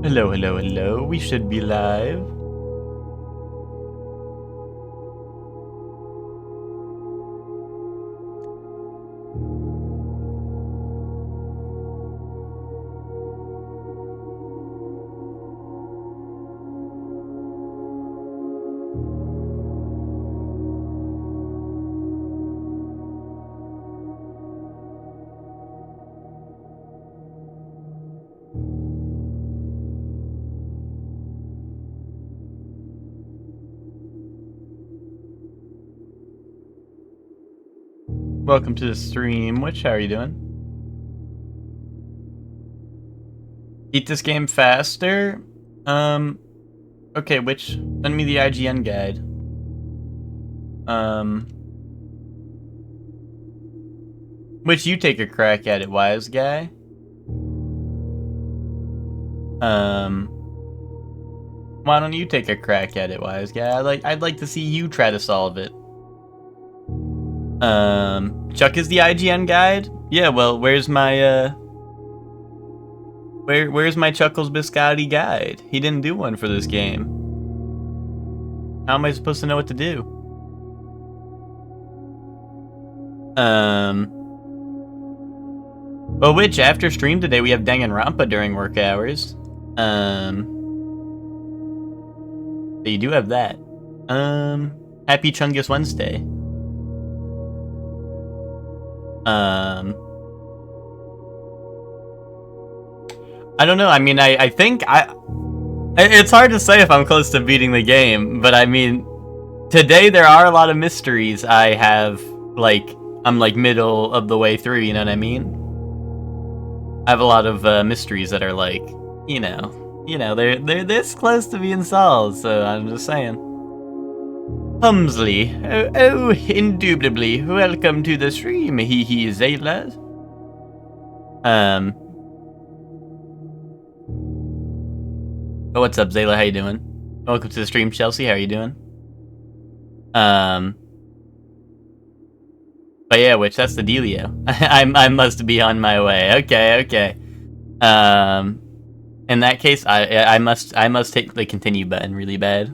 Hello, hello, hello. We should be live. Welcome to the stream. Which, how are you doing? Beat this game faster? Okay, which, send me the IGN guide. Which you take a crack at it, wise guy. Why don't you take a crack at it, wise guy? I'd like to see you try to solve it. Chuck is the IGN guide? Yeah, well, where's my, Where's my Chuckles Biscotti guide? He didn't do one for this game. How am I supposed to know what to do? Well, which, after stream today, we have Danganronpa during work hours. So you do have that. Happy Chungus Wednesday. I don't know. I mean, I think it's hard to say if I'm close to beating the game, but I mean, today there are a lot of mysteries I have, like, I'm like middle of the way through, you know what I mean? I have a lot of mysteries that are like, they're this close to being solved, so I'm just saying. Humsley, oh, indubitably, welcome to the stream, hee Zayla. Oh, what's up, Zayla? How you doing? Welcome to the stream, Chelsea. How are you doing? But yeah, which that's the dealio. I must be on my way. Okay. In that case, I must hit the continue button really bad.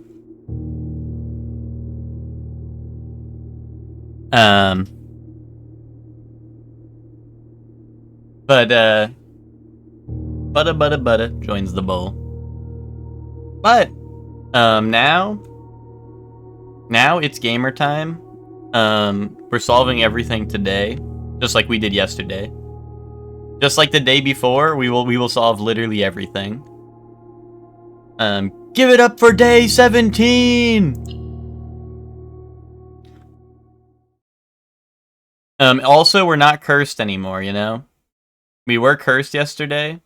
But Butter joins the bowl. But now it's gamer time. We're solving everything today, just like we did yesterday. Just like the day before, we will solve literally everything. Give it up for day 17. Also, we're not cursed anymore, you know? We were cursed yesterday.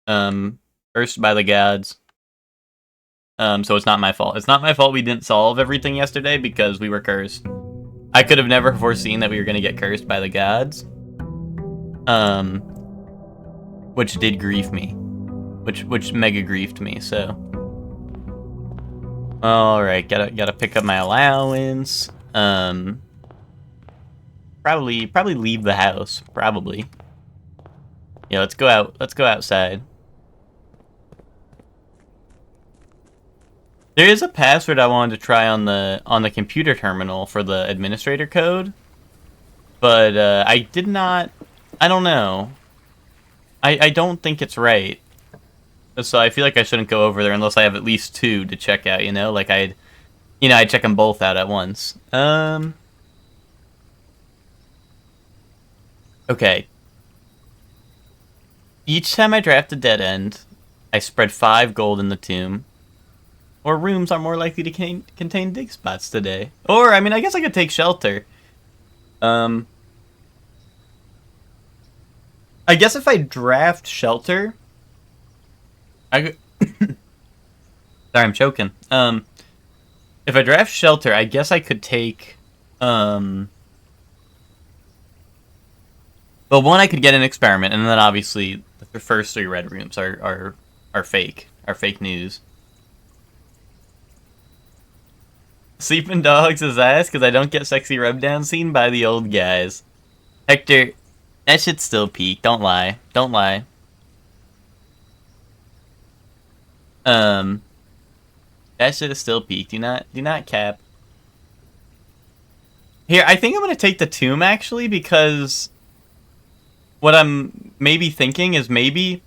Cursed by the gods. So it's not my fault. It's not my fault we didn't solve everything yesterday because we were cursed. I could have never foreseen that we were going to get cursed by the gods. Which did grief me. Which mega griefed me, so. Alright, gotta pick up my allowance. Probably leave the house. Probably. Yeah, let's go outside. There is a password I wanted to try on the computer terminal for the administrator code, but I don't know. I don't think it's right. So I feel like I shouldn't go over there unless I have at least two to check out, you know? Like I'd check them both out at once. Okay. Each time I draft a dead end, I spread 5 gold in the tomb. Or rooms are more likely to contain dig spots today. Or, I mean, I guess I could take shelter. I guess if I draft shelter... Sorry, I'm choking. If I draft shelter, I guess I could take... Well, one, I could get an experiment, and then obviously the first 3 red rooms are fake. Are fake news. Sleeping dogs is ass because I don't get sexy rub down seen by the old guys. Hector, that shit's still peak. Don't lie. Don't lie. Um, that shit is still peak. Do not cap. Here, I think I'm gonna take the tomb actually because what I'm maybe thinking is maybe.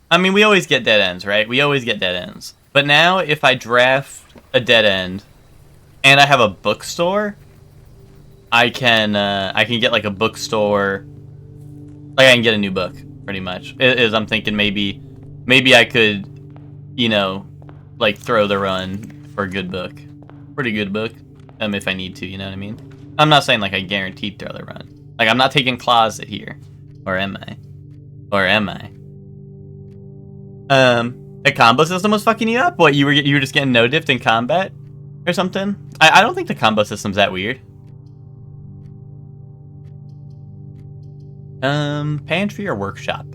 I mean, we always get dead ends, right? We always get dead ends. But now, if I draft a dead end and I have a bookstore, I can get like a bookstore. Like I can get a new book, pretty much. I'm thinking maybe I could, you know, like throw the run for a good book, pretty good book. If I need to, you know what I mean. I'm not saying like I guaranteed throw the run. Like I'm not taking closet here, or am I? Or am I? A combo system was fucking you up. What you were just getting no diffed in combat, or something? I don't think the combo system's that weird. Pantry or workshop?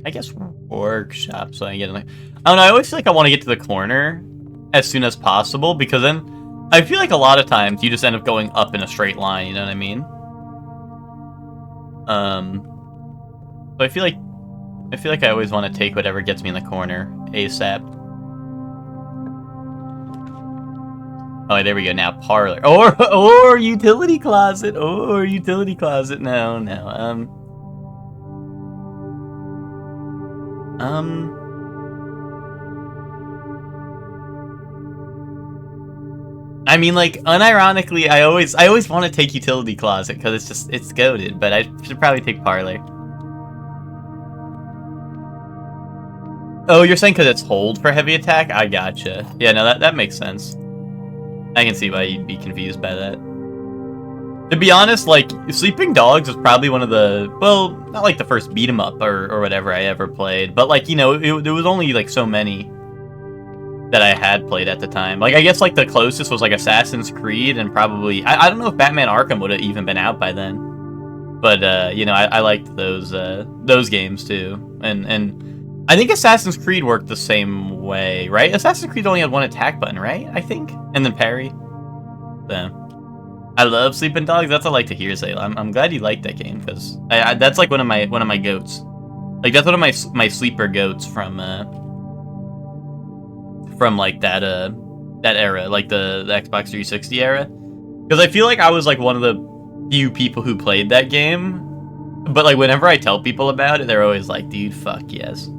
I guess workshop, so I get like I don't know, I always feel like I want to get to the corner as soon as possible, because then I feel like a lot of times you just end up going up in a straight line, you know what I mean? So I feel like I always want to take whatever gets me in the corner ASAP. Oh, there we go. Now parlor or utility closet or utility closet. No. I mean, like, unironically, I always want to take utility closet because it's goated, but I should probably take parlor. Oh, you're saying because it's hold for heavy attack? I gotcha. Yeah, no, that makes sense. I can see why you'd be confused by that. To be honest, like, Sleeping Dogs is probably one of the, well, not like the first beat 'em up or whatever I ever played, but like, you know, there was only like so many that I had played at the time. Like, I guess like the closest was like Assassin's Creed, and probably I don't know if Batman Arkham would have even been out by then. But you know, I liked those games too, and I think Assassin's Creed worked the same way, right? Assassin's Creed only had one attack button, right? I think, and then parry. So. I love Sleeping Dogs. That's what I like to hear, Zayla. I'm glad you like that game, because that's like one of my goats. Like that's one of my sleeper goats from like that era, like the Xbox 360 era. Because I feel like I was like one of the few people who played that game. But like whenever I tell people about it, they're always like, "Dude, fuck yes."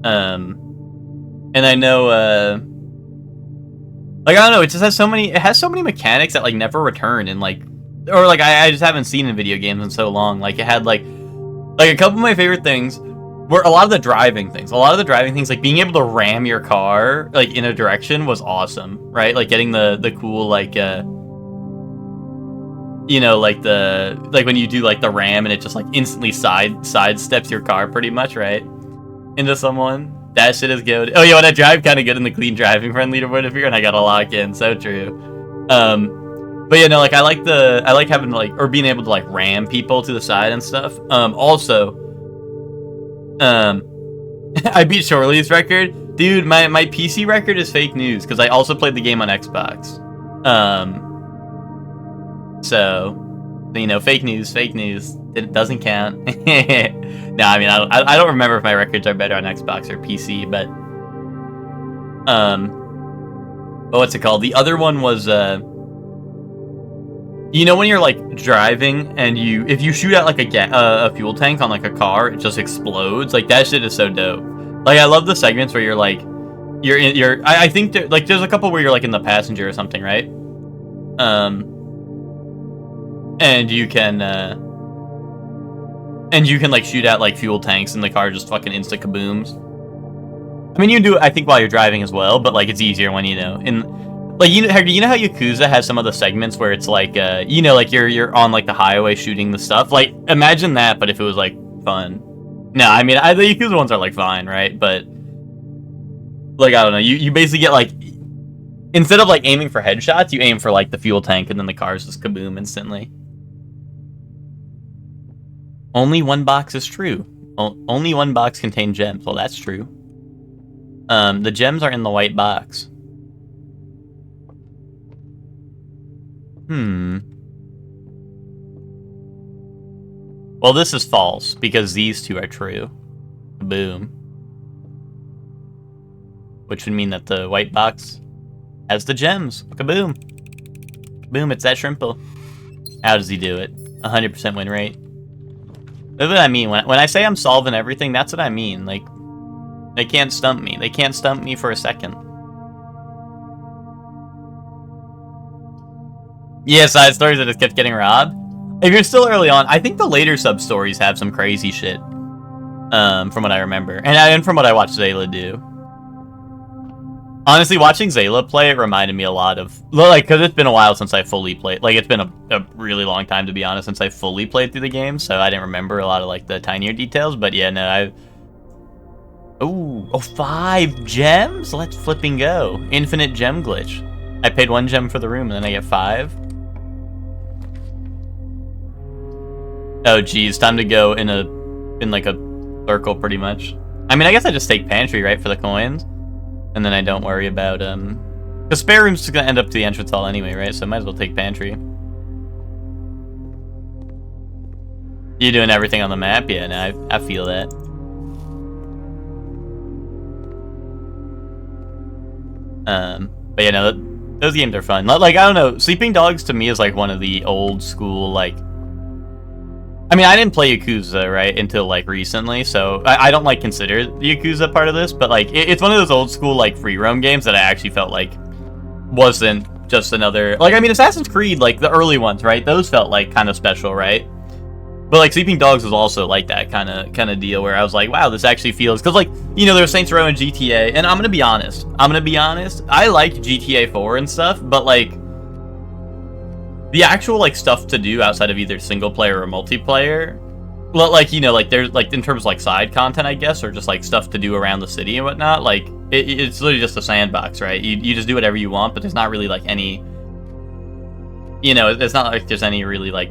And I know like, I don't know, it just has so many mechanics that, like, never return, and, like, or, like, I just haven't seen in video games in so long. Like, it had, like, a couple of my favorite things were a lot of the driving things. A lot of the driving things, like, being able to ram your car, like, in a direction was awesome, right? Like, getting the cool, like, you know, like, like, when you do, like, the ram, and it just, like, instantly sidesteps your car, pretty much, right? Into someone. That shit is good. Oh yeah, when I drive kind of good in the clean driving friend leaderboard if you're, and I gotta lock in. So true. But yeah, no, like I like having like, or being able to like ram people to the side and stuff. Also, I beat Shorely's record, dude. My PC record is fake news because I also played the game on Xbox. So you know, fake news. It doesn't count. No, I mean, I don't remember if my records are better on Xbox or PC, but what's it called? The other one was you know, when you're like driving and if you shoot out like a fuel tank on like a car, it just explodes. Like that shit is so dope. Like I love the segments where you're like I think like there's a couple where you're like in the passenger or something, right? And you can like shoot out like fuel tanks and the car just fucking insta kabooms. I mean, you can do it, I think, while you're driving as well, but like it's easier when, you know, like, you know how Yakuza has some of the segments where it's like you know, like you're on like the highway shooting the stuff. Like imagine that, but if it was like fun. No, I mean, the Yakuza ones are like fine, right? But like I don't know, you basically get like, instead of like aiming for headshots, you aim for like the fuel tank, and then the cars just kaboom instantly. Only one box is true. Only one box contained gems. Well, that's true. The gems are in the white box. Well, this is false, because these two are true. Boom. which would mean that the white box has the gems. Kaboom. Boom, it's that Shrimple. How does he do it? 100% win rate. That's what I mean. When I say I'm solving everything, that's what I mean. Like, they can't stump me. They can't stump me for a second. Yeah, side stories that just kept getting robbed. If you're still early on, I think the later sub-stories have some crazy shit. From what I remember. And from what I watched Zayla do. Honestly, watching Zayla play, it reminded me a lot of... Like, because it's been a while since I fully played... Like, it's been a really long time, to be honest, since I fully played through the game, so I didn't remember a lot of, like, the tinier details, but yeah, no, I... Ooh, oh, 5 gems? Let's flipping go. Infinite gem glitch. I paid 1 gem for the room, and then I get 5. Oh, geez, time to go in like a circle, pretty much. I mean, I guess I just take Pantry, right, for the coins? And then I don't worry about, the spare room's just gonna end up to the entrance hall anyway, right? So I might as well take Pantry. You doing everything on the map? Yeah, no, I feel that. But yeah, no, those games are fun. Like, I don't know, Sleeping Dogs to me is like one of the old school, like... I mean, I didn't play Yakuza, right, until, like, recently, so I don't, like, consider the Yakuza part of this, but, like, it's one of those old school, like, free roam games that I actually felt like wasn't just another... Like, I mean, Assassin's Creed, like, the early ones, right, those felt, like, kind of special, right? But, like, Sleeping Dogs was also, like, that kind of deal where I was like, wow, this actually feels... Because, like, you know, there's Saints Row and GTA, and I'm gonna be honest, I liked GTA 4 and stuff, but, like... The actual, like, stuff to do outside of either single player or multiplayer, like, you know, like, there's, like, in terms of, like, side content, I guess, or just, like, stuff to do around the city and whatnot, like, it's literally just a sandbox, right? You just do whatever you want, but there's not really, like, any, you know, it's not like there's any really, like,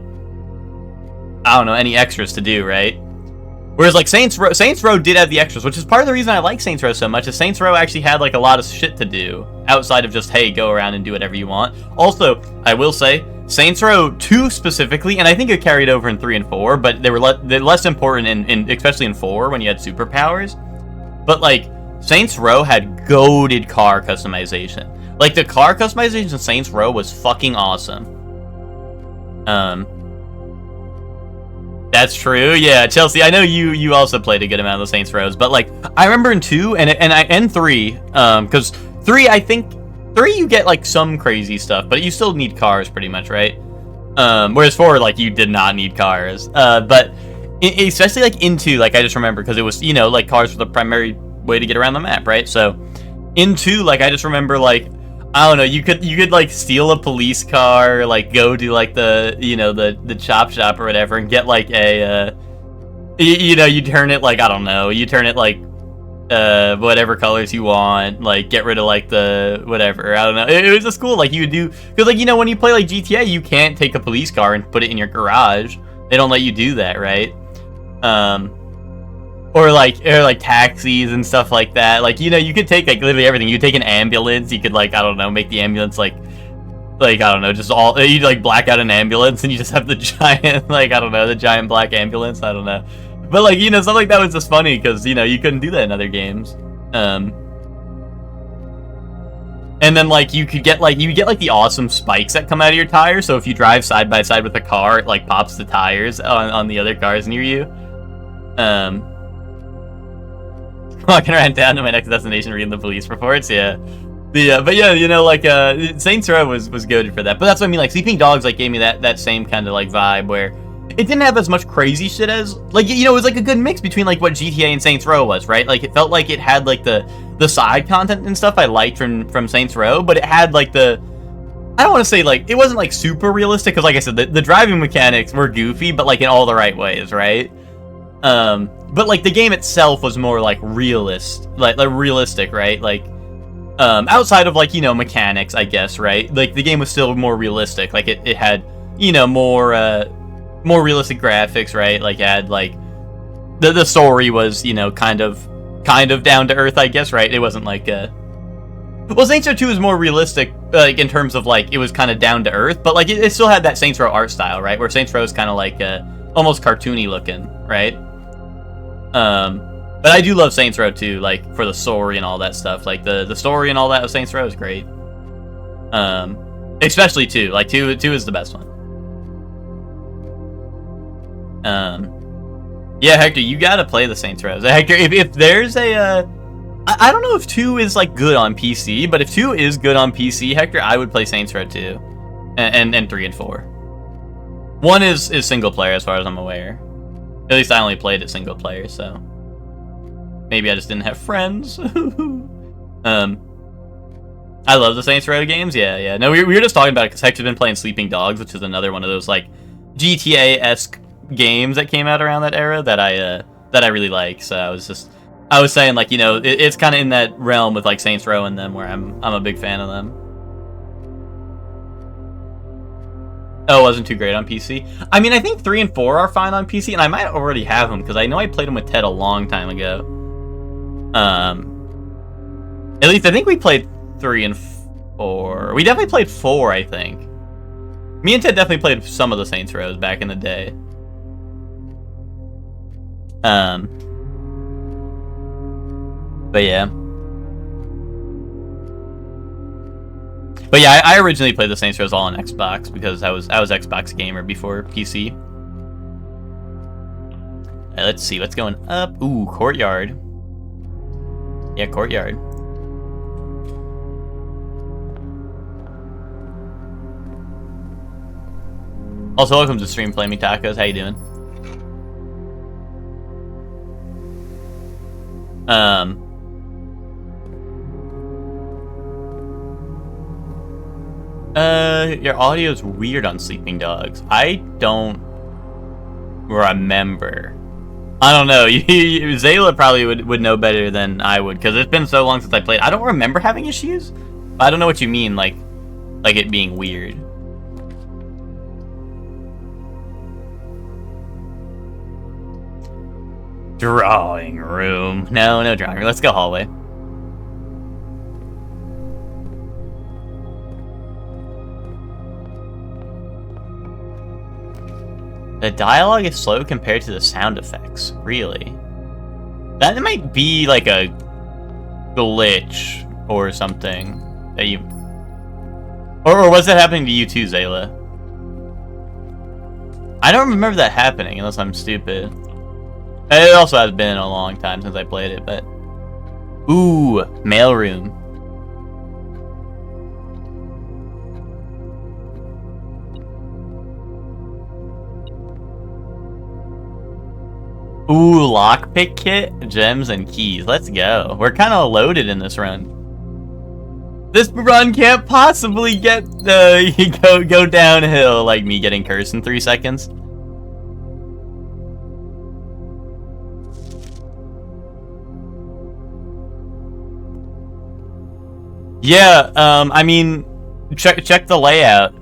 I don't know, any extras to do, right? Whereas, like, Saints Row did have the extras, which is part of the reason I like Saints Row so much, is Saints Row actually had, like, a lot of shit to do, outside of just, hey, go around and do whatever you want. Also, I will say, Saints Row 2 specifically, and I think it carried over in 3 and 4, but they're less important in especially in 4 when you had superpowers. But, like, Saints Row had goated car customization. Like, the car customization in Saints Row was fucking awesome. That's true. Yeah, Chelsea, I know you also played a good amount of the Saints Rows, but, like, I remember in 2 and 3, because 3, I think 3 you get, like, some crazy stuff, but you still need cars pretty much, right? Whereas 4, like, you did not need cars. But especially, like, in 2, like, I just remember, because it was, you know, like, cars were the primary way to get around the map, right? So, in 2, like, I just remember, like, I don't know, you could, like, steal a police car, like, go to, like, the, you know, the chop shop or whatever, and get, like, a, you know, you turn it, like, I don't know, you turn it, like, whatever colors you want, like, get rid of, like, the whatever, I don't know, it was just cool, like, you would do, because, like, you know, when you play, like, GTA, you can't take a police car and put it in your garage. They don't let you do that, right? Or like taxis and stuff like that, like, you know, you could take, like, literally everything. You could take an ambulance, you could, like, I don't know, make the ambulance, like, I don't know, just all, you'd, like, black out an ambulance, and you just have the giant, like, I don't know, the giant black ambulance, I don't know. But, like, you know, stuff like that was just funny, because, you know, you couldn't do that in other games. And then, like, you get, like, the awesome spikes that come out of your tires, so if you drive side by side with a car, it, like, pops the tires on the other cars near you. Walking around down to my next destination reading the police reports, yeah. But yeah, you know, like, Saints Row was good for that. But that's what I mean, like, Sleeping Dogs, like, gave me that same kind of, like, vibe where it didn't have as much crazy shit as, like, you know, it was, like, a good mix between, like, what GTA and Saints Row was, right? Like, it felt like it had, like, the side content and stuff I liked from Saints Row, but it had, like, I don't want to say, like, it wasn't, like, super realistic, because, like I said, the driving mechanics were goofy, but, like, in all the right ways, right? But, like, the game itself was more, like, realistic, right? Like, outside of, like, you know, mechanics, I guess, right? Like, the game was still more realistic. Like, it had, you know, more realistic graphics, right? Like, it had, like, the story was, you know, kind of down to earth, I guess, right? It wasn't like, well, Saints Row 2 is more realistic, like, in terms of, like, it was kind of down to earth, but, like, it still had that Saints Row art style, right? Where Saints Row is kind of, like, almost cartoony looking, right? But I do love Saints Row 2, like, for the story and all that stuff. Like, the story and all that of Saints Row is great. Especially 2. Like, 2 is the best one. Yeah, Hector, you gotta play the Saints Row. Hector, if there's a, I don't know if 2 is, like, good on PC, but if 2 is good on PC, Hector, I would play Saints Row 2. And 3 and 4. 1 is single player, as far as I'm aware. At least I only played it single player, so... Maybe I just didn't have friends. I love the Saints Row games. Yeah. No, we were just talking about it because Hector's been playing Sleeping Dogs, which is another one of those like GTA-esque games that came out around that era that I really like. So I was saying, like, you know, it's kind of in that realm with like Saints Row and them where I'm a big fan of them. Oh, it wasn't too great on PC. I mean, I think 3 and 4 are fine on PC, and I might already have them because I know I played them with Ted a long time ago. At least I think we played 3 and 4. We definitely played 4, I think. Me and Ted definitely played some of the Saints Rows back in the day. But yeah. But yeah, I originally played the Saints Rows all on Xbox because I was Xbox gamer before PC. Let's see what's going up. Ooh, Courtyard. Yeah, Courtyard. Also, welcome to stream, Flaming Tacos. How you doing? Your audio's weird on Sleeping Dogs. I don't remember. I don't know. Zayla probably would know better than I would, because it's been so long since I played. I don't remember having issues. I don't know what you mean, like it being weird. Drawing room. No drawing room. Let's go hallway. The dialogue is slow compared to the sound effects. Really? That might be like a glitch or something that you... Or was that happening to you too, Zayla? I don't remember that happening unless I'm stupid. It also has been a long time since I played it, but... Ooh, mailroom. Ooh, lockpick kit, gems, and keys. Let's go. We're kind of loaded in this run. This run can't possibly get go downhill like me getting cursed in 3 seconds. Yeah, I mean, check the layout.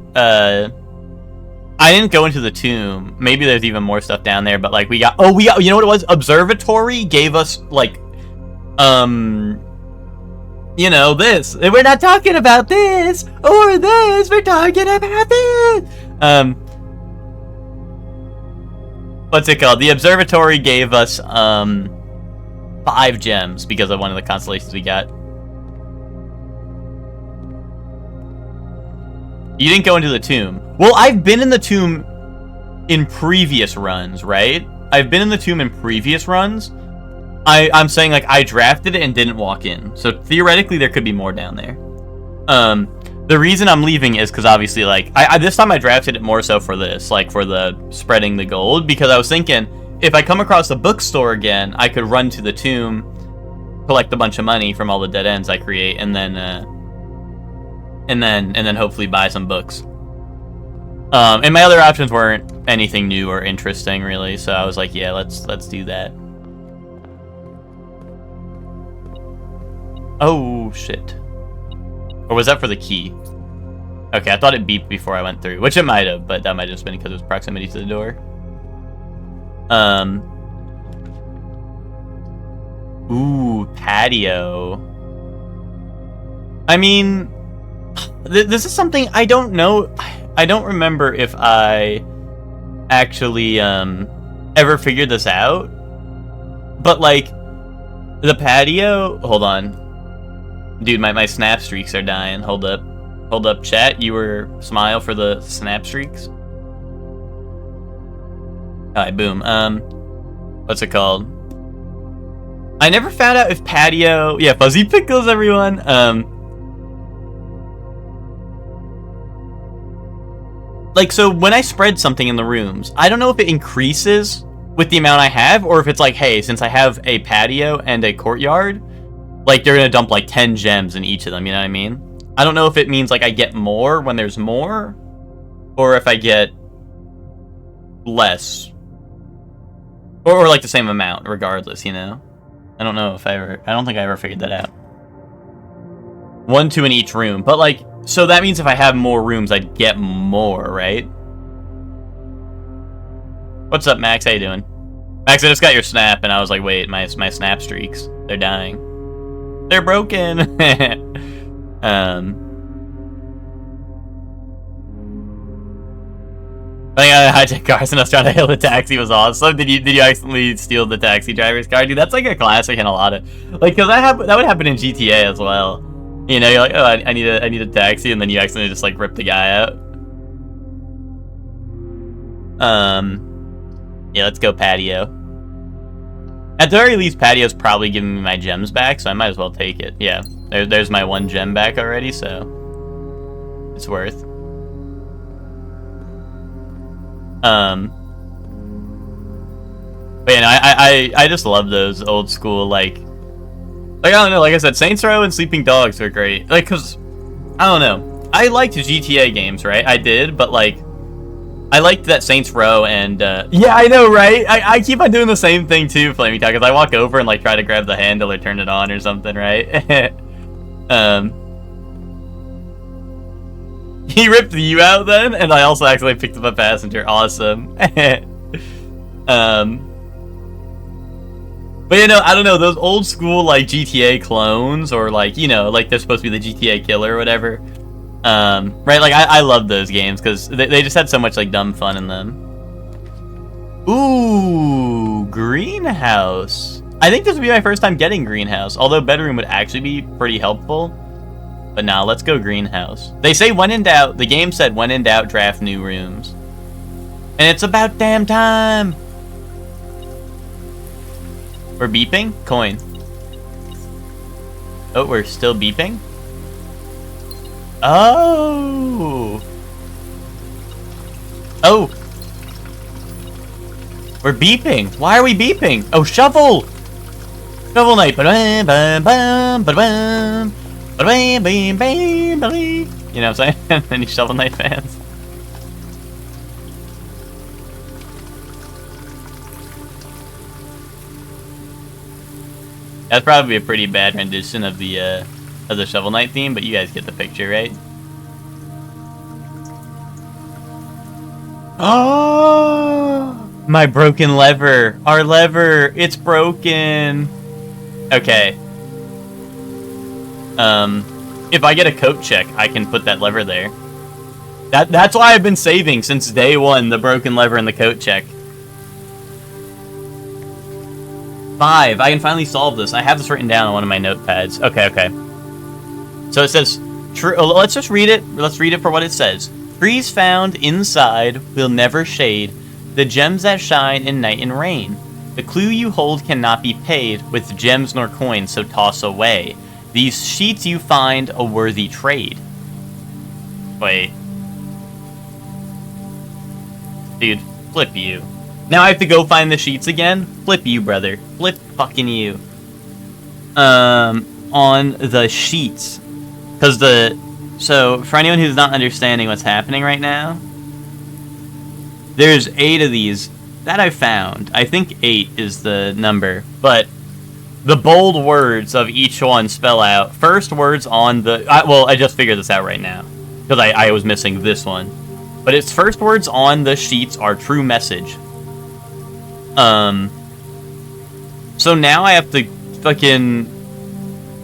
I didn't go into the tomb. Maybe there's even more stuff down there, but like we got, you know what it was? Observatory gave us like, you know, this. We're not talking about this or this. We're talking about this. What's it called? The observatory gave us 5 gems because of one of the constellations we got. You didn't go into the tomb. Well, I've been in the tomb in previous runs, right? I've been in the tomb in previous runs. I'm saying, like, I drafted it and didn't walk in. So, theoretically, there could be more down there. The reason I'm leaving is because, obviously, like, this time I drafted it more so for this, like, for the spreading the gold. Because I was thinking, if I come across the bookstore again, I could run to the tomb, collect a bunch of money from all the dead ends I create, and then hopefully buy some books. And my other options weren't anything new or interesting, really. So I was like, yeah, let's do that. Oh shit! Or was that for the key? Okay, I thought it beeped before I went through, which it might have, but that might have just been because it was proximity to the door. Ooh, patio. I mean, this is something I don't know. I don't remember if I actually ever figured this out. But like, The patio? Hold on. Dude, my snap streaks are dying. Hold up. Hold up, chat. You were smile for the snap streaks? Alright, boom. What's it called? I never found out if patio... Yeah, Fuzzy Pickles, everyone. Like, so when I spread something in the rooms, I don't know if it increases with the amount I have, or if it's like, hey, since I have a patio and a courtyard, like, they're gonna dump, like, 10 gems in each of them, you know what I mean? I don't know if it means, like, I get more when there's more, or if I get less. Or like, the same amount, regardless, you know? I don't know if I don't think I ever figured that out. 1, 2 in each room, but, like, so that means if I have more rooms, I'd get more, right? What's up, Max? How you doing? Max, I just got your snap, and I was like, wait, my snap streaks, they're dying. They're broken! I think I hijacked cars and I was trying to hail the taxi was awesome. Did you accidentally steal the taxi driver's car? Dude, that's like a classic in a lot of... Like, cause that would happen in GTA as well. You know, you're like, oh, I need a taxi, and then you accidentally just, like, rip the guy out. Yeah, let's go patio. At the very least, patio's probably giving me my gems back, so I might as well take it. Yeah, there's my 1 gem back already, so it's worth. But yeah, I just love those old school, like I don't know, like I said, Saints Row and Sleeping Dogs are great. Like, cause I don't know, I liked GTA games, right? I did, but like I liked that Saints Row and yeah, I know, right? I keep on doing the same thing too, Flamey Talk, because I walk over and like try to grab the handle or turn it on or something, right? He ripped you out then, and I also actually picked up a passenger. Awesome. But you know, I don't know, those old school like GTA clones, or like, you know, like they're supposed to be the GTA killer or whatever. Right, like I love those games because they just had so much like dumb fun in them. Ooh, greenhouse. I think this would be my first time getting greenhouse, although bedroom would actually be pretty helpful. But now let's go greenhouse. They say when in doubt, the game said when in doubt, draft new rooms. And it's about damn time. We're beeping? Coin. Oh, we're still beeping? Oh. Oh. We're beeping. Why are we beeping? Oh, shovel. Shovel Knight. You know what I'm saying? Any Shovel Knight fans? That's probably a pretty bad rendition of the Shovel Knight theme, but you guys get the picture, right? Oh, my broken lever. Our lever, it's broken. Okay. If I get a coat check, I can put that lever there. That's why I've been saving since day one, the broken lever and the coat check. 5. I can finally solve this. I have this written down on one of my notepads. Okay. So it says, let's just read it. Let's read it for what it says. Trees found inside will never shade, the gems that shine in night and rain. The clue you hold cannot be paid with gems nor coins, so toss away. These sheets you find a worthy trade. Wait. Dude, flip you. Now I have to go find the sheets again? Flip you, brother. Flip fucking you. On the sheets. So, for anyone who's not understanding what's happening right now, there's 8 of these that I found. I think 8 is the number, but the bold words of each one spell out first words on the... well, I just figured this out right now, because I was missing this one. But its first words on the sheets are true message. So now I have to fucking...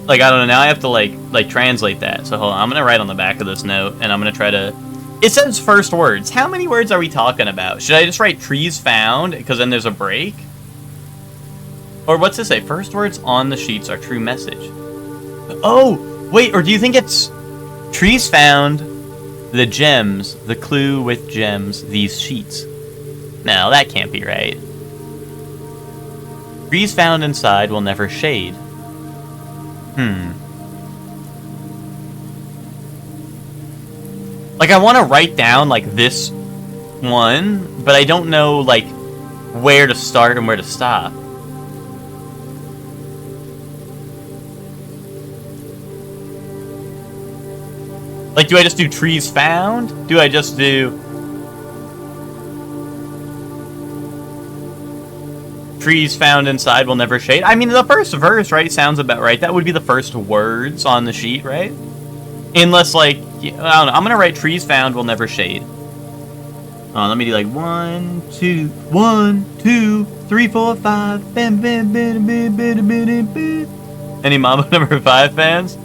Like, I don't know, now I have to, like translate that. So hold on, I'm gonna write on the back of this note, and I'm gonna try to... It says first words. How many words are we talking about? Should I just write trees found, because then there's a break? Or what's this say? First words on the sheets are true message. Oh, wait, or do you think it's trees found, the gems, the clue with gems, these sheets? No, that can't be right. Trees found inside will never shade. Like, I want to write down, like, this one, but I don't know, like, where to start and where to stop. Like, do I just do trees found? Do I just do trees found inside will never shade? I mean, the first verse, right, sounds about right. That would be the first words on the sheet, right? Unless, like, I don't know. I'm gonna write trees found will never shade. Let me do like 1, 2, 1, 2, 3, 4, 5. Bam, bam, bam, bam, bam, bam, bam. Any Mambo number 5 fans?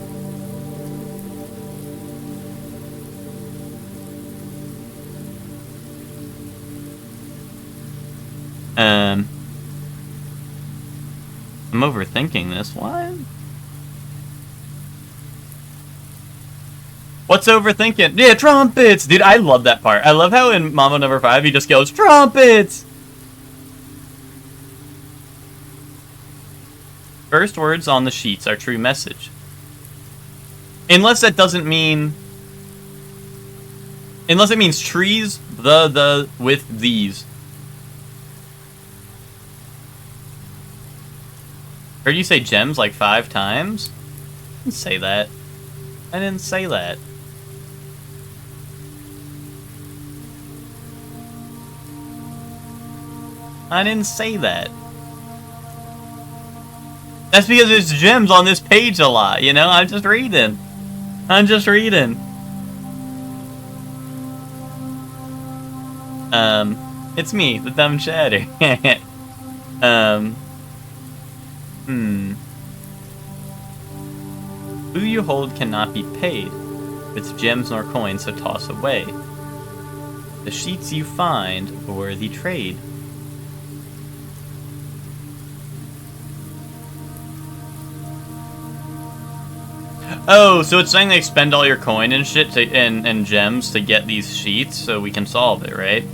I'm overthinking this. What? What's overthinking? Yeah, trumpets! Dude, I love that part. I love how in Mambo number 5 he just goes, trumpets! First words on the sheets are true message. Unless that doesn't mean... Unless it means trees, the, with these. Heard you say gems like 5 times? I didn't say that. I didn't say that. I didn't say that. That's because there's gems on this page a lot, you know? I'm just reading. I'm just reading. It's me, the dumb chatter. Who you hold cannot be paid with gems nor coins, so toss away. The sheets you find, a worthy trade. Oh, so it's saying they spend all your coin and shit to, and gems to get these sheets, so we can solve it, right?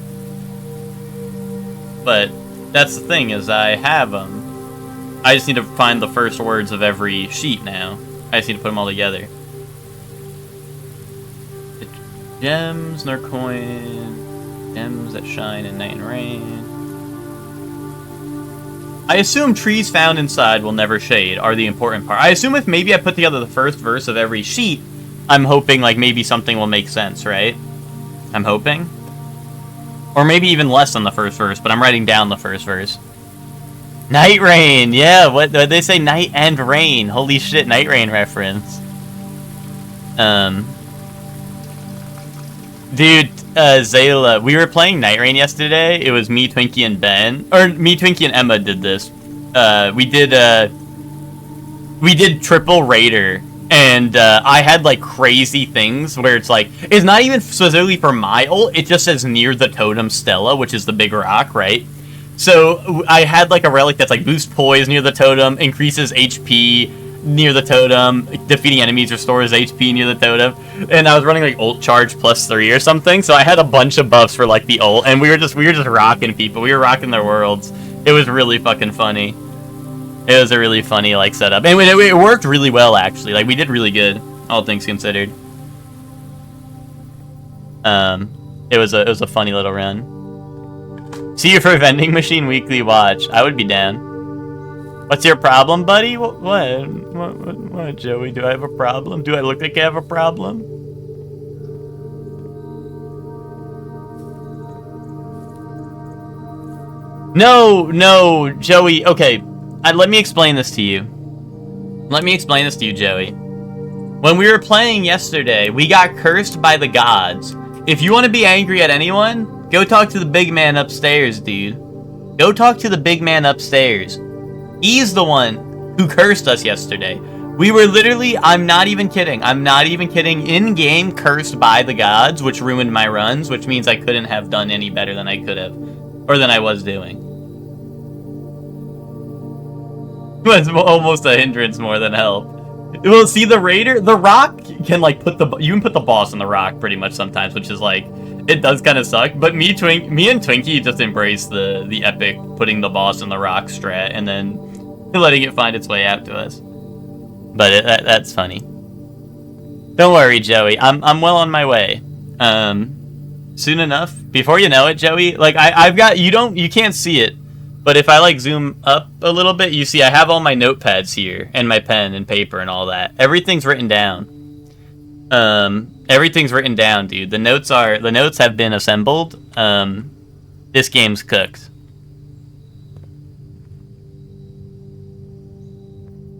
But that's the thing, is I have them. I just need to find the first words of every sheet now. I just need to put them all together. Gems nor coin, gems that shine in night and rain. I assume trees found inside will never shade are the important part. I assume if maybe I put together the first verse of every sheet, I'm hoping like maybe something will make sense, right? I'm hoping. Or maybe even less than the first verse, but I'm writing down the first verse. Night rain, yeah, what they say, night and rain. Holy shit, night rain reference. Dude, Zayla, we were playing Night Rain yesterday. It was me, Twinkie, and Ben. Or me, Twinkie, and Emma did this. We did triple Raider. And I had like crazy things where it's like, it's not even specifically for my ult, it just says near the totem Stella, which is the big rock, right? So I had like a relic that's like boost poise near the totem, increases HP near the totem, defeating enemies restores HP near the totem, and I was running like ult charge +3 or something, so I had a bunch of buffs for like the ult, and we were just rocking people. We were rocking their worlds. It was really fucking funny. It was a really funny like setup, and it worked really well actually. Like we did really good, all things considered. It was a funny little run. See you for vending machine weekly watch. I would be down. What's your problem, buddy? What, Joey? Do I have a problem? Do I look like I have a problem? No, Joey. Okay, let me explain this to you. Let me explain this to you, Joey. When we were playing yesterday, we got cursed by the gods. If you want to be angry at anyone, go talk to the big man upstairs, dude. Go talk to the big man upstairs. He's the one who cursed us yesterday. We were literally, I'm not even kidding, in-game cursed by the gods, which ruined my runs, which means I couldn't have done any better than I could have, or than I was doing. was almost a hindrance more than help. Well, see, the Raider, the Rock can, like, you can put the boss on the Rock pretty much sometimes, which is, like, it does kind of suck. But me and Twinkie just embrace the epic putting the boss on the Rock strat and then letting it find its way out to us. But that's funny. Don't worry, Joey. I'm well on my way. Soon enough. Before you know it, Joey, like, I've got, you can't see it. But if I, like, zoom up a little bit, you see I have all my notepads here, and my pen and paper and all that. Everything's written down. Everything's written down, dude. The notes have been assembled. This game's cooked.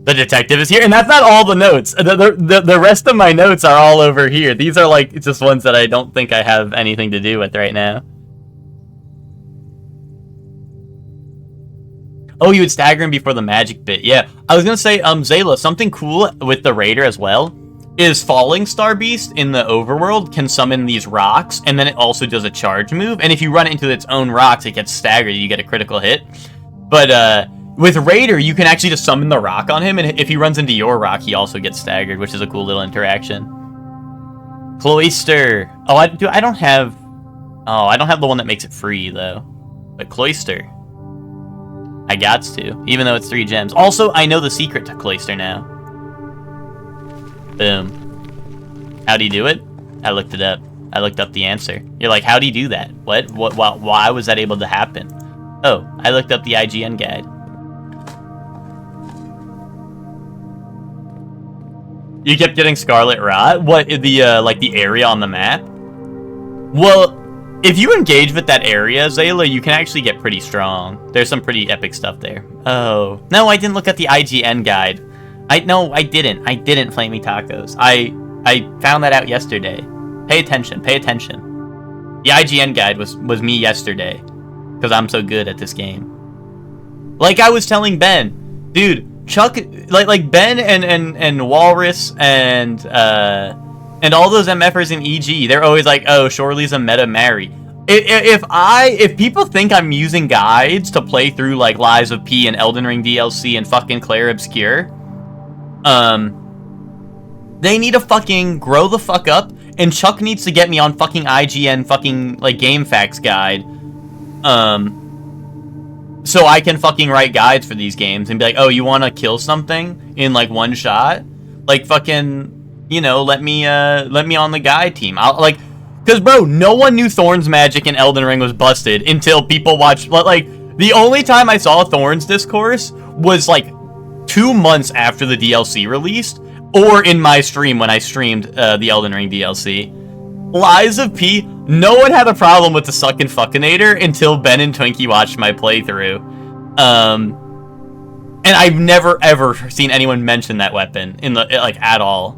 The detective is here, and that's not all the notes. The rest of my notes are all over here. These are, like, just ones that I don't think I have anything to do with right now. Oh, you would stagger him before the magic bit. Yeah, I was gonna say, Zayla, something cool with the Raider as well is Falling Star Beast in the overworld can summon these rocks, and then it also does a charge move. And if you run it into its own rocks, it gets staggered. You get a critical hit. But with Raider, you can actually just summon the rock on him, and if he runs into your rock, he also gets staggered, which is a cool little interaction. Cloister. Oh, I don't have the one that makes it free though. But Cloister. I gots to, even though it's 3 gems. Also, I know the secret to Cloister now. Boom. How'd he do it? I looked it up. I looked up the answer. You're like, how'd he do that? What? Why was that able to happen? Oh, I looked up the IGN guide. You kept getting Scarlet Rot? What, like the area on the map? Well, if you engage with that area, Zayla, you can actually get pretty strong. There's some pretty epic stuff there. Oh. No, I didn't look at the IGN guide. No, I didn't. I didn't, Flamey Tacos. I found that out yesterday. Pay attention. Pay attention. The IGN guide was me yesterday. Because I'm so good at this game. Like I was telling Ben. Dude, Chuck, like Ben and Walrus and all those MFers in EG, they're always like, oh, Shorely's a meta Mary. If people think I'm using guides to play through like Lies of P and Elden Ring DLC and fucking Claire Obscure, they need to fucking grow the fuck up, and Chuck needs to get me on fucking IGN fucking like GameFAQs guide, so I can fucking write guides for these games and be like, oh, you want to kill something in like one shot? Like fucking, you know, let me on the guide team. I'll like, cause bro, no one knew Thorns magic in Elden Ring was busted until people watched. Like, the only time I saw Thorns discourse was like 2 months after the DLC released, or in my stream when I streamed the Elden Ring DLC. Lies of P, no one had a problem with the suckin' fuckinator until Ben and Twinkie watched my playthrough. And I've never ever seen anyone mention that weapon in the like at all.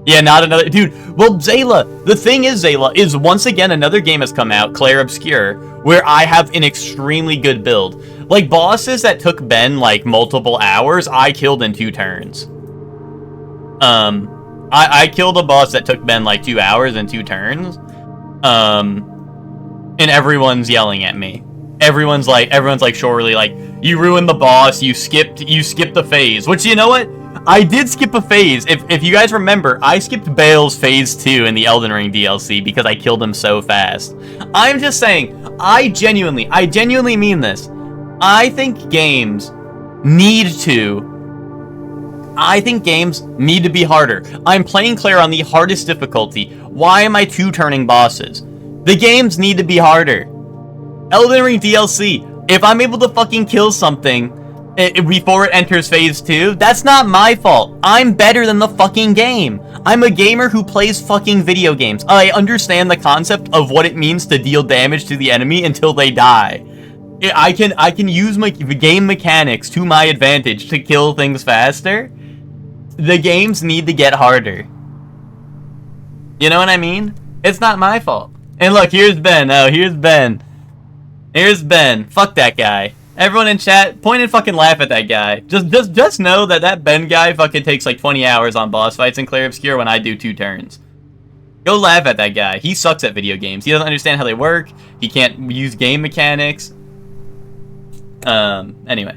Yeah, not another dude. Well, Zayla, the thing is, Zayla, is once again another game has come out, Claire Obscure, where I have an extremely good build. Like bosses that took Ben like multiple hours, I killed in 2 turns. I killed a boss that took Ben like 2 hours and 2 turns. And everyone's yelling at me. Everyone's like, Shorely, like, you ruined the boss, you skipped the phase. Which, you know what? I did skip a phase. If you guys remember, I skipped Bale's phase 2 in the Elden Ring DLC because I killed him so fast. I'm just saying, I genuinely mean this. I think games need to be harder. I'm playing Claire on the hardest difficulty. Why am I 2-turning bosses? The games need to be harder. Elden Ring DLC, if I'm able to fucking kill something before it enters phase 2, that's not my fault. I'm better than the fucking game. I'm a gamer who plays fucking video games. I understand the concept of what it means to deal damage to the enemy until they die. I can use my game mechanics to my advantage to kill things faster. The games need to get harder. You know what I mean? It's not my fault. And look, here's Ben. Oh, here's Ben. Here's Ben. Fuck that guy. Everyone in chat, point and fucking laugh at that guy. Just know that Ben guy fucking takes like 20 hours on boss fights in Claire Obscure when I do 2 turns. Go laugh at that guy. He sucks at video games. He doesn't understand how they work. He can't use game mechanics. Anyway.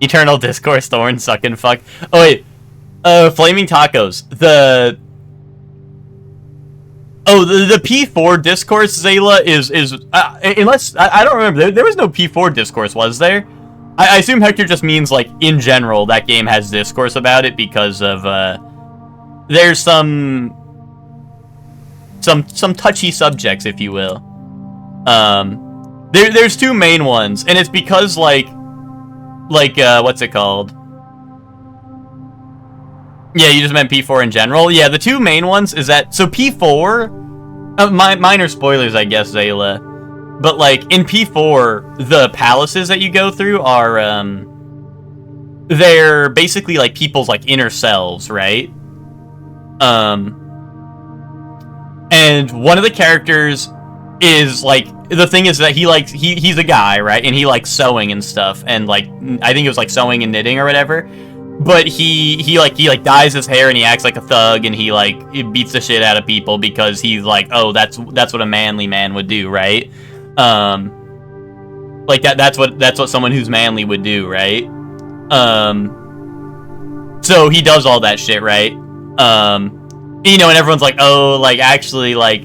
Eternal Discourse, Thorn, sucking fuck. Oh wait, Flaming Tacos. The P4 Discourse, Zayla, is unless I don't remember, there was no P4 Discourse, was there? I assume Hector just means, like, in general, that game has discourse about it because of, there's some touchy subjects, if you will. There's two main ones, and it's because, like, what's it called? Yeah, you just meant P4 in general? Yeah, the two main ones is that, so P4, minor spoilers, I guess, Zayla. But, like, in P4, the palaces that you go through are, they're basically, like, people's, like, inner selves, right? And one of the characters is, like, the thing is that he's a guy, right? And he likes sewing and stuff, and, like, I think it was, like, sewing and knitting or whatever. But he dyes his hair and he acts like a thug and he beats the shit out of people because he's like, oh, that's what a manly man would do, right? Like that's what someone who's manly would do, right? So he does all that shit, right? You know, and everyone's like, oh, like, actually, like,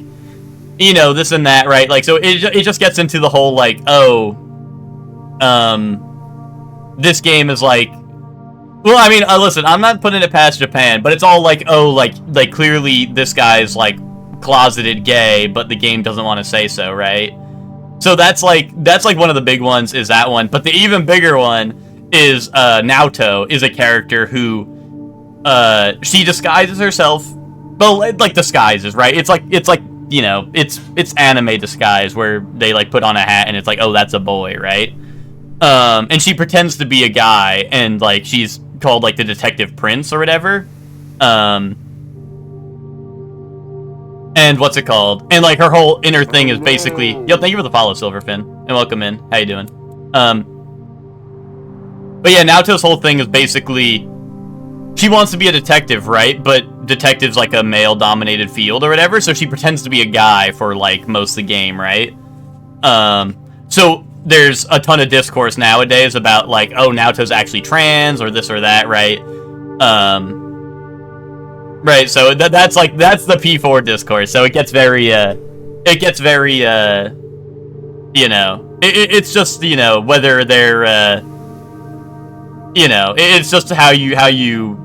you know, this and that, right? Like, so it just gets into the whole, like, oh, this game is like, well, I mean, listen, I'm not putting it past Japan, but it's all like, oh, like clearly this guy's, like, closeted gay, but the game doesn't want to say so, right? So that's like one of the big ones is that one. But the even bigger one is Naoto is a character who she disguises herself, but like disguises, right? It's like you know, it's anime disguise where they like put on a hat and it's like, oh, that's a boy, right? And she pretends to be a guy and like she's called like the Detective Prince or whatever. And what's it called? And, like, her whole inner thing is basically... Yo, thank you for the follow, Silverfin. And welcome in. How you doing? But yeah, Naoto's whole thing is basically... She wants to be a detective, right? But detective's, like, a male-dominated field or whatever, so she pretends to be a guy for, like, most of the game, right? So there's a ton of discourse nowadays about, like, oh, Naoto's actually trans, or this or that, right? Right, so that's the P4 discourse. So it gets very, you know, it's just, you know, whether they're, you know, it's just how you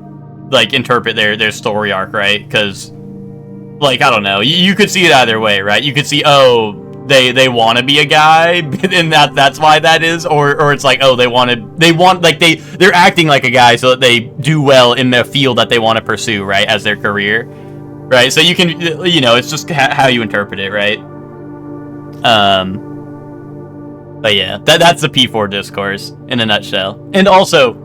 like interpret their story arc, right? Because, like, I don't know, you could see it either way, right? You could see, oh, they want to be a guy, and that's why that is, or it's like, oh, they're acting like a guy so that they do well in the field that they want to pursue, right, as their career, right? So you can, you know, it's just how you interpret it, right? But yeah, that's the P4 discourse in a nutshell. And also,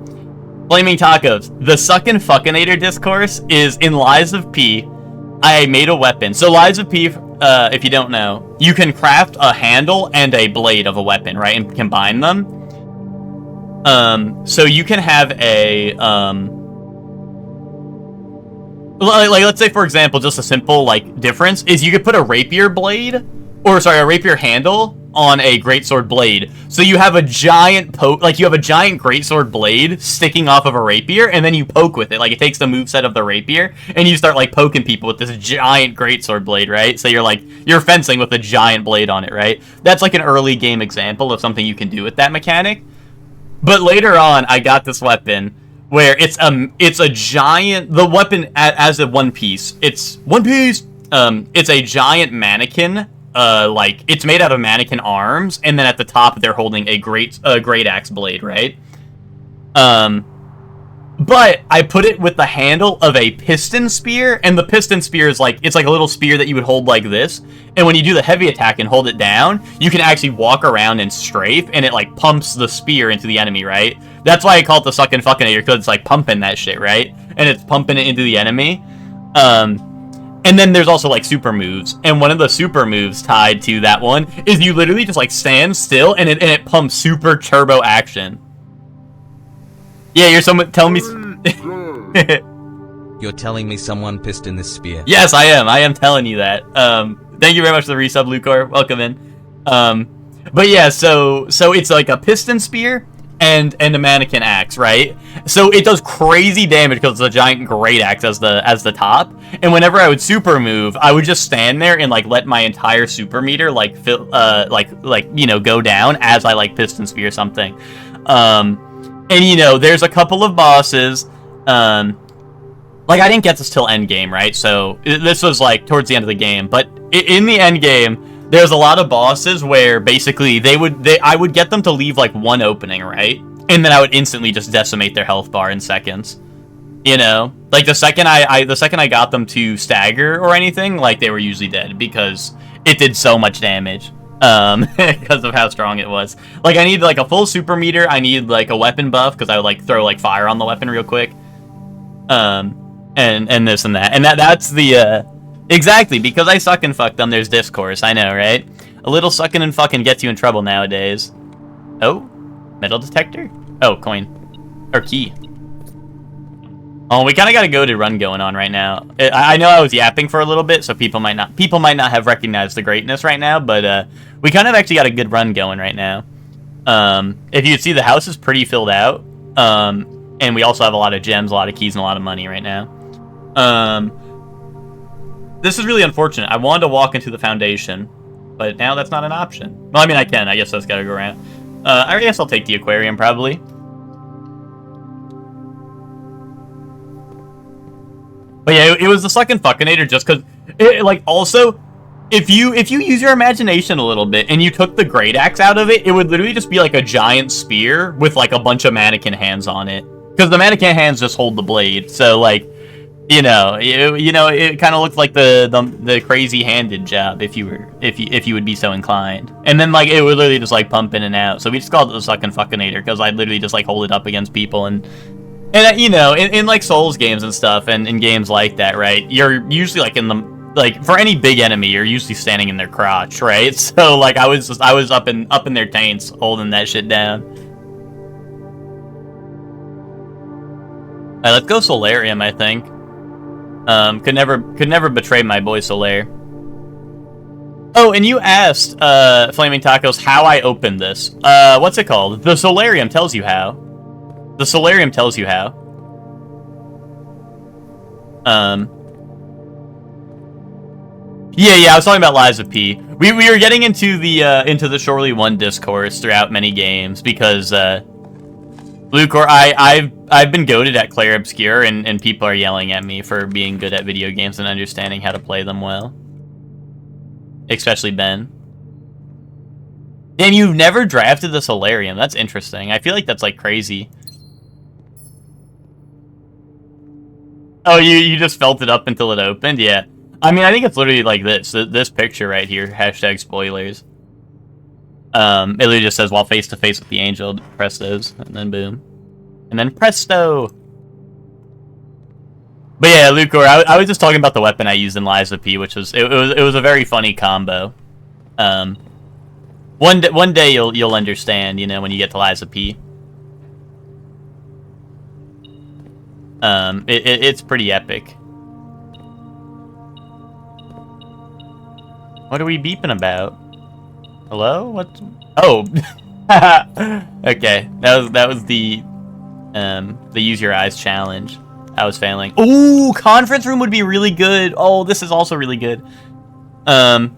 Flaming Tacos, the suckin' fuckinator discourse is in Lies of P. I made a weapon. So Lies of P, if you don't know, you can craft a handle and a blade of a weapon, right, and combine them. So you can have a, like, let's say, for example, just a simple, like, difference is you could put a rapier blade, a rapier handle on a greatsword blade. So you have a giant greatsword blade sticking off of a rapier, and then you poke with it. Like, it takes the moveset of the rapier, and you start, like, poking people with this giant greatsword blade, right? So you're fencing with a giant blade on it, right? That's, like, an early game example of something you can do with that mechanic. But later on, I got this weapon where it's a giant... The weapon, as a One Piece, it's a giant mannequin. Like, it's made out of mannequin arms, and then at the top they're holding a great axe blade, right? But I put it with the handle of a piston spear, and the piston spear is like, it's like a little spear that you would hold like this, and when you do the heavy attack and hold it down, you can actually walk around and strafe, and it like pumps the spear into the enemy, right? That's why I call it the suckin' fuckinator, because it's like pumping that shit, right? And it's pumping it into the enemy. And then there's also, like, super moves. And one of the super moves tied to that one is you literally just, like, stand still and it pumps super turbo action. Yeah, you're telling me... You're telling me someone pissed in this spear. Yes, I am. I am telling you that. Thank you very much for the resub, Lucor. Welcome in. But yeah, so it's like a piston spear, and a mannequin axe, right? So it does crazy damage because it's a giant great axe as the top. And whenever I would super move, I would just stand there and like let my entire super meter like fill, you know, go down as I like piston spear something. And you know, there's a couple of bosses. Like I didn't get this till end game, right? So this was like towards the end of the game. But in the end game, there's a lot of bosses where basically I would get them to leave like one opening, right? And then I would instantly just decimate their health bar in seconds. You know, like the second I got them to stagger or anything, like they were usually dead because it did so much damage. Because of how strong it was. Like I need like a full super meter. I need like a weapon buff because I would like throw like fire on the weapon real quick. And this and that, and that's the exactly because I suck and fuck them. There's discourse, I know, right? A little sucking and fucking gets you in trouble nowadays. Oh, metal detector. Oh, coin or key. Oh, we kind of got a goated run going on right now. I know I was yapping for a little bit, so people might not have recognized the greatness right now, but we kind of actually got a good run going right now. If you see, the house is pretty filled out, and we also have a lot of gems, a lot of keys, and a lot of money right now. This is really unfortunate. I wanted to walk into the foundation, but now that's not an option. Well, I mean, I can. I guess that's got to go around. I guess I'll take the aquarium probably. But yeah, it was the sucking fuckinator just because, like, also, if you use your imagination a little bit and you took the great axe out of it, it would literally just be like a giant spear with like a bunch of mannequin hands on it. Because the mannequin hands just hold the blade, so like, it kind of looked like the crazy handed job if you would be so inclined. And then like it would literally just like pump in and out. So we just called it the sucking fuckinator because I'd literally just like hold it up against people and you know, in like Souls games and stuff, and in games like that, right? You're usually like for any big enemy, you're usually standing in their crotch, right? So like I was up in their taints holding that shit down. Alright, let's go Solarium, I think. Could never betray my boy Solaire. Oh, and you asked, Flaming Tacos, how I opened this. What's it called? The Solarium tells you how. The Solarium tells you how. Yeah, I was talking about Liza P. We were getting into the Surely One discourse throughout many games because Lucor, I've been goated at Clair Obscur and people are yelling at me for being good at video games and understanding how to play them well. Especially Ben. Damn, you've never drafted the Solarium. That's interesting. I feel like that's like crazy. Oh, you just felt it up until it opened? Yeah. I mean, I think it's literally like this picture right here. Hashtag spoilers. It literally just says, while face to face with the angel, press those, and then boom. And then presto! But yeah, Lucor, I was just talking about the weapon I used in Liza P, which was, it was a very funny combo. One day you'll understand, you know, when you get to Liza P. It's pretty epic. What are we beeping about? Hello? What? Oh. Okay. That was the use your eyes challenge. I was failing. Ooh, conference room would be really good. Oh, this is also really good. Oh,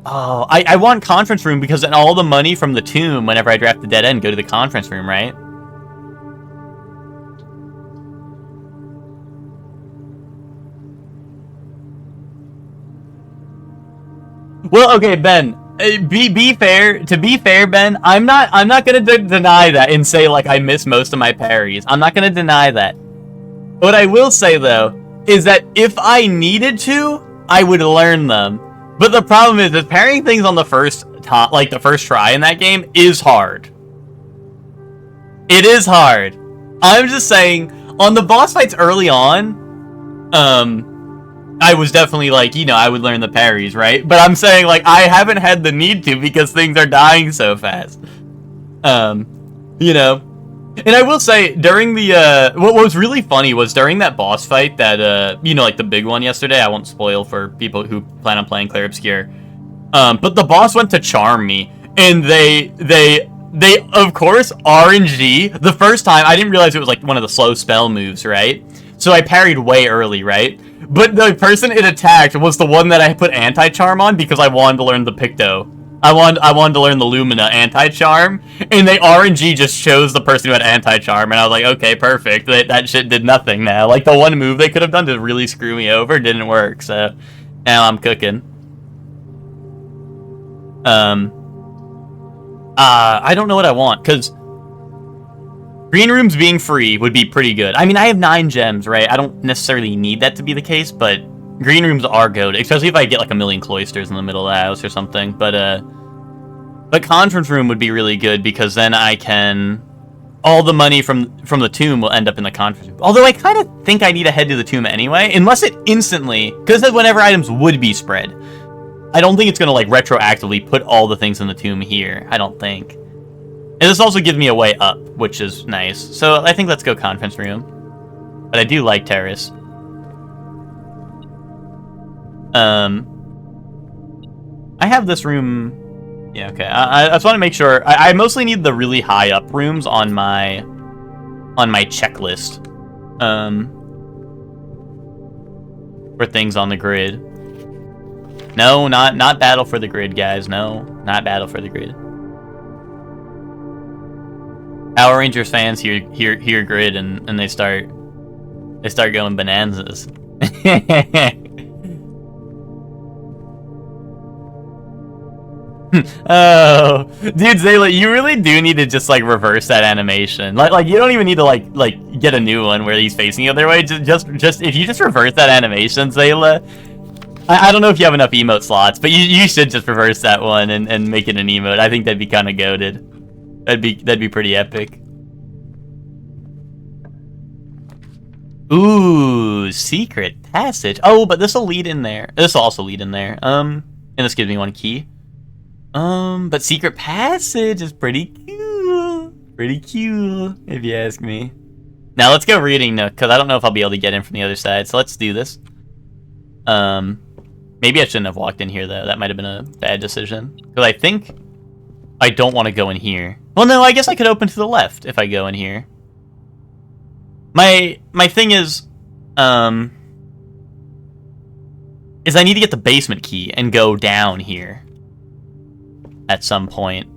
I want conference room because then all the money from the tomb, whenever I draft the dead end, go to the conference room, right? Well, okay, Ben. Be fair. To be fair, Ben, I'm not gonna deny that and say like I miss most of my parries. I'm not gonna deny that. What I will say though is that if I needed to, I would learn them. But the problem is that parrying things on the first try in that game is hard. It is hard. I'm just saying, on the boss fights early on, I was definitely like, you know, I would learn the parries, right? But I'm saying, like, I haven't had the need to because things are dying so fast. You know. And I will say, during the, what was really funny was during that boss fight that, you know, like the big one yesterday, I won't spoil for people who plan on playing Clair Obscur. But the boss went to charm me, and they they, of course, RNG. The first time, I didn't realize it was like one of the slow spell moves, right? So I parried way early, right? But the person it attacked was the one that I put anti-charm on because I wanted to learn the Picto. I wanted to learn the Lumina anti-charm, and they RNG just chose the person who had anti-charm, and I was like, okay, perfect. That shit did nothing now. Like, the one move they could have done to really screw me over didn't work, so now I'm cooking. I don't know what I want, because green rooms being free would be pretty good. I mean, I have 9 gems, right? I don't necessarily need that to be the case, but green rooms are good, especially if I get like a million cloisters in the middle of the house or something. But conference room would be really good because then I can... all the money from the tomb will end up in the conference room. Although I kind of think I need to head to the tomb anyway, unless it instantly... because it says whenever items would be spread. I don't think it's going to like retroactively put all the things in the tomb here. I don't think. And this also gives me a way up, which is nice. So I think let's go conference room. But I do like terrace. I have this room. Yeah, okay. I just want to make sure. I mostly need the really high up rooms on my checklist. For things on the grid. No, not battle for the grid, guys. No, not battle for the grid. Power Rangers fans hear grid and they start going bananas. Oh, dude, Zayla, you really do need to just like reverse that animation. Like you don't even need to like get a new one where he's facing the other way. Just if you just reverse that animation, Zayla. I don't know if you have enough emote slots, but you should just reverse that one and make it an emote. I think that'd be kind of goated. That'd be pretty epic. Ooh, secret passage. Oh, but this will lead in there. This will also lead in there. And this gives me one key. But secret passage is pretty cool. Pretty cool, if you ask me. Now let's go reading Nook, because I don't know if I'll be able to get in from the other side. So let's do this. Maybe I shouldn't have walked in here, though. That might have been a bad decision. Because I think I don't want to go in here. Well, no, I guess I could open to the left if I go in here. My thing is I need to get the basement key and go down here at some point.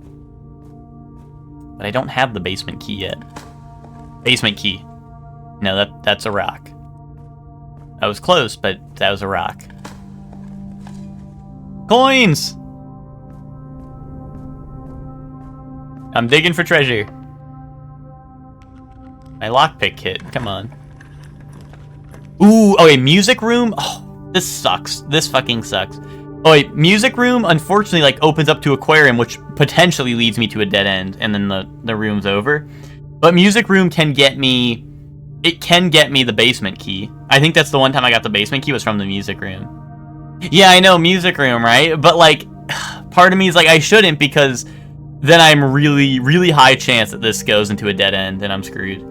But I don't have the basement key yet. Basement key. No, that's a rock. I was close, but that was a rock. Coins! I'm digging for treasure. My lockpick kit, come on. Ooh, oh wait, music room? Oh, this sucks. This fucking sucks. Oh wait, music room, unfortunately, like, opens up to aquarium, which potentially leads me to a dead end, and then the room's over. But music room can get me... it can get me the basement key. I think that's the one time I got the basement key was from the music room. Yeah, I know, music room, right? But, like, part of me is like, I shouldn't, because then I'm really, really high chance that this goes into a dead end, and I'm screwed.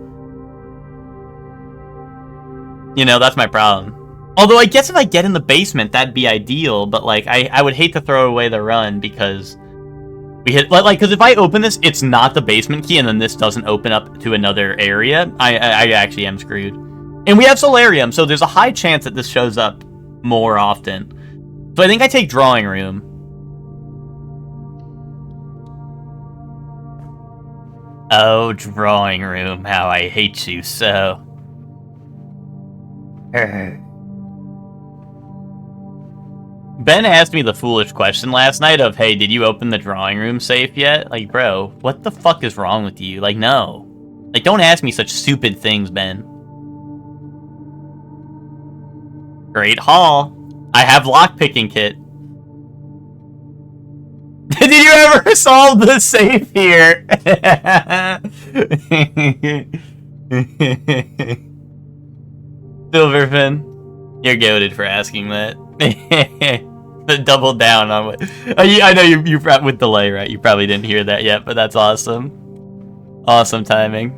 You know, that's my problem. Although, I guess if I get in the basement, that'd be ideal, but, like, I would hate to throw away the run, because we hit, like, because if I open this, it's not the basement key, and then this doesn't open up to another area, I actually am screwed. And we have Solarium, so there's a high chance that this shows up more often. So I think I take drawing room. Oh, drawing room, how I hate you so. Ben asked me the foolish question last night of, hey, did you open the drawing room safe yet? Like, bro, what the fuck is wrong with you? Like, no. Like, don't ask me such stupid things, Ben. Great Hall. I have lockpicking kit. Did you ever solve the safe here? Silverfin, you're goated for asking that. Double down on what I know you with delay, right? You probably didn't hear that yet, but that's awesome. Awesome timing.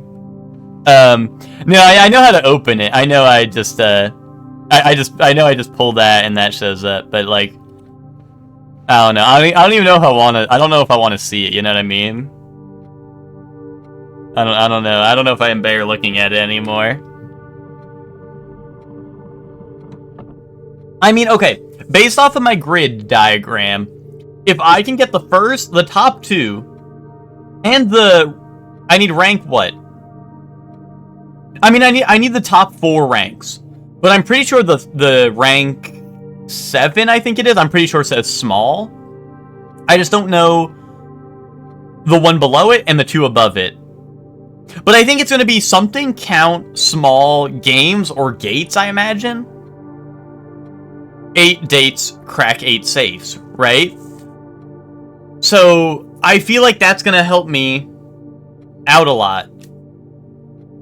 No, I know how to open it. I know I just I know I just pull that and that shows up, but like I don't know. I don't even know if I don't know if I want to see it, you know what I mean? I don't know. I don't know if I am better looking at it anymore. I mean, okay, based off of my grid diagram, if I can get the top 2, and I need rank what? I mean, I need the top 4 ranks, but I'm pretty sure the rank 7, I think it is, I'm pretty sure it says small. I just don't know the one below it and the 2 above it. But I think it's going to be something count small games or gates, I imagine. 8 dates, crack 8 safes, right? So I feel like that's going to help me out a lot.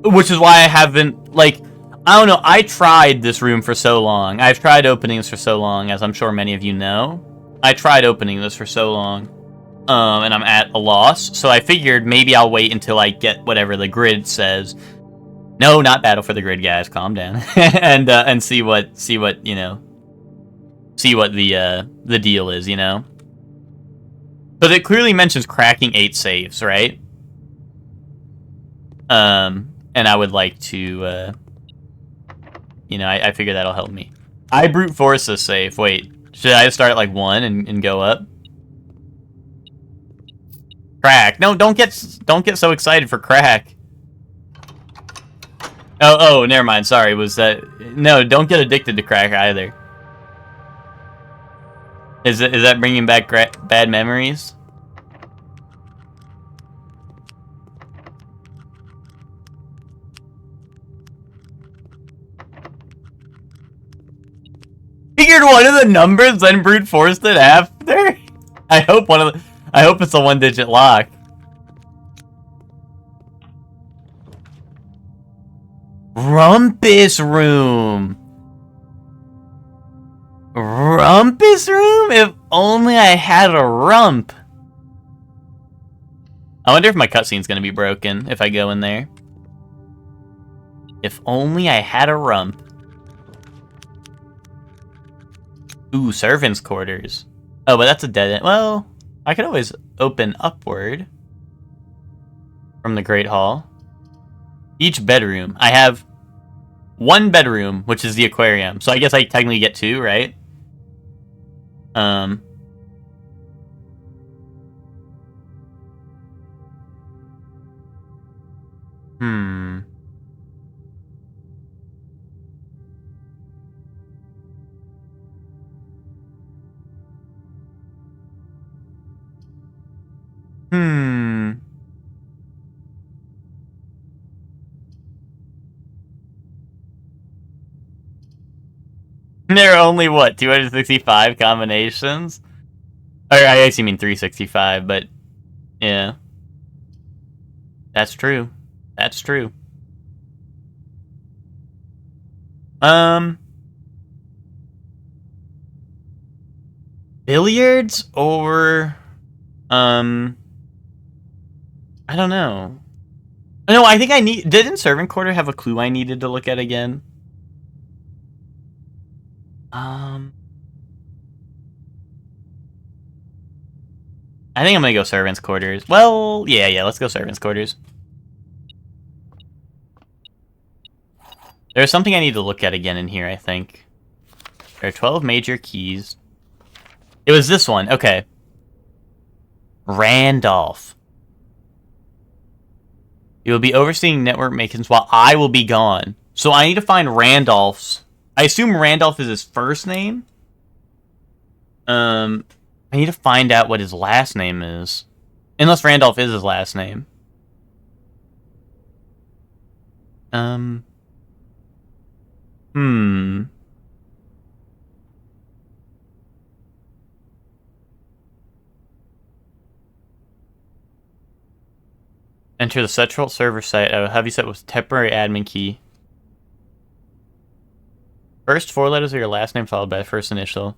Which is why I haven't, like, I don't know, I tried this room for so long. I've tried opening this for so long, as I'm sure many of you know. I tried opening this for so long. And I'm at a loss, so I figured maybe I'll wait until I get whatever the grid says. No, not battle for the grid, guys. Calm down, and see what you know, see what the deal is, you know. But it clearly mentions cracking 8 saves, right? And I would like to, you know, I figure that'll help me. I brute force this save. Wait, should I start at like 1 and go up? Crack. No, don't get so excited for crack. Oh, never mind. Sorry, was that... No, don't get addicted to crack either. Is that bringing back bad memories? Figured one of the numbers, then brute forced it after? I hope it's a 1-digit lock. Rumpus room. Rumpus room? If only I had a rump. I wonder if my cutscene's gonna be broken if I go in there. If only I had a rump. Ooh, servants' quarters. Oh, but that's a dead end. Well, I could always open upward from the Great Hall. Each bedroom. I have 1 bedroom, which is the aquarium. So I guess I technically get 2, right? Hmm. There are only, what, 265 combinations? Or I actually mean 365, but yeah. That's true. That's true. Billiards or I don't know. No, I think didn't Servant Quarter have a clue I needed to look at again? I think I'm gonna go Servants' Quarters. Well, yeah, let's go Servants' Quarters. There's something I need to look at again in here, I think. There are 12 major keys. It was this one, okay. Randolph. You will be overseeing network maintenance while I will be gone. So I need to find Randolph's. I assume Randolph is his first name. I need to find out what his last name is. Unless Randolph is his last name. Enter the central server site. I will have you set with temporary admin key. First 4 letters of your last name followed by the first initial.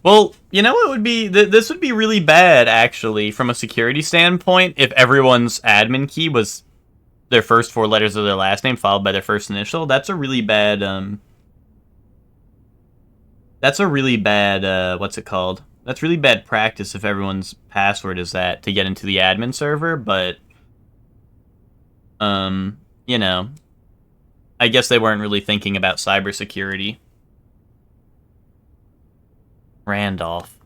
Well, you know what would be... This would be really bad, actually, from a security standpoint, if everyone's admin key was their first 4 letters of their last name followed by their first initial. That's a really bad, what's it called? That's really bad practice if everyone's password is that to get into the admin server, but you know, I guess they weren't really thinking about cybersecurity. Randolph.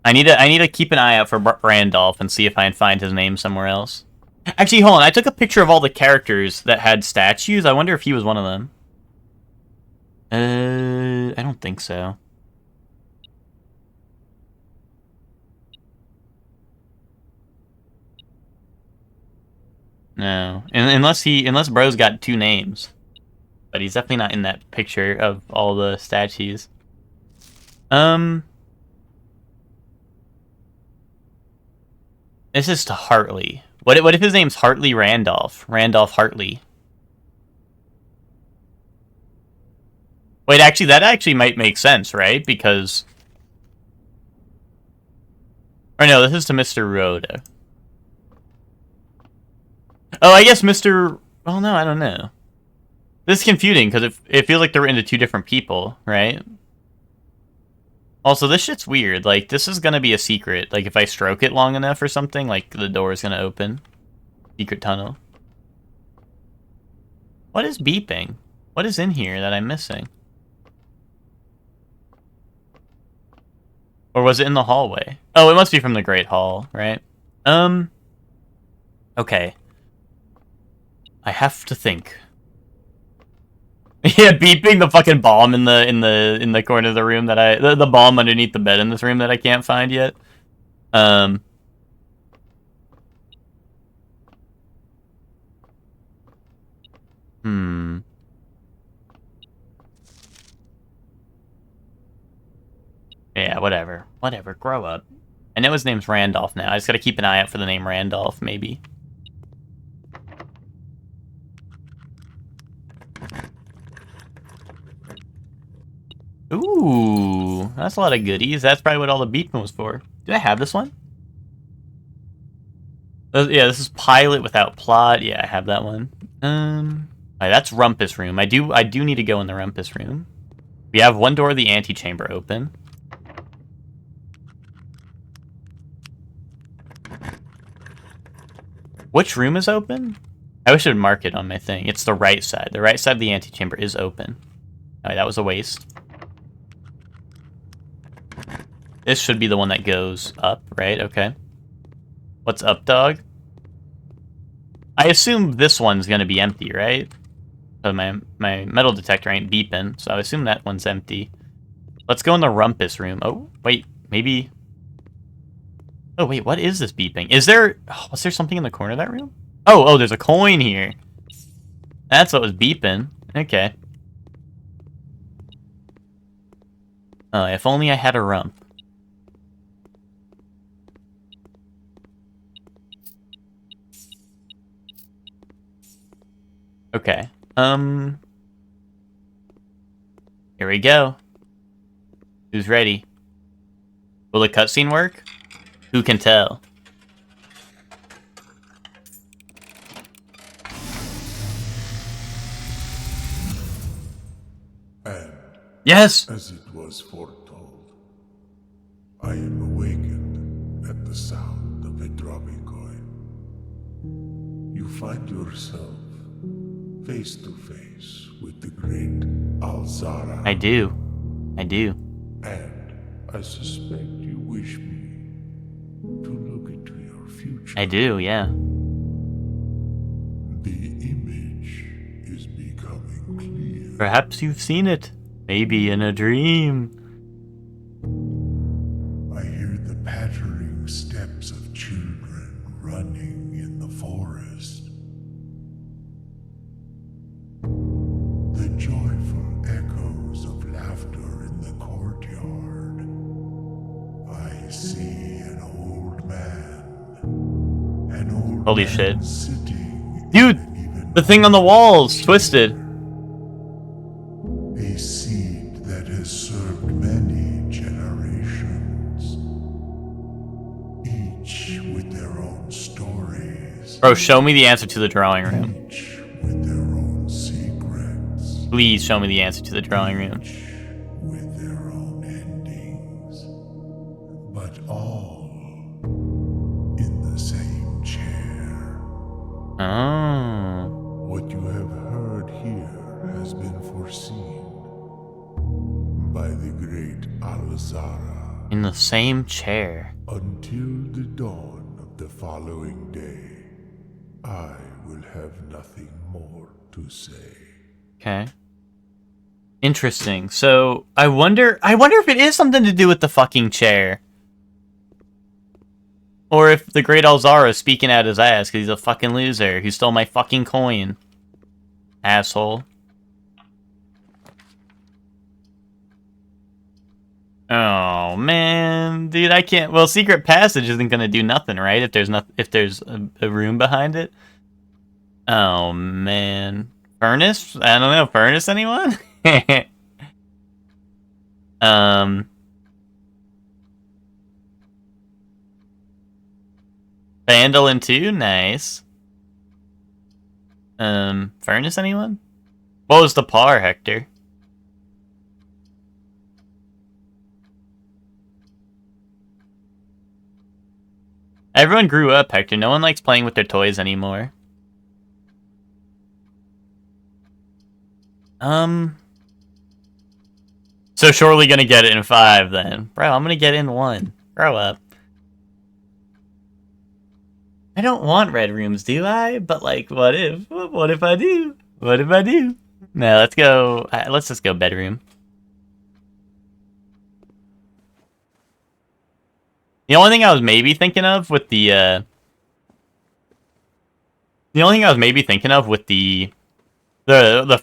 I need to keep an eye out for Randolph and see if I can find his name somewhere else. Actually, hold on. I took a picture of all the characters that had statues. I wonder if he was one of them. I don't think so. No, unless bro's got 2 names, but he's definitely not in that picture of all the statues. This is to Hartley. What if his name's Hartley Randolph? Randolph Hartley. Wait, actually, that actually might make sense, right? Because... Or no, this is to Mr. Rhoda. Oh, I guess Mr... Well, no, I don't know. This is confusing, because it feels like they're into 2 different people, right? Also, this shit's weird. Like, this is gonna be a secret. Like, if I stroke it long enough or something, like, the door is gonna open. Secret tunnel. What is beeping? What is in here that I'm missing? Or was it in the hallway? Oh, it must be from the Great Hall, right? Okay. I have to think. Yeah, beeping the fucking bomb in the corner of the room that the bomb underneath the bed in this room that I can't find yet. Yeah, whatever. Whatever, grow up. I know his name's Randolph now. I just gotta keep an eye out for the name Randolph, maybe. Ooh, that's a lot of goodies. That's probably what all the beeping was for. Do I have this one? Yeah, this is pilot without plot. Yeah, I have that one. Alright, that's Rumpus room. I do need to go in the Rumpus room. We have one door of the antechamber open. Which room is open? I wish I would mark it on my thing. It's the right side. The right side of the antechamber is open. Alright, that was a waste. This should be the one that goes up, right? Okay. What's up, dog? I assume this one's gonna be empty, right? So my metal detector ain't beeping, so I assume that one's empty. Let's go in the Rumpus room. Oh, wait, maybe... Oh, wait, what is this beeping? Is there... Oh, was there something in the corner of that room? Oh, there's a coin here. That's what was beeping. Okay. Oh, if only I had a rump. Okay. Here we go. Who's ready? Will the cutscene work? Who can tell? And yes! as it was foretold, I am awakened at the sound of a dropping coin. You find yourself face to face with the great Alzara. I do. And I suspect you wish me to look into your future. I do, yeah. The image is becoming clear. Perhaps you've seen it. Maybe in a dream. I hear the pattering steps of children running in the forest. The joyful echoes of laughter in the courtyard. I see an old man. An old Holy man shit. sitting Dude, in an even the thing on the wall's twisted. a seed that has served many generations, each with their own stories, Bro, show me the answer to the drawing room. each with their own secrets, Please show me the answer to the drawing room. each with their own endings. Oh. What you have heard here has been foreseen by the great Alzara. In the same chair. Until the dawn of the following day, I will have nothing more to say. Okay. Interesting. So, I wonder if it is something to do with the fucking chair. Or if the Great Alzara is speaking out his ass because he's a fucking loser who stole my fucking coin. Asshole. Oh, man. Dude, I can't... Well, Secret Passage isn't gonna do nothing, right? If there's a room behind it. Oh, man. Furnace? I don't know. Furnace, anyone? Vandalin 2? Nice. Furnace, anyone? What was the par, Hector? Everyone grew up, Hector. No one likes playing with their toys anymore. So surely gonna get it in 5 then. Bro, I'm gonna get in 1. Grow up. I don't want red rooms, do I? But like, what if? What if I do? What if I do? No, let's go. Let's just go bedroom. The only thing I was maybe thinking of with the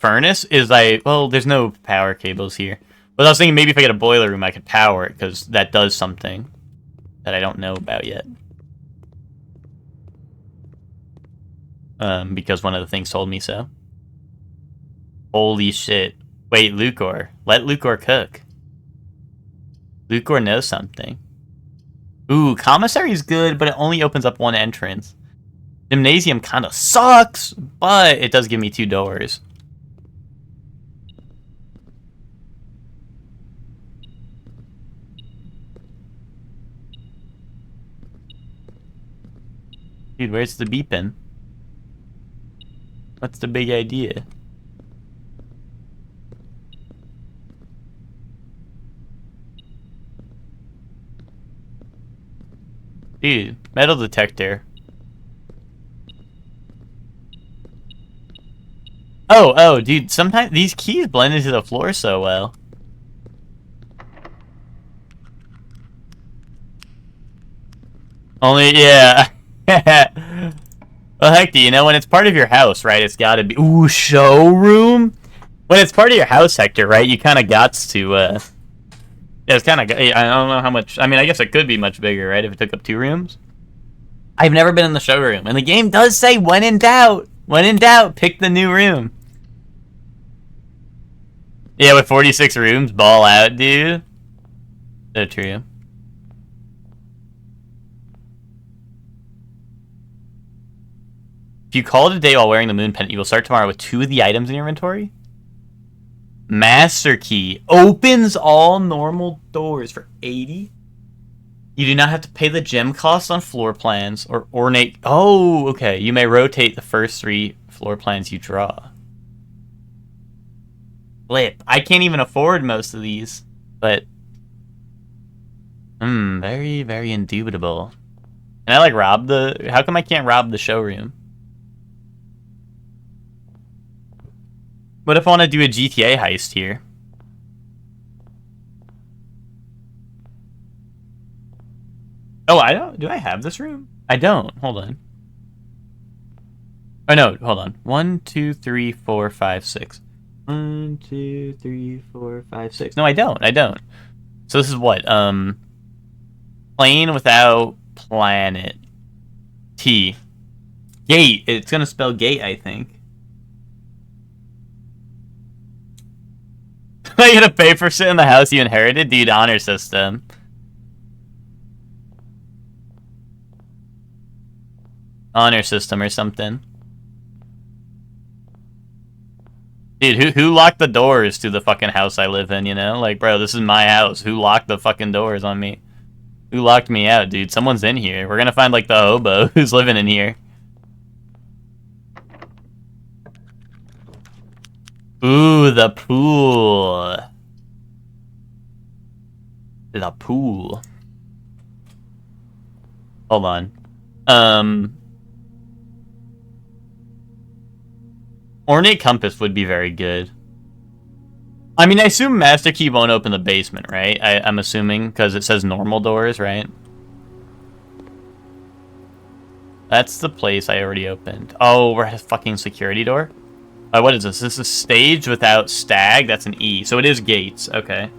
furnace is well, there's no power cables here. But I was thinking maybe if I get a boiler room, I could power it, because that does something that I don't know about yet. Because one of the things told me so. Holy shit. Wait, Lucor. Let Lucor cook. Lucor knows something. Ooh, commissary's good, but it only opens up 1 entrance. Gymnasium kind of sucks, but it does give me 2 doors. Dude, where's the beepin'? What's the big idea? Dude, metal detector. Oh, dude, sometimes these keys blend into the floor so well. Only, yeah. Well, heck, do you know when it's part of your house, right? It's gotta be... Ooh, showroom? When it's part of your house, Hector, right? You kind of gots to, Yeah, it's kind of... I don't know how much... I mean, I guess it could be much bigger, right? If it took up 2 rooms. I've never been in the showroom. And the game does say, when in doubt, pick the new room. Yeah, with 46 rooms, ball out, dude. So true. If you call it a day while wearing the moon pendant, you will start tomorrow with 2 of the items in your inventory. Master key opens all normal doors for 80. You do not have to pay the gem cost on floor plans or ornate. Oh, okay. You may rotate the first 3 floor plans you draw. Flip. I can't even afford most of these, but very, very indubitable. Can I like rob the? How come I can't rob the showroom? What if I want to do a GTA heist here? Oh, I don't. Do I have this room? I don't. Hold on. Oh no, hold on. 1, 2, 3, 4, 5, 6. 1, 2, 3, 4, 5, 6. No, I don't. So this is what? Plane without planet. T. Gate. It's gonna spell gate, I think. Am I gonna pay for shit in the house you inherited? Dude, honor system. Honor system or something. Dude, who locked the doors to the fucking house I live in, you know? Like, bro, this is my house. Who locked the fucking doors on me? Who locked me out, dude? Someone's in here. We're gonna find, like, the hobo who's living in here. Ooh, the pool. The pool. Hold on. Ornate compass would be very good. I mean, I assume Master Key won't open the basement, right? I'm assuming, because it says normal doors, right? That's the place I already opened. Oh, we're at a fucking security door? What is this? This is stage without stag? That's an E. So it is gates. Okay.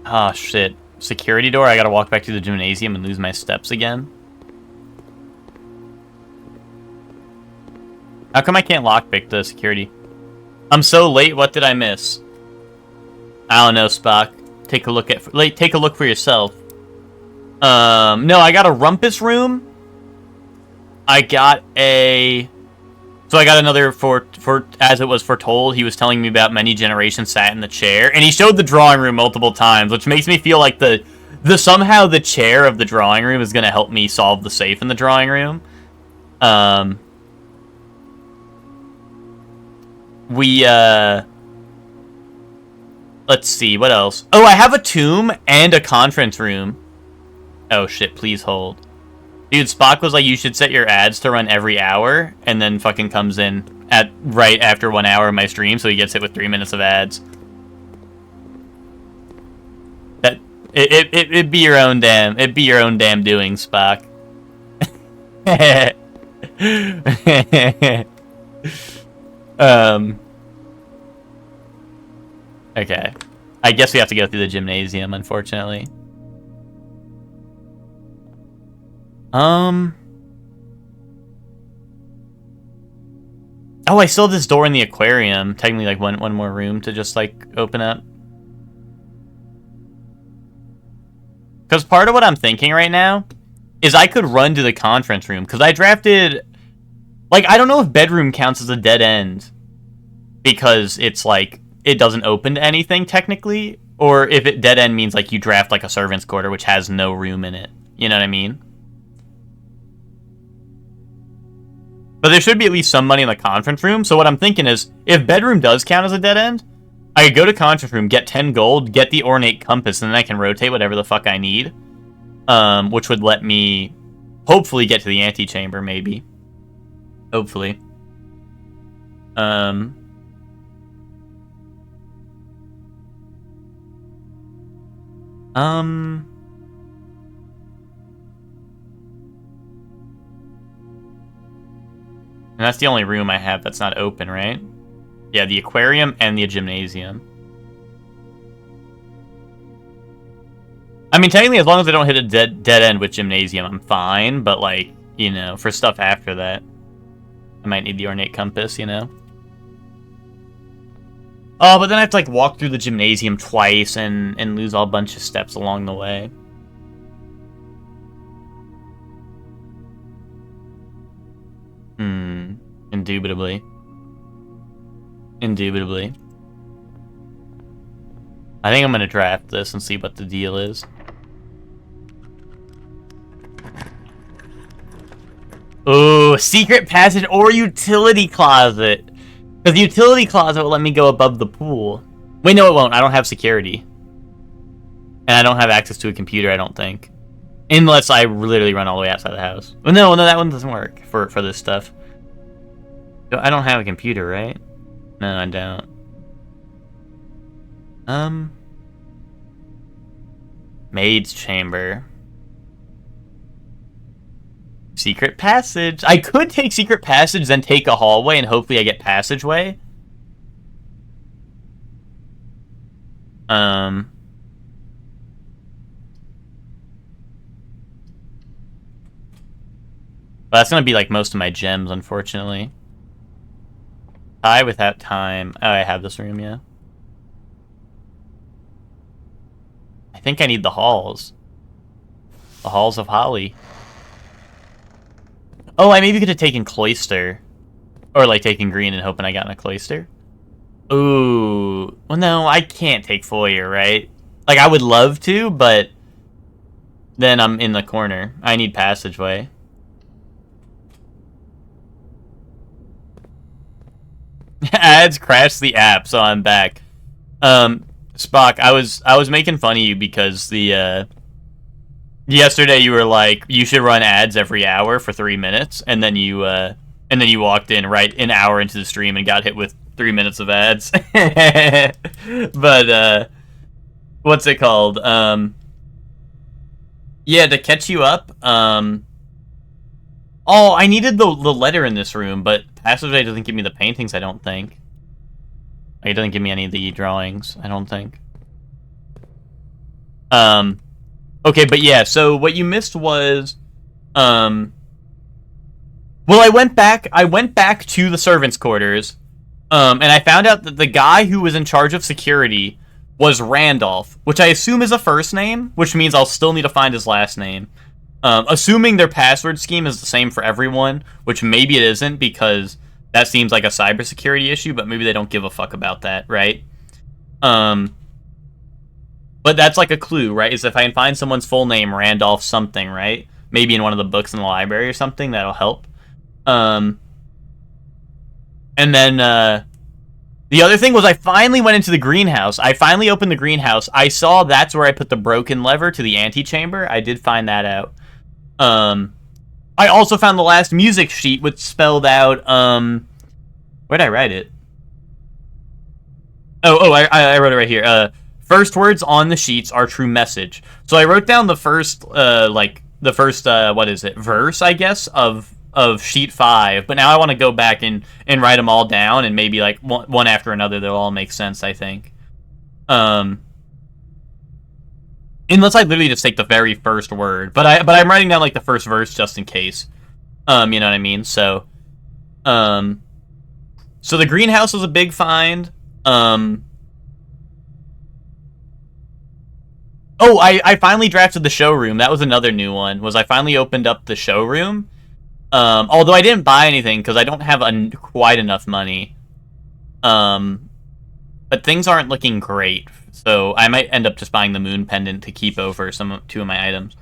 Oh, shit. Security door? I gotta walk back to the gymnasium and lose my steps again? How come I can't lockpick the security? I'm so late, what did I miss? I don't know, Spock. Take a look for yourself. No, I got a rumpus room. I got a... So I got another for as it was foretold. He was telling me about many generations sat in the chair, and he showed the drawing room multiple times, which makes me feel like the somehow the chair of the drawing room is gonna help me solve the safe in the drawing room. Let's see, what else? Oh, I have a tomb and a conference room. Oh shit, please hold. Dude, Spock was like, you should set your ads to run every hour, and then fucking comes in at right after 1 hour of my stream, so he gets hit with 3 minutes of ads. That it'd be your own damn doing, Spock. Okay. I guess we have to go through the gymnasium, unfortunately. Oh, I still have this door in the aquarium. Technically, like, one more room to just, like, open up. Because part of what I'm thinking right now is I could run to the conference room. Because I drafted... Like, I don't know if bedroom counts as a dead end. Because it's, like, it doesn't open to anything, technically. Or if it dead end means, like, you draft, like, a servant's quarter, which has no room in it. You know what I mean? But there should be at least some money in the conference room. So what I'm thinking is, if bedroom does count as a dead end, I could go to conference room, get 10 gold, get the ornate compass, and then I can rotate whatever the fuck I need. Which would let me hopefully get to the antechamber, maybe. Hopefully. And that's the only room I have that's not open, right? Yeah, the aquarium and the gymnasium. I mean, technically, as long as I don't hit a dead end with gymnasium, I'm fine. But, like, you know, for stuff after that, I might need the ornate compass, you know? Oh, but then I have to, like, walk through the gymnasium twice and lose all bunch of steps along the way. Indubitably. Indubitably. I think I'm gonna draft this and see what the deal is. Ooh, secret passage or utility closet. Because the utility closet will let me go above the pool. Wait, no, it won't. I don't have security. And I don't have access to a computer, I don't think. Unless I literally run all the way outside the house. Well, no, that one doesn't work for this stuff. I don't have a computer, right? No, I don't. Maid's chamber. Secret passage. I could take secret passage, then take a hallway, and hopefully I get passageway. But that's gonna be like most of my gems, unfortunately. Tie without time. Oh, I have this room, yeah. I think I need the halls. The halls of Holly. Oh, I maybe could have taken cloister. Or, like, taken green and hoping I got in a cloister. Ooh. Well, no, I can't take foyer, right? Like, I would love to, but then I'm in the corner. I need passageway. Ads crashed the app, so I'm back. Spock, I was making fun of you because the yesterday you were like, you should run ads every hour for 3 minutes, and then you walked in right an hour into the stream and got hit with 3 minutes of ads. But what's it called? Yeah, to catch you up. Oh, I needed the letter in this room, but Passageway doesn't give me the paintings, I don't think. It doesn't give me any of the drawings, I don't think. Okay, but yeah, so what you missed was, well, I went back to the servants' quarters, and I found out that the guy who was in charge of security was Randolph, which I assume is a first name, which means I'll still need to find his last name. Assuming their password scheme is the same for everyone, which maybe it isn't because that seems like a cybersecurity issue, but maybe they don't give a fuck about that, right? But that's like a clue, right? Is if I can find someone's full name, Randolph something, right? Maybe in one of the books in the library or something, that'll help. And then the other thing was I finally went into the greenhouse. I finally opened the greenhouse. I saw that's where I put the broken lever to the antechamber. I did find that out. I also found the last music sheet, which spelled out, where'd I write it? I wrote it right here. First words on the sheets are true message. So I wrote down the first, what is it, verse, I guess, of sheet 5, but now I want to go back and write them all down, and maybe, like, one after another, they'll all make sense, I think. Unless I literally just take the very first word, but I'm writing down, like, the first verse just in case. You know what I mean? So the greenhouse was a big find. Oh, I finally drafted the showroom. That was another new one, was I finally opened up the showroom. Although I didn't buy anything because I don't have quite enough money. But things aren't looking great, so I might end up just buying the moon pendant to keep over two of my items.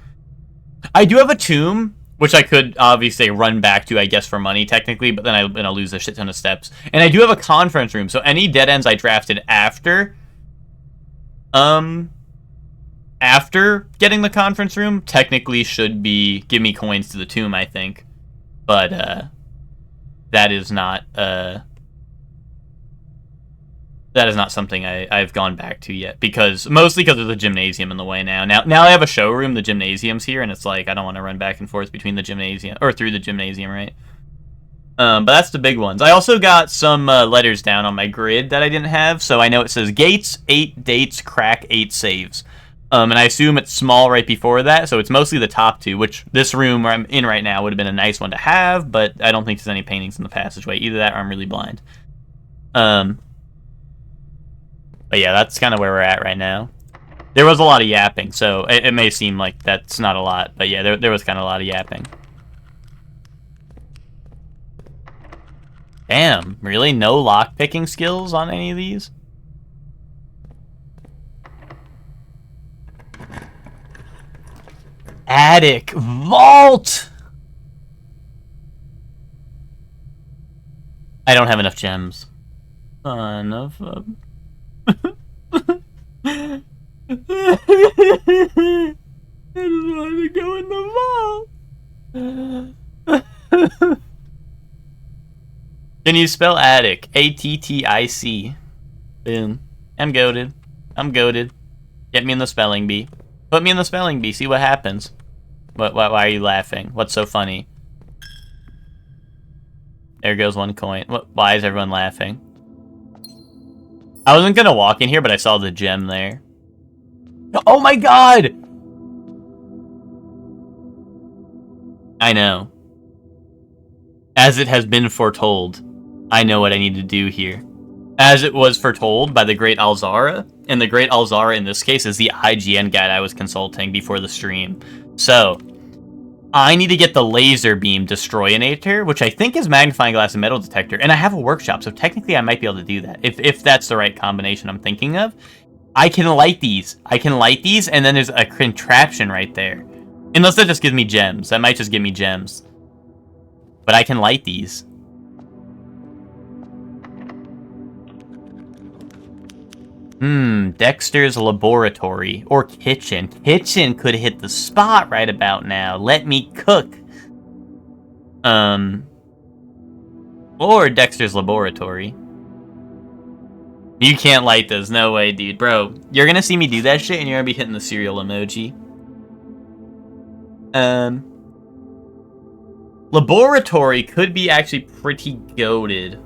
I do have a tomb, which I could obviously run back to, I guess, for money technically, but then I'm gonna lose a shit ton of steps. And I do have a conference room, so any dead ends I drafted after getting the conference room technically should give me coins to the tomb, I think. But that is not something I've gone back to yet, mostly because there's a gymnasium in the way now. Now I have a showroom, the gymnasium's here, and it's like I don't want to run back and forth between the gymnasium or through the gymnasium, right? But that's the big ones. I also got some letters down on my grid that I didn't have, so I know it says Gates 8 dates, crack 8 saves. And I assume it's small right before that, so it's mostly the top two, which this room where I'm in right now would have been a nice one to have, but I don't think there's any paintings in the passageway. Either that or I'm really blind. But yeah, that's kind of where we're at right now. There was a lot of yapping, so it may seem like that's not a lot, but yeah, there was kind of a lot of yapping. Damn, really? No lockpicking skills on any of these? Attic vault. I don't have enough gems. Son of a... I just wanted to go in the vault. Can you spell attic? A-T-T-I-C. Boom. I'm goated. Get me in the spelling bee. Put me in the spelling bee, see what happens. Why are you laughing? What's so funny? There goes one coin. Why is everyone laughing? I wasn't gonna walk in here, but I saw the gem there. Oh my god! I know. As it has been foretold, I know what I need to do here. As it was foretold by the Great Alzara, and the Great Alzara in this case is the IGN guide I was consulting before the stream. So, I need to get the laser beam destroyinator, which I think is magnifying glass and metal detector, and I have a workshop, so technically I might be able to do that, if that's the right combination I'm thinking of. I can light these. I can light these, and then there's a contraption right there. Unless that just gives me gems. That might just give me gems. But I can light these. Dexter's laboratory. Or kitchen. Kitchen could hit the spot right about now. Let me cook. Or Dexter's laboratory. You can't light those. No way, dude. Bro, you're gonna see me do that shit and you're gonna be hitting the cereal emoji. Laboratory could be actually pretty goated.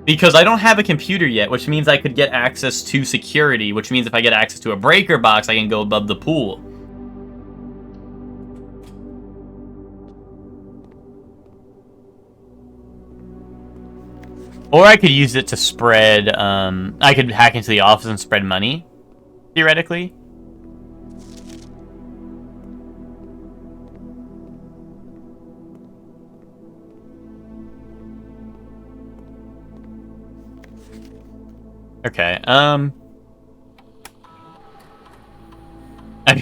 Because I don't have a computer yet, which means I could get access to security, which means if I get access to a breaker box, I can go above the pool. Or I could use it to spread, I could hack into the office and spread money, theoretically. Okay, I'm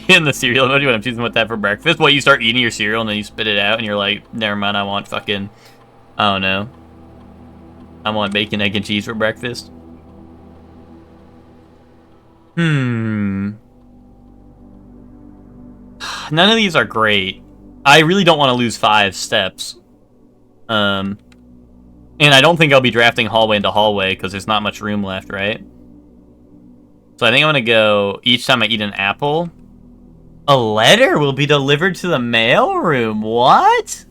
in the cereal emoji when I'm choosing what to have for breakfast. What, you start eating your cereal and then you spit it out and you're like, never mind, I want fucking, I don't know. I want bacon, egg, and cheese for breakfast. None of these are great. I really don't want to lose 5 steps. And I don't think I'll be drafting hallway into hallway because there's not much room left, right? So I think I'm going to go, each time I eat an apple, a letter will be delivered to the mailroom. What?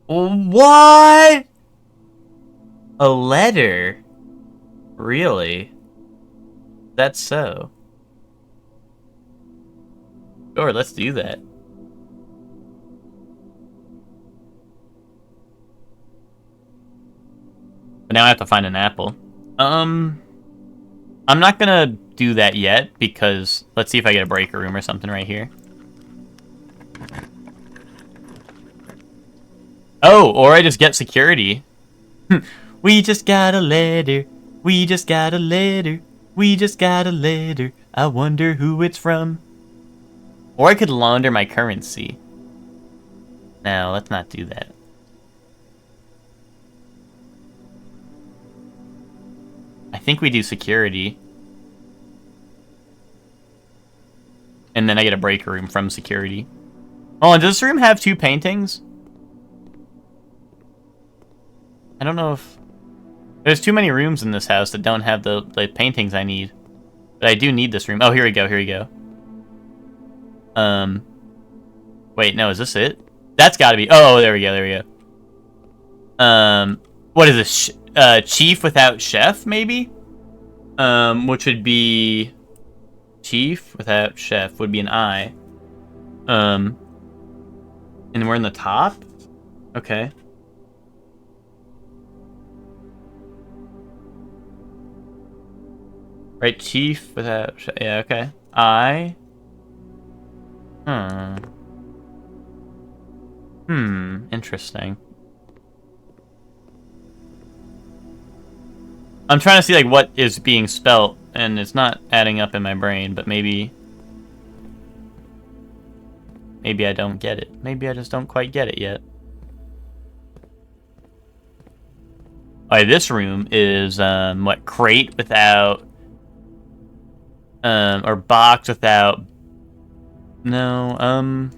What? A letter? Really? That's so. Sure, let's do that. But now I have to find an apple. I'm not gonna do that yet because let's see if I get a breaker room or something right here. Oh, or I just get security. We just got a letter. We just got a letter. We just got a letter. I wonder who it's from. Or I could launder my currency. No, let's not do that. I think we do security. And then I get a breaker room from security. Oh, and does this room have 2 paintings? I don't know if... There's too many rooms in this house that don't have the paintings I need. But I do need this room. Oh, here we go, here we go. Wait, no, is this it? That's gotta be... Oh, there we go, there we go. What is this? Chief without chef, maybe? Which would be... Chief without chef would be an I. And we're in the top? Okay. Right, chief without chef. Yeah, okay. I... Interesting. I'm trying to see like what is being spelt, and it's not adding up in my brain, but maybe I don't get it. Maybe I just don't quite get it yet. Alright, this room is what, crate without or box without no,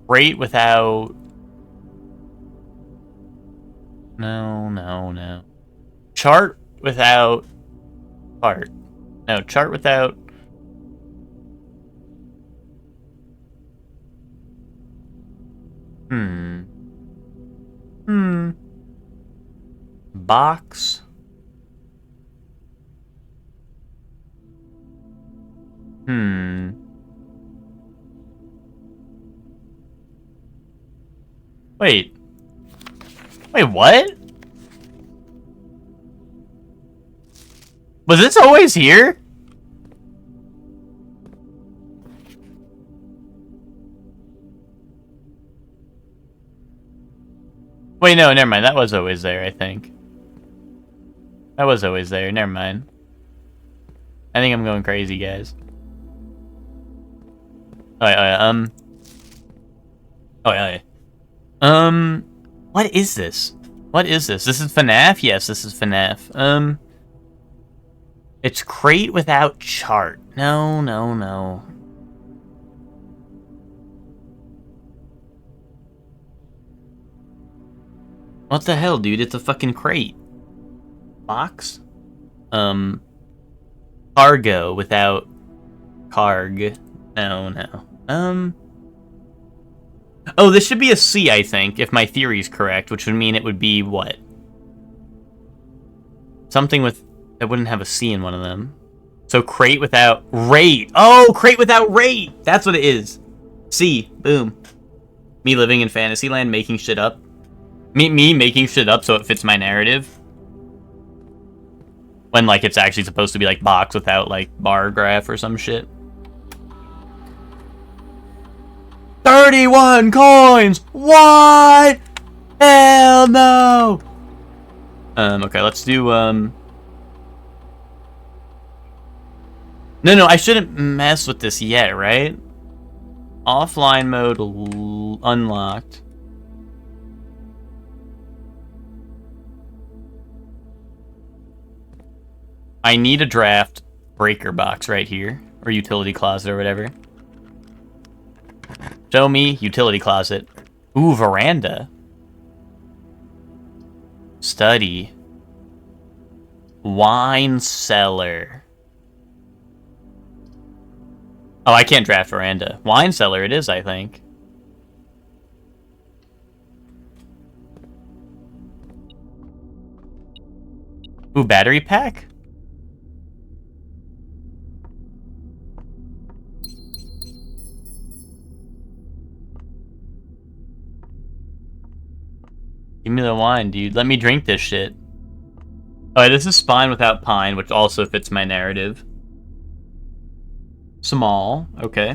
crate without no. Chart without part. No, chart without box. Wait, what? Was this always here? Wait, no, never mind. That was always there, I think. That was always there. Never mind. I think I'm going crazy, guys. Oh, yeah. Oh, yeah. What is this? What is this? This is FNAF? Yes, this is FNAF. It's crate without chart. No, no, no. What the hell, dude? It's a fucking crate. Box? Cargo without carg. No, no. Oh, this should be a C, I think, if my theory is correct, which would mean it would be what? Something with... that wouldn't have a C in one of them. So crate without rate. Oh, crate without rate! That's what it is. C. Boom. Me living in Fantasyland, making shit up. Me making shit up so it fits my narrative. When, like, it's actually supposed to be, like, box without, like, bar graph or some shit. 31 coins! What? Hell no! Okay, let's do, No, I shouldn't mess with this yet, right? Offline mode unlocked. I need a draft breaker box right here. Or utility closet or whatever. Show me utility closet. Ooh, veranda. Study. Wine cellar. Oh, I can't draft veranda. Wine cellar it is, I think. Ooh, battery pack? Give me the wine, dude. Let me drink this shit. Alright, this is spine without pine, which also fits my narrative. Small, okay.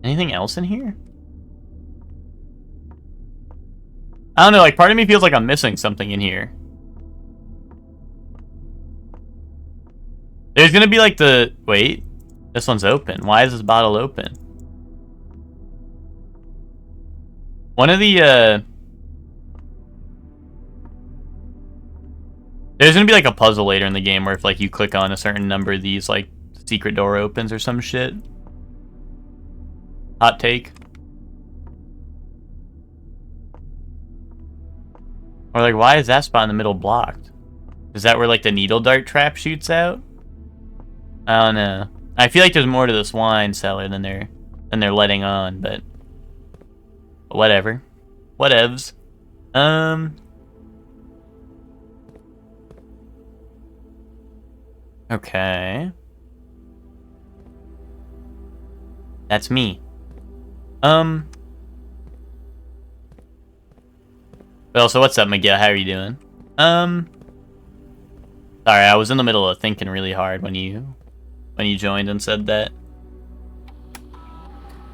Anything else in here? I don't know, like, part of me feels like I'm missing something in here. There's gonna be, like, the... Wait. This one's open. Why is this bottle open? One of the, There's gonna be, like, a puzzle later in the game where if, like, you click on a certain number of these, like, secret door opens or some shit. Hot take. Or, like, why is that spot in the middle blocked? Is that where, like, the needle dart trap shoots out? I don't know. I feel like there's more to this wine cellar than they're letting on, but whatever. Whatevs. Okay. That's me. Well, so what's up, Miguel? How are you doing? Sorry, I was in the middle of thinking really hard when you joined and said that.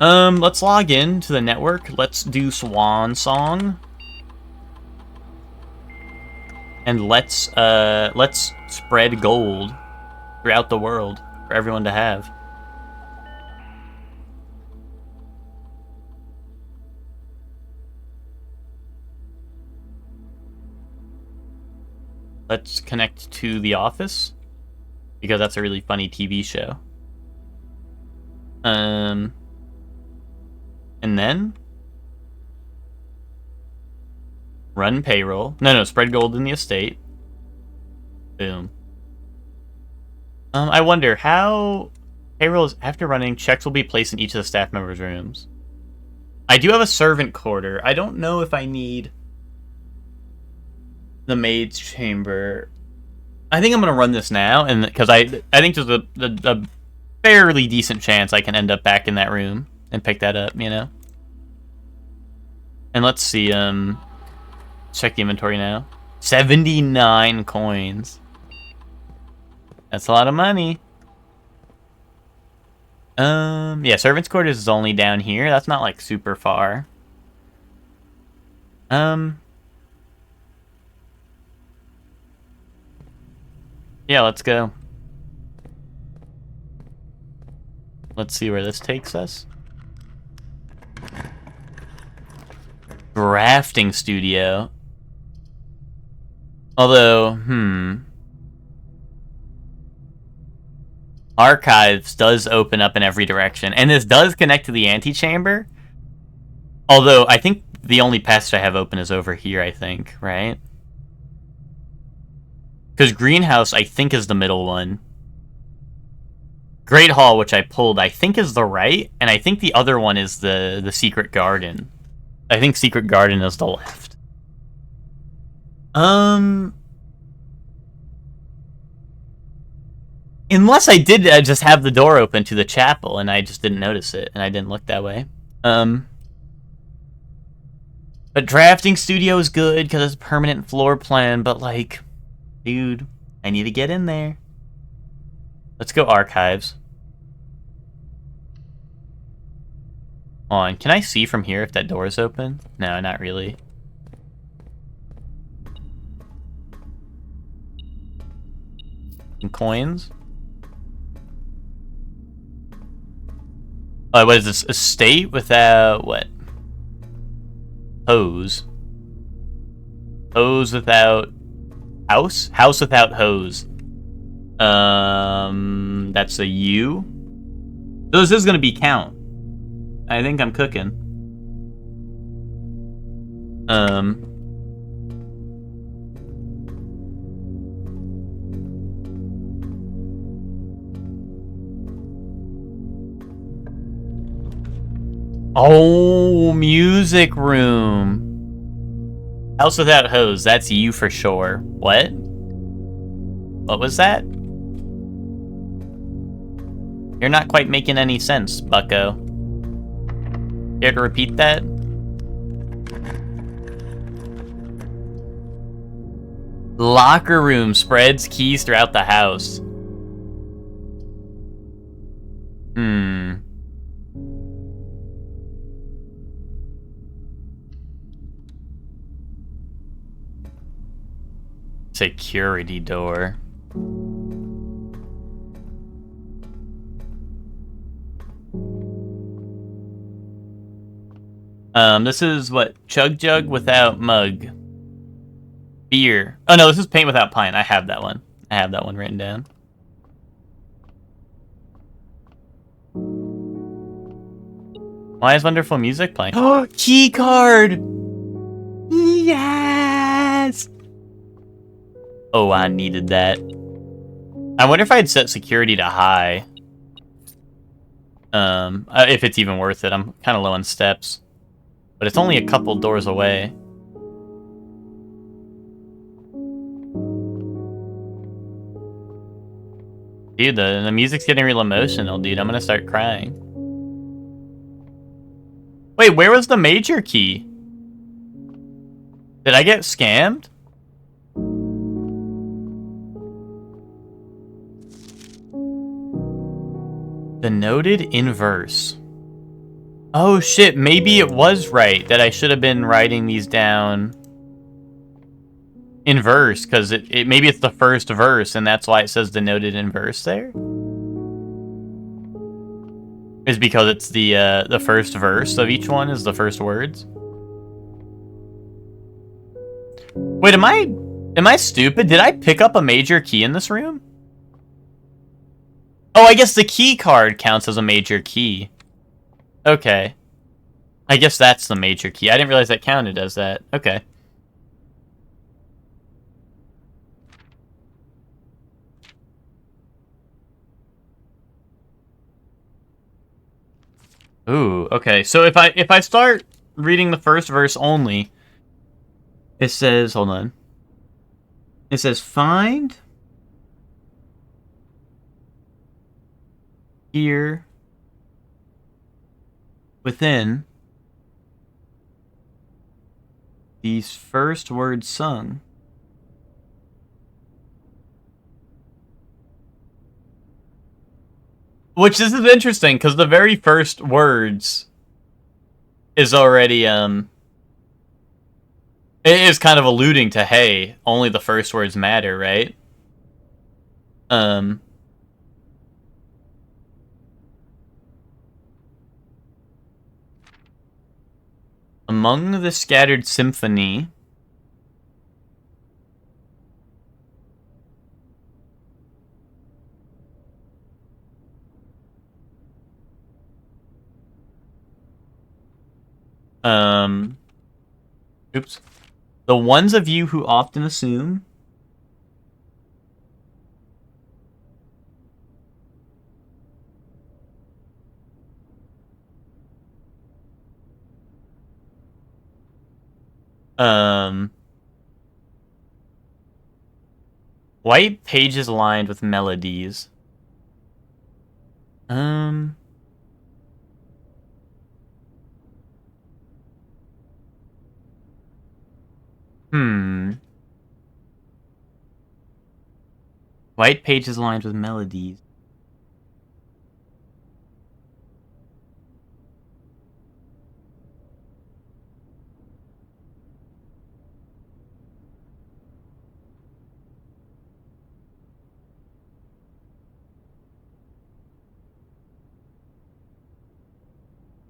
Let's log in to the network. Let's do Swan Song. And let's spread gold throughout the world for everyone to have. Let's connect to The Office, because that's a really funny TV show. And then run payroll. No, spread gold in the estate. Boom. I wonder how payroll is after running. Checks will be placed in each of the staff members' rooms. I do have a servant quarter. I don't know if I need the maid's chamber. I think I'm gonna run this now, and because I think there's a fairly decent chance I can end up back in that room and pick that up, you know. And let's see, check the inventory now. 79 coins. That's a lot of money. Yeah, servants' quarters is only down here. That's not like super far. Yeah, let's go. Let's see where this takes us. Drafting studio. Although, Archives does open up in every direction, and this does connect to the antechamber. Although, I think the only passage I have open is over here, I think, right? Because Greenhouse, I think, is the middle one. Great Hall, which I pulled, I think is the right, and I think the other one is the Secret Garden. I think Secret Garden is the left. Unless I did just have the door open to the chapel, and I just didn't notice it, and I didn't look that way. But drafting studio is good, because it's a permanent floor plan, but like, dude, I need to get in there. Let's go archives. On, can I see from here if that door is open? No, not really. And coins? Oh, what is this? Estate without what? Hose. Hose without house? House without hose. That's a U. So this is gonna be count. I think I'm cooking. Oh, music room. House without hose, that's you for sure. What? What was that? You're not quite making any sense, bucko. Care to repeat that? Locker room spreads keys throughout the house. Security door. This is what? Chug Jug without mug. Beer. Oh no, this is paint without pine. I have that one. I have that one written down. Why is wonderful music playing? Oh, key card! Yes! Oh, I needed that. I wonder if I'd set security to high. If it's even worth it. I'm kind of low on steps. But it's only a couple doors away. Dude, the music's getting real emotional, dude. I'm gonna start crying. Wait, where was the major key? Did I get scammed? The noted inverse. Oh shit, maybe it was right that I should have been writing these down in verse, because it maybe it's the first verse, and that's why it says denoted in verse there. Is because it's the first verse of each one is the first words. Wait, am I stupid? Did I pick up a major key in this room? Oh, I guess the key card counts as a major key. Okay. I guess that's the major key. I didn't realize that counted as that. Okay. Ooh, okay. So if I start reading the first verse only, it says, hold on. It says find here within These first words sung. Which this is interesting, because the very first words is already, it is kind of alluding to, hey, only the first words matter, right? Among the scattered symphony. Oops. The ones of you who often assume. White pages lined with melodies. White pages lined with melodies.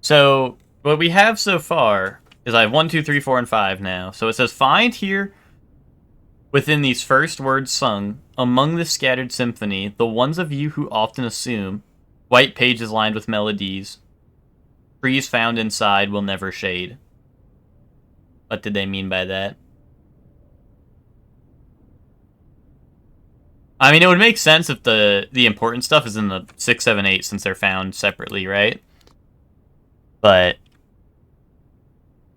So, what we have so far is I have 1, 2, 3, 4, and 5 now. So it says, find here within these first words sung, among the scattered symphony, the ones of you who often assume, white pages lined with melodies, trees found inside will never shade. What did they mean by that? I mean, it would make sense if the important stuff is in the 6, 7, 8, since they're found separately, right? But,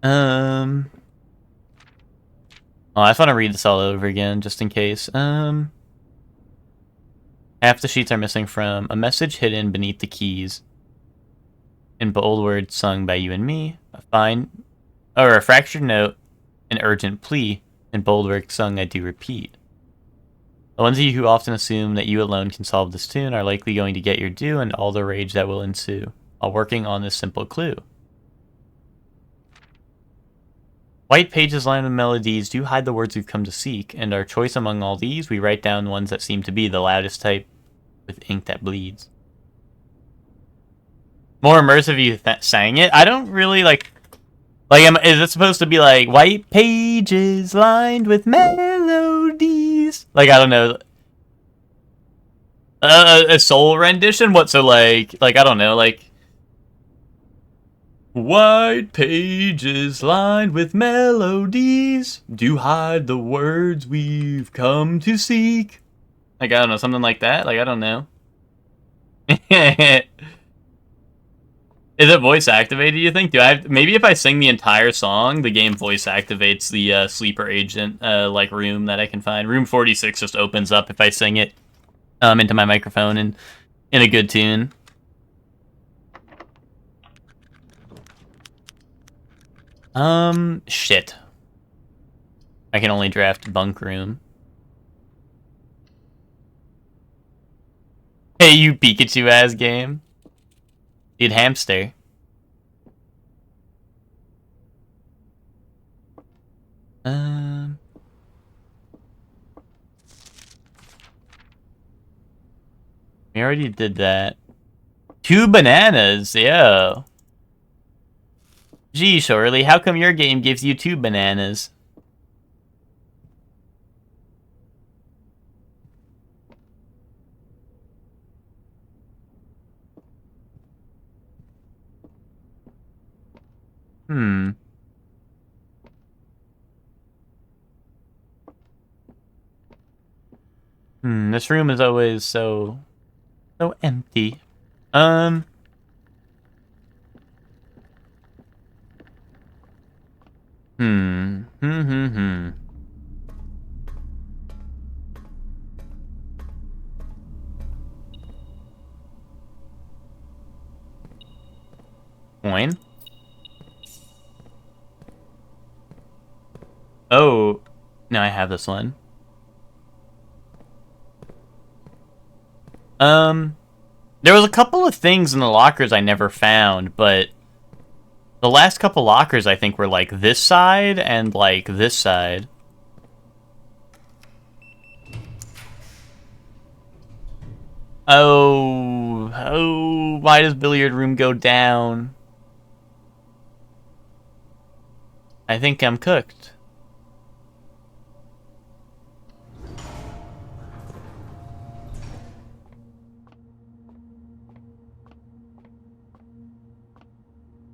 oh, I just want to read this all over again, just in case. Half the sheets are missing from a message hidden beneath the keys. In bold words sung by you and me, a fractured note, an urgent plea. In bold words sung, I do repeat. The ones of you who often assume that you alone can solve this tune are likely going to get your due and all the rage that will ensue, while working on this simple clue. White pages lined with melodies do hide the words we've come to seek, and our choice among all these, we write down ones that seem to be the loudest type with ink that bleeds. More immersive you sang it? I don't really, is it supposed to be like, white pages lined with melodies? Like, I don't know. A soul rendition? What, so I don't know, white pages lined with melodies do hide the words we've come to seek. I don't know, something like that? I don't know. Is it voice activated, you think? Maybe if I sing the entire song, the game voice activates the sleeper agent, room that I can find. Room 46 just opens up if I sing it into my microphone and in a good tune. Shit. I can only draft bunk room. Hey, you Pikachu-ass game. Dude, hamster. We already did that. 2 bananas, yo. Gee, Shorley, how come your game gives you 2 bananas? This room is always so empty. Coin. No, I have this one. There was a couple of things in the lockers I never found, but the last couple lockers I think were like this side and like this side. Oh, why does billiard room go down? I think I'm cooked.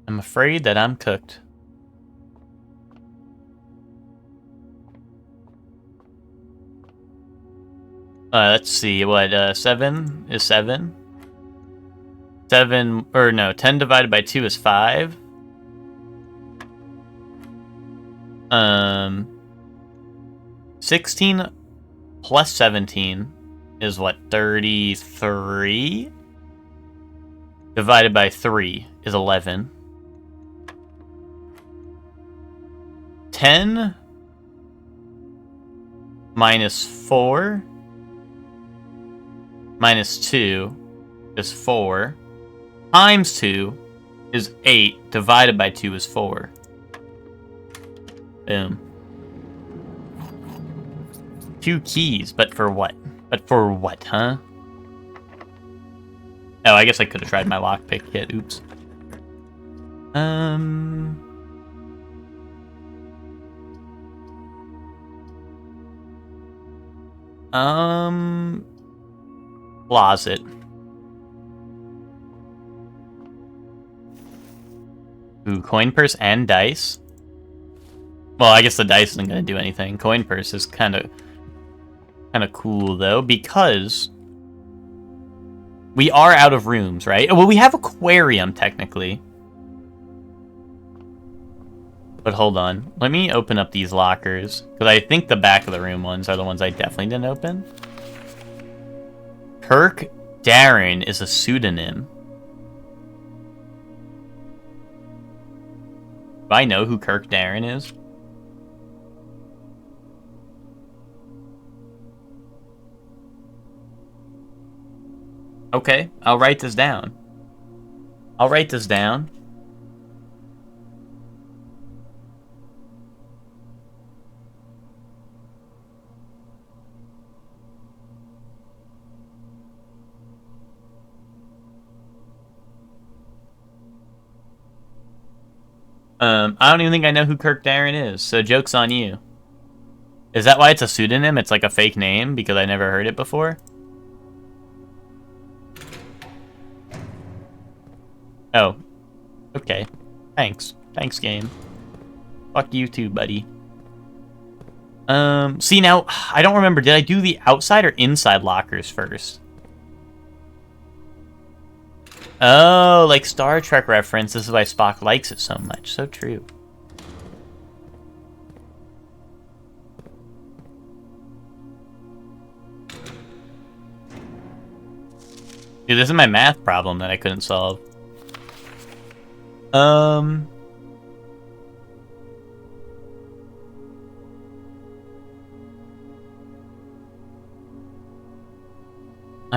I'm afraid that I'm cooked. Let's see, what, 7 is 7? 7, or no, 10 divided by 2 is 5. 16 plus 17 is what, 33? Divided by 3 is 11. 10 minus 4 minus 2 is 4. Times 2 is 8. Divided by 2 is 4. Boom. 2 keys, but for what? But for what, huh? Oh, I guess I could have tried my lockpick kit. Oops. Closet. Ooh, coin purse and dice. Well, I guess the dice isn't gonna do anything. Coin purse is kind of cool though, because we are out of rooms, right? Well, we have aquarium technically. But hold on, let me open up these lockers, because I think the back of the room ones are the ones I definitely didn't open. Kirk Darren is a pseudonym. Do I know who Kirk Darren is? Okay, I'll write this down. I'll write this down. I don't even think I know who Kirk Darren is, so joke's on you. Is that why it's a pseudonym? It's like a fake name because I never heard it before? Oh. Okay. Thanks. Thanks, game. Fuck you too, buddy. See now, I don't remember, did I do the outside or inside lockers first? Oh, like Star Trek reference. This is why Spock likes it so much. So true. Dude, this is my math problem that I couldn't solve. I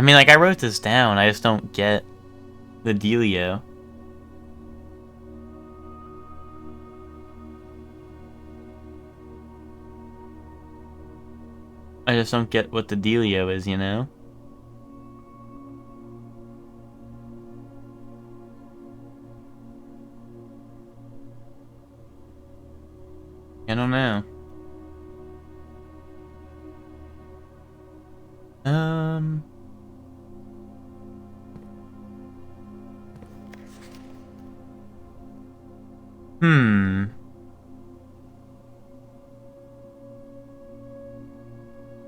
mean, like, I wrote this down. I just don't get the dealio. I just don't get what the dealio is, you know? I don't know.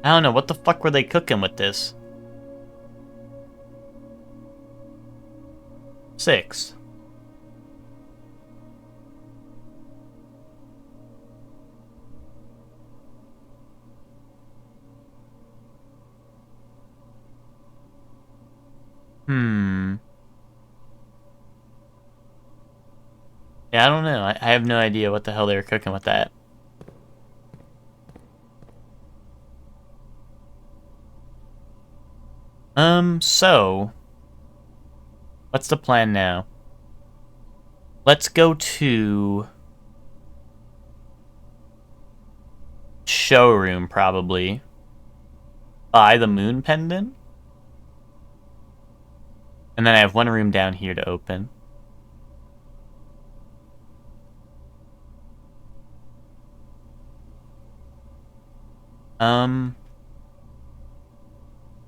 I don't know, what the fuck were they cooking with this? 6. Yeah, I don't know. I have no idea what the hell they were cooking with that. So what's the plan now? Let's go to showroom, probably. Buy the moon pendant. And then I have one room down here to open.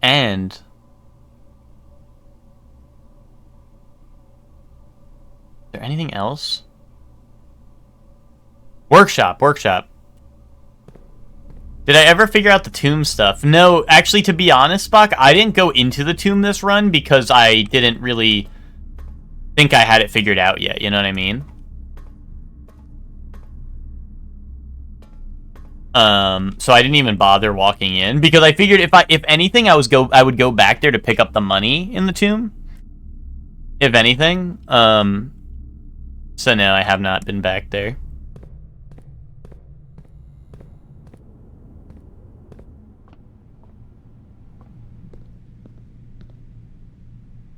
And is there anything else? Workshop. Did I ever figure out the tomb stuff? No, actually, to be honest, Spock, I didn't go into the tomb this run because I didn't really think I had it figured out yet, you know what I mean? So I didn't even bother walking in because I figured if anything, I would go back there to pick up the money in the tomb. If anything. So no, I have not been back there.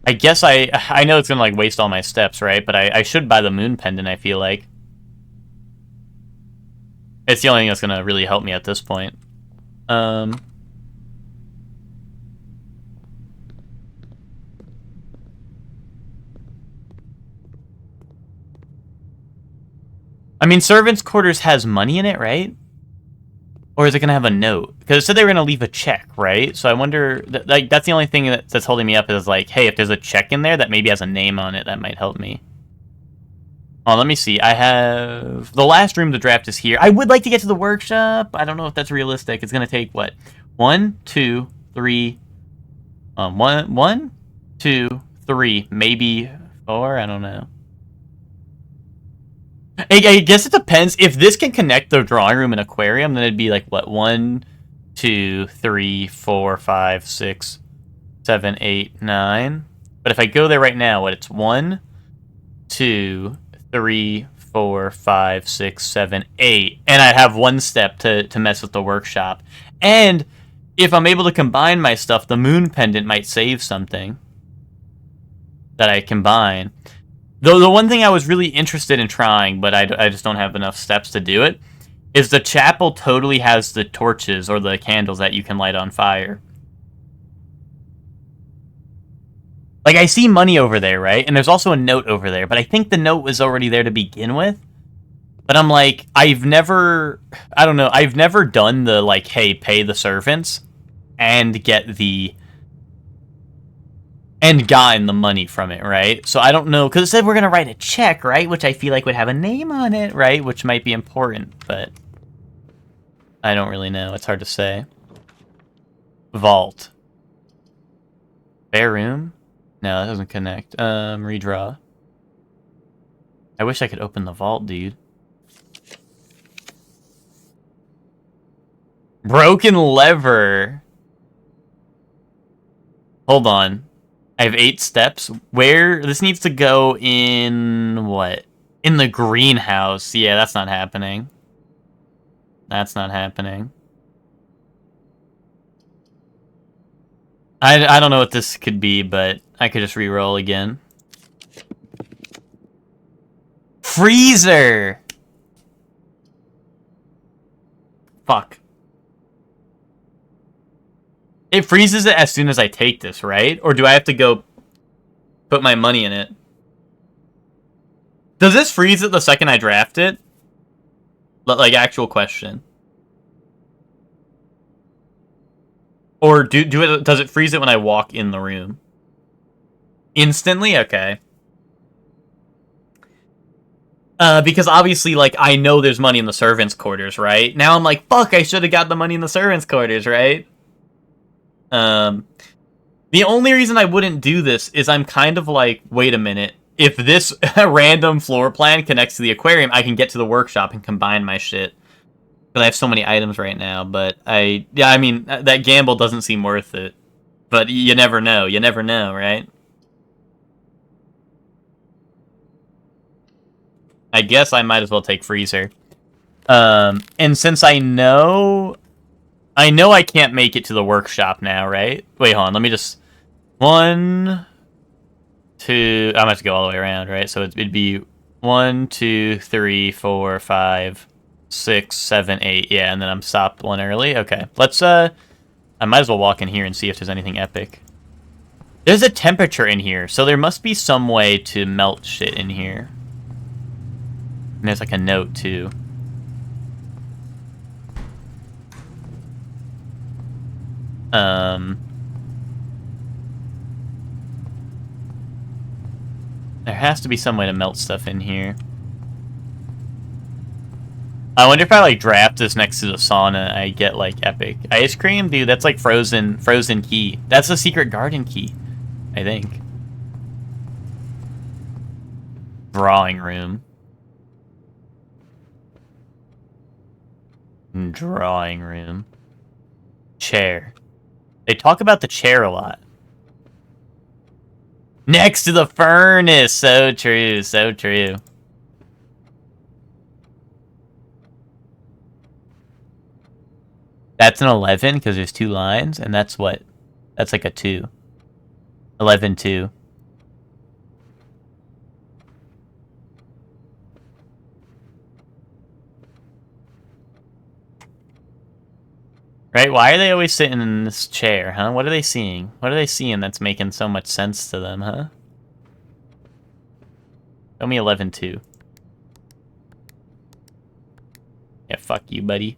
I guess I know it's gonna like waste all my steps, right? But I should buy the moon pendant, I feel like. It's the only thing that's gonna really help me at this point. I mean, servants' quarters has money in it, right? Or is it gonna have a note? Because it said they were gonna leave a check, right? So I wonder, like, that's the only thing that's holding me up is like, hey, if there's a check in there that maybe has a name on it, that might help me. Oh, let me see. I have the last room to draft is here. I would like to get to the workshop. I don't know if that's realistic. It's gonna take what? 1, 2, 3. 1, 2, 3, maybe 4. I don't know. I guess it depends. If this can connect the drawing room and aquarium, then it'd be like what? 1, 2, 3, 4, 5, 6, 7, 8, 9. But if I go there right now, what? It's 1, 2, 3, 4, 5, 6, 7, 8. And I have one step to mess with the workshop. And if I'm able to combine my stuff, the moon pendant might save something that I combine. Though the one thing I was really interested in trying, but I just don't have enough steps to do it, is the chapel totally has the torches or the candles that you can light on fire. Like, I see money over there, right? And there's also a note over there, but I think the note was already there to begin with. But I'm like, I've never done the, like, hey, pay the servants and get the... and gotten the money from it, right? So I don't know, because it said we're going to write a check, right? Which I feel like would have a name on it, right? Which might be important, but I don't really know. It's hard to say. Vault. Bare room? No, that doesn't connect. Redraw. I wish I could open the vault, dude. Broken lever. Hold on. I have 8 steps. Where? This needs to go in... what? In the greenhouse. Yeah, that's not happening. That's not happening. I don't know what this could be, but I could just re-roll again. Freezer! Fuck. It freezes it as soon as I take this, right? Or do I have to go put my money in it? Does this freeze it the second I draft it? Like, actual question. Or does it freeze it when I walk in the room? Instantly? Okay. Because obviously, like, I know there's money in the servants' quarters, right? Now I'm like, fuck, I should have got the money in the servants' quarters, right? The only reason I wouldn't do this is I'm kind of like, wait a minute. If this random floor plan connects to the aquarium, I can get to the workshop and combine my shit. Because I have so many items right now, but I mean, that gamble doesn't seem worth it. But you never know. You never know, right? I guess I might as well take freezer. And since I know I can't make it to the workshop now, right? Wait, hold on. Let me just 1, 2. I'm gonna have to go all the way around, right? So it'd be 1, 2, 3, 4, 5, 6, 7, 8. Yeah, and then I'm stopped one early. Okay, let's I might as well walk in here and see if there's anything epic. There's a temperature in here, so there must be some way to melt shit in here. And there's like a note too. There has to be some way to melt stuff in here. I wonder if I like draft this next to the sauna, I get like epic ice cream, dude. That's like frozen key. That's the secret garden key, I think. Drawing room. Drawing room. Chair. They talk about the chair a lot. Next to the furnace. So true. So true. That's an 11 because there's 2 lines, and that's what? That's like a 2. 11, 2. Right? Why are they always sitting in this chair, huh? What are they seeing? What are they seeing that's making so much sense to them, huh? Show me 11, 2. Yeah, fuck you, buddy.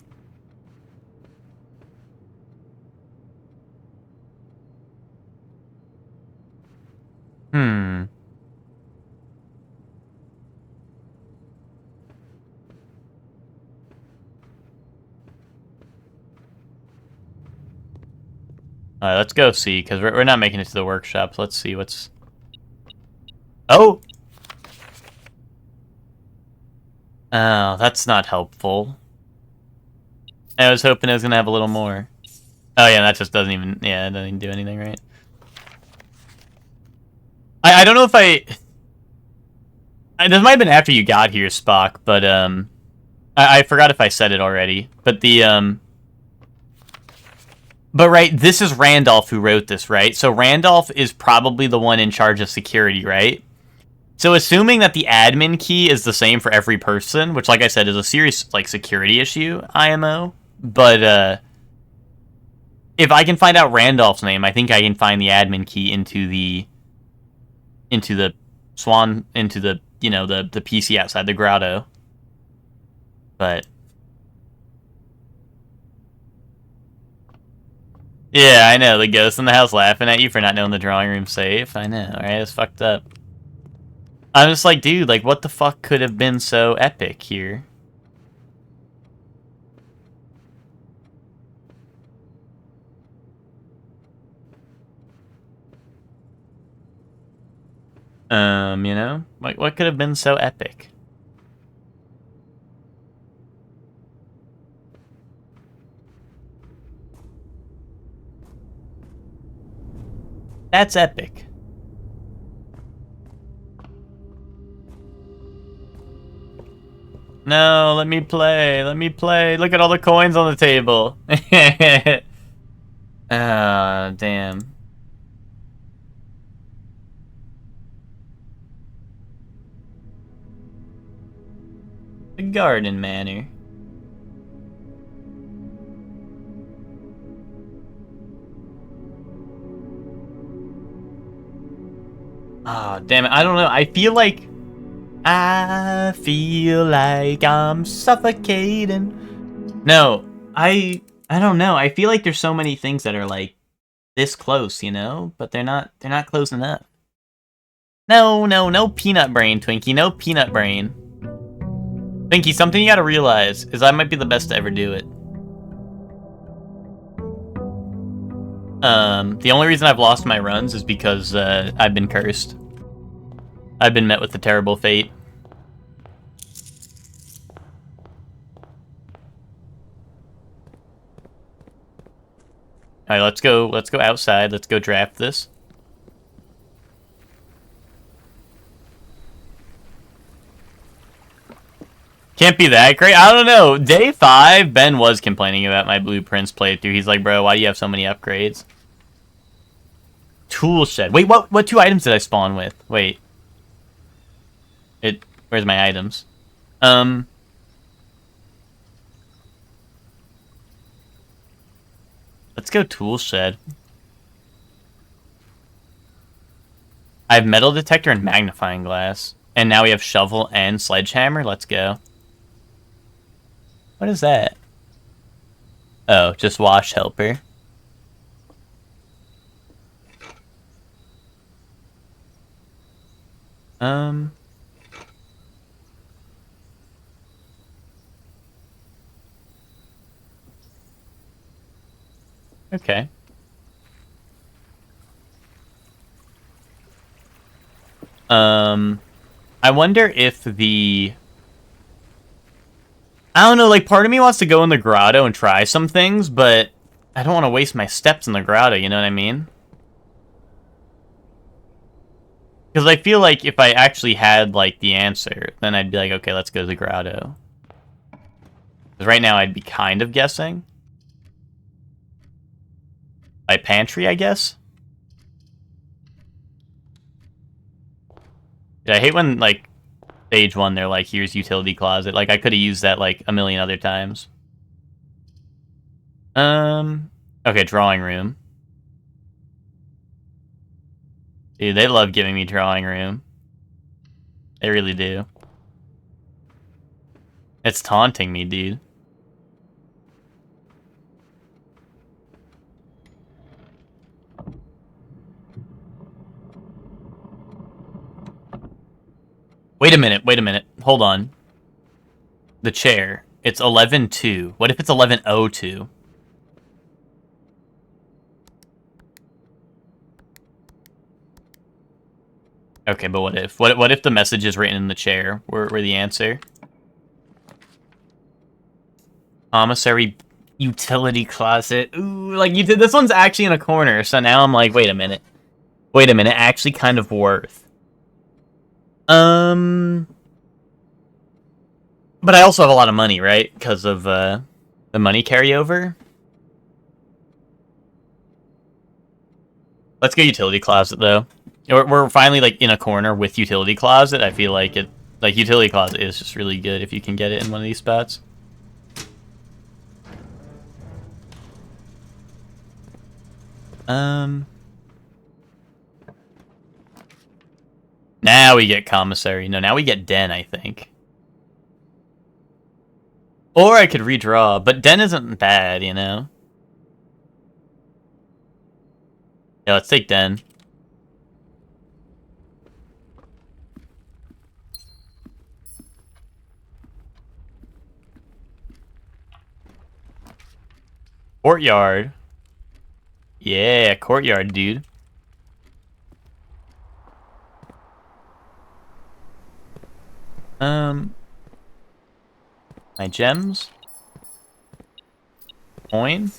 Alright, let's go see, because we're not making it to the workshop. So let's see what's... Oh! Oh, that's not helpful. I was hoping it was going to have a little more. Oh yeah, that just doesn't even... Yeah, it doesn't even do anything, right? I don't know if this might have been after you got here, Spock, but I forgot if I said it already. But But right, this is Randolph who wrote this, right? So Randolph is probably the one in charge of security, right? So assuming that the admin key is the same for every person, which like I said is a serious like security issue, IMO. But if I can find out Randolph's name, I think I can find the admin key into the Swan, into the, you know, the PC outside the grotto. But yeah, I know, the ghost in the house laughing at you for not knowing the drawing room's safe. I know, right? It's fucked up. I'm just like, dude, like, what the fuck could have been so epic here? You know? What could have been so epic? That's epic. No, let me play. Let me play. Look at all the coins on the table. Ah, damn. The Garden Manor. Ah, damn it. I don't know. I feel like I'm suffocating. No, I don't know. I feel like there's so many things that are like this close, you know, but they're not close enough. No peanut brain, Twinkie. No peanut brain. Twinkie, something you gotta realize is I might be the best to ever do it. The only reason I've lost my runs is because I've been cursed. I've been met with a terrible fate. Alright, let's go outside. Let's go draft this. Can't be that great. I don't know. Day 5, Ben was complaining about my Blueprints playthrough. He's like, bro, why do you have so many upgrades? Tool shed. Wait, what 2 items did I spawn with? Wait. Where's my items? Let's go tool shed. I have metal detector and magnifying glass. And now we have shovel and sledgehammer. Let's go. What is that? Oh, just wash helper. Okay. I wonder if I don't know, like, part of me wants to go in the grotto and try some things, but I don't want to waste my steps in the grotto, you know what I mean? Because I feel like if I actually had, like, the answer, then I'd be like, okay, let's go to the grotto. Because right now I'd be kind of guessing. By pantry, I guess? Yeah, I hate when, like, stage 1, they're like, here's utility closet. Like, I could have used that, like, a million other times. Okay, drawing room. Dude, they love giving me drawing room. They really do. It's taunting me, dude. Wait a minute. Hold on. The chair. It's 11:02. What if it's 11:02? Okay, but what if? What if the message is written in the chair? Where the answer? Commissary utility closet. Ooh, like, you did. This one's actually in a corner, so now I'm like, wait a minute. Actually kind of worth. But I also have a lot of money, right? Because of the money carryover. Let's get utility closet though. We're finally like in a corner with utility closet. I feel like utility closet is just really good if you can get it in one of these spots. Now we get commissary. No, now we get den, I think. Or I could redraw, but den isn't bad, you know? Yeah, let's take den. Courtyard. Yeah, courtyard, dude. My gems. Coin.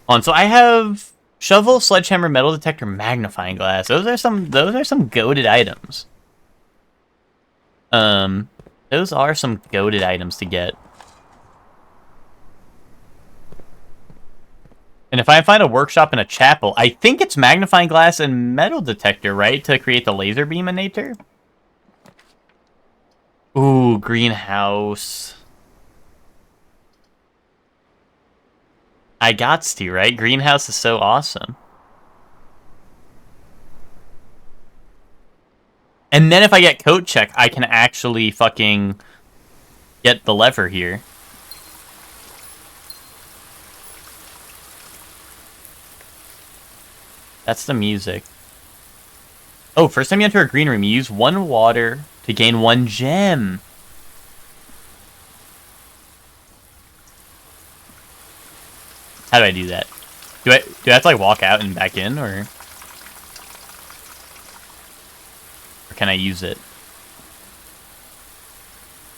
On, so I have shovel, sledgehammer, metal detector, magnifying glass. Those are some goated items. Those are some goated items to get. And if I find a workshop in a chapel, I think it's magnifying glass and metal detector, right? To create the laser beam emanator? Ooh, greenhouse. I gots to, right? Greenhouse is so awesome. And then if I get coat check, I can actually fucking get the lever here. That's the music. Oh, first time you enter a green room, you use 1 water to gain 1 gem. How do I do that? Do I have to like walk out and back in, or can I use it?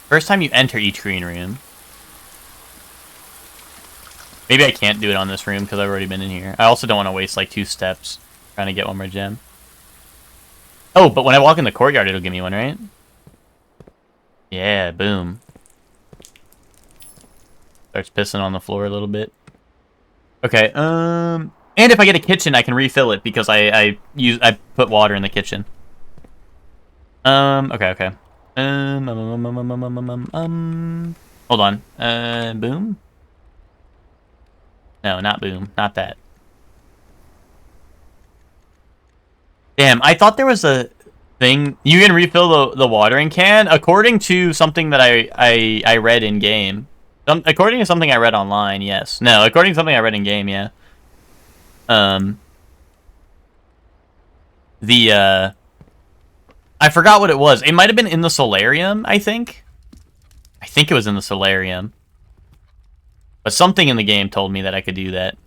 First time you enter each green room. Maybe I can't do it on this room because I've already been in here. I also don't want to waste like 2 steps trying to get 1 more gem. Oh, but when I walk in the courtyard, it'll give me 1, right? Yeah, boom. Starts pissing on the floor a little bit. Okay, And if I get a kitchen, I can refill it because I put water in the kitchen. Okay. Hold on. Boom? No, not boom. Not that. Damn, I thought there was a thing. You can refill the watering can according to something that I read in game. According to something I read online, yes. No, according to something I read in game, yeah. I forgot what it was. It might have been in the solarium, I think. I think it was in the solarium. But something in the game told me that I could do that.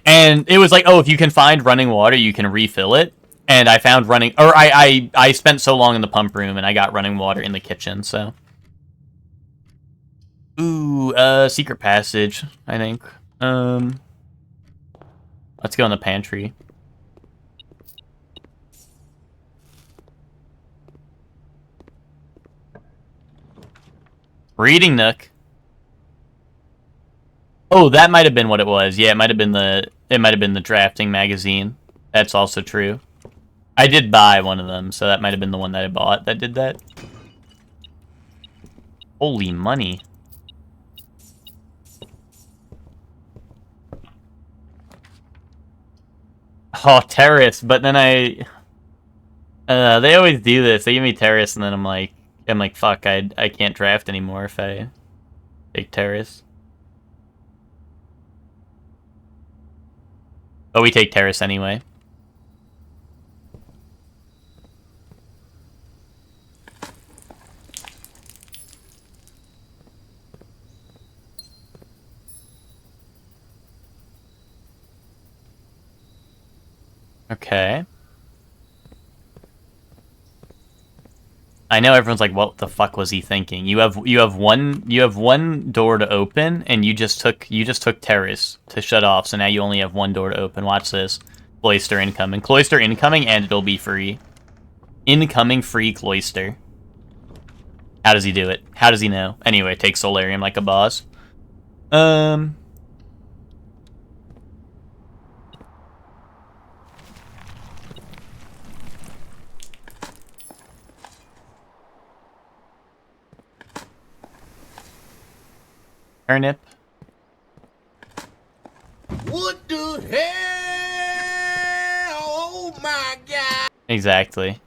And it was like, oh, if you can find running water, you can refill it. And I found running... Or I spent so long in the pump room, and I got running water in the kitchen, so... Ooh, secret passage, I think. Let's go in the pantry. Reading nook. Oh, that might have been what it was. Yeah, it might have been the drafting magazine. That's also true. I did buy one of them, so that might have been the one that I bought that did that. Holy money. Oh, terrace, but then they always do this. They give me terrace, and then I'm like, fuck, I can't draft anymore if I take terrace. But we take terrace anyway. Okay. I know everyone's like, what the fuck was he thinking? You have one door to open, and you just took terrace to shut off, so now you only have one door to open. Watch this. Cloister incoming. Cloister incoming, and it'll be free. Incoming free cloister. How does he do it? How does he know? Anyway, take solarium like a boss. Turnip. What the hell? Oh my god! Exactly.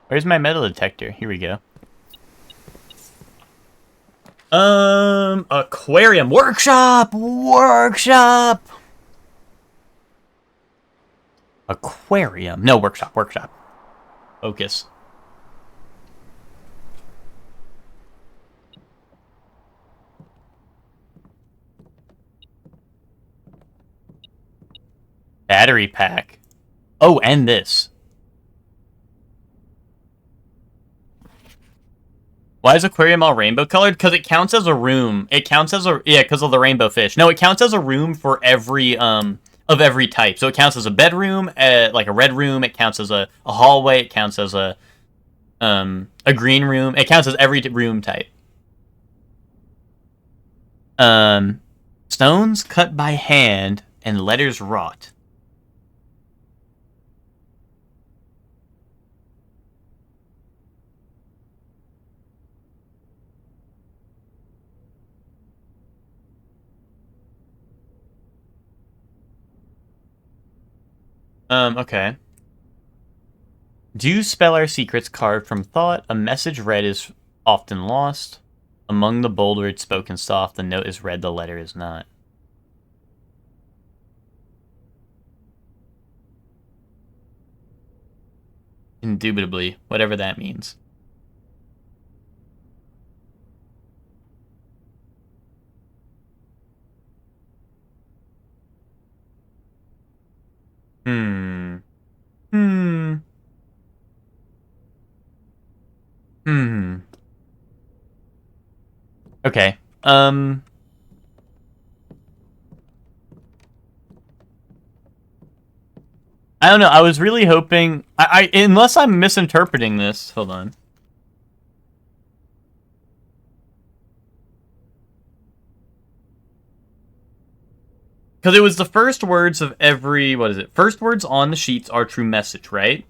Where's my metal detector? Here we go. Aquarium. Workshop! Aquarium. No, workshop. Focus. Battery pack. Oh, and this. Why is aquarium all rainbow colored? Because it counts as a room. It counts as a... Yeah, because of the rainbow fish. No, it counts as a room for every, of every type. So it counts as a bedroom, like a red room. It counts as a hallway. It counts as a green room. It counts as every room type. Stones cut by hand and letters wrought. Okay. Do spell our secrets carved from thought. A message read is often lost. Among the bold words spoken soft, the note is read, the letter is not. Indubitably, whatever that means. Okay. I don't know. I was really hoping... unless I'm misinterpreting this. Hold on. Because it was the first words of every... What is it? First words on the sheets are true message, right?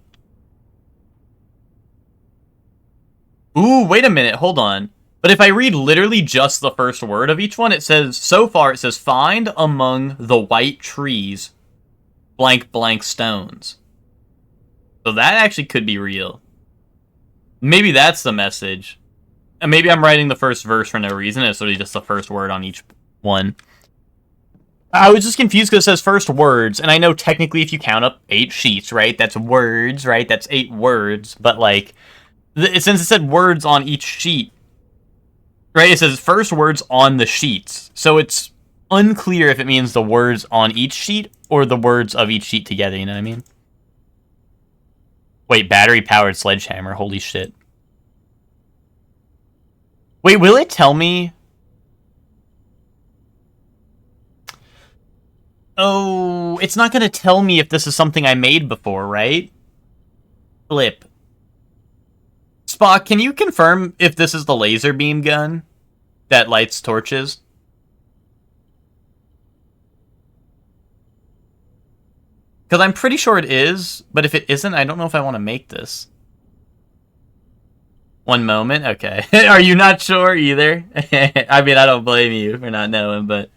Ooh, wait a minute. Hold on. But if I read literally just the first word of each one, it says... So far, it says, find among the white trees blank blank stones. So that actually could be real. Maybe that's the message. And maybe I'm writing the first verse for no reason. It's literally just the first word on each one. I was just confused because it says first words, and I know technically if you count up 8 sheets, right, that's words, right, that's 8 words, but, like, since it said words on each sheet, right, it says first words on the sheets, so it's unclear if it means the words on each sheet or the words of each sheet together, you know what I mean? Wait, battery-powered sledgehammer, holy shit. Wait, will it tell me... Oh, it's not going to tell me if this is something I made before, right? Flip. Spock, can you confirm if this is the laser beam gun that lights torches? Because I'm pretty sure it is, but if it isn't, I don't know if I want to make this. One moment? Okay. Are you not sure either? I mean, I don't blame you for not knowing, but...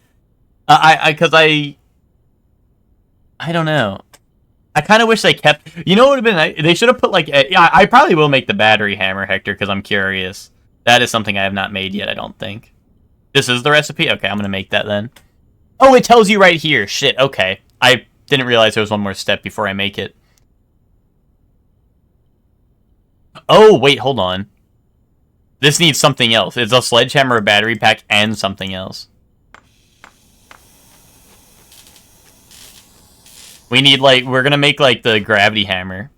I don't know. I kind of wish they kept... You know what would have been... They should have put, like... Yeah, I probably will make the battery hammer, Hector, because I'm curious. That is something I have not made yet, I don't think. This is the recipe? Okay, I'm going to make that then. Oh, it tells you right here. Shit, okay. I didn't realize there was one more step before I make it. Oh, wait, hold on. This needs something else. It's a sledgehammer, a battery pack, and something else. We need, like, we're gonna make, like, the gravity hammer.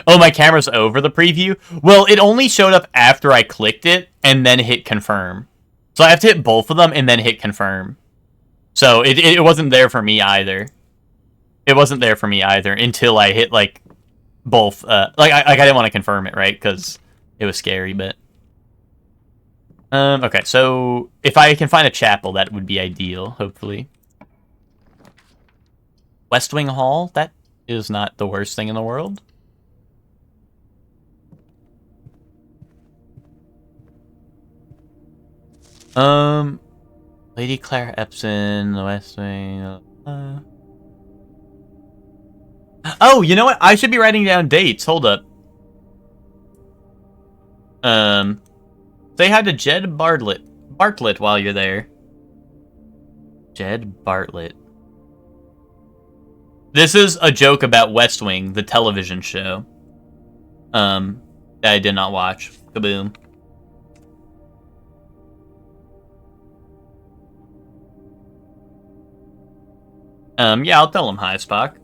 Oh, my camera's over the preview? Well, it only showed up after I clicked it and then hit confirm. So I have to hit both of them and then hit confirm. So it wasn't there for me either. It wasn't there for me either until I hit, like, both. I didn't want to confirm it, right? Because it was scary, but... Okay, so if I can find a chapel, that would be ideal, hopefully. West Wing Hall? That is not the worst thing in the world. Lady Claire Epson, the West Wing... Oh, you know what? I should be writing down dates. Hold up. Say hi to Jed Bartlett while you're there. Jed Bartlett. This is a joke about West Wing, the television show. That I did not watch. Kaboom. Yeah, I'll tell him hi, Spock.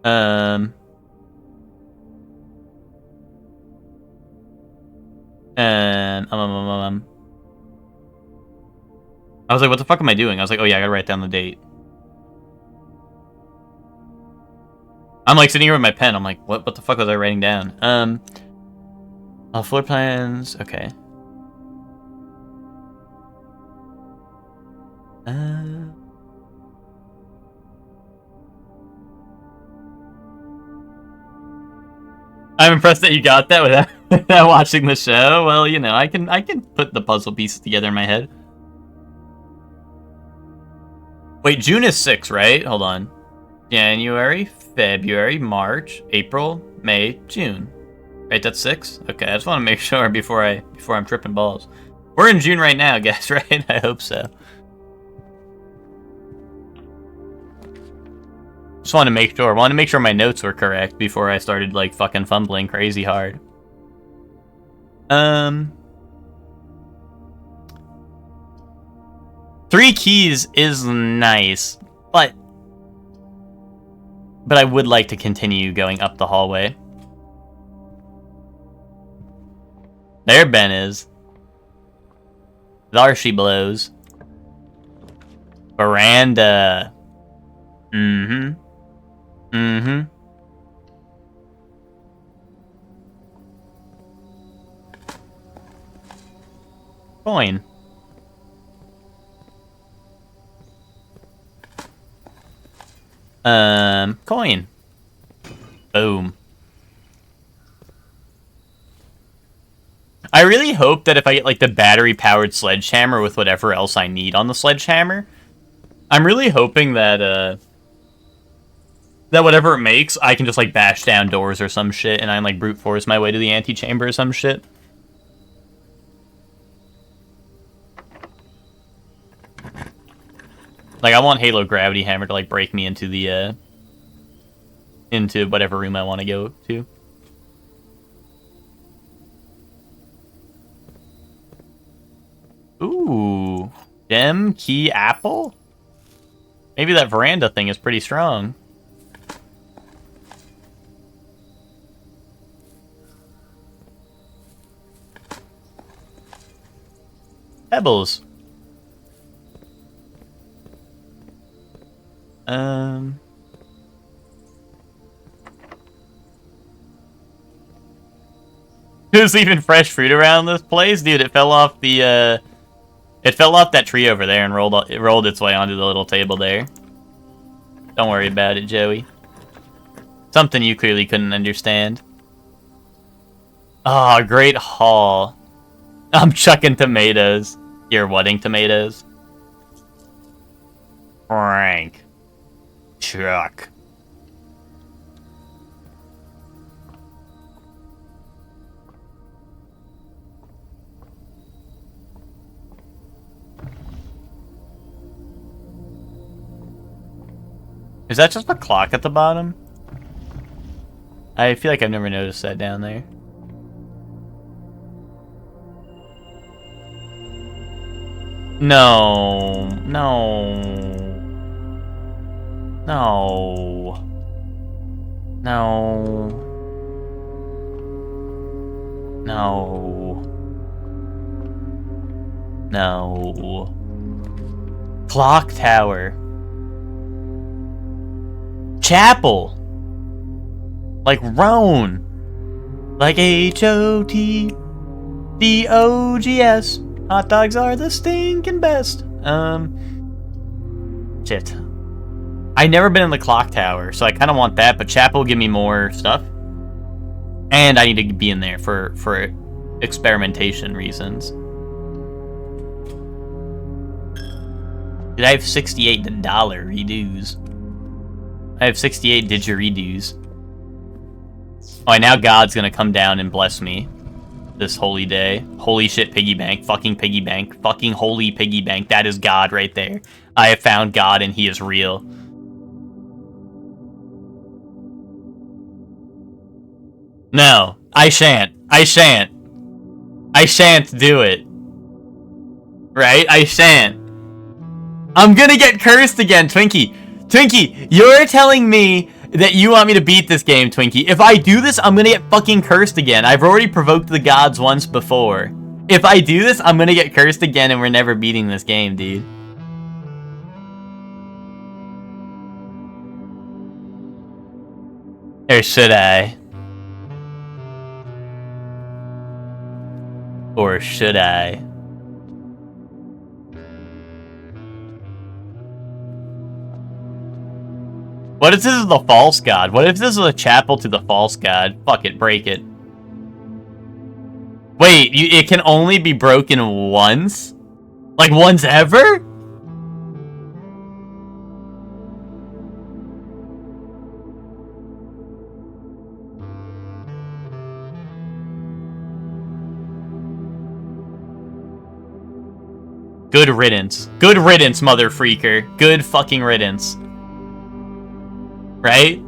I was like, what the fuck am I doing? I was like, oh yeah, I gotta write down the date. I'm like sitting here with my pen. I'm like, what the fuck was I writing down? Floor plans. Okay. I'm impressed that you got that without watching the show. Well, you know, I can put the puzzle pieces together in my head. Wait, June is 6, right? Hold on. January, February, March, April, May, June. Right, that's 6? Okay, I just want to make sure before I'm tripping balls. We're in June right now, guys, right? I hope so. Just want to make sure. I wanted to make sure my notes were correct before I started, like, fucking fumbling crazy hard. 3 keys is nice, but I would like to continue going up the hallway. There Ben is. There she blows. Veranda. Coin. Coin. Boom. I really hope that if I get, like, the battery-powered sledgehammer with whatever else I need on the sledgehammer, I'm really hoping that, that whatever it makes, I can just, like, bash down doors or some shit, and I, like, brute force my way to the antechamber or some shit. Like, I want Halo Gravity Hammer to, like, break me into the, into whatever room I want to go to. Ooh. Gem, key, apple? Maybe that veranda thing is pretty strong. Pebbles. There's even fresh fruit around this place? Dude, it fell off the, it fell off that tree over there and rolled its way onto the little table there. Don't worry about it, Joey. Something you clearly couldn't understand. Oh, great haul. I'm chucking tomatoes. You're whatting tomatoes? Frank. Chuck. Is that just a clock at the bottom? I feel like I've never noticed that down there. No. No. No. No. No. No. Clock tower. Chapel. Like Roan. Like HOTDOGS. Hot dogs are the stinking best. Shit. I've never been in the clock tower, so I kind of want that, but Chapel will give me more stuff. And I need to be in there for experimentation reasons. Did I have 68 dollar redos? I have 68 didgeridoos. Oh, and now God's gonna come down and bless me this holy day. Holy shit, piggy bank. Fucking piggy bank. Fucking holy piggy bank. That is God right there. I have found God and he is real. No, I shan't. I shan't. I shan't do it. Right? I shan't. I'm gonna get cursed again, Twinkie. Twinkie, you're telling me that you want me to beat this game, Twinkie. If I do this, I'm gonna get fucking cursed again. I've already provoked the gods once before. If I do this, I'm gonna get cursed again and we're never beating this game, dude. Or should I? Or should I? What if this is the false god? What if this is a chapel to the false god? Fuck it, break it. Wait, it can only be broken once? Like once ever? Good riddance. Good riddance, mother freaker. Good fucking riddance. Right?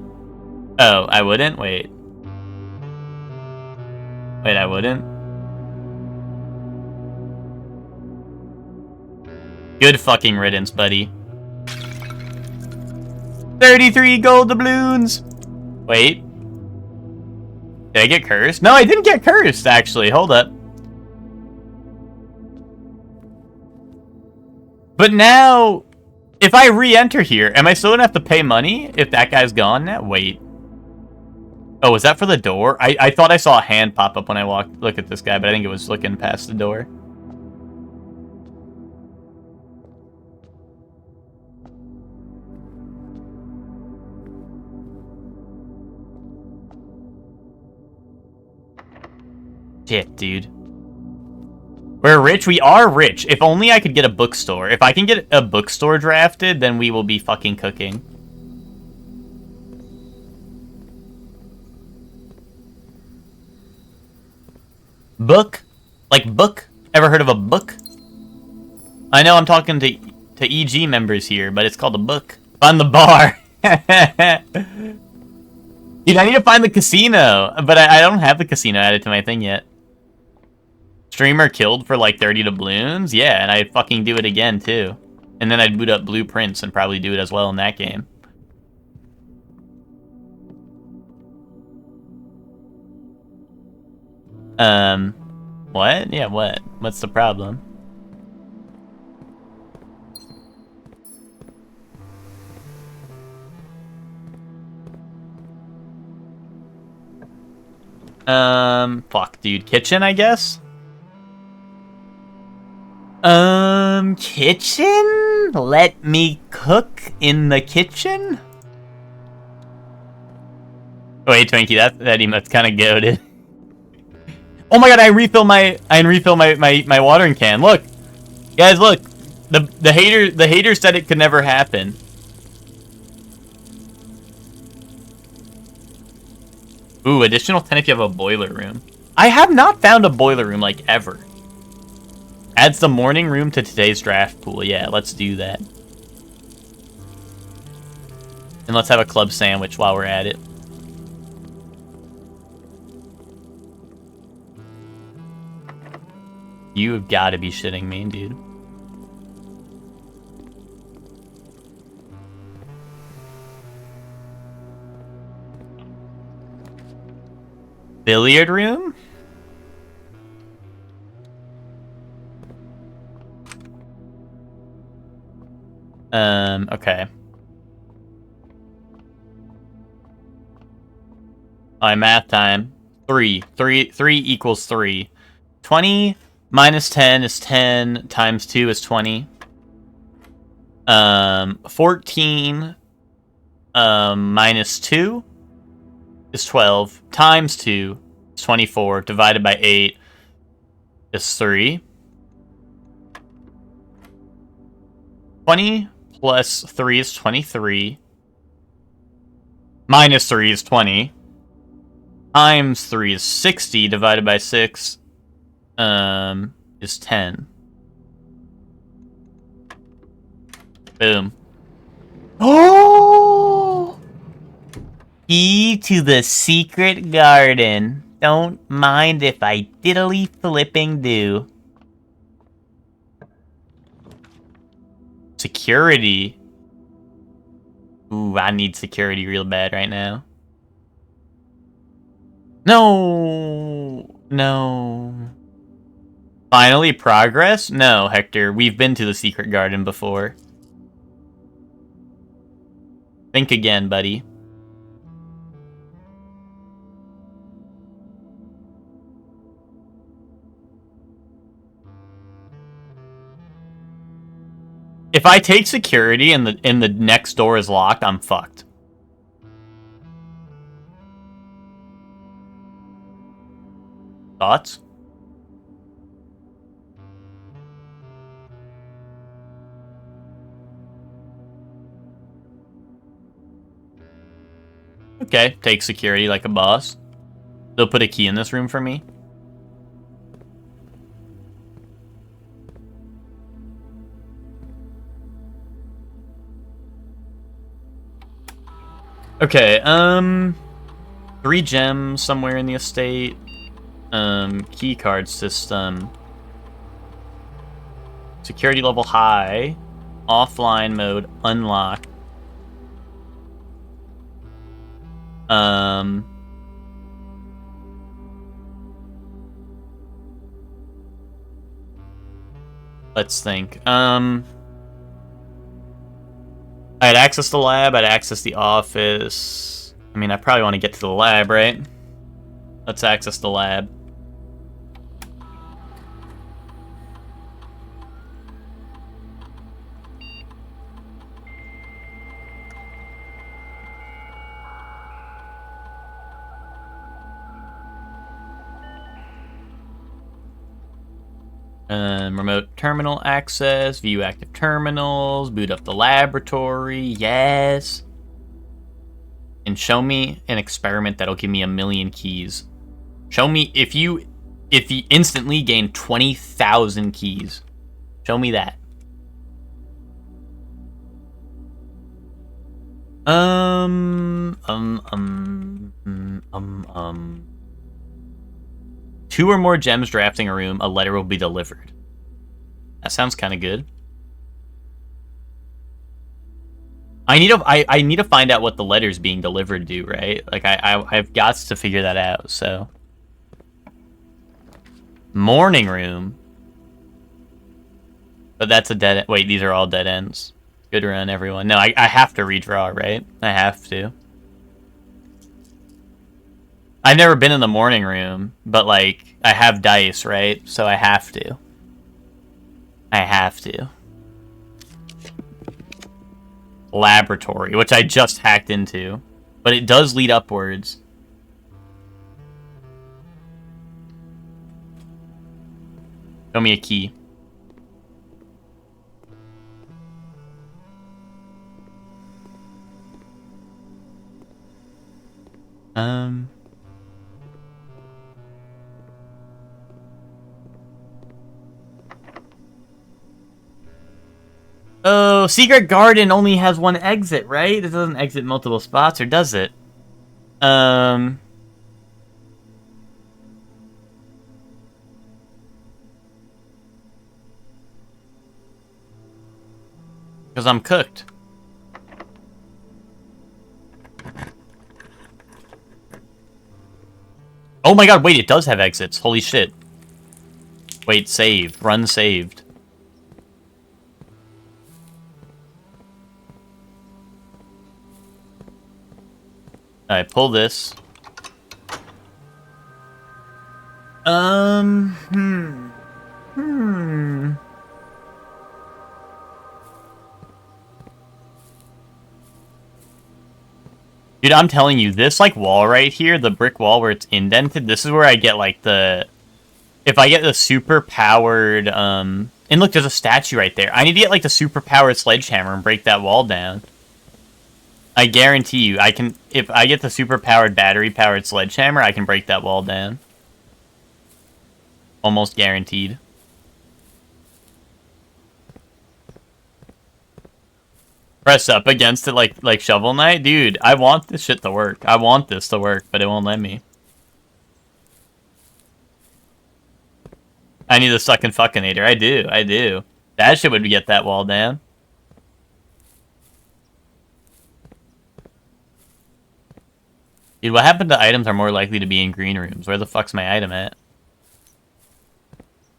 Oh, I wouldn't? Wait. Wait, I wouldn't? Good fucking riddance, buddy. 33 gold doubloons! Wait. Did I get cursed? No, I didn't get cursed, actually. Hold up. But now, if I re-enter here, am I still gonna have to pay money if that guy's gone now? Wait. Oh, was that for the door? I thought I saw a hand pop up when I look at this guy, but I think it was looking past the door. Shit, dude. We're rich. We are rich. If only I could get a bookstore. If I can get a bookstore drafted, then we will be fucking cooking. Book? Like book? Ever heard of a book? I know I'm talking to EG members here, but it's called a book. Find the bar. Dude, I need to find the casino, but I don't have the casino added to my thing yet. Streamer killed for like 30 doubloons? Yeah, and I'd fucking do it again too. And then I'd boot up Blueprints and probably do it as well in that game. What? Yeah, what? What's the problem? Fuck, dude. Kitchen, I guess? Kitchen? Let me cook in the kitchen? Wait, Twinkie, that emote's kind of goated. Oh my god, I refill my watering can. Look, guys, look. The hater said it could never happen. Ooh, additional 10 if you have a boiler room. I have not found a boiler room like ever. Adds the morning room to today's draft pool. Yeah, let's do that. And let's have a club sandwich while we're at it. You have got to be shitting me, dude. Billiard room? Okay. Alright, math time. 3 equals 3. 20 minus 10 is 10, times 2 is 20. 14 minus 2 is 12, times 2 is 24, divided by 8 is 3. 20 plus 3 is 23. Minus 3 is 20. Times 3 is 60, divided by 6 is 10. Boom. Oh! Key to the secret garden. Don't mind if I diddly flipping do. Security. Ooh, I need security real bad right now. No. Finally progress? No, Hector. We've been to the secret garden before. Think again, buddy. If I take security and the next door is locked, I'm fucked. Thoughts? Okay, take security like a boss. They'll put a key in this room for me. Okay, 3 gems somewhere in the estate. Key card system. Security level high. Offline mode unlocked. Let's think. I'd access the lab, I'd access the office. I mean, I probably want to get to the lab, right? Let's access the lab. Remote terminal access, view active terminals, boot up the laboratory, yes. And show me an experiment that'll give me 1,000,000 keys. Show me if you instantly gain 20,000 keys. Show me that. Two or more gems drafting a room, a letter will be delivered. That sounds kind of good. I need to find out what the letters being delivered do, right? Like I've got to figure that out. So morning room, but that's a dead end. Wait, these are all dead ends. Good run, everyone. No, I have to redraw, right? I have to. I've never been in the morning room, but, like, I have dice, right? So I have to. I have to. Laboratory, which I just hacked into. But it does lead upwards. Show me a key. Oh, Secret Garden only has one exit, right? It doesn't exit multiple spots, or does it? Because I'm cooked. Oh my god, wait, it does have exits. Holy shit. Wait, saved. Run saved. Alright, pull this. Dude, I'm telling you, this, like, wall right here, the brick wall where it's indented, this is where I get, like, the... If I get the super-powered, And look, there's a statue right there. I need to get, like, the super-powered sledgehammer and break that wall down. I guarantee you, I can... If I get the super-powered, battery-powered sledgehammer, I can break that wall down. Almost guaranteed. Press up against it like Shovel Knight? Dude, I want this shit to work. I want this to work, but it won't let me. I need a sucking fuckinator. I do. That shit would get that wall down. Dude, what happened to items are more likely to be in green rooms? Where the fuck's my item at?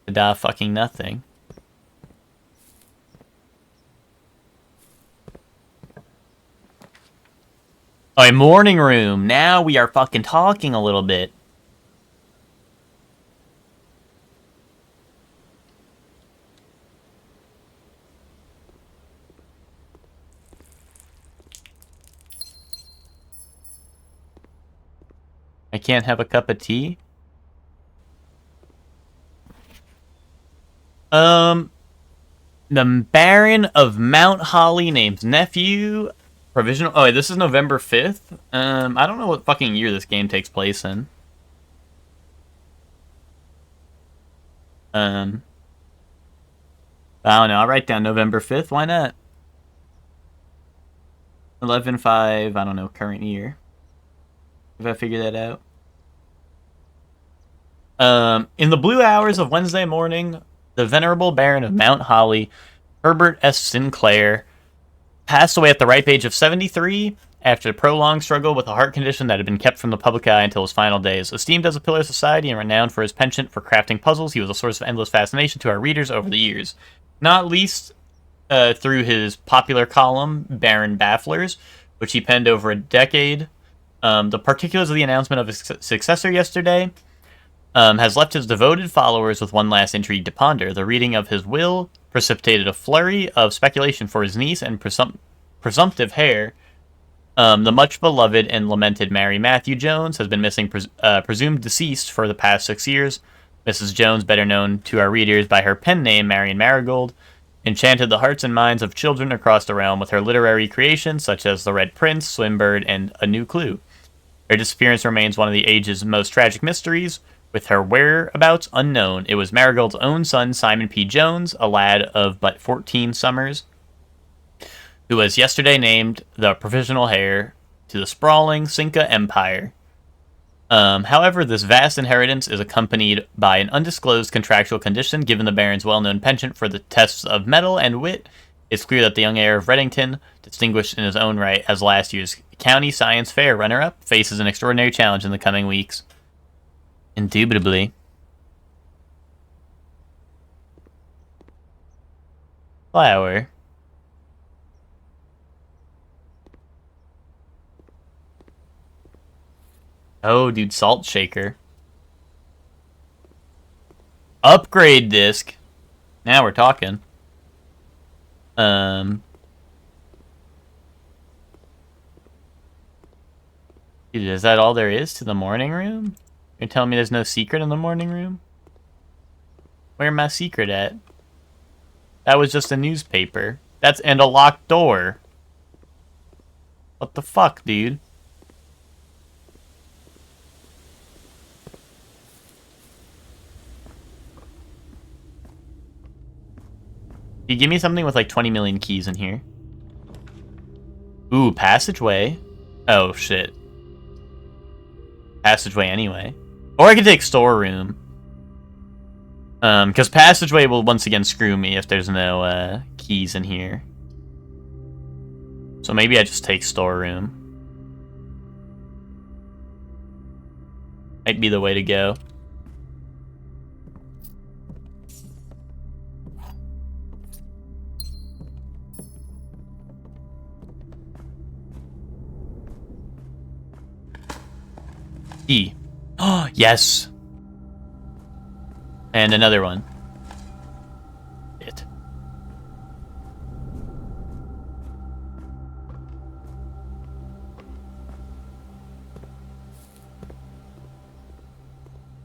Da fucking nothing. Alright, morning room. Now we are fucking talking a little bit. I can't have a cup of tea? The Baron of Mount Holly names nephew... Provisional... Oh, wait, this is November 5th? I don't know what fucking year this game takes place in. I don't know, I'll write down November 5th, why not? 11/5, I don't know, current year. If I figure that out. In the blue hours of Wednesday morning, the venerable Baron of Mount Holly, Herbert S. Sinclair, passed away at the ripe age of 73 after a prolonged struggle with a heart condition that had been kept from the public eye until his final days. Esteemed as a pillar of society and renowned for his penchant for crafting puzzles, he was a source of endless fascination to our readers over the years. Not least through his popular column, Baron Bafflers, which he penned over a decade. The particulars of the announcement of his successor yesterday has left his devoted followers with one last intrigue to ponder. The reading of his will precipitated a flurry of speculation for his niece and presumptive heir. The much-beloved and lamented Mary Matthew Jones has been missing, presumed deceased for the past 6 years. Mrs. Jones, better known to our readers by her pen name Marion Marigold, enchanted the hearts and minds of children across the realm with her literary creations such as The Red Prince, Swinburne, and A New Clue. Her disappearance remains one of the age's most tragic mysteries, with her whereabouts unknown. It was Marigold's own son, Simon P. Jones, a lad of but 14 summers, who was yesterday named the provisional heir to the sprawling Cinca Empire. However, this vast inheritance is accompanied by an undisclosed contractual condition. Given the Baron's well-known penchant for the tests of mettle and wit, it's clear that the young heir of Reddington, distinguished in his own right as last year's County Science Fair runner-up, faces an extraordinary challenge in the coming weeks. Indubitably. Flower. Oh, dude, salt shaker. Upgrade disc. Now we're talking. Dude, is that all there is to the morning room? You're telling me there's no secret in the morning room? Where my secret at? That was just a newspaper. And a locked door. What the fuck, dude? You give me something with like 20 million keys in here. Ooh, passageway. Oh, shit. Passageway anyway. Or I could take storeroom. Because passageway will once again screw me if there's no keys in here. So maybe I just take storeroom. Might be the way to go. E. Oh, yes. And another one. It.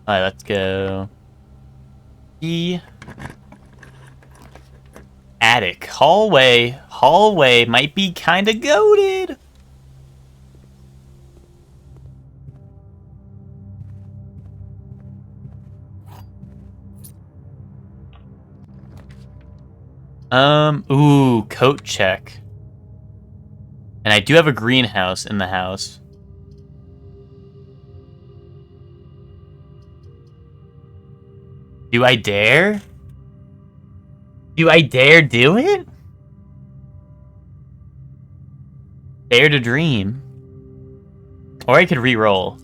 Alright, let's go. E. Attic. Hallway. Hallway might be kinda goated. Ooh, coat check. And I do have a greenhouse in the house. Do I dare? Do I dare do it? Dare to dream. Or I could re-roll.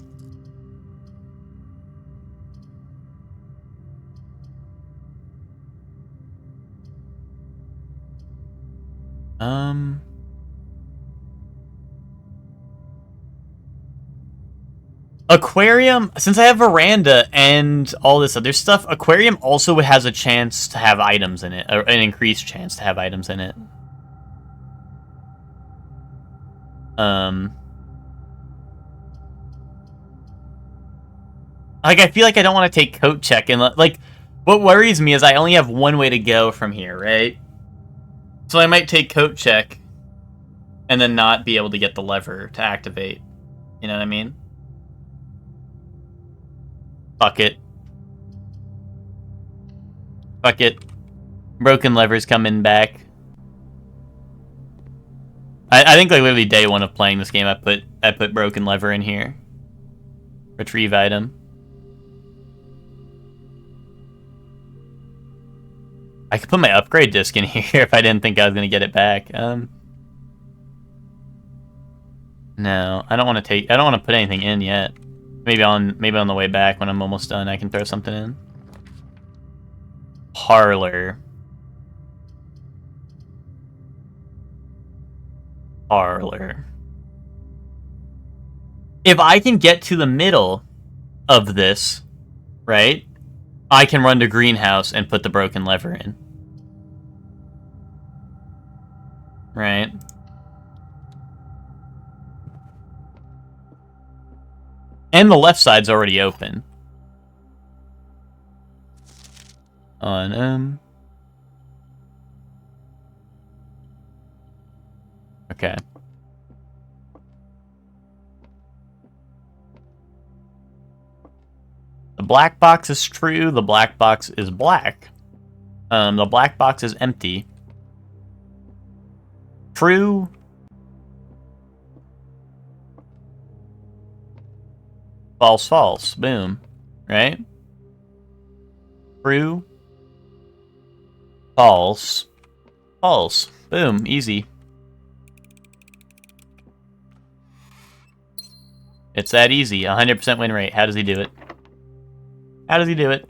Aquarium, since I have veranda and all this other stuff, aquarium also has a chance to have items in it, or an increased chance to have items in it. Like, I feel like I don't want to take coat check, and like, what worries me is I only have one way to go from here, right? So I might take coat check and then not be able to get the lever to activate. You know what I mean? Fuck it. Fuck it. Broken lever's coming back. I think like literally day one of playing this game I put broken lever in here. Retrieve item. I could put my upgrade disc in here if I didn't think I was gonna get it back. No, I don't want to put anything in yet. Maybe on the way back when I'm almost done I can throw something in. Parlor. Parlor. If I can get to the middle of this, right? I can run to greenhouse and put the broken lever in. Right? And the left side's already open. on, okay. The black box is true, the black box is black. The black box is empty. True. False, false. Boom. Right? True. False. False. Boom. Easy. It's that easy. 100% win rate. How does he do it? How does he do it?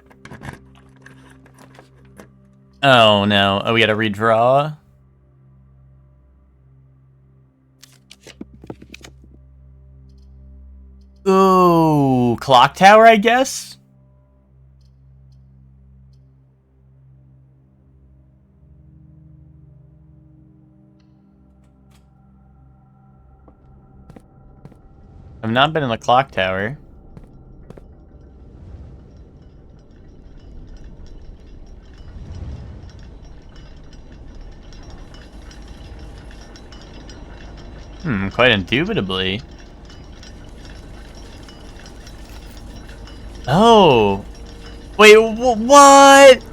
Oh, no. Oh, we gotta redraw? Ooh, clock tower, I guess? I've not been in the clock tower. Quite indubitably. Oh! Wait, what?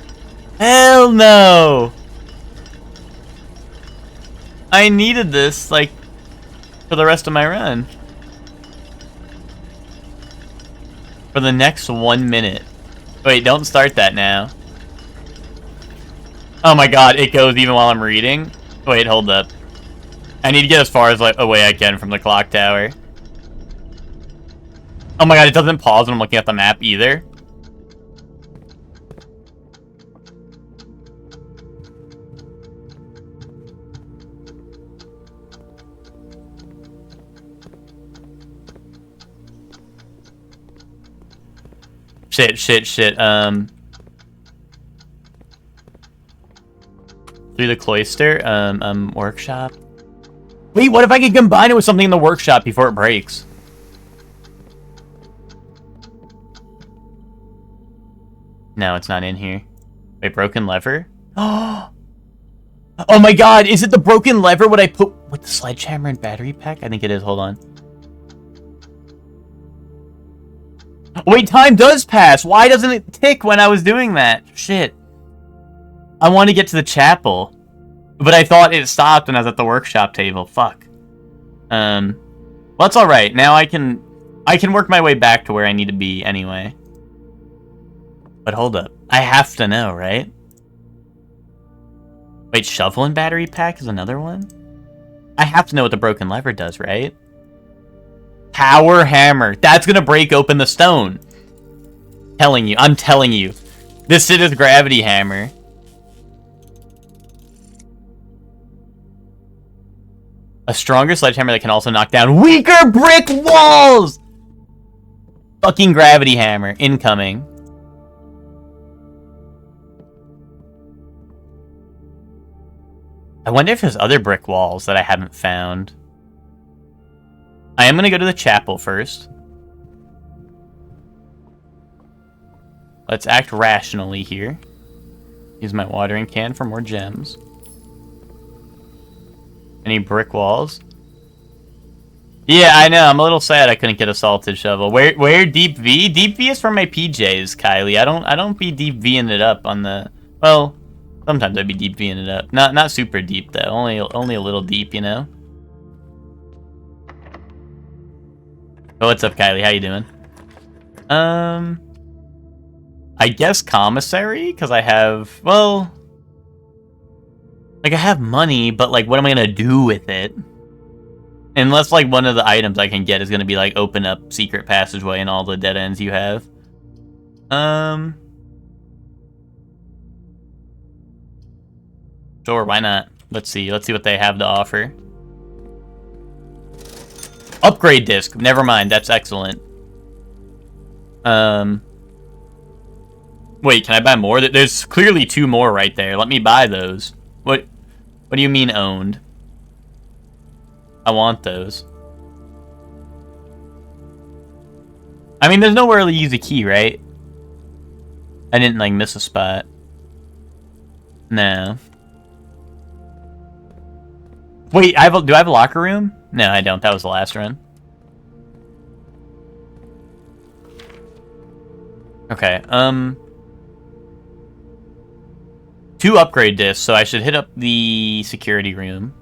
Hell no! I needed this, like, for the rest of my run. For the next 1 minute. Wait, don't start that now. Oh my god, it goes even while I'm reading? Wait, hold up. I need to get as far as, like, away I can from the clock tower. Oh my god, it doesn't pause when I'm looking at the map either. Shit. Through the cloister, workshop. Wait, what if I could combine it with something in the workshop before it breaks? No, it's not in here. Wait, broken lever? Oh my god, is it the broken lever what I put with the sledgehammer and battery pack? I think it is, hold on. Wait, time does pass! Why doesn't it tick when I was doing that? Shit. I want to get to the chapel. But I thought it stopped when I was at the workshop table. Fuck. Well, that's alright. Now I can work my way back to where I need to be anyway. But hold up. I have to know, right? Wait, shovel and battery pack is another one? I have to know what the broken lever does, right? Power hammer. That's gonna break open the stone. I'm telling you. This shit is gravity hammer. A stronger sledgehammer that can also knock down weaker brick walls! Fucking gravity hammer. Incoming. I wonder if there's other brick walls that I haven't found. I am going to go to the chapel first. Let's act rationally here. Use my watering can for more gems. Any brick walls? Yeah, I know. I'm a little sad I couldn't get a salted shovel. Where deep V? Deep V is for my PJs, Kylie. I don't be deep V'ing it up on the... Well, sometimes I'd be deep V'ing it up. Not super deep though. Only a little deep, you know. Oh, what's up, Kylie? How you doing? I guess commissary, because I have, well, like, I have money, but, like, what am I gonna do with it? Unless, like, one of the items I can get is gonna be, like, open up secret passageway and all the dead ends you have. Sure, why not? Let's see what they have to offer. Upgrade disc. Never mind, that's excellent. Wait, can I buy more? There's clearly 2 more right there. Let me buy those. What do you mean owned? I want those. I mean, there's nowhere to use a key, right? I didn't, like, miss a spot. No. Wait, do I have a locker room? No, I don't. That was the last run. Okay, 2 upgrade discs, so I should hit up the security room.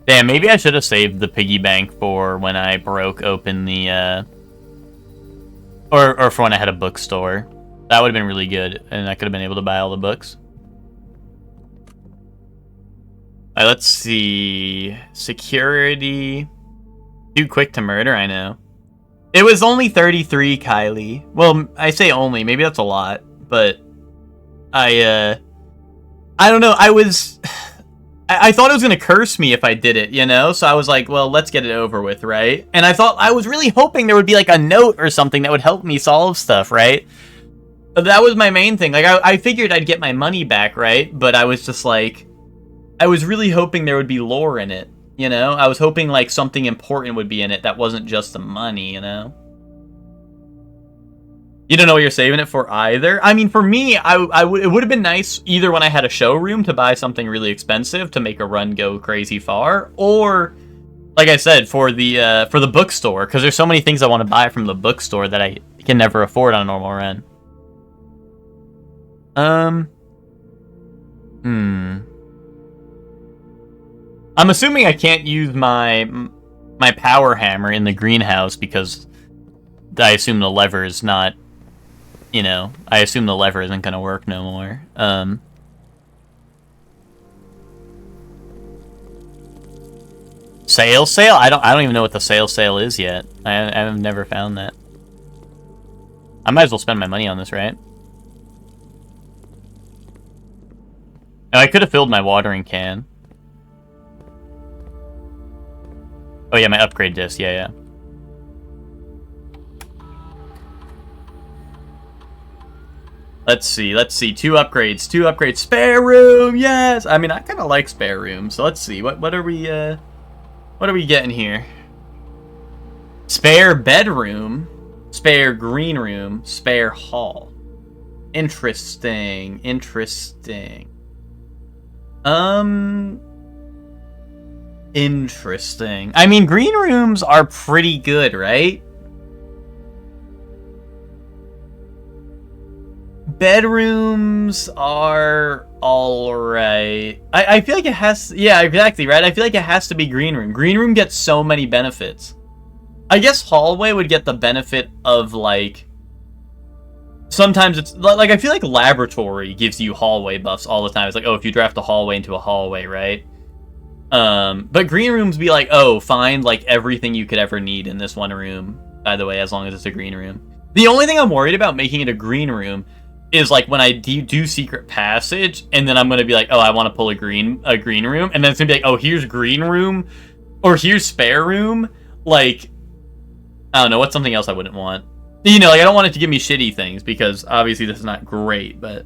Damn, maybe I should have saved the piggy bank for when I broke open the, or for when I had a bookstore. That would have been really good, and I could have been able to buy all the books. Alright, let's see. Security. Too quick to murder, I know. It was only 33, Kylie. Well, I say only. Maybe that's a lot, but I don't know. I thought it was going to curse me if I did it, you know? So I was like, well, let's get it over with, right? And I was really hoping there would be like a note or something that would help me solve stuff, right? That was my main thing. Like, I figured I'd get my money back, right? But I was just like, I was really hoping there would be lore in it, you know? I was hoping like something important would be in it that wasn't just the money, you know? You don't know what you're saving it for either? I mean, for me, it would have been nice either when I had a showroom to buy something really expensive to make a run go crazy far, or, like I said, for the bookstore, because there's so many things I want to buy from the bookstore that I can never afford on a normal run. I'm assuming I can't use my power hammer in the greenhouse because I assume the lever is not, you know, I assume the lever isn't gonna work no more. Sale? I don't even know what the sale is yet. I've never found that. I might as well spend my money on this, right? Oh, I could have filled my watering can. Oh yeah, my upgrade disc, yeah. Let's see, 2 upgrades, spare room, yes! I mean, I kind of like spare rooms, so let's see, what are we getting here? Spare bedroom, spare green room, spare hall. Interesting. Interesting. I mean, green rooms are pretty good, right? Bedrooms are alright. I feel like it has... Yeah, exactly, right? I feel like it has to be green room. Green room gets so many benefits. I guess hallway would get the benefit of, like... Sometimes it's... Like, I feel like laboratory gives you hallway buffs all the time. It's like, oh, if you draft a hallway into a hallway, right? But green rooms be like, oh, find, like, everything you could ever need in this one room. By the way, as long as it's a green room. The only thing I'm worried about making it a green room is, like, when I do secret passage, and then I'm gonna be like, oh, I want to pull a green room, and then it's gonna be like, oh, here's green room, or here's spare room. Like, I don't know, what's something else I wouldn't want? You know, like, I don't want it to give me shitty things, because obviously this is not great, but...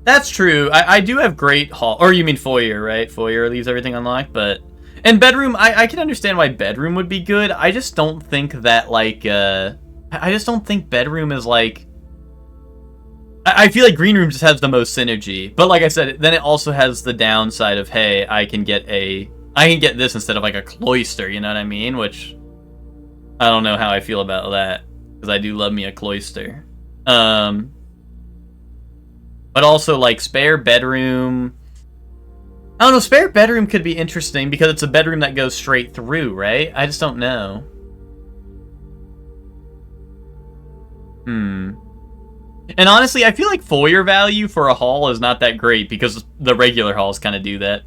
That's true. I do have great hall... Or you mean foyer, right? Foyer leaves everything unlocked, but... And bedroom, I can understand why bedroom would be good. I just don't think that, like, I just don't think bedroom is, like... I feel like green room just has the most synergy. But like I said, then it also has the downside of, hey, I can get this instead of, like, a cloister, you know what I mean? Which... I don't know how I feel about that. Because I do love me a cloister. But also, like, spare bedroom... I don't know, spare bedroom could be interesting because it's a bedroom that goes straight through, right? I just don't know. And honestly, I feel like foyer value for a hall is not that great because the regular halls kind of do that.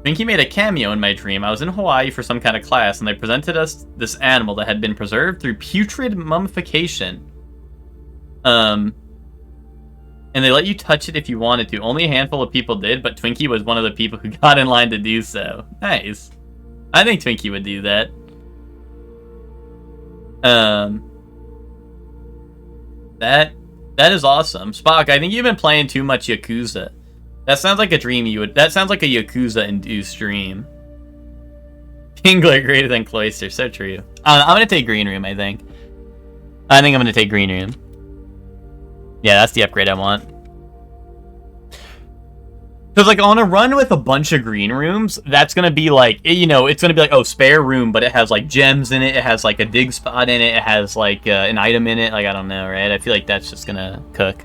Twinkie made a cameo in my dream. I was in Hawaii for some kind of class, and they presented us this animal that had been preserved through putrid mummification. And they let you touch it if you wanted to. Only a handful of people did, but Twinkie was one of the people who got in line to do so. Nice. I think Twinkie would do that. That is awesome. Spock, I think you've been playing too much Yakuza. That sounds like a dream you would... That sounds like a Yakuza-induced dream. Kingler greater than Cloister, so true. I'm gonna take Green Room, I think. I'm gonna take Green Room. Yeah, that's the upgrade I want. Because, like, on a run with a bunch of green rooms, that's going to be, like, you know, it's going to be like, oh, spare room, but it has, like, gems in it, it has, like, a dig spot in it, it has, like, an item in it, like, I don't know, right? I feel like that's just going to cook.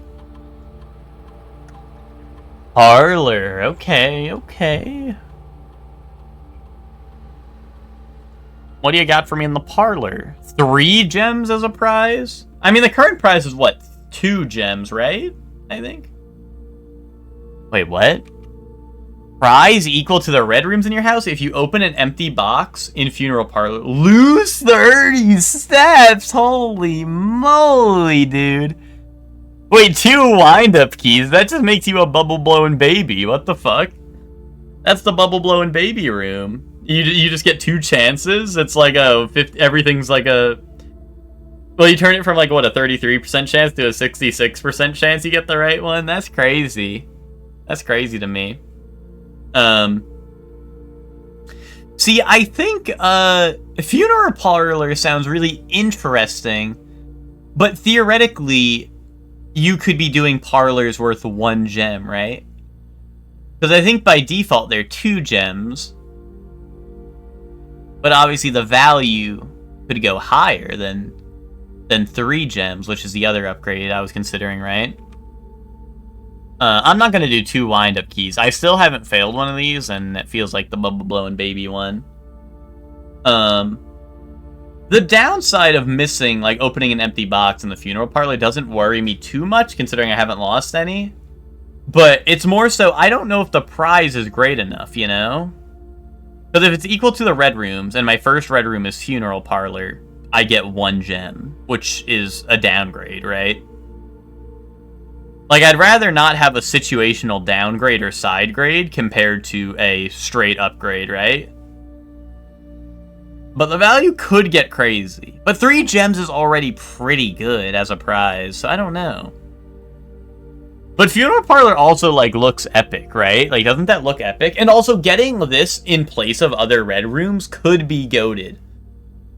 Parlor, okay, okay. What do you got for me in the parlor? 3 gems as a prize? I mean, the current prize is, what, 2 gems, right? I think? Wait, what? Prize equal to the red rooms in your house if you open an empty box in funeral parlor. Lose 30 steps! Holy moly, dude. Wait, 2 wind-up keys? That just makes you a bubble-blowing baby. What the fuck? That's the bubble-blowing baby room. You just get 2 chances? It's like a... everything's like a... Well, you turn it from like, what, a 33% chance to a 66% chance you get the right one? That's crazy. That's crazy to me. See, I think, funeral parlor sounds really interesting, but theoretically, you could be doing parlors worth 1 gem, right? Because I think by default, they're 2 gems, but obviously the value could go higher than 3 gems, which is the other upgrade I was considering, right? I'm not going to do 2 wind-up keys. I still haven't failed one of these, and it feels like the bubble-blowing baby one. The downside of missing, like, opening an empty box in the funeral parlor doesn't worry me too much, considering I haven't lost any. But it's more so, I don't know if the prize is great enough, you know? Because if it's equal to the red rooms, and my first red room is funeral parlor, I get 1 gem, which is a downgrade, right? Like, I'd rather not have a situational downgrade or side grade compared to a straight upgrade, right? But the value could get crazy. But 3 gems is already pretty good as a prize, so I don't know. But Funeral Parlor also, like, looks epic, right? Like, doesn't that look epic? And also, getting this in place of other red rooms could be goated.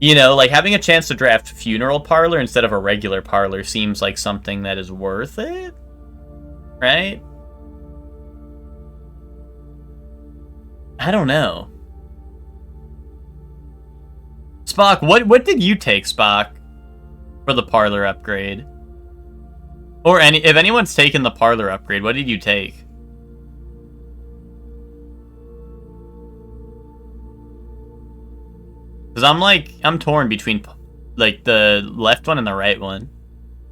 You know, like, having a chance to draft Funeral Parlor instead of a regular parlor seems like something that is worth it. Right? I don't know. Spock, what did you take, Spock, for the parlor upgrade? Or if anyone's taken the parlor upgrade, what did you take? Because I'm torn between, like, the left one and the right one.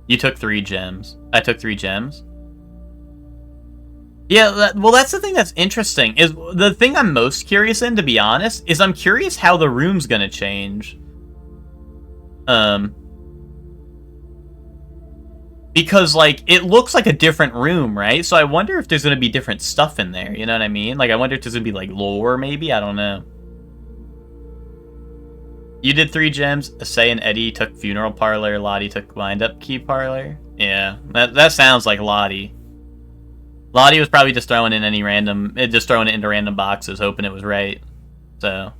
You took 3 gems. I took 3 gems. Yeah, well, that's the thing that's interesting. Is the thing I'm most curious in, to be honest, is I'm curious how the room's gonna change. Because, like, it looks like a different room, right? So I wonder if there's gonna be different stuff in there, you know what I mean? Like, I wonder if there's gonna be, like, lore, maybe? I don't know. You did 3 gems. Asay and Eddie took funeral parlor. Lottie took wind-up key parlor. Yeah, that sounds like Lottie. Lottie was probably just throwing in just throwing it into random boxes, hoping it was right. So,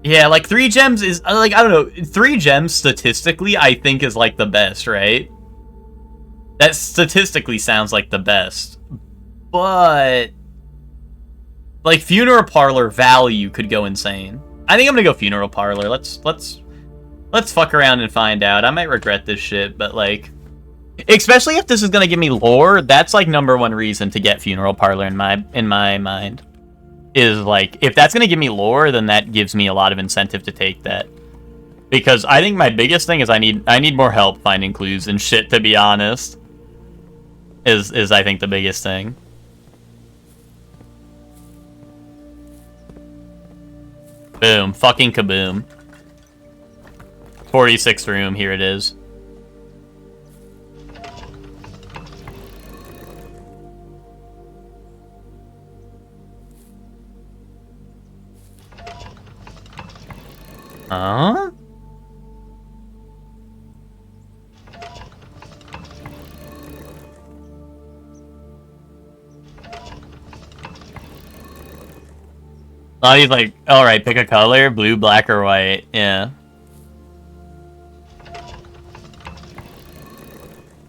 yeah, like 3 gems is like, I don't know, 3 gems statistically I think is like the best, right? That statistically sounds like the best, but like funeral parlor value could go insane. I think I'm gonna go funeral parlor. Let's fuck around and find out. I might regret this shit, but, like, especially if this is gonna give me lore, that's, like, #1 reason to get Funeral Parlor in my mind. Is, like, if that's gonna give me lore, then that gives me a lot of incentive to take that. Because I think my biggest thing is I need more help finding clues and shit, to be honest. Is I think the biggest thing. Boom. Fucking kaboom. 46th room, here it is. Huh? He's like, alright, pick a color, blue, black, or white. Yeah.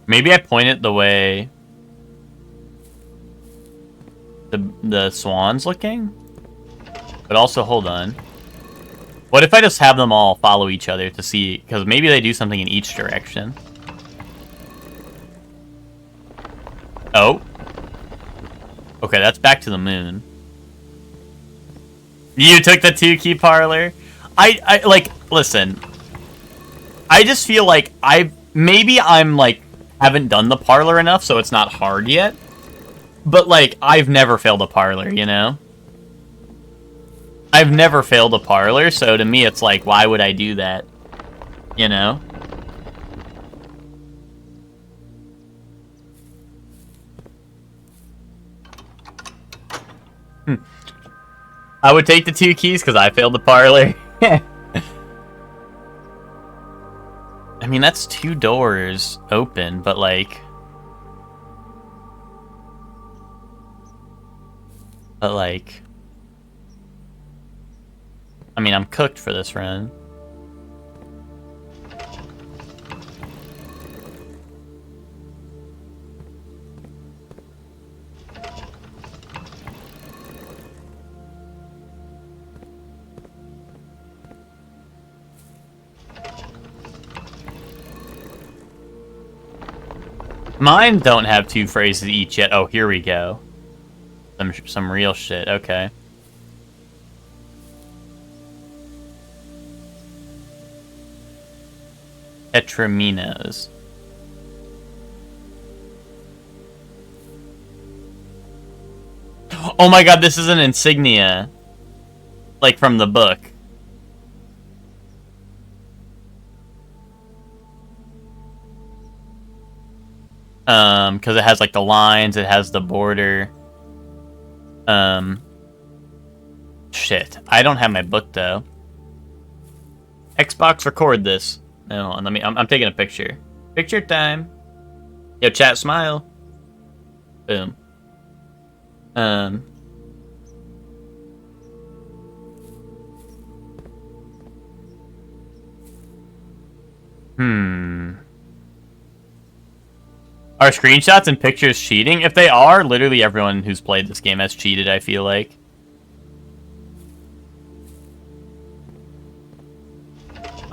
Maybe I point it the way the swan's looking? But also, hold on. What if I just have them all follow each other to see, because maybe they do something in each direction. Oh. Okay, that's back to the moon. You took the 2-key parlor? I like, listen. I just feel like maybe I'm like, haven't done the parlor enough, so it's not hard yet. But like, I've never failed a parlor, you know? I've never failed a parlor, so to me it's like, why would I do that? You know? I would take the 2 keys because I failed the parlor. I mean, that's 2 doors open, but like... I mean, I'm cooked for this run. Mine don't have 2 phrases each yet. Oh, here we go. Some real shit. Okay. Tetraminos. Oh my god, this is an insignia. Like from the book. Because it has like the lines, it has the border. Shit. I don't have my book though. Xbox, record this. No, let me. I'm taking a picture. Picture time. Yo, chat, smile. Boom. Are screenshots and pictures cheating? If they are, literally everyone who's played this game has cheated, I feel like.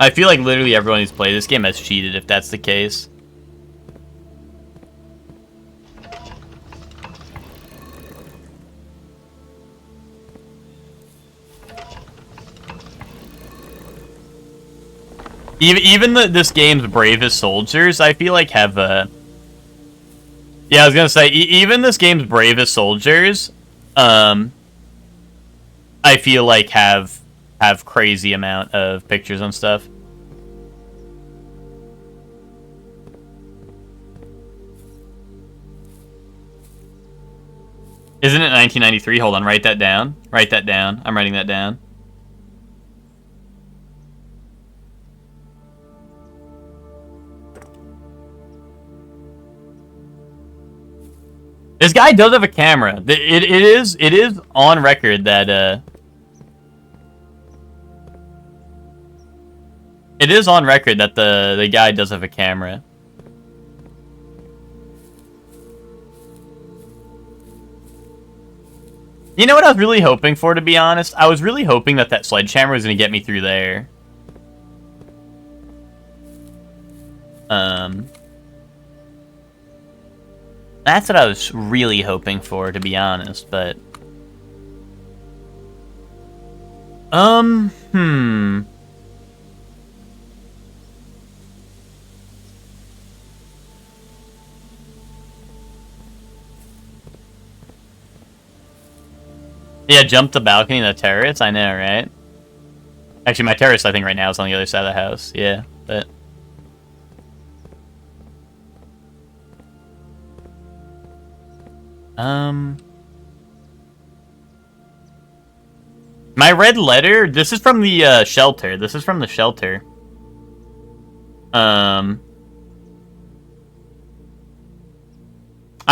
I feel like literally everyone who's played this game has cheated, if that's the case. Even this game's bravest soldiers, I feel like have yeah, I was gonna say, even this game's bravest soldiers, I feel like have crazy amount of pictures and stuff. Isn't it 1993? Hold on, write that down. Write that down. I'm writing that down. This guy does have a camera. It is on record that it is on record that the guy does have a camera. You know what I was really hoping for, to be honest? I was really hoping that sledgehammer was going to get me through there. That's what I was really hoping for, to be honest, but... Yeah, jump the balcony in the terrace? I know, right? Actually, my terrace, I think, right now is on the other side of the house. Yeah, but... My red letter? This is from the, shelter. This is from the shelter. I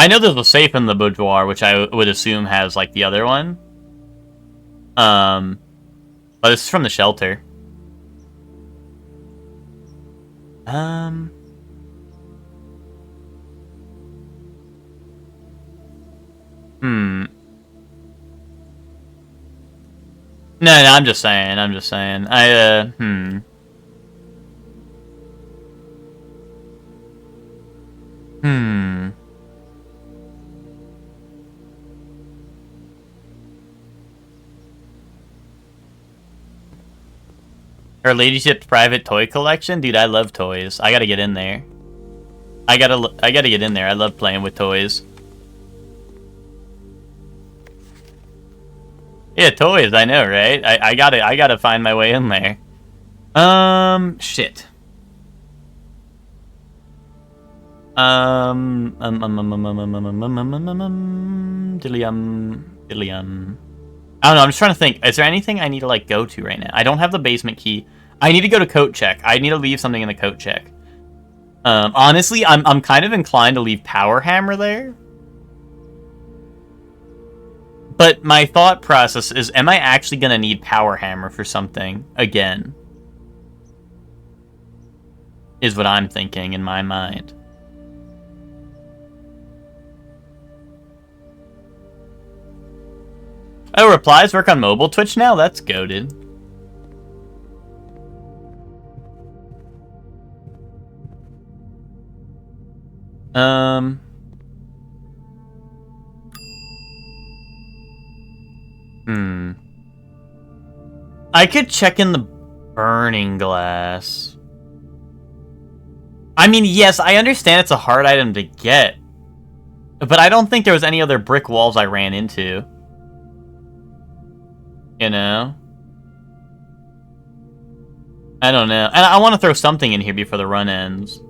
know there's a safe in the boudoir, which I would assume has, like, the other one. Oh, this is from the shelter. No, I'm just saying. Her ladyship's private toy collection? Dude, I love toys. I gotta get in there. I gotta get in there. I love playing with toys. Yeah, toys, I know, right? I gotta find my way in there. Shit. Dillium. I don't know, I'm just trying to think. Is there anything I need to, like, go to right now? I don't have the basement key. I need to go to coat check. I need to leave something in the coat check. Honestly, I'm kind of inclined to leave Power Hammer there. But my thought process is, am I actually going to need Power Hammer for something again? Is what I'm thinking in my mind. Oh, replies work on mobile Twitch now? That's goated. I could check in the burning glass. I mean, yes, I understand it's a hard item to get. But I don't think there was any other brick walls I ran into. You know? I don't know. And I want to throw something in here before the run ends.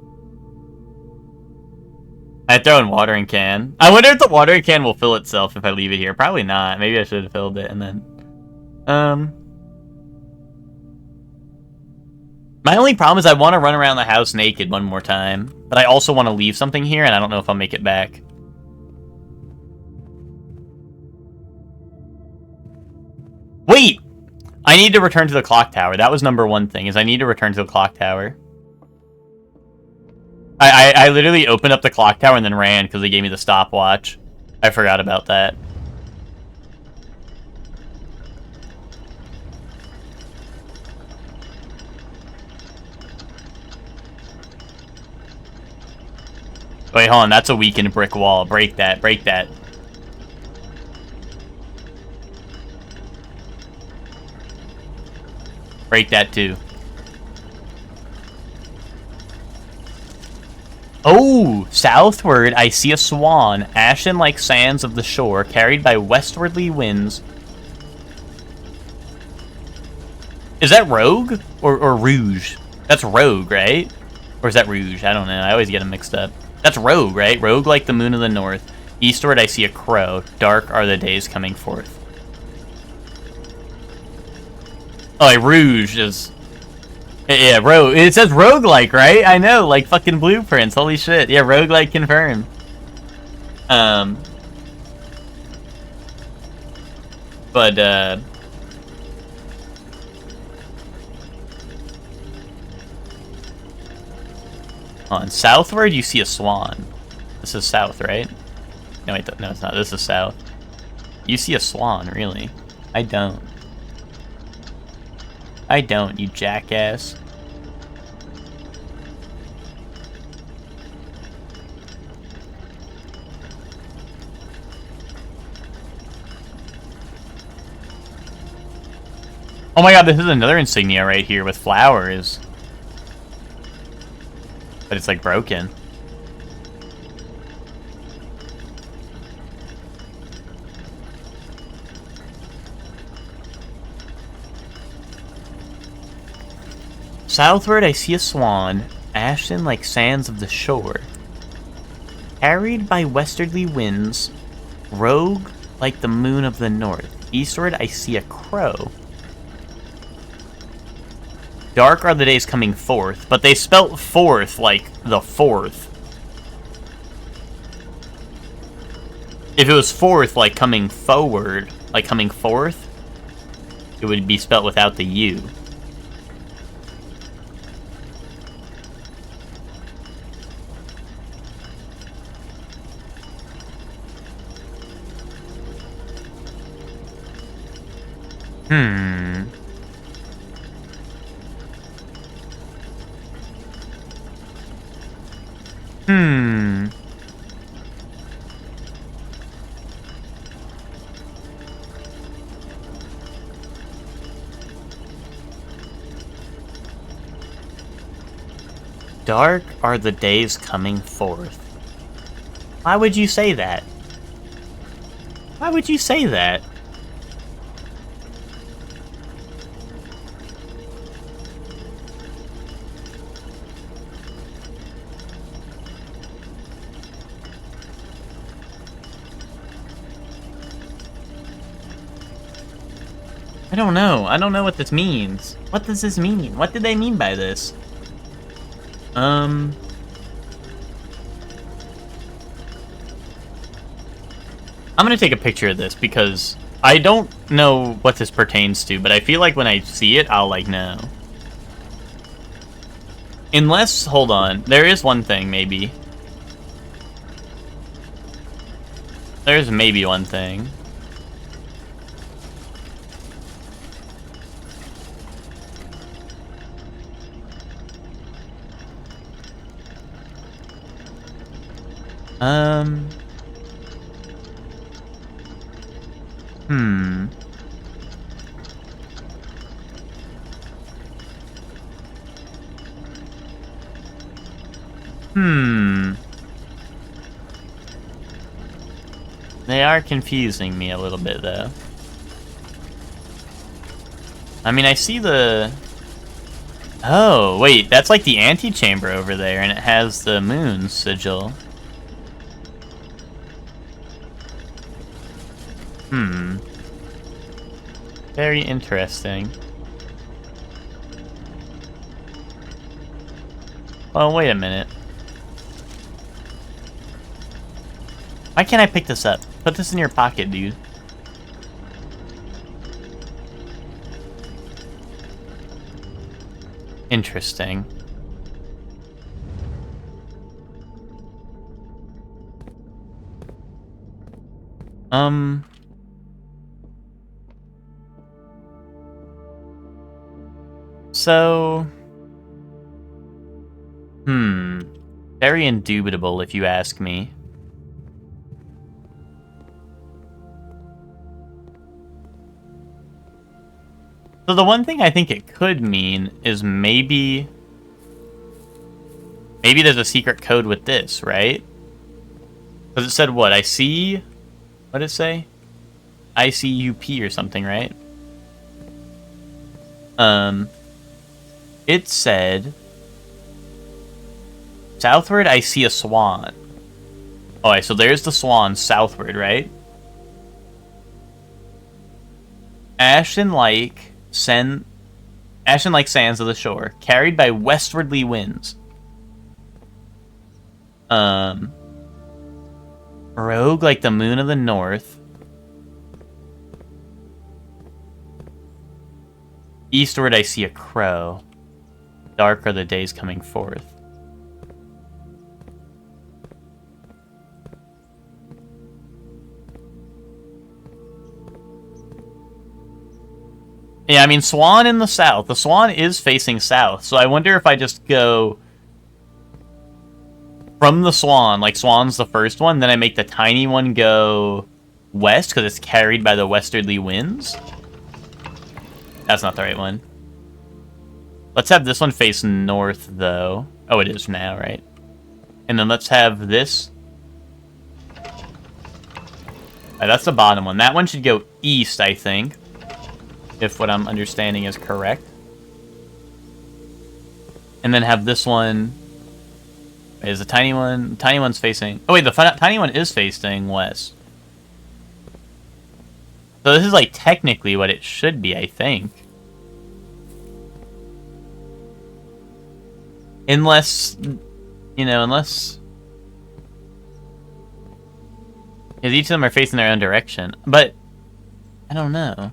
I throw in watering can. I wonder if the watering can will fill itself if I leave it here. Probably not. Maybe I should have filled it and then... My only problem is I want to run around the house naked one more time. But I also want to leave something here, and I don't know if I'll make it back. Wait! I need to return to the clock tower. That was number one thing, is I need to return to the clock tower. I literally opened up the clock tower and then ran because they gave me the stopwatch. I forgot about that. Wait, hold on. That's a weakened brick wall. Break that. Break that. Break that, too. Oh! Southward, I see a swan, ashen like sands of the shore, carried by westwardly winds. Is that Rogue? Or Rouge? That's Rogue, right? Or is that Rouge? I don't know. I always get them mixed up. That's Rogue, right? Rogue like the moon of the north. Eastward, I see a crow. Dark are the days coming forth. Oh, like Rouge is... Yeah, Rogue. It says roguelike, right? I know, like fucking blueprints. Holy shit. Yeah, roguelike confirmed. But, on southward, you see a swan. This is south, right? No, wait, no, it's not. This is south. You see a swan, really? I don't. I don't, you jackass. Oh my god, this is another insignia right here with flowers. But it's like broken. Southward I see a swan, ashen like sands of the shore. Carried by westerly winds, rogue like the moon of the north. Eastward I see a crow. Dark are the days coming forth, but they spelt forth like the fourth. If it was forth like coming forward, like coming forth, it would be spelt without the U. Hmm. Hmm. Dark are the days coming forth. Why would you say that? Why would you say that? I don't know. I don't know what this means. What does this mean? What did they mean by this? I'm gonna take a picture of this because I don't know what this pertains to, but I feel like when I see it, I'll, like, know. Unless, hold on, there is one thing, maybe. There's maybe one thing. Hmm. Hmm. They are confusing me a little bit, though. I mean, I see the... Oh, wait, that's like the antechamber over there, and it has the moon sigil. Hmm. Very interesting. Oh, wait a minute. Why can't I pick this up? Put this in your pocket, dude. Interesting. So... Very indubitable, if you ask me. So the one thing I think it could mean is maybe there's a secret code with this, right? Because it said what? I see... What did it say? ICUP or something, right? It said... Southward, I see a swan. Alright, so there's the swan southward, right? Ashen like sands of the shore, carried by westwardly winds. Rogue like the moon of the north. Eastward, I see a crow. Dark are the days coming forth. Yeah, I mean, swan in the south. The swan is facing south, so I wonder if I just go from the swan, like swan's the first one, then I make the tiny one go west, because it's carried by the westerly winds. That's not the right one. Let's have this one face north, though. Oh, it is now, right? And then let's have this. That's the bottom one. That one should go east, I think. If what I'm understanding is correct. And then have this one... Is the tiny one... The tiny one's facing... Oh, wait, the tiny one is facing west. So this is, like, technically what it should be, I think. Unless... You know, unless... Because each of them are facing their own direction. But... I don't know.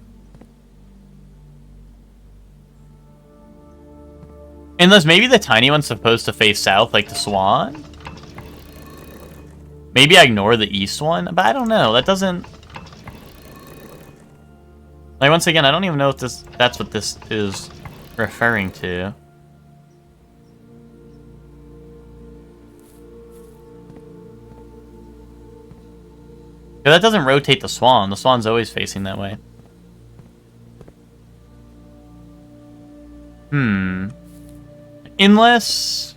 Unless maybe the tiny one's supposed to face south like the swan? Maybe I ignore the east one, but I don't know. That doesn't... Like, once again, I don't even know if that's what this is referring to. But that doesn't rotate the swan. The swan's always facing that way. Unless...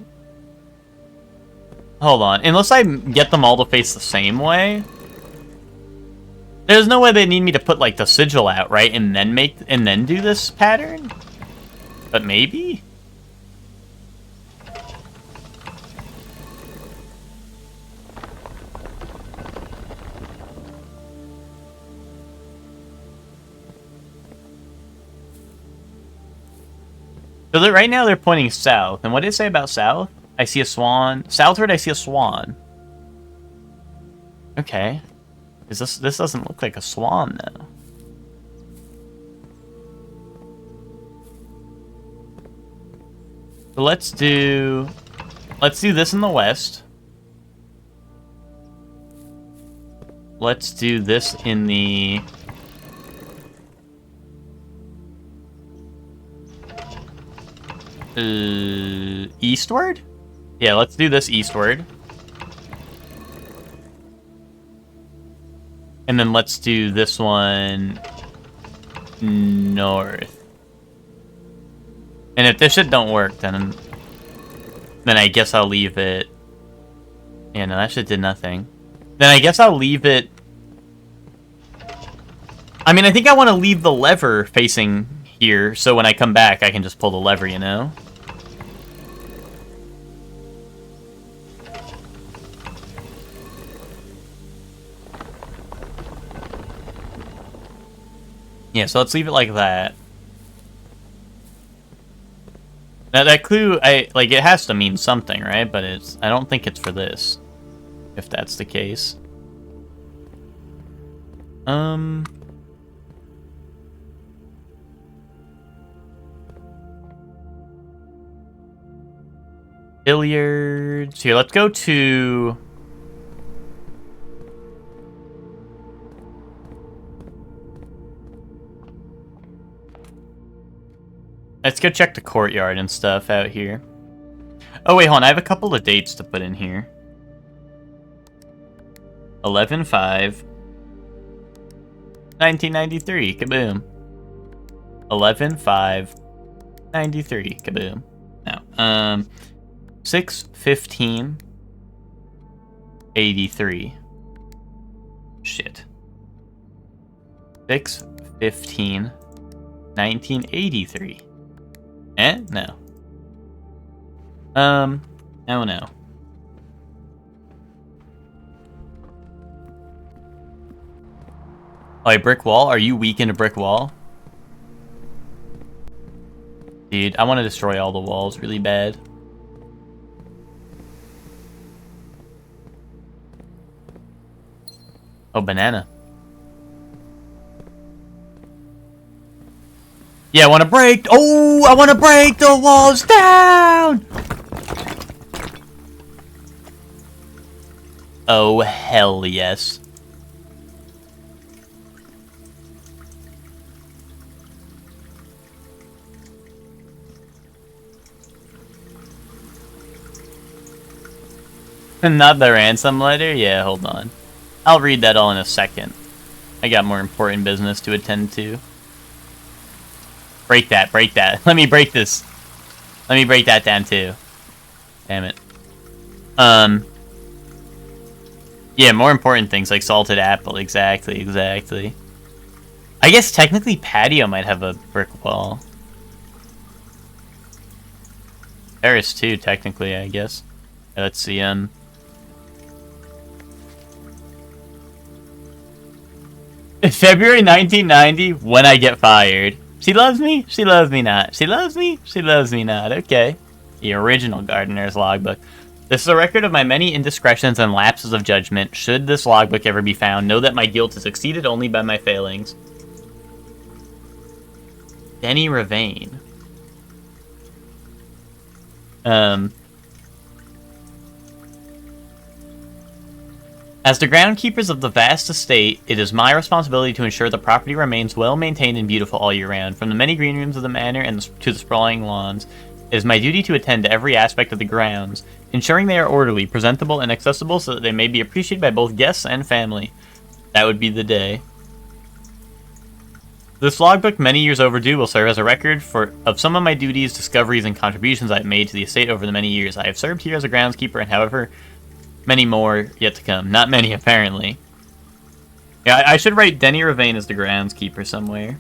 Hold on. Unless I get them all to face the same way... There's no way they need me to put, like, the sigil out, right? And then do this pattern? But maybe? So right now they're pointing south. And what did it say about south? I see a swan. Southward, I see a swan. Okay. This doesn't look like a swan, though. So let's do this in the west. Let's do this in the... eastward? Yeah, let's do this eastward. And then let's do this one north. And if this shit don't work, then I guess I'll leave it... Yeah, no, that shit did nothing. Then I guess I'll leave it... I mean, I think I want to leave the lever facing here, so when I come back, I can just pull the lever, you know? Yeah, so let's leave it like that. Now that clue, it has to mean something, right? But I don't think it's for this, if that's the case. Billiards. Here, let's go to... Let's go check the courtyard and stuff out here. Oh, wait, hold on. I have a couple of dates to put in here. 11/5. 1993. Kaboom. 11/5. 93. Kaboom. Now, 6/15. 83. Shit. 6/15. 1983. No. Oh no. Oh, a brick wall? Are you weak in a brick wall? Dude, I want to destroy all the walls really bad. Oh, banana. Yeah, I want to break... Oh, I want to break the walls down! Oh, hell yes. Not the ransom letter? Yeah, hold on. I'll read that all in a second. I got more important business to attend to. Break that, break that. Let me break this. Let me break that down too. Damn it. Yeah, more important things like salted apple. Exactly. I guess technically patio might have a brick wall. Terrace too, technically, I guess. Let's see, February 1990, when I get fired. She loves me, she loves me not. She loves me, she loves me not. Okay. The original Gardener's Logbook. This is a record of my many indiscretions and lapses of judgment. Should this logbook ever be found, know that my guilt is exceeded only by my failings. Denny Ravane. As the groundkeepers of the vast estate, it is my responsibility to ensure the property remains well maintained and beautiful all year round. From the many green rooms of the manor and to the sprawling lawns, it is my duty to attend to every aspect of the grounds, ensuring they are orderly, presentable, and accessible so that they may be appreciated by both guests and family. That would be the day. This logbook, many years overdue, will serve as a record of some of my duties, discoveries, and contributions I have made to the estate over the many years I have served here as a groundskeeper, and however many more yet to come. Not many, apparently. Yeah, I should write Denny Ravane as the groundskeeper somewhere.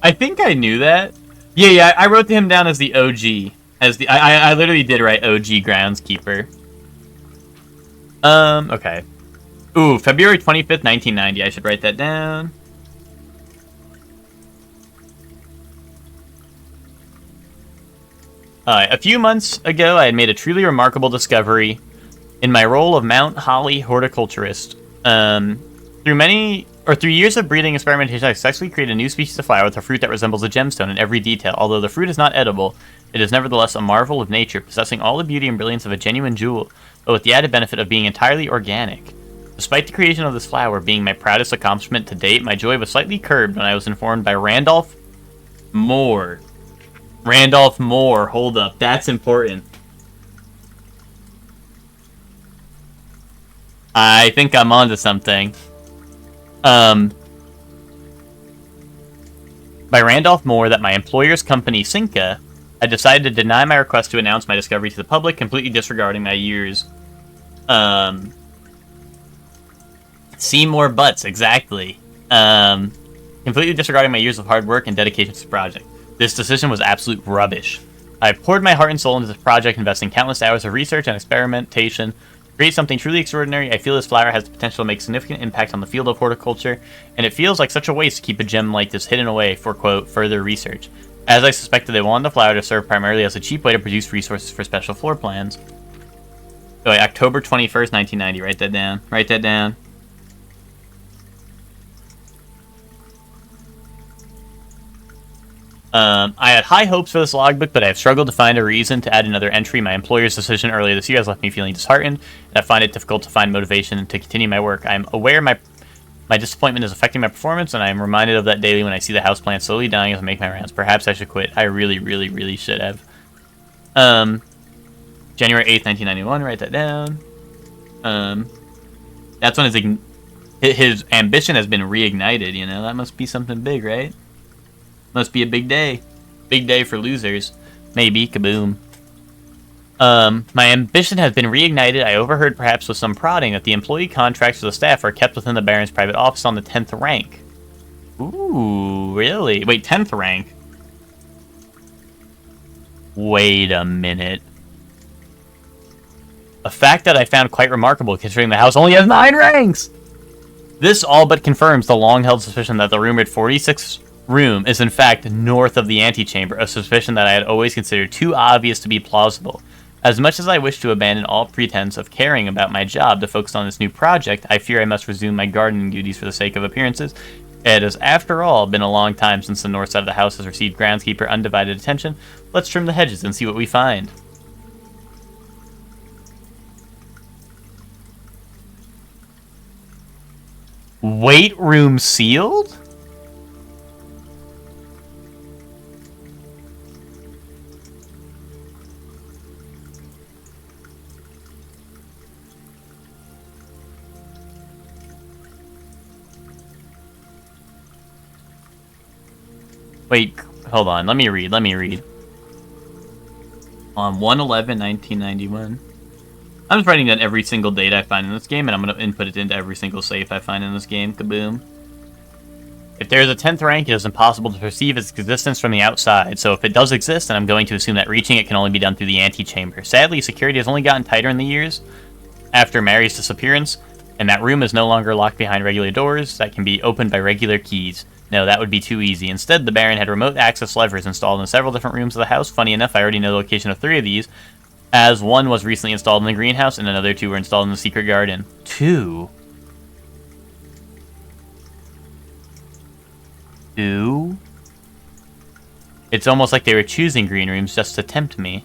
I think I knew that. Yeah, I wrote him down as the OG. I literally did write OG groundskeeper. Okay. Ooh, February 25th, 1990. I should write that down. A few months ago, I had made a truly remarkable discovery in my role of Mount Holly horticulturist. Through years of breeding experimentation, I successfully created a new species of flower with a fruit that resembles a gemstone in every detail. Although the fruit is not edible, it is nevertheless a marvel of nature, possessing all the beauty and brilliance of a genuine jewel, but with the added benefit of being entirely organic. Despite the creation of this flower being my proudest accomplishment to date, my joy was slightly curbed when I was informed by Randolph Moore. Randolph Moore, hold up, that's important. I think I'm onto something. By Randolph Moore that my employer's company, Cinca, had decided to deny my request to announce my discovery to the public, completely disregarding my years. Seymour Butts, exactly. Completely disregarding my years of hard work and dedication to the project. This decision was absolute rubbish. I poured my heart and soul into this project, investing countless hours of research and experimentation. To create something truly extraordinary, I feel this flower has the potential to make significant impact on the field of horticulture, and it feels like such a waste to keep a gem like this hidden away for, quote, further research. As I suspected, they wanted the flower to serve primarily as a cheap way to produce resources for special floor plans. Oh, wait, October 21st, 1990. Write that down. Write that down. I had high hopes for this logbook, but I have struggled to find a reason to add another entry. My employer's decision earlier this year has left me feeling disheartened, and I find it difficult to find motivation to continue my work. I am aware my disappointment is affecting my performance, and I am reminded of that daily when I see the houseplant slowly dying as I make my rounds. Perhaps I should quit. I really, really, really should have. January 8th, 1991. Write that down. That's when his ambition has been reignited, you know? That must be something big, right? Must be a big day. Big day for losers. Maybe. Kaboom. My ambition has been reignited. I overheard, perhaps with some prodding, that the employee contracts for the staff are kept within the Baron's private office on the 10th rank. Ooh, really? Wait, 10th rank? Wait a minute. A fact that I found quite remarkable, considering the house only has 9 ranks! This all but confirms the long-held suspicion that the rumored 46th room is in fact north of the antechamber, a suspicion that I had always considered too obvious to be plausible. As much as I wish to abandon all pretense of caring about my job to focus on this new project, I fear I must resume my gardening duties for the sake of appearances. It has, after all, been a long time since the north side of the house has received groundskeeper undivided attention. Let's trim the hedges and see what we find. Weight room sealed? Wait, hold on. Let me read. On 1/11/1991. I'm just writing down every single date I find in this game, and I'm going to input it into every single safe I find in this game. Kaboom. If there is a 10th rank, it is impossible to perceive its existence from the outside, so if it does exist, then I'm going to assume that reaching it can only be done through the antechamber. Sadly, security has only gotten tighter in the years after Mary's disappearance, and that room is no longer locked behind regular doors that can be opened by regular keys. No, that would be too easy. Instead, the Baron had remote access levers installed in several different rooms of the house. Funny enough, I already know the location of 3 of these, as one was recently installed in the greenhouse, and another 2 were installed in the secret garden. 2? 2? It's almost like they were choosing green rooms just to tempt me.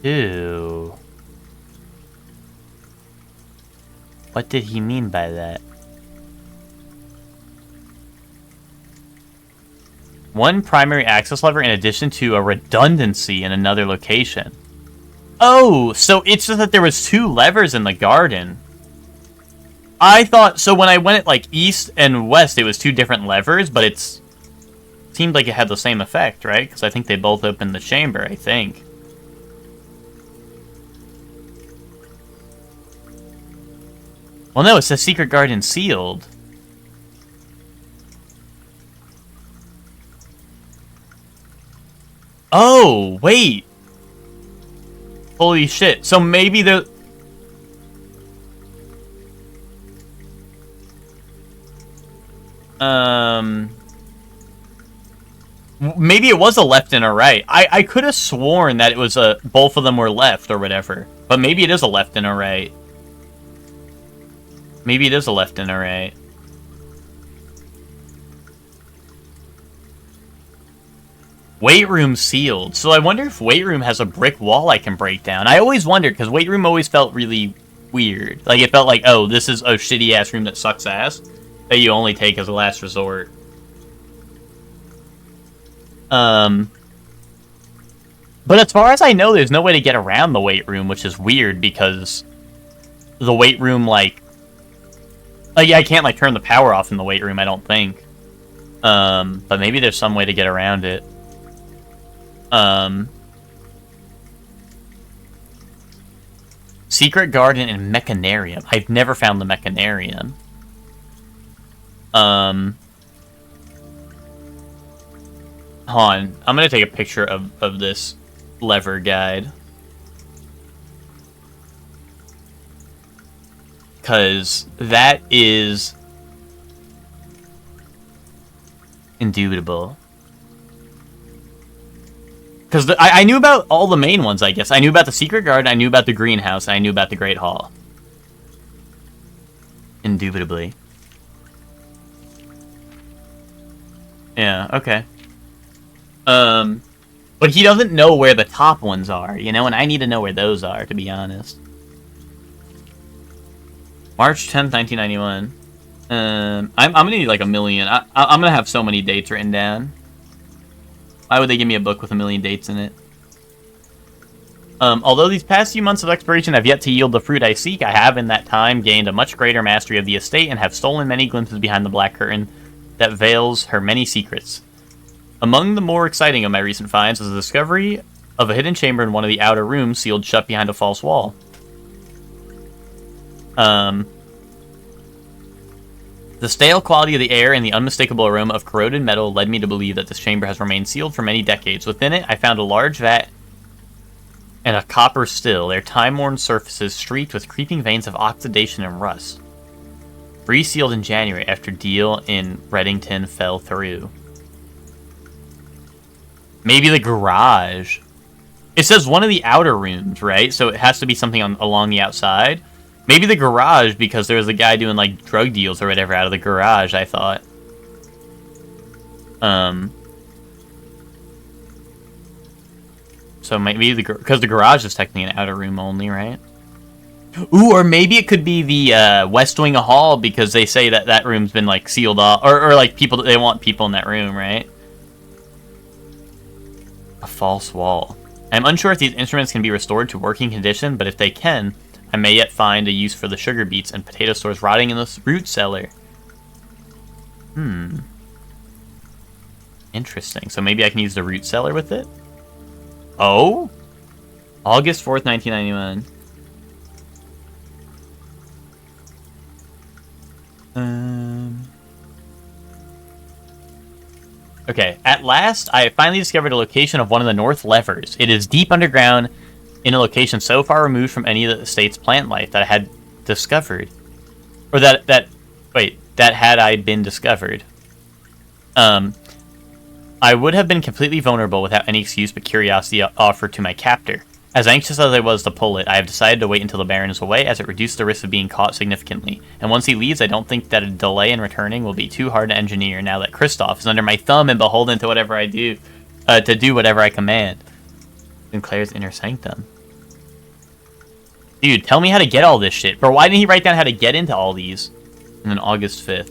Ew. What did he mean by that? One primary access lever in addition to a redundancy in another location. Oh, so it's just that there was 2 levers in the garden. I thought, so when I went at like east and west, it was 2 different levers, but it seemed like it had the same effect, right? Because I think they both opened the chamber, I think. Well, no, it says secret garden sealed. Oh, wait. Holy shit. So maybe the... Maybe it was a left and a right. I could have sworn that it was both of them were left or whatever. But maybe it is a left and a right. Maybe it is a left and a right. Weight room sealed. So I wonder if weight room has a brick wall I can break down. I always wondered, because weight room always felt really weird. Like, it felt like, oh, this is a shitty-ass room that sucks ass, that you only take as a last resort. But as far as I know, there's no way to get around the weight room, which is weird, because the weight room, like, I can't, like, turn the power off in the weight room, I don't think. But maybe there's some way to get around it. Secret garden and mechanarium. I've never found the mechanarium. Hold on. I'm gonna take a picture of this lever guide. Because that is indubitable. Because I knew about all the main ones, I guess. I knew about the secret garden, I knew about the greenhouse, and I knew about the Great Hall. Indubitably. Yeah, okay. But he doesn't know where the top ones are, you know, and I need to know where those are, to be honest. March 10th, 1991. I'm gonna need like a million. I'm gonna have so many dates written down. Why would they give me a book with a million dates in it? Although these past few months of exploration have yet to yield the fruit I seek, I have in that time gained a much greater mastery of the estate and have stolen many glimpses behind the black curtain that veils her many secrets. Among the more exciting of my recent finds was the discovery of a hidden chamber in one of the outer rooms sealed shut behind a false wall. The stale quality of the air and the unmistakable aroma of corroded metal led me to believe that this chamber has remained sealed for many decades. Within it, I found a large vat and a copper still, their time-worn surfaces streaked with creeping veins of oxidation and rust. Resealed in January after deal in Reddington fell through. Maybe the garage. It says one of the outer rooms, right? So it has to be something along the outside. Maybe the garage, because there was a guy doing, like, drug deals or whatever out of the garage, I thought. So maybe because the garage is technically an outer room only, right? Ooh, or maybe it could be the West Wing of Hall, because they say that that room's been, like, sealed off. Or like, they want people in that room, right? A false wall. I'm unsure if these instruments can be restored to working condition, but if they can, I may yet find a use for the sugar beets and potato stores rotting in the root cellar. Interesting. So maybe I can use the root cellar with it? Oh? August 4th, 1991. Okay, at last, I finally discovered a location of one of the North Levers. It is deep underground, in a location so far removed from any of the state's plant life that I had discovered. Or that had I been discovered. I would have been completely vulnerable without any excuse but curiosity offered to my captor. As anxious as I was to pull it, I have decided to wait until the Baron is away, as it reduced the risk of being caught significantly. And once he leaves, I don't think that a delay in returning will be too hard to engineer now that Kristoff is under my thumb and beholden to whatever I do, to do whatever I command. Sinclair's inner sanctum. Dude, tell me how to get all this shit. Bro, why didn't he write down how to get into all these? And then August 5th.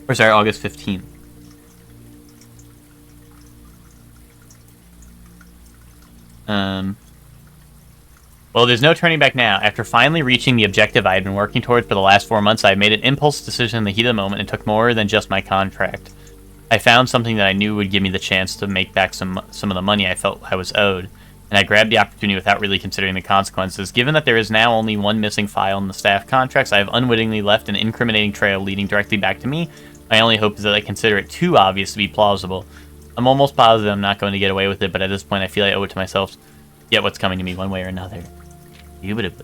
Or sorry, August 15th. Well, there's no turning back now. After finally reaching the objective I had been working towards for the last 4 months, I made an impulse decision in the heat of the moment and took more than just my contract. I found something that I knew would give me the chance to make back some of the money I felt I was owed, and I grabbed the opportunity without really considering the consequences. Given that there is now only one missing file in the staff contracts, I have unwittingly left an incriminating trail leading directly back to me. My only hope is that I consider it too obvious to be plausible. I'm almost positive I'm not going to get away with it, but at this point I feel I owe it to myself to get what's coming to me one way or another. Dude,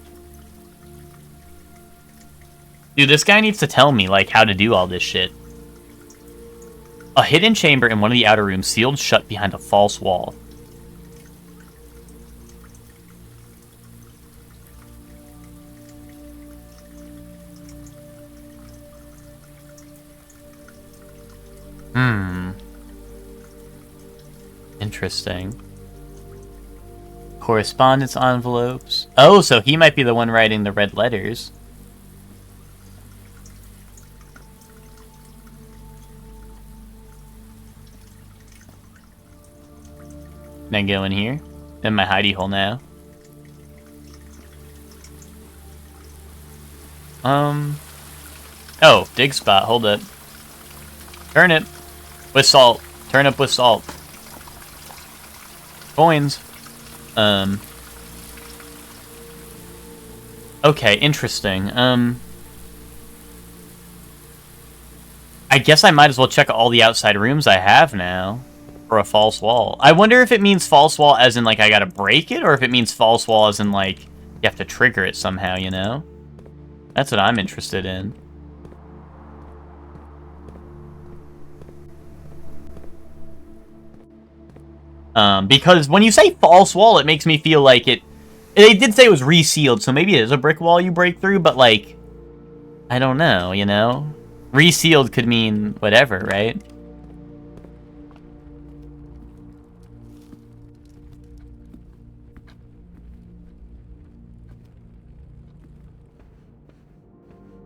this guy needs to tell me, like, how to do all this shit. A hidden chamber in one of the outer rooms sealed shut behind a false wall. Interesting. Correspondence envelopes. Oh, so he might be the one writing the red letters. Then go in here. In my hidey hole now. Oh, dig spot. Hold it. Turnip. With salt. Turnip with salt. Coins. Okay, interesting. I guess I might as well check all the outside rooms I have now for a false wall. I wonder if it means false wall as in, like, I gotta break it, or if it means false wall as in, like, you have to trigger it somehow, you know? That's what I'm interested in. Because when you say false wall, it makes me feel like it... They did say it was resealed, so maybe it is a brick wall you break through, but, like... I don't know, you know? Resealed could mean whatever, right?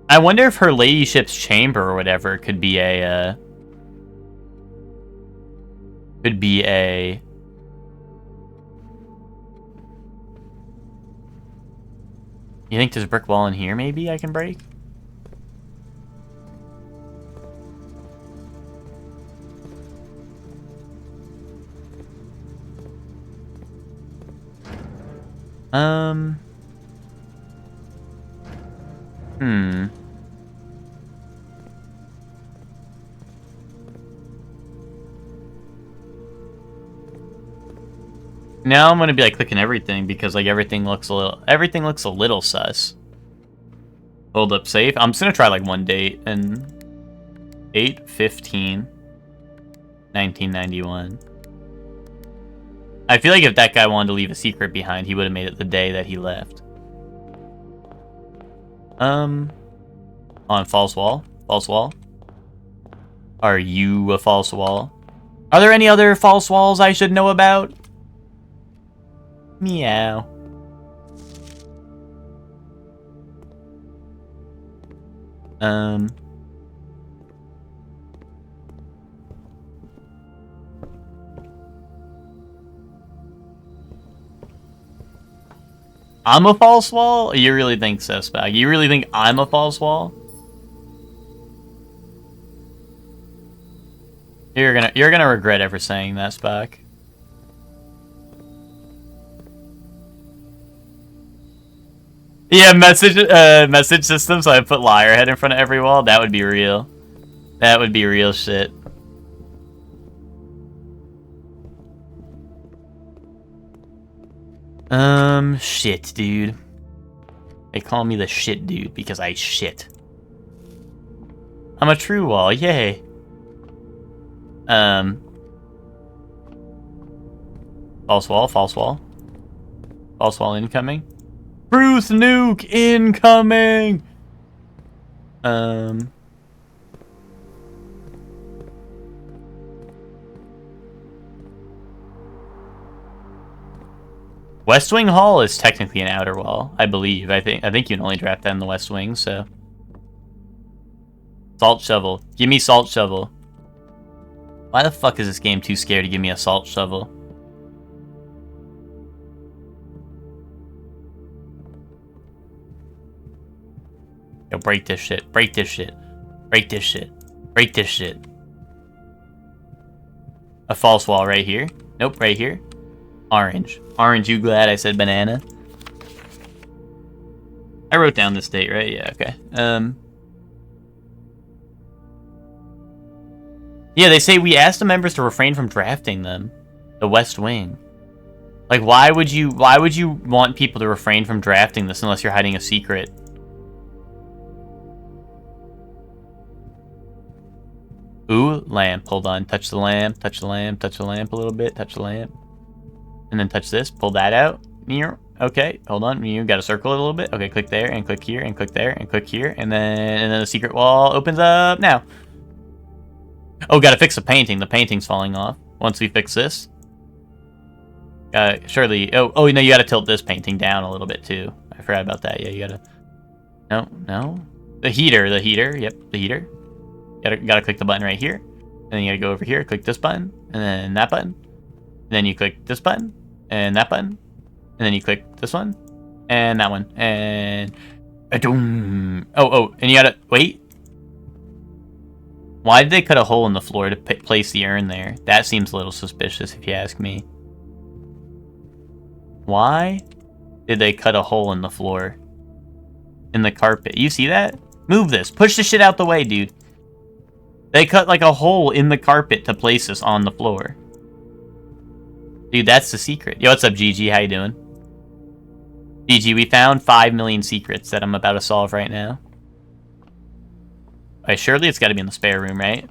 I wonder if her ladyship's chamber or whatever could be a, You think there's a brick wall in here maybe I can break? Now I'm gonna be like clicking everything because like everything looks a little sus. Hold up safe. I'm just gonna try like one date and 8/15/1991. I feel like if that guy wanted to leave a secret behind, he would have made it the day that he left. On false wall? False wall? Are you a false wall? Are there any other false walls I should know about? Meow. I'm a false wall? You really think so, Spag? You really think I'm a false wall? You're gonna regret ever saying that, Spag. Yeah, message system, so I put Liarhead in front of every wall. That would be real. That would be real shit. Shit, dude. They call me the shit dude because I shit. I'm a true wall, yay. False wall, false wall. False wall incoming. Bruce Nuke incoming! West Wing Hall is technically an outer wall, I believe. I think you can only draft that in the West Wing, so. Salt shovel. Give me salt shovel. Why the fuck is this game too scared to give me a salt shovel? Yo, break this shit. Break this shit. Break this shit. Break this shit. A false wall right here. Nope, right here. Orange. Orange, you glad I said banana? I wrote down this date, right? Yeah, okay. Yeah, they say we asked the members to refrain from drafting them. The West Wing. Like, why would you want people to refrain from drafting this unless you're hiding a secret? Ooh, lamp. Hold on. Touch the lamp. Touch the lamp. Touch the lamp a little bit. Touch the lamp. And then touch this. Pull that out. Okay, hold on. You got to circle it a little bit. Okay, click there and click here and click there and click here. And then the secret wall opens up now. Oh, gotta fix the painting. The painting's falling off. Once we fix this. Surely... Oh, no, you gotta tilt this painting down a little bit, too. I forgot about that. Yeah, you gotta... No. The heater. Yep, the heater. Gotta click the button right here. And then you gotta go over here, click this button. And then that button. And then you click this button. And that button. And then you click this one. And that one. And... Oh, and you gotta... Wait. Why did they cut a hole in the floor to place the urn there? That seems a little suspicious, if you ask me. Why did they cut a hole in the floor? In the carpet. You see that? Move this. Push the shit out the way, dude. They cut, like, a hole in the carpet to place this on the floor. Dude, that's the secret. Yo, what's up, GG? How you doing? GG, we found 5 million secrets that I'm about to solve right now. Alright, surely it's got to be in the spare room, right?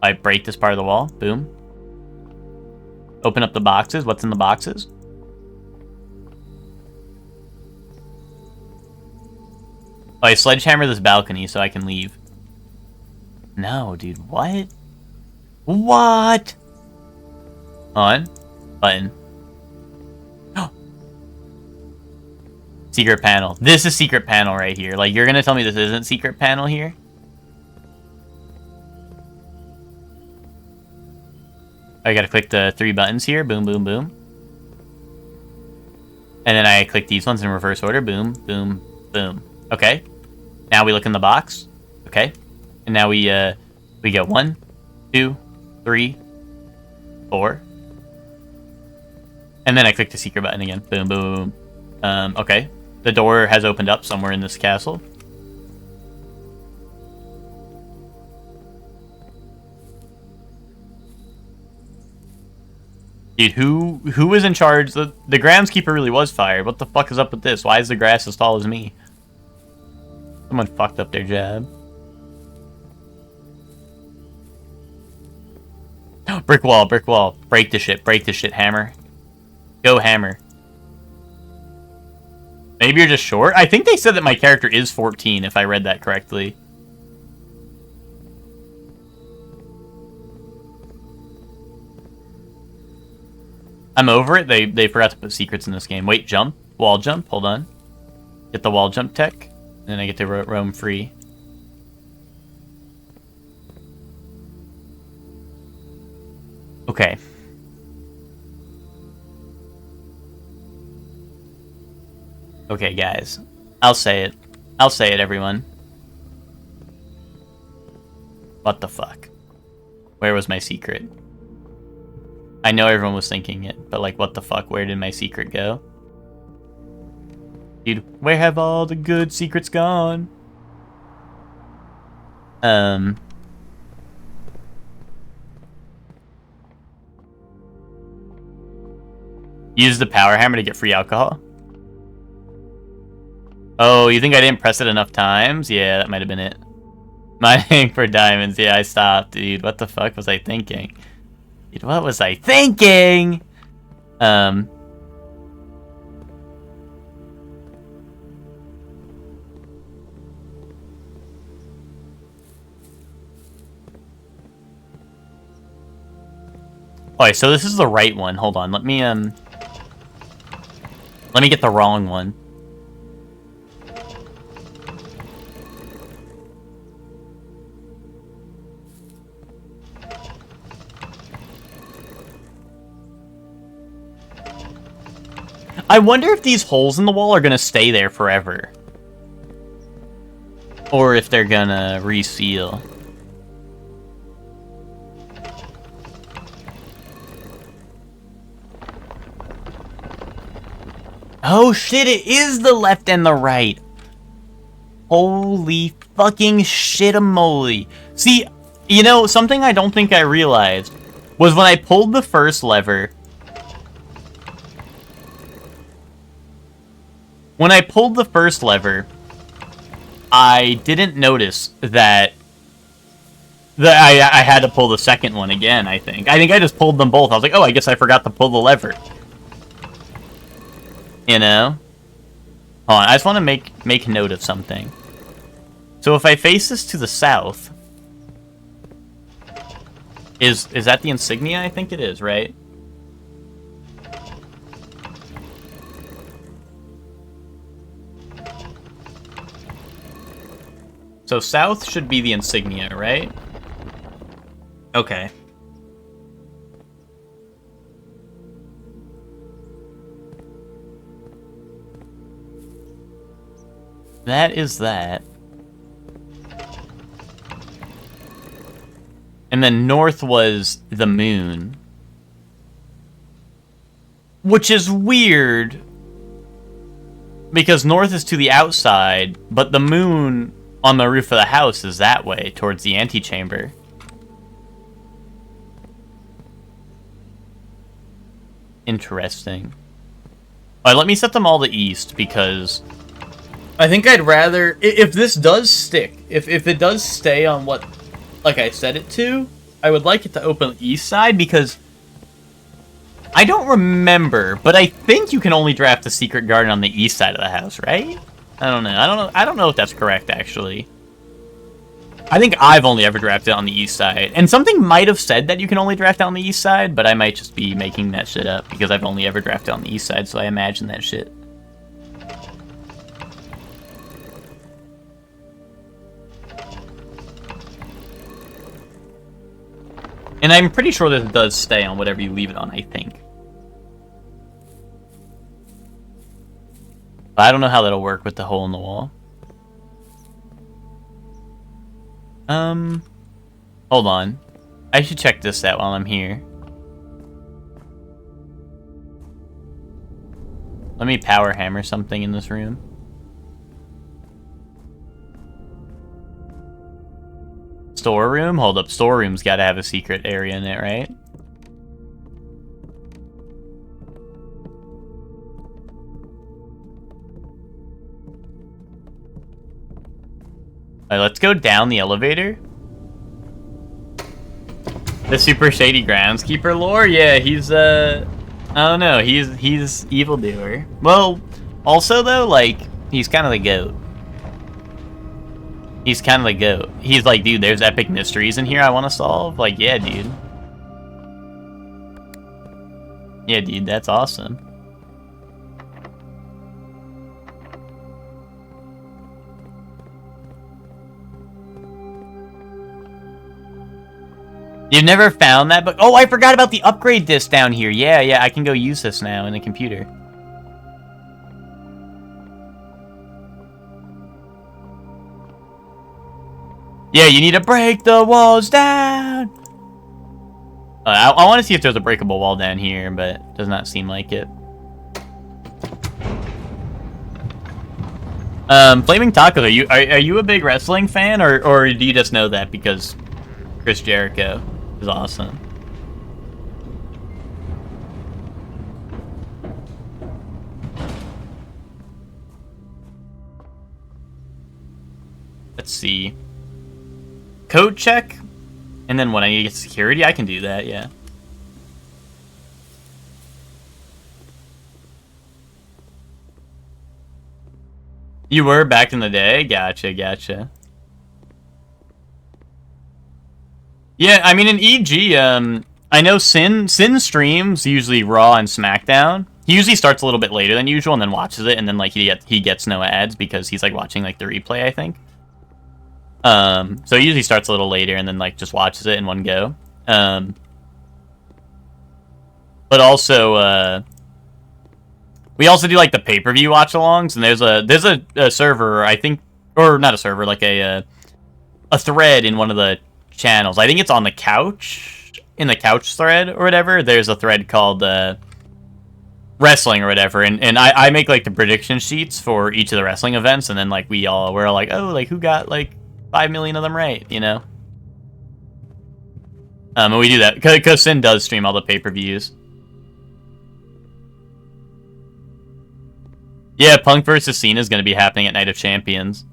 I break this part of the wall. Boom. Open up the boxes. What's in the boxes? Oh, I sledgehammer this balcony so I can leave. No, dude. What? What? On. Button. Secret panel. This is secret panel right here. Like, you're gonna tell me this isn't secret panel here? I gotta click the 3 buttons here. Boom, boom, boom. And then I click these ones in reverse order. Boom, boom, boom. Okay. Now we look in the box. Okay. And now we get 1, 2, 3, 4. And then I click the secret button again. Boom, boom, boom. Okay. The door has opened up somewhere in this castle. Dude, who is in charge? The groundskeeper really was fired. What the fuck is up with this? Why is the grass as tall as me? Someone fucked up their job. Brick wall, brick wall. Break the shit, hammer. Go, hammer. Maybe you're just short? I think they said that my character is 14, if I read that correctly. I'm over it. They forgot to put secrets in this game. Wait, jump. Wall jump. Hold on. Get the wall jump tech. And then I get to roam free. Okay. Okay, guys. I'll say it. I'll say it, everyone. What the fuck? Where was my secret? I know everyone was thinking it, but like, what the fuck? Where did my secret go? Dude, where have all the good secrets gone? Use the power hammer to get free alcohol. Oh, you think I didn't press it enough times? Yeah, that might have been it. Mining for diamonds. Yeah, I stopped, dude. What the fuck was I thinking? Dude, what was I thinking? Alright, so this is the right one. Hold on, let me get the wrong one. I wonder if these holes in the wall are gonna stay there forever. Or if they're gonna reseal. Oh shit, it is the left and the right. Holy fucking shit-a-moly. See, you know, something I don't think I realized was when I pulled the first lever. When I pulled the first lever, I didn't notice that I had to pull the second one again, I think. I think I just pulled them both. I was like, oh, I guess I forgot to pull the lever. You know? Hold on, I just want to make note of something. So if I face this to the south... Is that the insignia? I think it is, right? So south should be the insignia, right? Okay. That is that. And then north was the moon. Which is weird. Because north is to the outside, but the moon on the roof of the house is that way, towards the antechamber. Interesting. Alright, let me set them all to east, because I think I'd rather... If this does stick, if it does stay on what, like I said it to, I would like it to open the east side, because I don't remember, but I think you can only draft a secret garden on the east side of the house, right? I don't know if that's correct, actually. I think I've only ever drafted on the east side. And something might have said that you can only draft on the east side, but I might just be making that shit up, because I've only ever drafted on the east side, so I imagine that shit. And I'm pretty sure that it does stay on whatever you leave it on, I think. But I don't know how that'll work with the hole in the wall. Hold on. I should check this out while I'm here. Let me power hammer something in this room. Storeroom? Hold up, storeroom's gotta have a secret area in it, right? Alright, let's go down the elevator. The super shady groundskeeper lore? Yeah, he's, I don't know, he's evildoer. Well, also though, like, he's kind of the GOAT. He's kind of the GOAT. He's like, dude, there's epic mysteries in here I want to solve. Like, yeah, dude. Yeah, dude, that's awesome. You've never found that book? Oh, I forgot about the upgrade disc down here. Yeah, I can go use this now in the computer. Yeah, you need to break the walls down. I want to see if there's a breakable wall down here, but it does not seem like it. Flaming Taco, are you a big wrestling fan, or do you just know that because Chris Jericho is awesome? Let's see. Code check, and then when I need to get security, I can do that, yeah. You were back in the day? Gotcha. Yeah, I mean, in EG, I know Sin streams usually Raw and SmackDown. He usually starts a little bit later than usual and then watches it, and then, like, he gets no ads because he's, like, watching, like, the replay, I think. So he usually starts a little later and then, like, just watches it in one go. But also, we also do, like, the pay-per-view watch-alongs, and there's a server, I think, or not a server, like a thread in one of the channels. I think it's on the couch, in the couch thread or whatever. There's a thread called wrestling or whatever, and I make, like, the prediction sheets for each of the wrestling events, and then, like, we're all like, oh, like, who got, like, 5 million of them right, you know? And we do that, because Sin does stream all the pay-per-views. Yeah, Punk versus Cena is going to be happening at Night of Champions.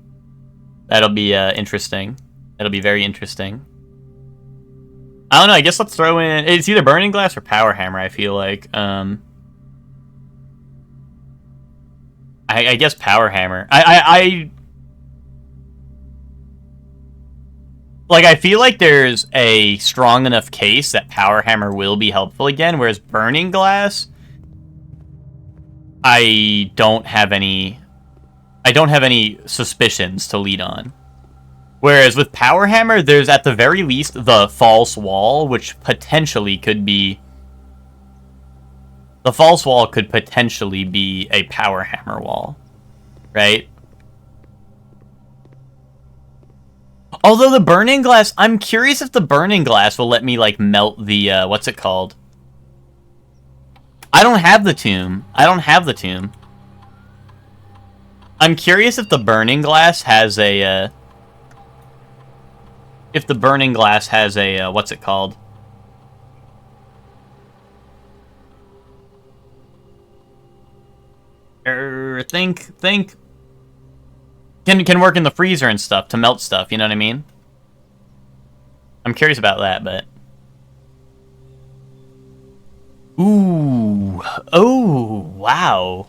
That'll be interesting. That'll be very interesting. I don't know, I guess let's throw in... It's either Burning Glass or Power Hammer, I feel like. I guess Power Hammer. Like, I feel like there's a strong enough case that Power Hammer will be helpful again, whereas Burning Glass... I don't have any suspicions to lead on. Whereas with Power Hammer, there's at the very least the false wall, which potentially could be... The false wall could potentially be a Power Hammer wall, right? Although the Burning Glass, I'm curious if the Burning Glass will let me, like, melt the, what's it called? I don't have the tomb. I'm curious if the Burning Glass has a, what's it called? Think. Can work in the freezer and stuff to melt stuff, you know what I mean? I'm curious about that, but... Ooh. Oh, wow.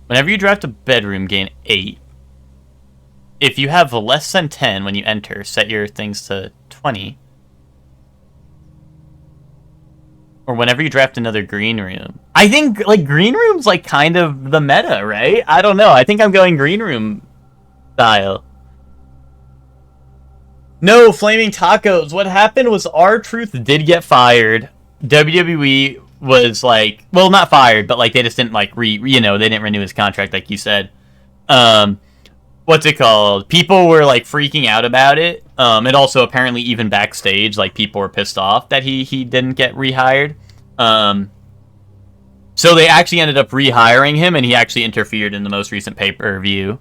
Whenever you draft a bedroom, gain 8. If you have less than 10 when you enter, set your things to 20. Or whenever you draft another green room. I think, like, green room's, like, kind of the meta, right? I don't know. I think I'm going green room style. No, Flaming Tacos. What happened was R-Truth did get fired. WWE was like, well, not fired, but like they just didn't like they didn't renew his contract like you said. What's it called? People were like freaking out about it. And also apparently even backstage, like people were pissed off that he didn't get rehired. So they actually ended up rehiring him, and he actually interfered in the most recent pay-per-view.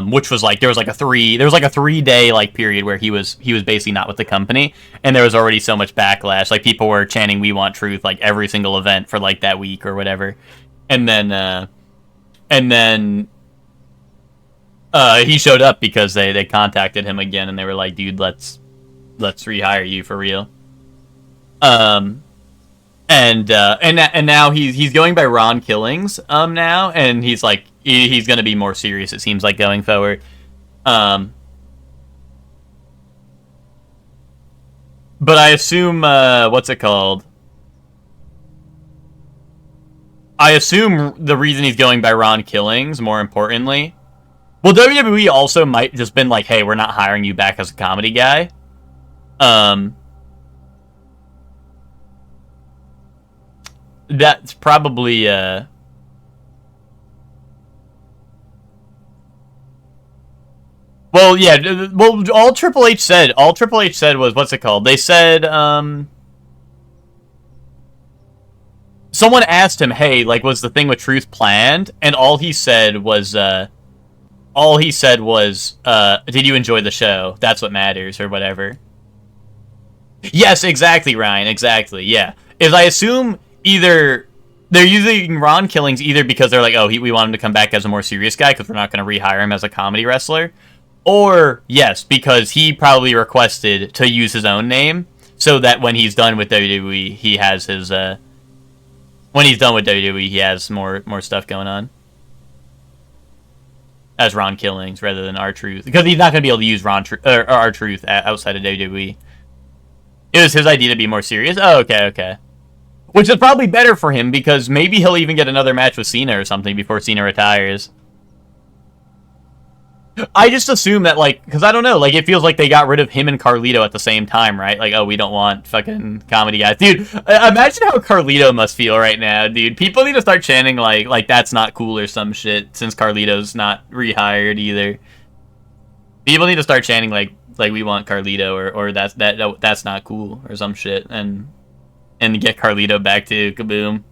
Which was like there was like a 3-day like period where he was basically not with the company, and there was already so much backlash. Like people were chanting "We want truth" like every single event for like that week or whatever, and then he showed up because they contacted him again and they were like, "Dude, let's rehire you for real." And now he's going by Ron Killings now, and he's like he's gonna be more serious, it seems like, going forward. But I assume what's it called? I assume the reason he's going by Ron Killings, more importantly. Well, WWE also might just been like, hey, we're not hiring you back as a comedy guy. That's probably well, yeah. Well, all Triple H said was, what's it called? They said someone asked him, hey, like, was the thing with Truth planned? And all he said was, did you enjoy the show? That's what matters, or whatever. Yes, exactly, Ryan, exactly, yeah. Is I assume either they're using Ron Killings either because they're like, oh, we want him to come back as a more serious guy because we're not going to rehire him as a comedy wrestler. Or, yes, because he probably requested to use his own name so that when he's done with WWE, he has his, when he's done with WWE, he has more stuff going on. As Ron Killings rather than R-Truth. Because he's not going to be able to use R-Truth outside of WWE. It was his idea to be more serious? Oh, okay. Which is probably better for him because maybe he'll even get another match with Cena or something before Cena retires. I just assume that, like, because I don't know, like, it feels like they got rid of him and Carlito at the same time, right? Like, oh, we don't want fucking comedy guys. Dude, imagine how Carlito must feel right now, dude. People need to start chanting, like that's not cool or some shit, since Carlito's not rehired either. People need to start chanting, like we want Carlito, or that's not cool, or some shit, and get Carlito back to Kaboom.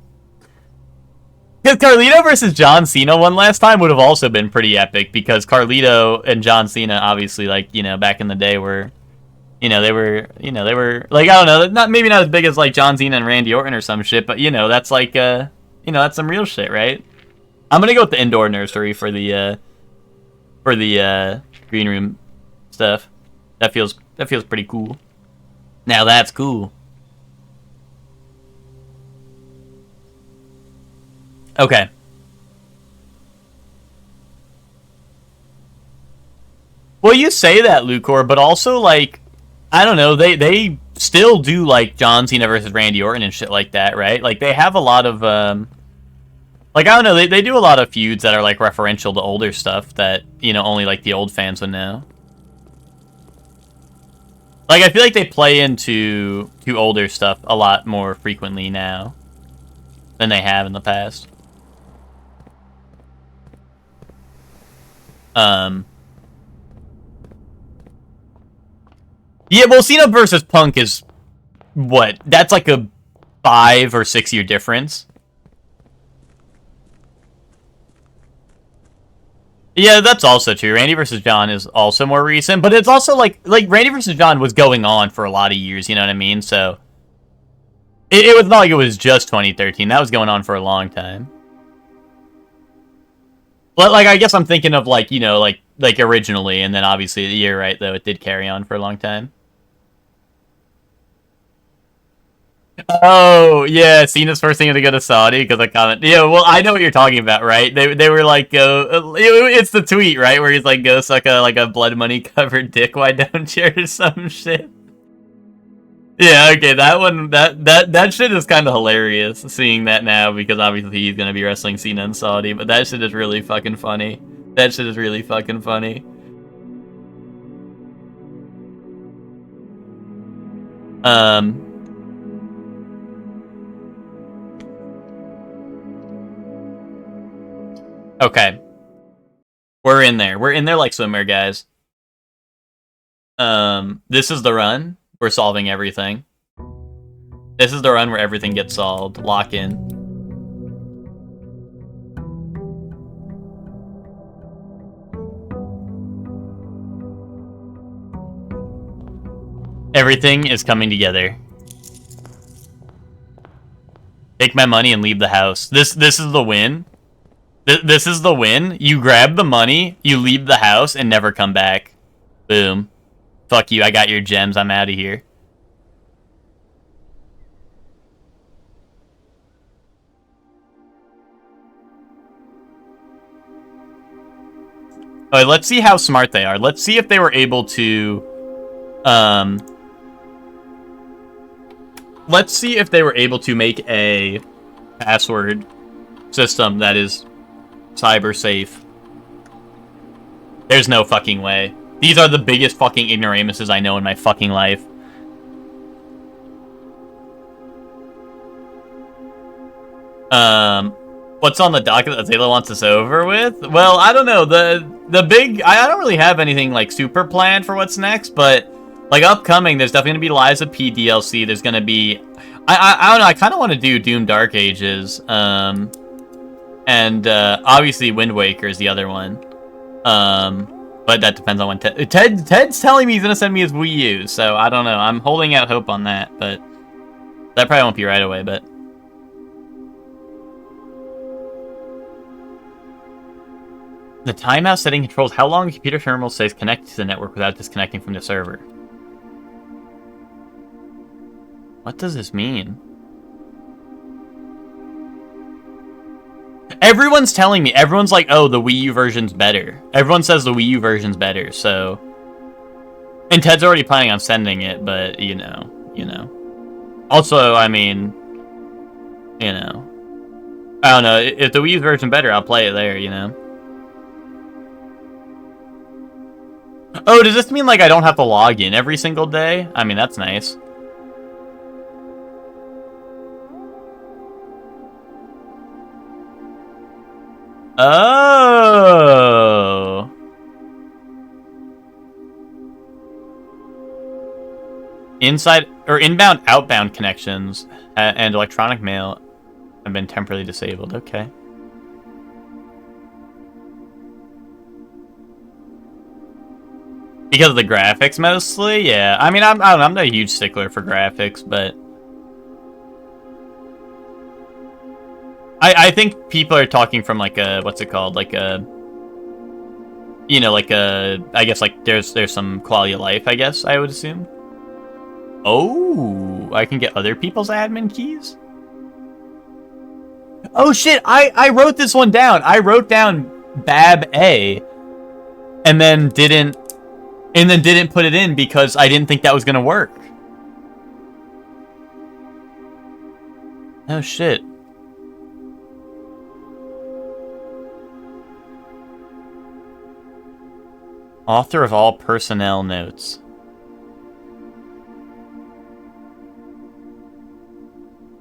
Because Carlito versus John Cena one last time would have also been pretty epic, because Carlito and John Cena, obviously, like, you know, back in the day were, they were, like, I don't know, maybe not as big as, like, John Cena and Randy Orton or some shit, but, that's like, that's some real shit, right? I'm gonna go with the indoor nursery for the green room stuff. That feels pretty cool. Now that's cool. Okay. Well, you say that, Lucor, but also, like, I don't know, they still do, like, John Cena versus Randy Orton and shit like that, right? Like, they have a lot of, like, I don't know, they do a lot of feuds that are, like, referential to older stuff that, only, like, the old fans would know. Like, I feel like they play into older stuff a lot more frequently now than they have in the past. Yeah, well, Cena versus Punk is, what? That's like a 5 or 6 year difference. Yeah, that's also true. Randy versus John is also more recent, but it's also like Randy versus John was going on for a lot of years, you know what I mean? So, it was not like it was just 2013. That was going on for a long time. But, like, I guess I'm thinking of, like, like originally, and then obviously, you're right, though, it did carry on for a long time. Oh, yeah, Cena's first thing to go to Saudi, because I comment. Yeah, well, I know what you're talking about, right? They were like, it's the tweet, right, where he's like, go suck a blood money covered dick, why don't you, or some shit. Yeah, okay, that one, that shit is kind of hilarious, seeing that now, because obviously he's gonna be wrestling Cena in Saudi, but that shit is really fucking funny. That shit is really fucking funny. Okay. We're in there. We're in there like swimwear, guys. This is the run. We're solving everything. This is the run where everything gets solved. Lock in. Everything is coming together. Take my money and leave the house. This is the win. This is the win. You grab the money, you leave the house, and never come back. Boom. Fuck you, I got your gems, I'm out of here. Alright, let's see how smart they are. Let's see if they were able to... Let's see if they were able to make a password system that is cyber safe. There's no fucking way. These are the biggest fucking ignoramuses I know in my fucking life. What's on the docket that Zayla wants us over with? Well, I don't know. The big... I don't really have anything, like, super planned for what's next, but Like, upcoming, there's definitely gonna be Lies of P DLC. There's gonna be... I don't know, I kind of want to do Doom Dark Ages. And, obviously Wind Waker is the other one. But that depends on when Ted's telling me he's gonna send me his Wii U, so I don't know. I'm holding out hope on that, but... That probably won't be right away, but... The timeout setting controls how long a computer terminal stays connected to the network without disconnecting from the server. What does this mean? Everyone's telling me. Everyone's like, oh, the Wii U version's better. Everyone says the Wii U version's better, so... And Ted's already planning on sending it, but, you know. Also, I mean... You know. I don't know. If the Wii U version's better, I'll play it there, you know? Oh, does this mean, like, I don't have to log in every single day? I mean, that's nice. Oh. Inside or inbound, outbound connections and electronic mail have been temporarily disabled. Okay. Because of the graphics, mostly? Yeah. I mean, I'm not a huge stickler for graphics, but... I think people are talking from, like, a... What's it called? Like, a... You know, like, a... I guess, like, there's some quality of life, I guess, I would assume. Oh! I can get other people's admin keys? Oh, shit! I wrote this one down! I wrote down Bab A, and then didn't put it in because I didn't think that was gonna work. Oh shit. Author of all personnel notes.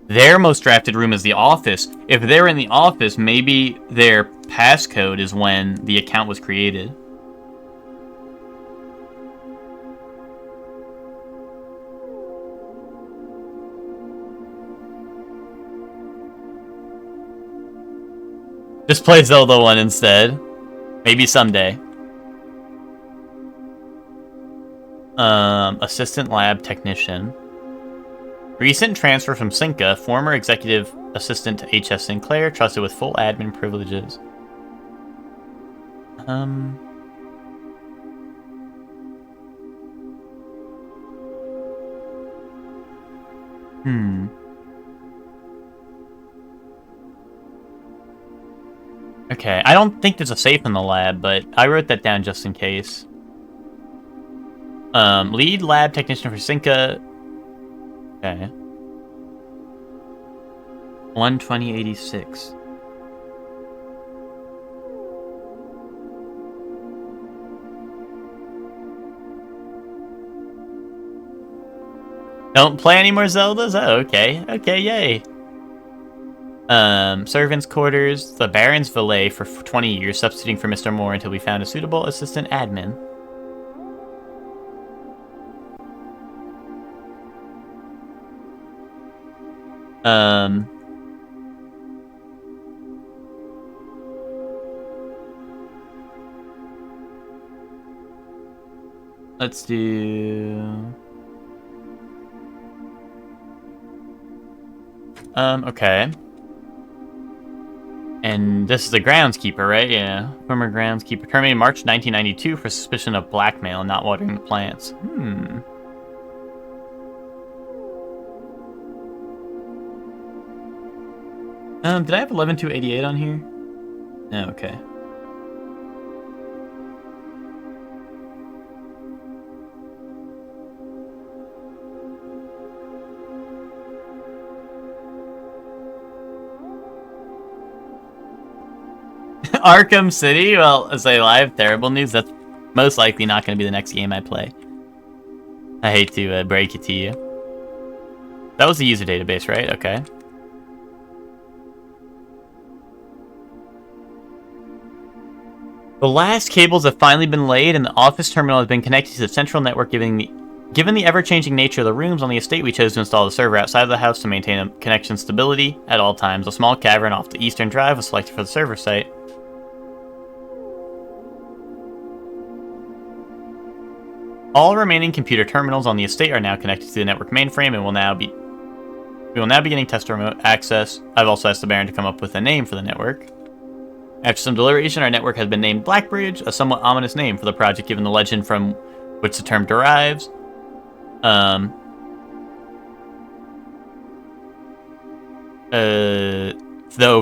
Their most drafted room is the office. If they're in the office, maybe their passcode is when the account was created. Just play Zelda 1 instead. Maybe someday. Assistant lab technician. Recent transfer from Cinca, former executive assistant to H.S. Sinclair, trusted with full admin privileges. Okay, I don't think there's a safe in the lab, but I wrote that down just in case. Lead lab technician for Cinca. Okay. 12086. Don't play any more Zeldas? Oh, okay. Okay, yay. Servants' quarters, the Baron's valet for 20 years, substituting for Mr. Moore until we found a suitable assistant admin. Let's do... okay. And this is the groundskeeper, right? Yeah. Former groundskeeper terminated March 1992 for suspicion of blackmail and not watering the plants. Did I have 11288 on here? Oh, okay. Arkham City? Well, as I have terrible news, that's most likely not going to be the next game I play. I hate to break it to you. That was the user database, right? Okay. The last cables have finally been laid, and the office terminal has been connected to the central network, giving Given the ever-changing nature of the rooms on the estate, we chose to install the server outside of the house to maintain a connection stability at all times. A small cavern off the eastern drive was selected for the server site. All remaining computer terminals on the estate are now connected to the network mainframe and we will now be getting test remote access. I've also asked the Baron to come up with a name for the network. After some deliberation, our network has been named Blackbridge, a somewhat ominous name for the project given the legend from which the term derives. Though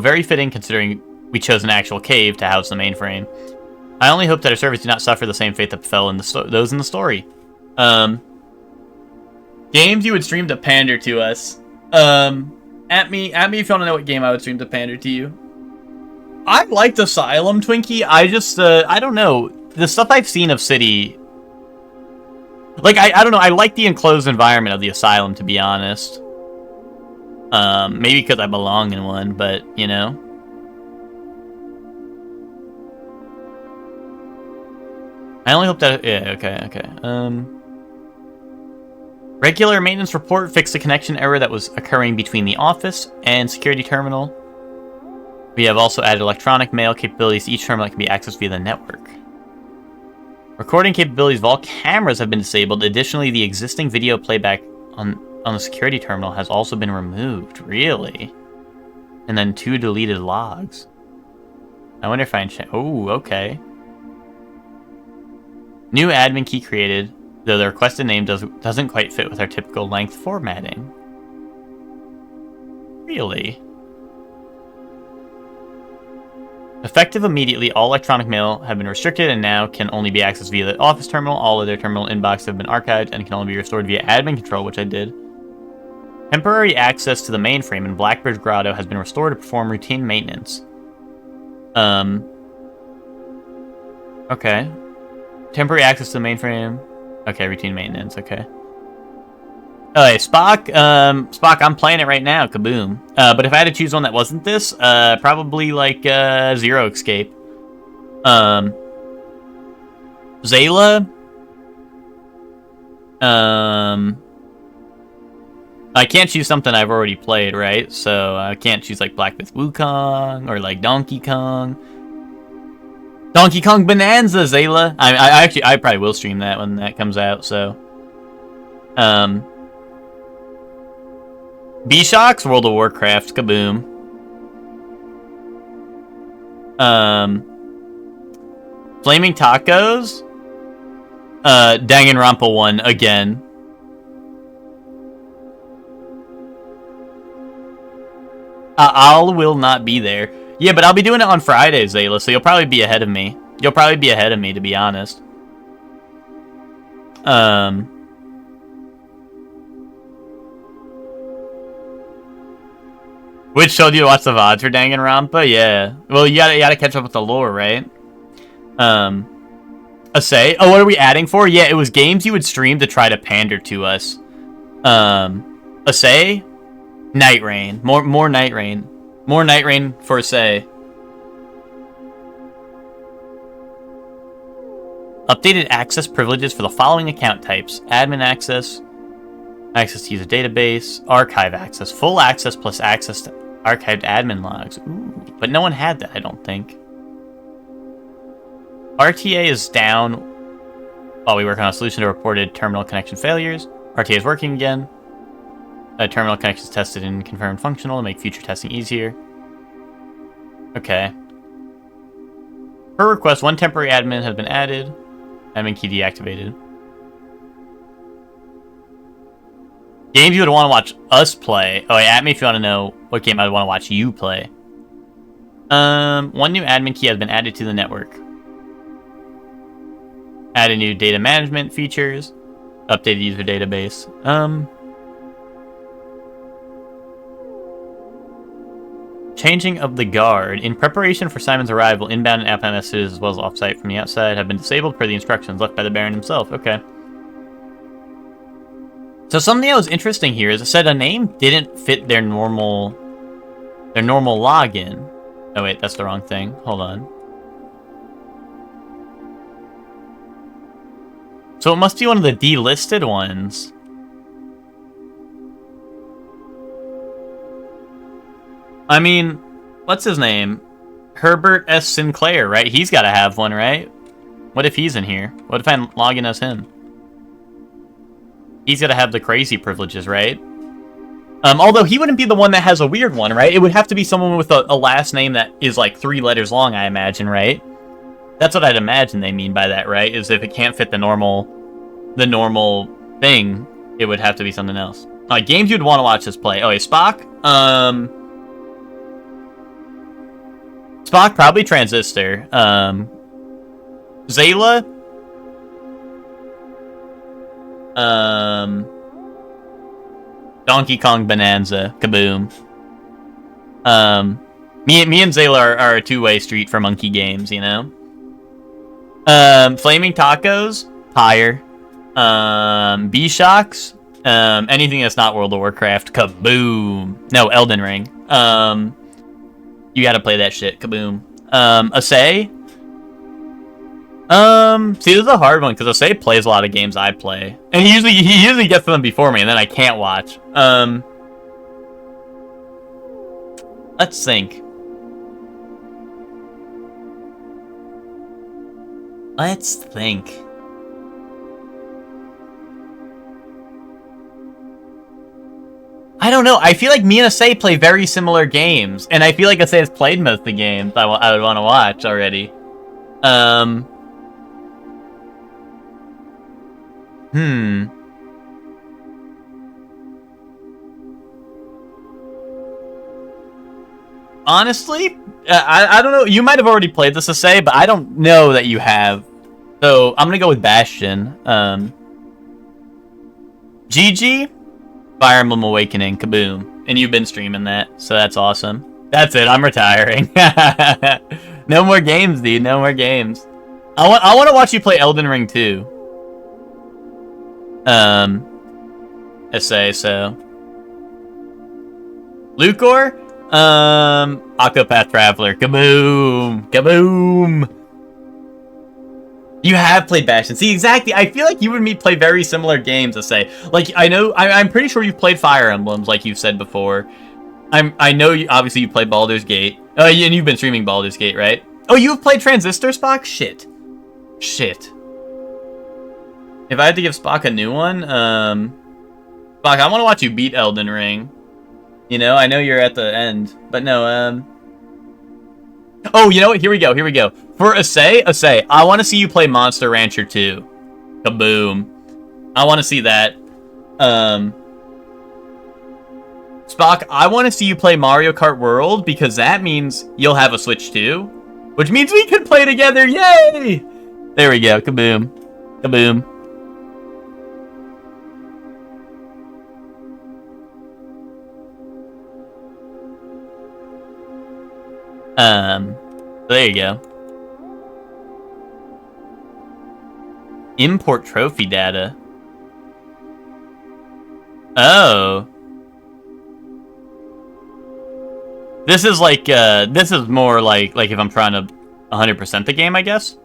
very fitting considering we chose an actual cave to house the mainframe. I only hope that our servers do not suffer the same fate that befell in those in the story. Games you would stream to pander to us. At me if you want to know what game I would stream to pander to you. I liked Asylum, Twinkie. I just, I don't know. The stuff I've seen of City... Like, I don't know. I like the enclosed environment of the Asylum, to be honest. Maybe because I belong in one, but, you know. I only hope that... Yeah, okay. Regular maintenance report fixed the connection error that was occurring between the office and security terminal. We have also added electronic mail capabilities to each terminal that can be accessed via the network. Recording capabilities of all cameras have been disabled. Additionally, the existing video playback on the security terminal has also been removed. Really? And then 2 deleted logs. I wonder if I can... Oh, okay. New admin key created, though the requested name doesn't quite fit with our typical length formatting. Really? Effective immediately, all electronic mail have been restricted and now can only be accessed via the office terminal. All other terminal inboxes have been archived and can only be restored via admin control, which I did. Temporary access to the mainframe in Blackbridge Grotto has been restored to perform routine maintenance. Okay. Temporary access to the mainframe. Okay, routine maintenance, okay. Hey, Spock, I'm playing it right now, kaboom. But if I had to choose one that wasn't this, probably like, Zero Escape. Zayla. I can't choose something I've already played, right? So I can't choose like Black Myth Wukong or like Donkey Kong. Donkey Kong Bonanza, Zayla. I probably will stream that when that comes out, so. B-Shocks, World of Warcraft, kaboom. Flaming Tacos. Danganronpa 1 again. I will not be there. Yeah, but I'll be doing it on Fridays, Zayla, so you'll probably be ahead of me. You'll probably be ahead of me, to be honest. Which showed you to watch the VODs for Danganronpa? Yeah. Well, you gotta catch up with the lore, right? Assay? Oh, what are we adding for? Yeah, it was games you would stream to try to pander to us. Assay? Night Rain. More Night Rain. More Night Rain for Assay. Updated access privileges for the following account types. Admin access. Access to user database. Archive access. Full access plus access to archived admin logs. Ooh, but no one had that, I don't think. RTA is down while we work on a solution to reported terminal connection failures. RTA is working again. Terminal connections tested and confirmed functional to make future testing easier. Okay. Per request, 1 temporary admin has been added. Admin key deactivated. Games you would want to watch us play. Oh, at me if you want to know what game I would want to watch you play. 1 new admin key has been added to the network. Added new data management features. Updated user database. Changing of the guard. In preparation for Simon's arrival, inbound and outbound messages as well as offsite from the outside have been disabled per the instructions left by the Baron himself. Okay. So something that was interesting here is it said a name didn't fit their normal login. Oh wait, that's the wrong thing. Hold on. So it must be one of the delisted ones. I mean, what's his name? Herbert S. Sinclair, right? He's got to have one, right? What if he's in here? What if I log in as him? He's got to have the crazy privileges, right? Although he wouldn't be the one that has a weird one, right? It would have to be someone with a last name that is like 3 letters long, I imagine, right? That's what I'd imagine they mean by that, right? Is if it can't fit the normal thing, it would have to be something else. Games you'd want to watch us play. Oh, hey, Spock? Spock, probably Transistor. Zayla? Donkey Kong Bonanza. Kaboom. Me and Zayla are a two-way street for monkey games, you know? Flaming Tacos? Pyre. B-Shocks? Anything that's not World of Warcraft. Kaboom. No, Elden Ring. You gotta play that shit. Kaboom. Asay? See, this is a hard one, because Asay plays a lot of games I play. And he usually gets to them before me, and then I can't watch. Let's think. I don't know. I feel like me and Asay play very similar games, and I feel like Asay has played most of the games I would want to watch already. Honestly, I don't know. You might have already played this, Asay, but I don't know that you have. So I'm gonna go with Bastion. GG. Fire Emblem Awakening, kaboom. And you've been streaming that, so that's awesome. That's it, I'm retiring. No more games, dude, no more games. I want to watch you play Elden Ring too. Essay, so. Lucor? Octopath Traveler, kaboom! Kaboom! You have played Bastion. See, exactly. I feel like you and me play very similar games, to say. Like, I'm pretty sure you've played Fire Emblems, like you've said before. I know you, obviously you played Baldur's Gate. And you've been streaming Baldur's Gate, right? Oh, you've played Transistor, Spock? Shit. If I had to give Spock a new one, Spock, I want to watch you beat Elden Ring. You know, I know you're at the end, but no, Oh, you know what? Here we go. For Asay, I want to see you play Monster Rancher 2. Kaboom. I want to see that. Spock, I want to see you play Mario Kart World, because that means you'll have a Switch too. Which means we can play together. Yay! There we go. Kaboom. Kaboom. There you go. Import trophy data. Oh. This is like, this is more like if I'm trying to 100% the game, I guess?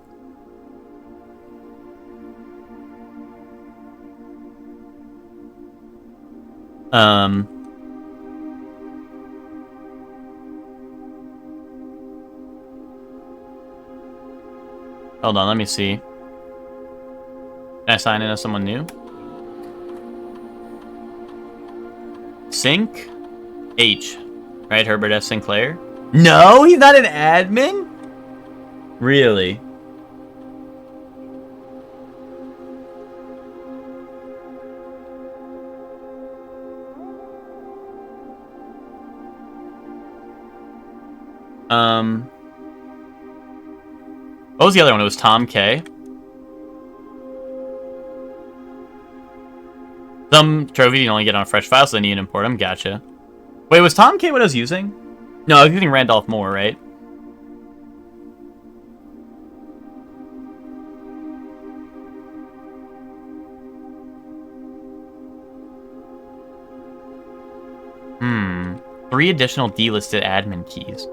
Hold on, let me see. Can I sign in as someone new? Sync? H. Right, Herbert S. Sinclair? No, he's not an admin? Really? What was the other one? It was Tom K. Some trophies you only get on a fresh file, so then you can import them. Gotcha. Wait, was Tom K what I was using? No, I was using Randolph Moore, right? Hmm. 3 additional delisted admin keys.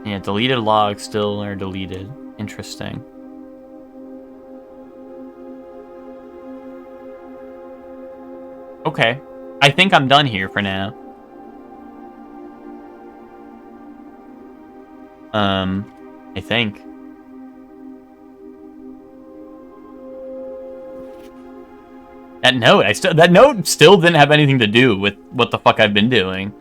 Yeah, deleted logs still are deleted. Interesting. Okay. I think I'm done here for now. I think. That note still didn't have anything to do with what the fuck I've been doing.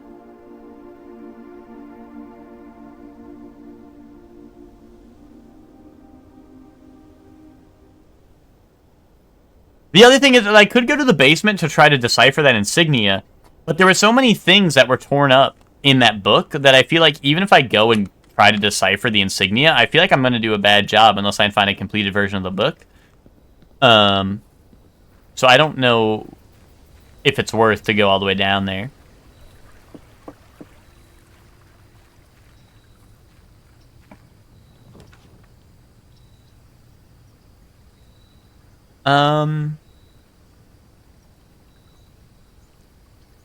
The other thing is that I could go to the basement to try to decipher that insignia, but there were so many things that were torn up in that book that I feel like even if I go and try to decipher the insignia, I feel like I'm going to do a bad job unless I find a completed version of the book. So I don't know if it's worth to go all the way down there.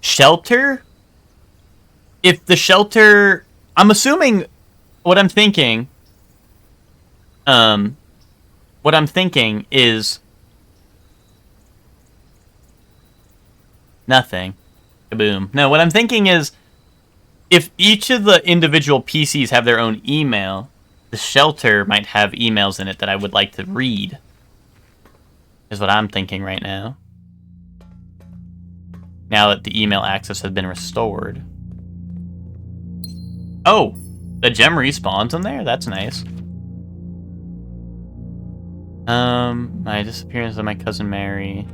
Shelter? If the shelter... I'm assuming... What I'm thinking is... Nothing. Kaboom. No, what I'm thinking is... If each of the individual PCs have their own email, the shelter might have emails in it that I would like to read. Is what I'm thinking right now. Now that the email access has been restored. Oh! The gem respawns in there? That's nice. My disappearance of my cousin Mary.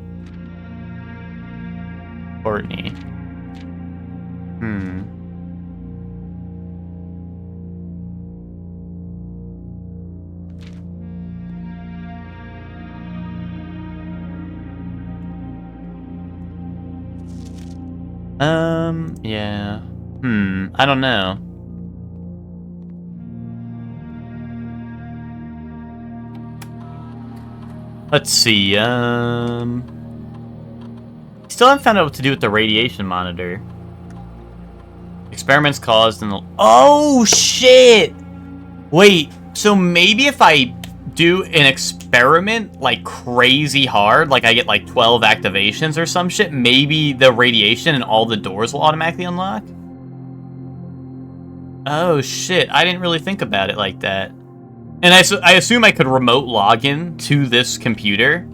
Courtney. Yeah. I don't know. Let's see, Still haven't found out what to do with the radiation monitor. Experiments caused in the... Oh, shit! Wait, so maybe if I do an experiment, like, crazy hard, like I get, like, 12 activations or some shit, maybe the radiation and all the doors will automatically unlock? Oh, shit, I didn't really think about it like that. And I assume I could remote log in to this computer,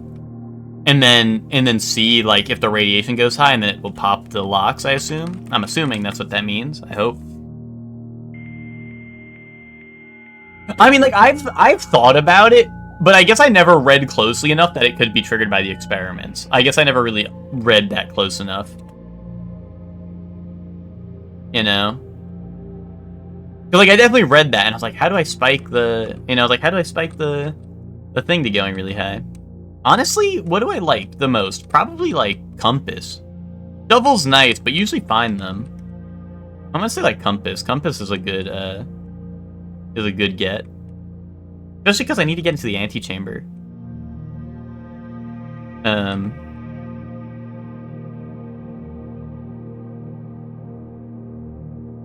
and then see, like, if the radiation goes high, and then it will pop the locks, I assume? I'm assuming that's what that means, I hope. I mean, like, I've thought about it, but I guess I never read closely enough that it could be triggered by the experiments. I guess I never really read that close enough. You know? But, like, I definitely read that, and I was like, how do I spike the... You know, like, how do I spike the thing to going really high? Honestly, what do I like the most? Probably, like, compass. Shovel's nice, but usually find them. I'm gonna say, like, compass. Compass is a good, get. Especially because I need to get into the antechamber.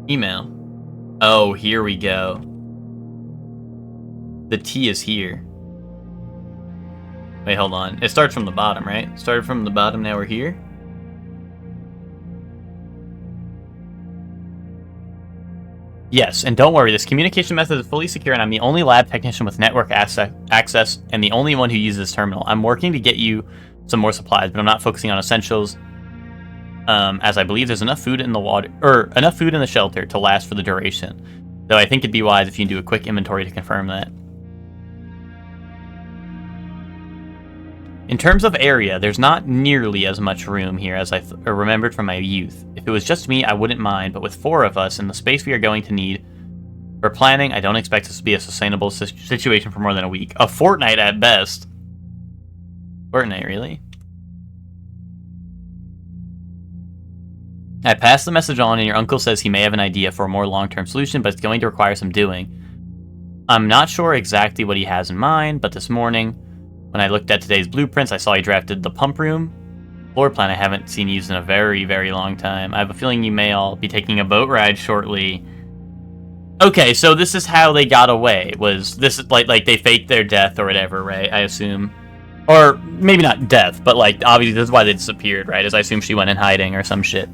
Email. Oh, here we go. The T is here. Wait, hold on. It starts from the bottom, right? Started from the bottom, now we're here? Yes, and don't worry, this communication method is fully secure, and I'm the only lab technician with network access and the only one who uses this terminal. I'm working to get you some more supplies, but I'm not focusing on essentials, as I believe there's enough food in the water, or enough food in the shelter to last for the duration. Though I think it'd be wise if you can do a quick inventory to confirm that. In terms of area, there's not nearly as much room here as I remembered from my youth. If it was just me, I wouldn't mind, but with 4 of us and the space we are going to need for planning, I don't expect this to be a sustainable situation for more than a week. A fortnight at best. Fortnight, really? I passed the message on, and your uncle says he may have an idea for a more long-term solution, but it's going to require some doing. I'm not sure exactly what he has in mind, but this morning, when I looked at today's blueprints, I saw he drafted the pump room floor plan I haven't seen used in a very, very long time. I have a feeling you may all be taking a boat ride shortly. Okay, so this is how they got away. Was this like they faked their death or whatever, right? I assume. Or maybe not death, but like obviously this is why they disappeared, right? As I assume she went in hiding or some shit.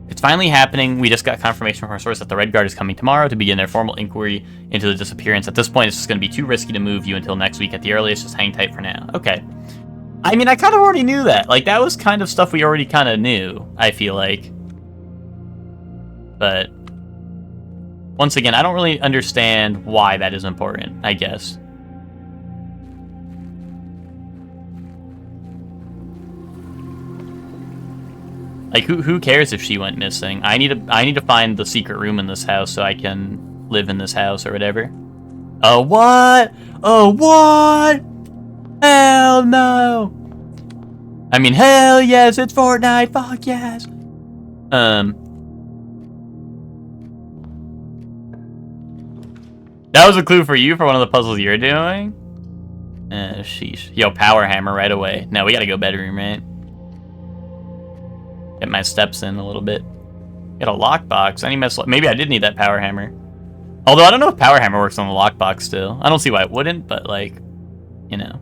It's finally happening. We just got confirmation from our source that the Red Guard is coming tomorrow to begin their formal inquiry into the disappearance. At this point, it's just going to be too risky to move you until next week at the earliest. Just hang tight for now. Okay. I mean, I kind of already knew that. Like, that was kind of stuff we already kind of knew, I feel like. But once again, I don't really understand why that is important, I guess. Like, who cares if she went missing? I need to find the secret room in this house so I can live in this house or whatever. Oh, what? Oh, what? Hell no! I mean, hell yes, it's Fortnite, fuck yes! That was a clue for you for one of the puzzles you're doing? Sheesh. Yo, power hammer right away. No, we gotta go bedroom, right? Get my steps in a little bit. Get a lockbox. Maybe I did need that power hammer. Although I don't know if power hammer works on the lockbox still. I don't see why it wouldn't, but like, you know.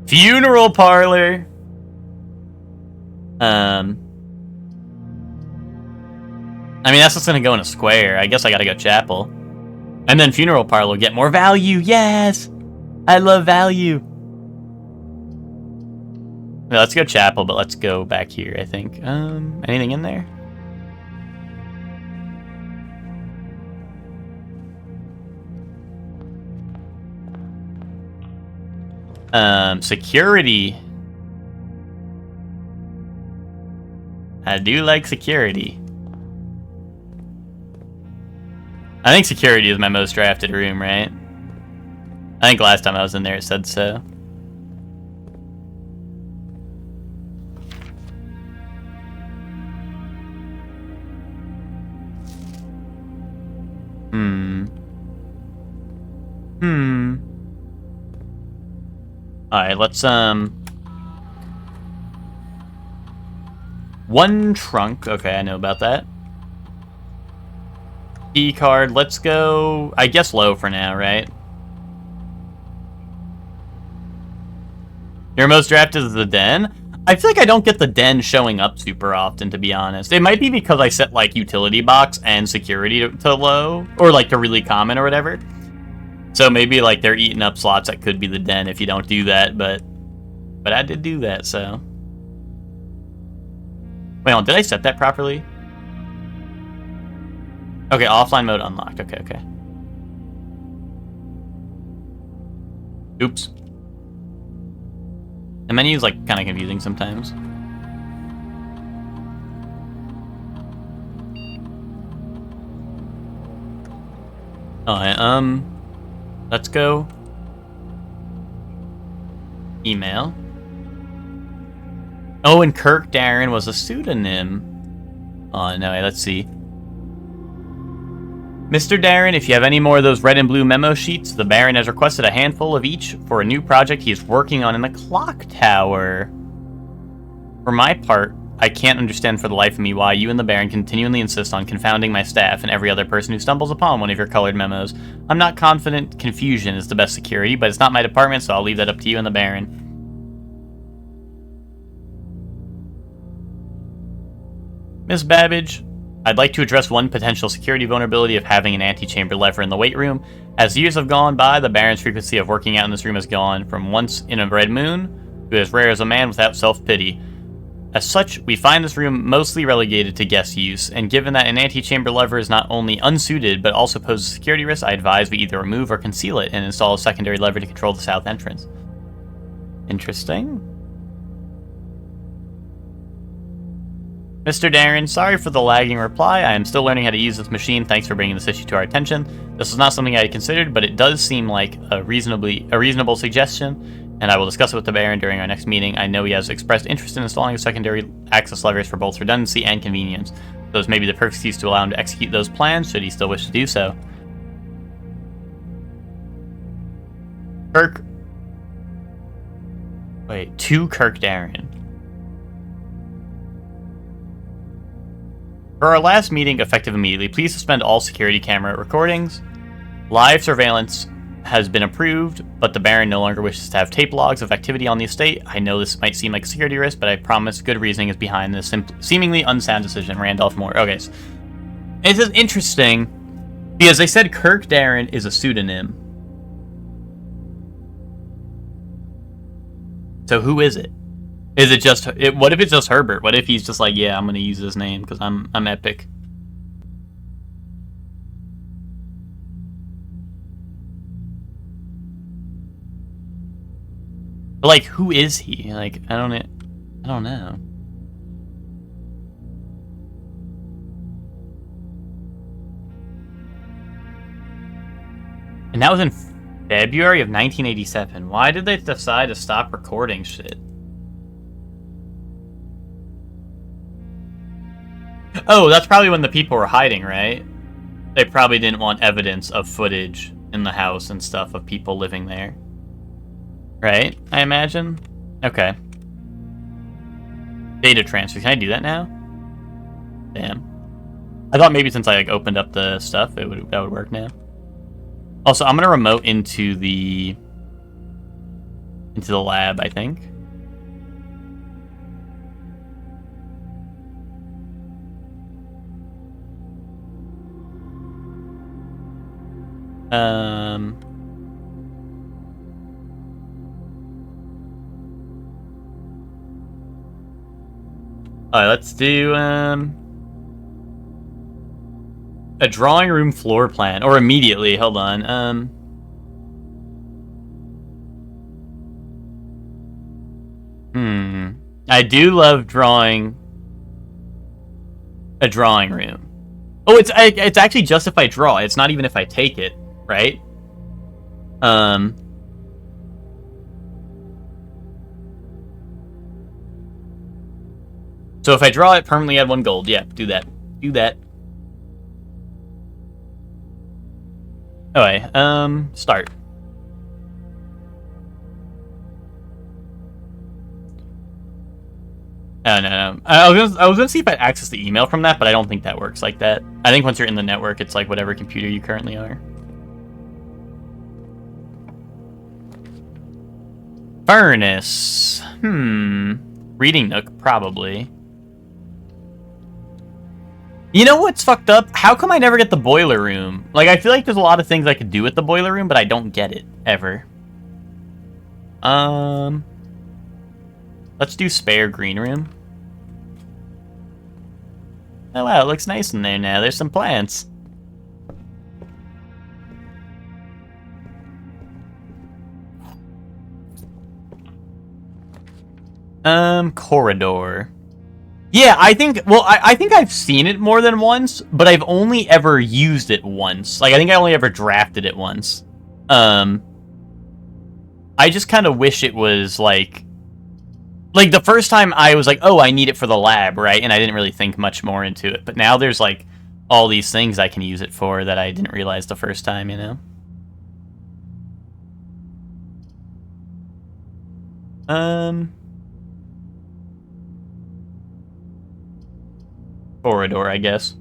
Funeral parlor. I mean, that's just gonna go in a square. I guess I gotta go chapel. And then funeral parlor will get more value. Yes! I love value. Yeah, let's go chapel, but let's go back here, I think. Anything in there? Security. I do like security. I think security is my most drafted room, right? I think last time I was in there it said so. Alright, let's, one trunk. Okay, I know about that. Key card. Let's go, I guess, low for now, right? Your most drafted is the den? I feel like I don't get the den showing up super often, to be honest. It might be because I set, like, utility box and security to low, or, like, to really common or whatever. So maybe, like, they're eating up slots that could be the den if you don't do that, but I did do that, so. Wait on, did I set that properly? Okay, offline mode unlocked. Okay. Oops. The menu's, like, kind of confusing sometimes. Alright, let's go. Email. Oh, and Kirk Darren was a pseudonym. Oh, no, wait, let's see. Mr. Darren, if you have any more of those red and blue memo sheets, the Baron has requested a handful of each for a new project he is working on in the clock tower. For my part, I can't understand for the life of me why you and the Baron continually insist on confounding my staff and every other person who stumbles upon one of your colored memos. I'm not confident confusion is the best security, but it's not my department, so I'll leave that up to you and the Baron. Miss Babbage, I'd like to address one potential security vulnerability of having an antechamber lever in the weight room. As years have gone by, the Baron's frequency of working out in this room has gone from once in a red moon to as rare as a man without self-pity. As such, we find this room mostly relegated to guest use, and given that an antechamber lever is not only unsuited but also poses security risks, I advise we either remove or conceal it and install a secondary lever to control the south entrance. Interesting. Mr. Darren, sorry for the lagging reply. I am still learning how to use this machine. Thanks for bringing this issue to our attention. This is not something I had considered, but it does seem like a reasonable suggestion, and I will discuss it with the Baron during our next meeting. I know he has expressed interest in installing a secondary access levers for both redundancy and convenience. So this may be the perfect excuse to allow him to execute those plans, should he still wish to do so. Kirk, Wait, to Kirkdarren. For our last meeting, effective immediately, please suspend all security camera recordings. Live surveillance has been approved, but the Baron no longer wishes to have tape logs of activity on the estate. I know this might seem like a security risk, but I promise good reasoning is behind this seemingly unsound decision. Randolph Moore. Okay, so it's just interesting because they said Kirkdarren is a pseudonym. So who is it? Is it just... what if it's just Herbert? What if he's just like, yeah, I'm going to use his name because I'm epic. But, like, who is he? Like, I don't know. And that was in February of 1987. Why did they decide to stop recording shit? Oh, that's probably when the people were hiding, right? They probably didn't want evidence of footage in the house and stuff of people living there. Right? I imagine? Okay. Data transfer. Can I do that now? Damn. I thought maybe since I like opened up the stuff, that would work now. Also, I'm gonna remote into the lab, I think. Alright, let's do a drawing room floor plan. Or immediately, hold on. I do love drawing a drawing room. Oh, it's actually just if I draw. It's not even if I take it, right? So if I draw it, permanently add 1 gold. Yeah, do that. Do that. Okay, start. Oh, no. I was gonna see if I'd access the email from that, but I don't think that works like that. I think once you're in the network, it's like whatever computer you currently are. Furnace. Reading nook, probably. You know what's fucked up? How come I never get the boiler room? Like, I feel like there's a lot of things I could do with the boiler room, but I don't get it, ever. Let's do spare green room. Oh wow, it looks nice in there now. There's some plants. Corridor. Yeah, I think, well, I think I've seen it more than once, but I've only ever used it once. Like, I think I only ever drafted it once. I just kind of wish it was, like, the first time I was like, oh, I need it for the lab, right? And I didn't really think much more into it. But now there's, like, all these things I can use it for that I didn't realize the first time, you know? Corridor, I guess.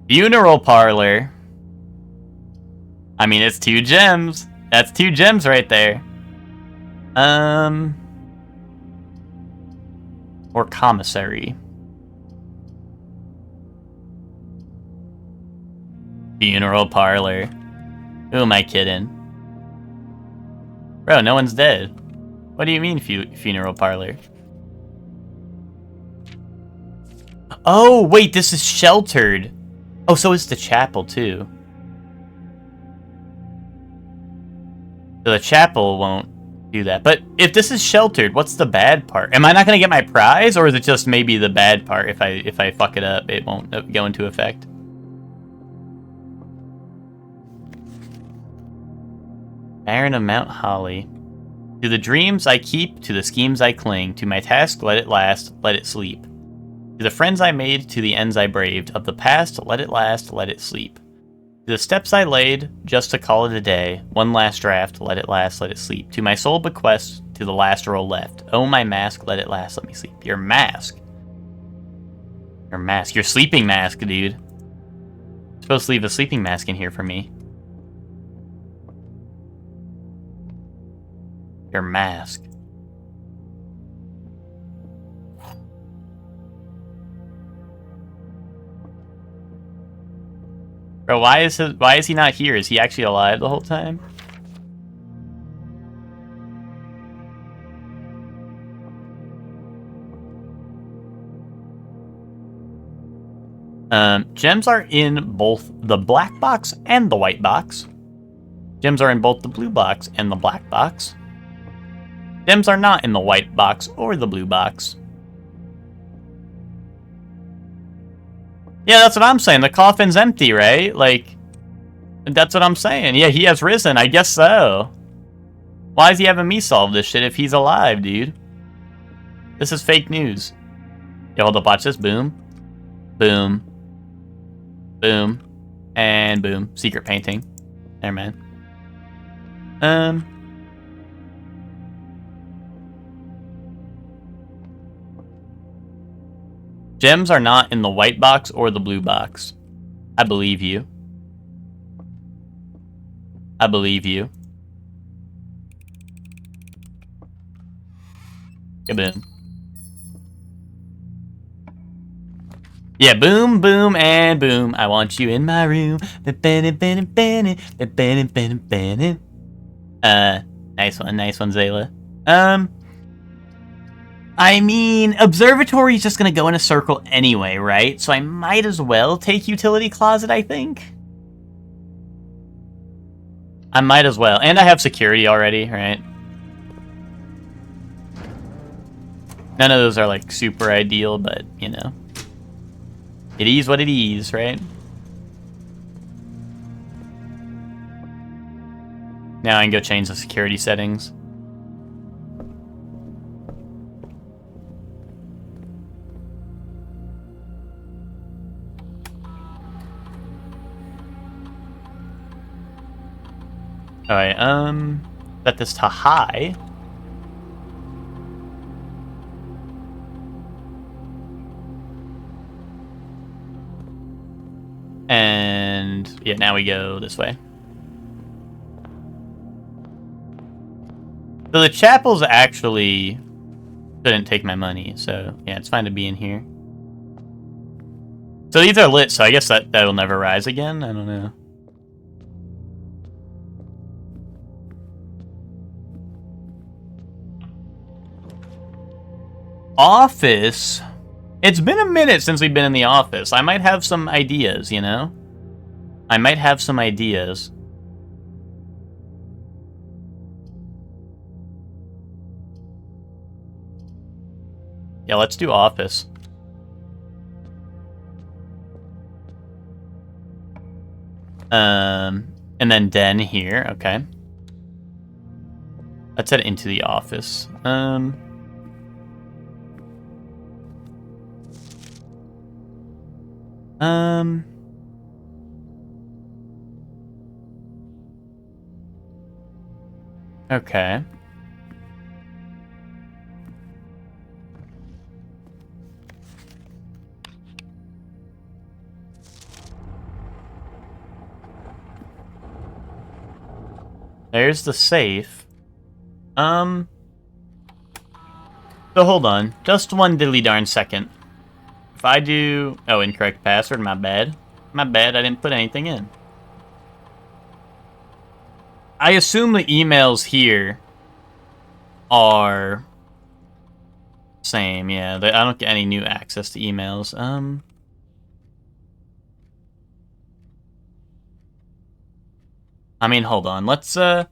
Funeral parlor. I mean, it's 2 gems. That's 2 gems right there. Or commissary. Funeral parlor. Who am I kidding? Bro, no one's dead. What do you mean, funeral parlor? Oh, wait, this is sheltered. Oh, so it's the chapel, too. So the chapel won't do that. But if this is sheltered, what's the bad part? Am I not going to get my prize, or is it just maybe the bad part? If I fuck it up, it won't go into effect. Baron of Mount Holly. To the dreams I keep, to the schemes I cling. To my task, let it last, let it sleep. To the friends I made, to the ends I braved, of the past, let it last, let it sleep. To the steps I laid, just to call it a day, one last draft, let it last, let it sleep. To my soul bequest, to the last roll left. Oh, my mask, let it last, let me sleep. Your mask. Your mask. Your sleeping mask, dude. You're supposed to leave a sleeping mask in here for me. Your mask. Bro, why is he not here? Is he actually alive the whole time? Gems are in both the black box and the white box. Gems are in both the blue box and the black box. Gems are not in the white box or the blue box. Yeah, that's what I'm saying. The coffin's empty, right? Like, that's what I'm saying. Yeah, he has risen. I guess so. Why is he having me solve this shit if he's alive, dude? This is fake news. Yeah, hold up. Watch this. Boom. Boom. Boom. And boom. Secret painting. There, man. Gems are not in the white box or the blue box. I believe you. I believe you. Kaboom. Yeah, boom, boom, and boom. I want you in my room. Nice one, Zayla. I mean, Observatory is just gonna go in a circle anyway, right? So I might as well take Utility Closet, I think. I might as well. And I have security already, right? None of those are, like, super ideal, but, you know. It is what it is, right? Now I can go change the security settings. Alright, set this to high. And yeah, now we go this way. So the chapels actually didn't take my money, so yeah, it's fine to be in here. So these are lit, so I guess that'll never rise again? I don't know. Office? It's been a minute since we've been in the office. I might have some ideas, you know? I might have some ideas. Yeah, let's do office. And then den here, okay. Let's head into the office. Okay. There's the safe. So hold on. Just one diddly darn second. If I do... Oh, incorrect password. My bad. My bad. I didn't put anything in. I assume the emails here are... same, yeah. I don't get any new access to emails. I mean, hold on. Let's, I'm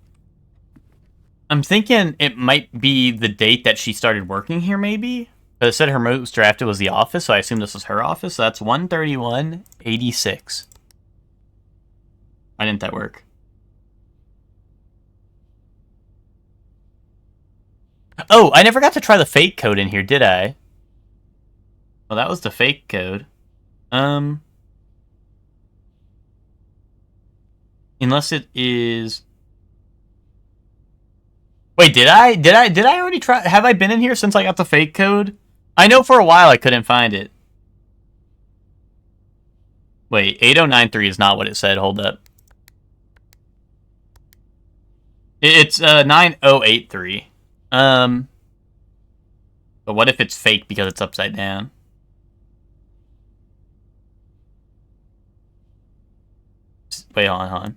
thinking it might be the date that she started working here, maybe? But it said her most drafted was the office, so I assume this was her office. So that's 13186. Why didn't that work? Oh, I never got to try the fate code in here, did I? Well, that was the fake code. Unless it is. Wait, did I already try? Have I been in here since I got the fake code? I know for a while I couldn't find it. Wait, 8093 is not what it said. Hold up. It's 9083. But what if it's fake because it's upside down? Wait, hold on.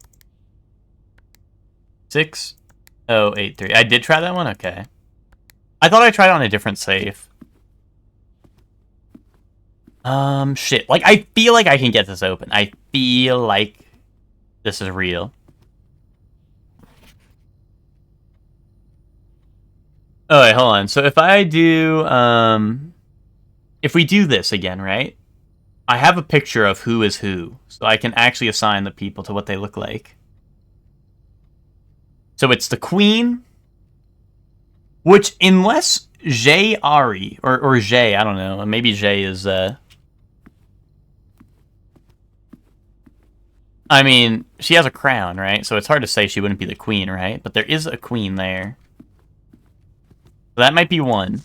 6083. I did try that one? Okay. I thought I tried it on a different safe. Shit. Like, I feel like I can get this open. I feel like this is real. Oh, wait, hold on. So if I do, if we do this again, right? I have a picture of who is who, so I can actually assign the people to what they look like. So it's the queen, which unless Jay Ari, or Jay, I don't know, maybe Jay is, I mean, she has a crown, right? So it's hard to say she wouldn't be the queen, right? But there is a queen there. So that might be one.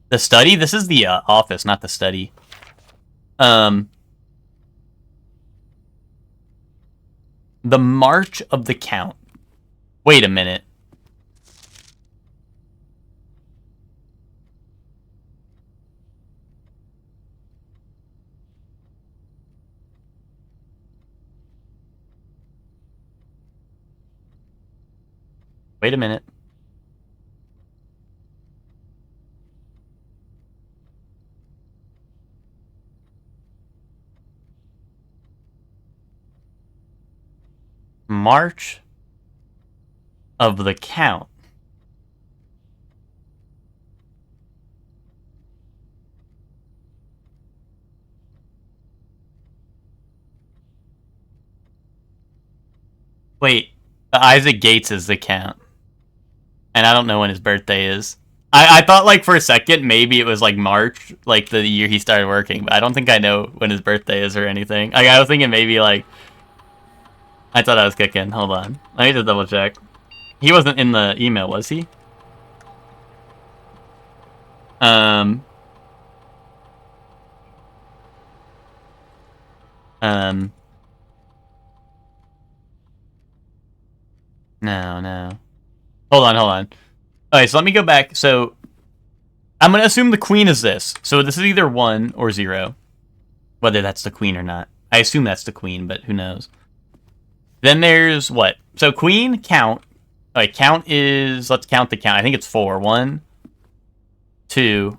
The study? This is the office, not the study. The March of the Count. Wait a minute. Wait a minute. March of the Count. Wait, Isaac Gates is the Count. And I don't know when his birthday is. I thought, like, for a second, maybe it was, like, March, like, the year he started working. But I don't think I know when his birthday is or anything. Like, I was thinking maybe, like... I thought I was kicking. Hold on. Let me just double check. He wasn't in the email, was he? No, no. Hold on. Alright, so let me go back. So, I'm going to assume the queen is this. So this is either 1 or 0. Whether that's the queen or not. I assume that's the queen, but who knows. Then there's what? So queen, count. Alright, count is... Let's count the count. I think it's 4. 1, 2...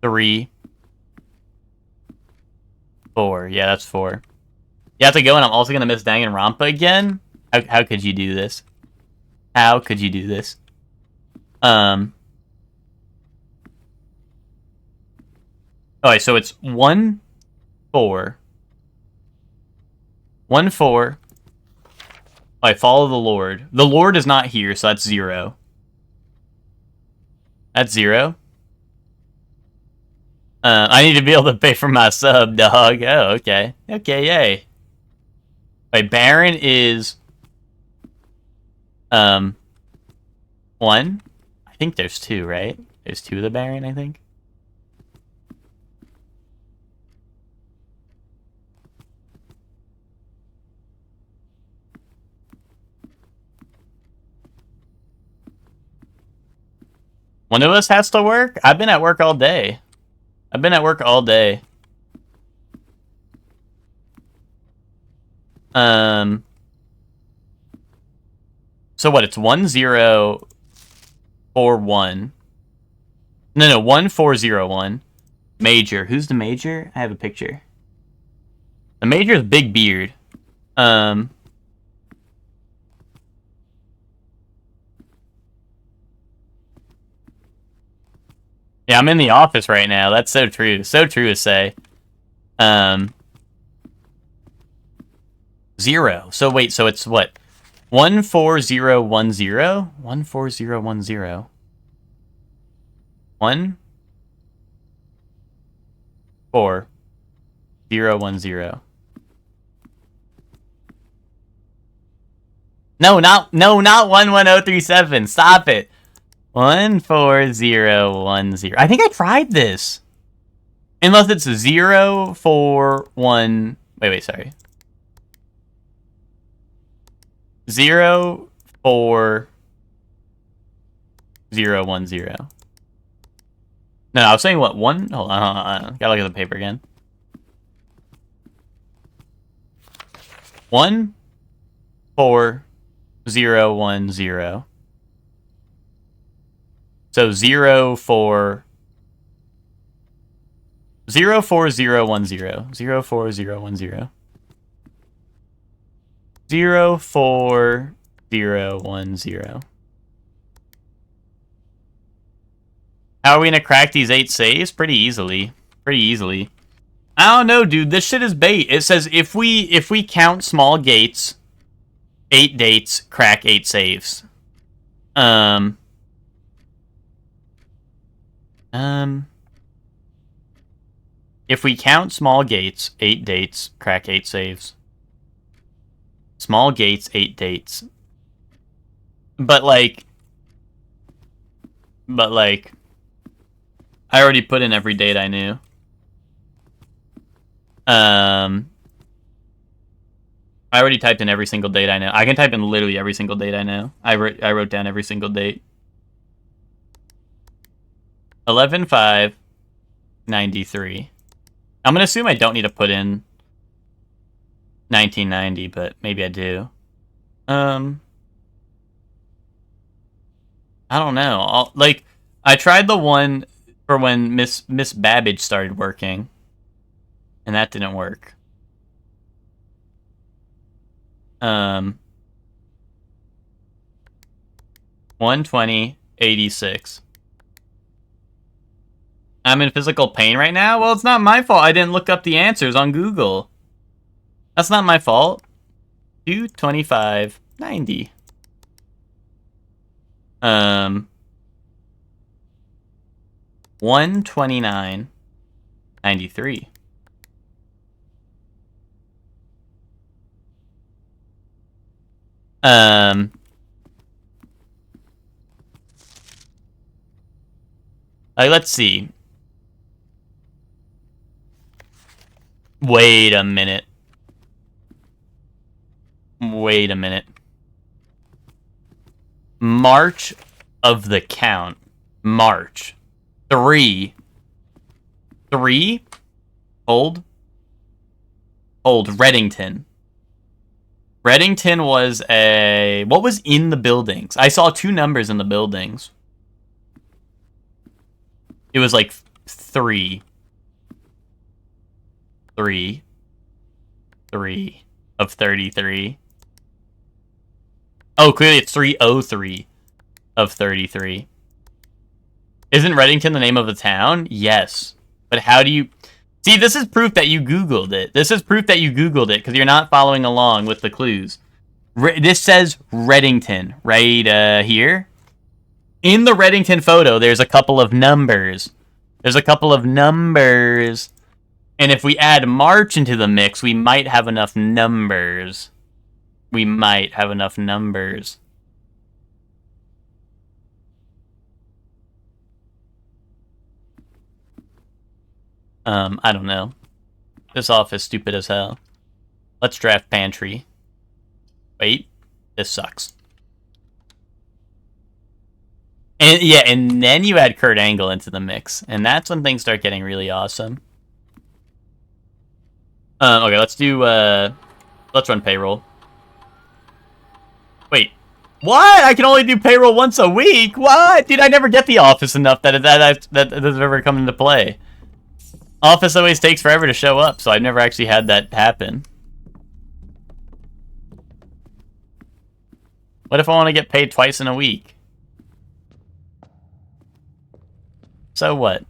3, 4. Yeah, that's 4. You have to go, and I'm also going to miss Danganronpa again? How could you do this? How could you do this? Alright, so it's 1, 4. 1, 4. Alright, follow the Lord. The Lord is not here, so that's 0. That's 0. I need to be able to pay for my sub, dog. Oh, okay. Okay, yay. Alright, Baron is... 1. I think there's 2, right? There's 2 of the Baron, I think. One of us has to work? I've been at work all day. So what, it's 1, 0, 4, 1. No, 1, 4, 0, 1. Major. Who's the major? I have a picture. The major is Big Beard. Yeah, I'm in the office right now. That's so true. So true to say. 0. So wait, so it's what? 14010. 14010. 14010. No, not 11037. Stop it. 14010. I think I tried this. Unless it's 041. Wait, sorry. 04010. No, I was saying what? Hold on. Gotta look at the paper again. 14010. So 04010. 04010. 04010. 04010. How are we gonna crack these 8 saves? Pretty easily. Pretty easily. I don't know, dude. This shit is bait. It says if we count small gates, 8 dates, crack 8 saves. If we count small gates, 8 dates, crack 8 saves. Small gates, 8 dates. But like, I already put in every date I knew. I already typed in every single date I know. I can type in literally every single date I know. I wrote down every single date. 11/5/93. I'm gonna assume I don't need to put in 1990, but maybe I do. I don't know. I tried the one for when Miss Babbage started working, and that didn't work. 120/86. I'm in physical pain right now? Well, it's not my fault. I didn't look up the answers on Google. That's not my fault. 225/90. 129/93. Let's see. Wait a minute. March of the count. March. 3. Old Reddington. Reddington was a... What was in the buildings? I saw 2 numbers in the buildings. It was like 3. 3 of 33. Oh, clearly it's 303 of 33. Isn't Reddington the name of the town? Yes. But how do you... See, this is proof that you Googled it. This is proof that you Googled it, because you're not following along with the clues. This says Reddington right here. In the Reddington photo, there's a couple of numbers. And if we add March into the mix, we might have enough numbers. I don't know. This off is stupid as hell. Let's draft Pantry. Wait, this sucks. And yeah, and then you add Kurt Angle into the mix, and that's when things start getting really awesome. Okay, let's run payroll. Wait, what? I can only do payroll once a week? What? Dude, I never get the office enough that has ever come into play. Office always takes forever to show up, so I've never actually had that happen. What if I want to get paid twice in a week? So what?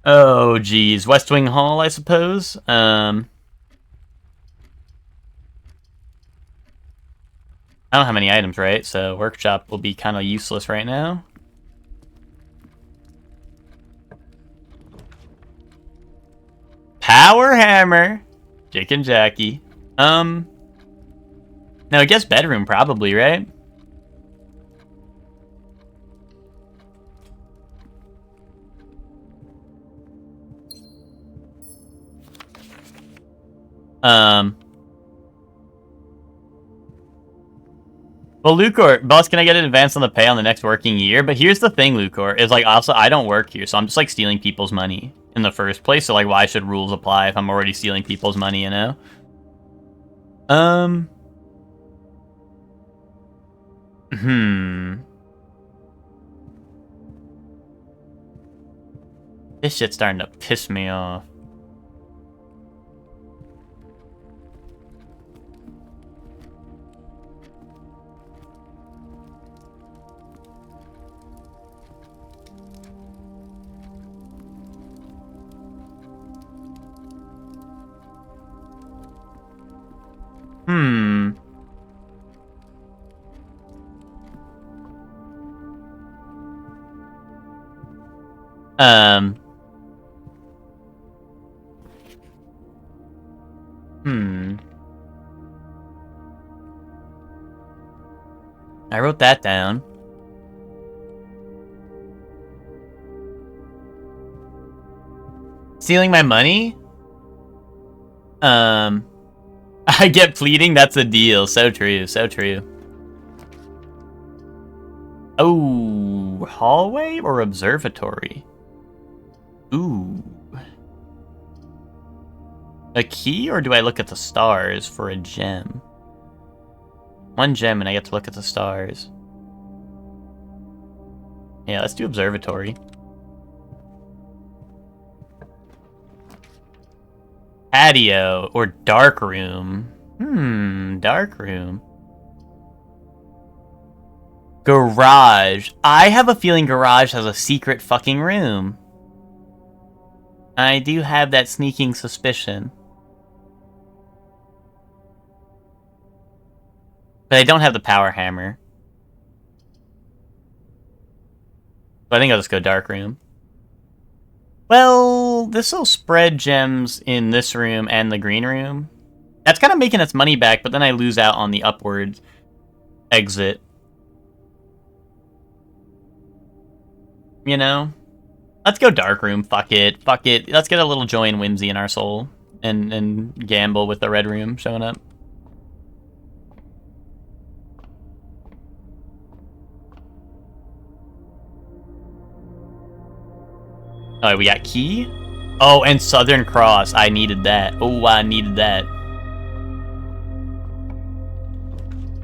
Oh, geez. West Wing Hall, I suppose. I don't have any items, right? So workshop will be kind of useless right now. Power hammer. Jake and Jackie. No, I guess bedroom probably, right? Well, Lucor, boss, can I get an advance on the pay on the next working year? But here's the thing, Lucor, is like, also, I don't work here, so I'm just like stealing people's money in the first place. So like, why should rules apply if I'm already stealing people's money, you know? This shit's starting to piss me off. I wrote that down. Stealing my money? I get pleading, that's a deal. So true, so true. Oh, hallway or observatory? Ooh. A key, or do I look at the stars for a gem? One gem and I get to look at the stars. Yeah, let's do observatory. Patio or dark room. Dark room. Garage. I have a feeling garage has a secret fucking room. I do have that sneaking suspicion. But I don't have the power hammer. But I think I'll just go dark room. Well, this'll spread gems in this room and the green room. That's kind of making its money back, but then I lose out on the upward exit. You know? Let's go dark room, fuck it. Fuck it. Let's get a little joy and whimsy in our soul. And gamble with the red room showing up. Oh, we got key? Oh, and Southern Cross. I needed that. Oh, I needed that.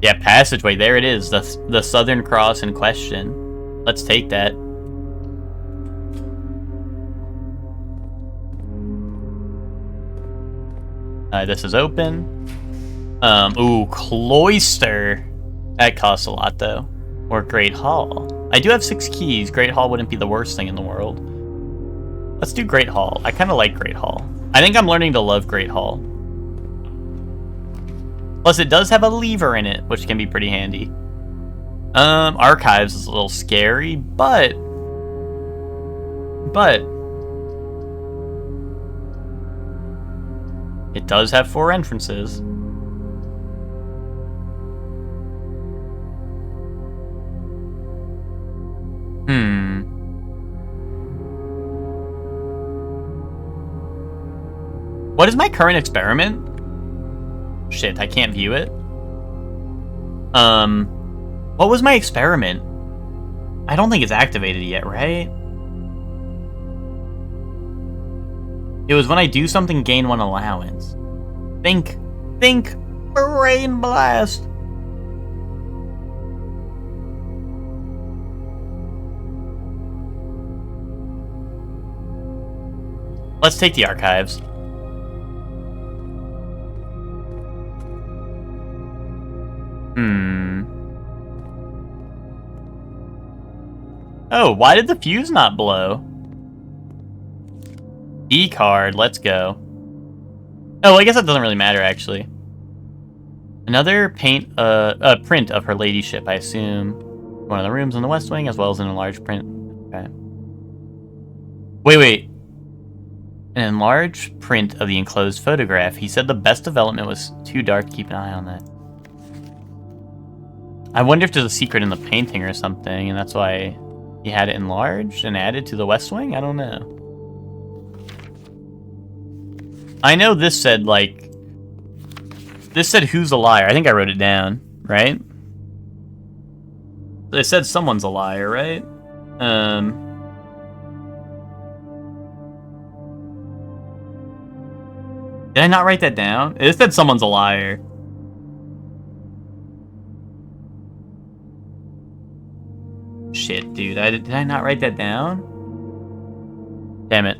Yeah, passageway. There it is. The Southern Cross in question. Let's take that. This is open. Ooh, Cloister. That costs a lot, though. Or Great Hall. I do have 6 keys. Great Hall wouldn't be the worst thing in the world. Let's do Great Hall. I kind of like Great Hall. I think I'm learning to love Great Hall. Plus, it does have a lever in it, which can be pretty handy. Archives is a little scary, but... it does have 4 entrances. What is my current experiment? Shit, I can't view it. What was my experiment? I don't think it's activated yet, right? It was when I do something, gain 1 allowance. Think, brain blast. Let's take the archives. Oh, why did the fuse not blow? E card, let's go. Oh, I guess that doesn't really matter, actually. Another print of her ladyship, I assume. One of the rooms in the West Wing, as well as an enlarged print. Okay. Wait. An enlarged print of the enclosed photograph. He said the best development was too dark to keep an eye on that. I wonder if there's a secret in the painting or something, and that's why he had it enlarged and added to the West Wing? I don't know. I know this said, like... This said, who's a liar? I think I wrote it down, right? It said someone's a liar, right? Did I not write that down? It said someone's a liar. Shit, dude. Did I not write that down? Damn it.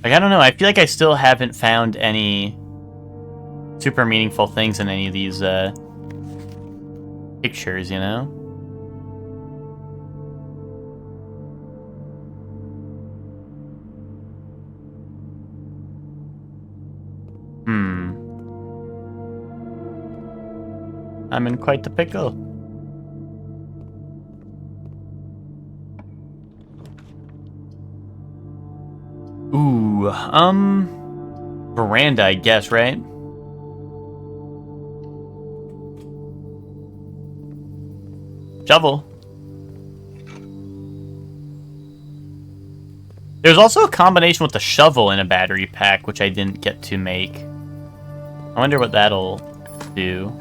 Like, I don't know, I feel like I still haven't found any super meaningful things in any of these, pictures, you know? I'm in quite the pickle. Ooh, veranda, I guess, right? Shovel. There's also a combination with the shovel in a battery pack, which I didn't get to make. I wonder what that'll do.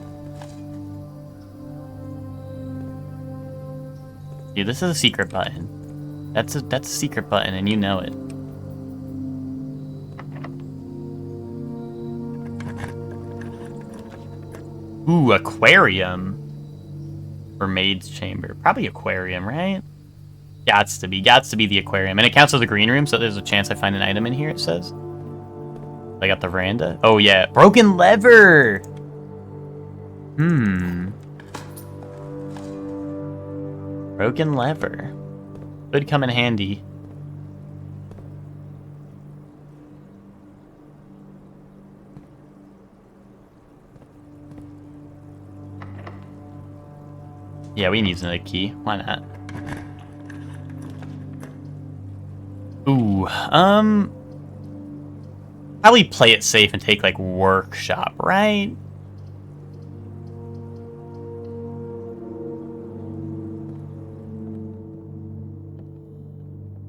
Dude, this is a secret button. That's a secret button, and you know it. Ooh, aquarium. Or maid's chamber. Probably aquarium, right? Gots to be the aquarium. And it counts as a green room, so there's a chance I find an item in here, it says. I got the veranda. Oh, yeah. Broken lever! Broken lever. Could come in handy. Yeah, we need another key. Why not? Ooh, probably play it safe and take, like, workshop, right?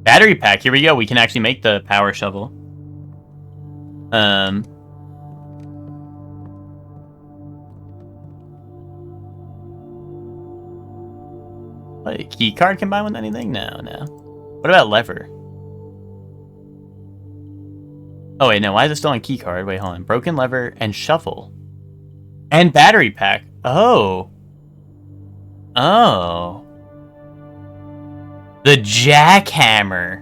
Battery pack, here we go. We can actually make the power shovel. Like, key card combined with anything? No. What about lever? Oh, wait, no. Why is it still on key card? Wait, hold on. Broken lever and shovel. And battery pack. Oh. The jackhammer.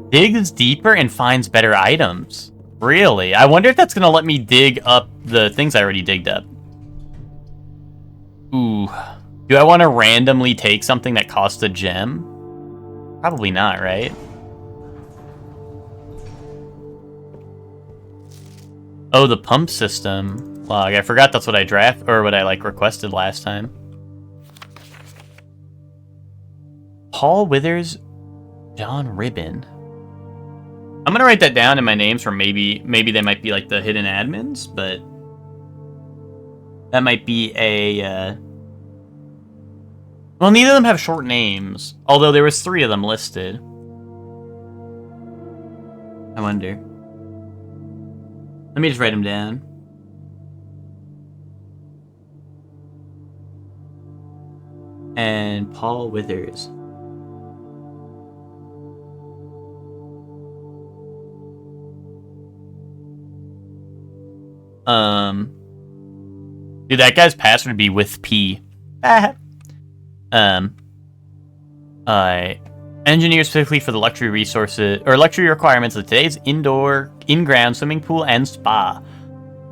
Digs deeper and finds better items. Really? I wonder if that's going to let me dig up the things I already digged up. Ooh. Do I want to randomly take something that costs a gem? Probably not, right? Oh, the pump system log. I forgot that's what I requested last time. Paul Withers, John Ribbon. I'm gonna write that down in my names for maybe they might be like the hidden admins, but that might be a well, neither of them have short names, although there was 3 of them listed. I wonder. Let me just write them down. and Paul Withers. Dude, that guy's password would be with P. Engineers specifically for the luxury resources or luxury requirements of today's indoor, in-ground swimming pool and spa.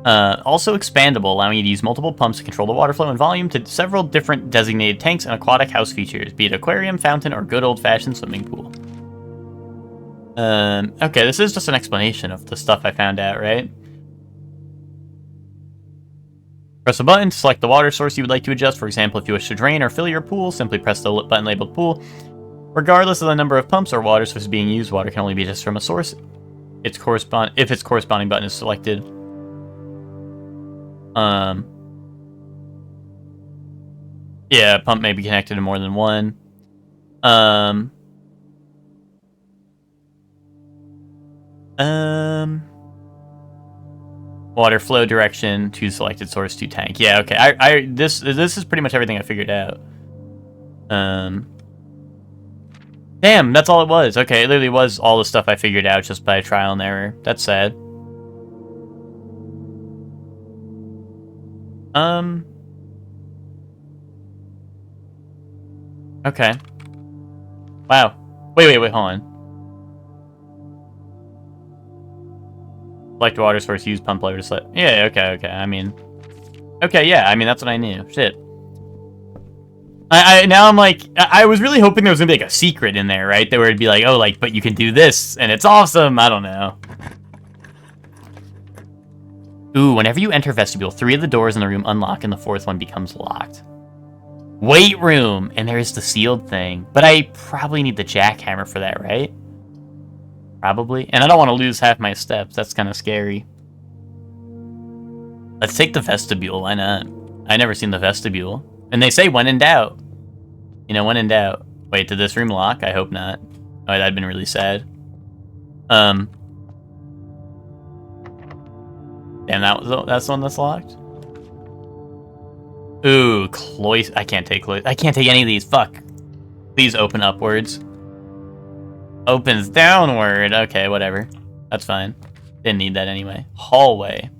Also expandable, allowing you to use multiple pumps to control the water flow and volume to several different designated tanks and aquatic house features, be it aquarium, fountain, or good old-fashioned swimming pool. Okay, this is just an explanation of the stuff I found out, right? Press a button to select the water source you would like to adjust. For example, if you wish to drain or fill your pool, simply press the button labeled pool. Regardless of the number of pumps or water sources being used, water can only be adjusted from a source if its corresponding button is selected. Yeah, pump may be connected to more than one. Water flow direction to selected source to tank. Yeah, okay. This is pretty much everything I figured out. Damn, that's all it was. Okay, it literally was all the stuff I figured out just by trial and error. That's sad. Okay. Wow. Wait, hold on. Select water source, use pump lever to select. Yeah, okay. I mean, okay, yeah. I mean, that's what I knew. Shit. Now I'm like, I was really hoping there was gonna be like a secret in there, right? That where it'd be like, oh, like, but you can do this, and it's awesome. I don't know. Ooh, whenever you enter vestibule, 3 of the doors in the room unlock, and the 4th one becomes locked. Weight room, and there's the sealed thing, but I probably need the jackhammer for that, right? Probably. And I don't want to lose half my steps. That's kind of scary. Let's take the vestibule. Why not? I never seen the vestibule. And they say when in doubt. You know, when in doubt. Wait, did this room lock? I hope not. Oh, that'd been really sad. Damn, that's the one that's locked? Ooh, cloister. I can't take cloister. I can't take any of these. Fuck. Please open upwards. Opens downward. Okay, whatever. That's fine. Didn't need that anyway. Hallway.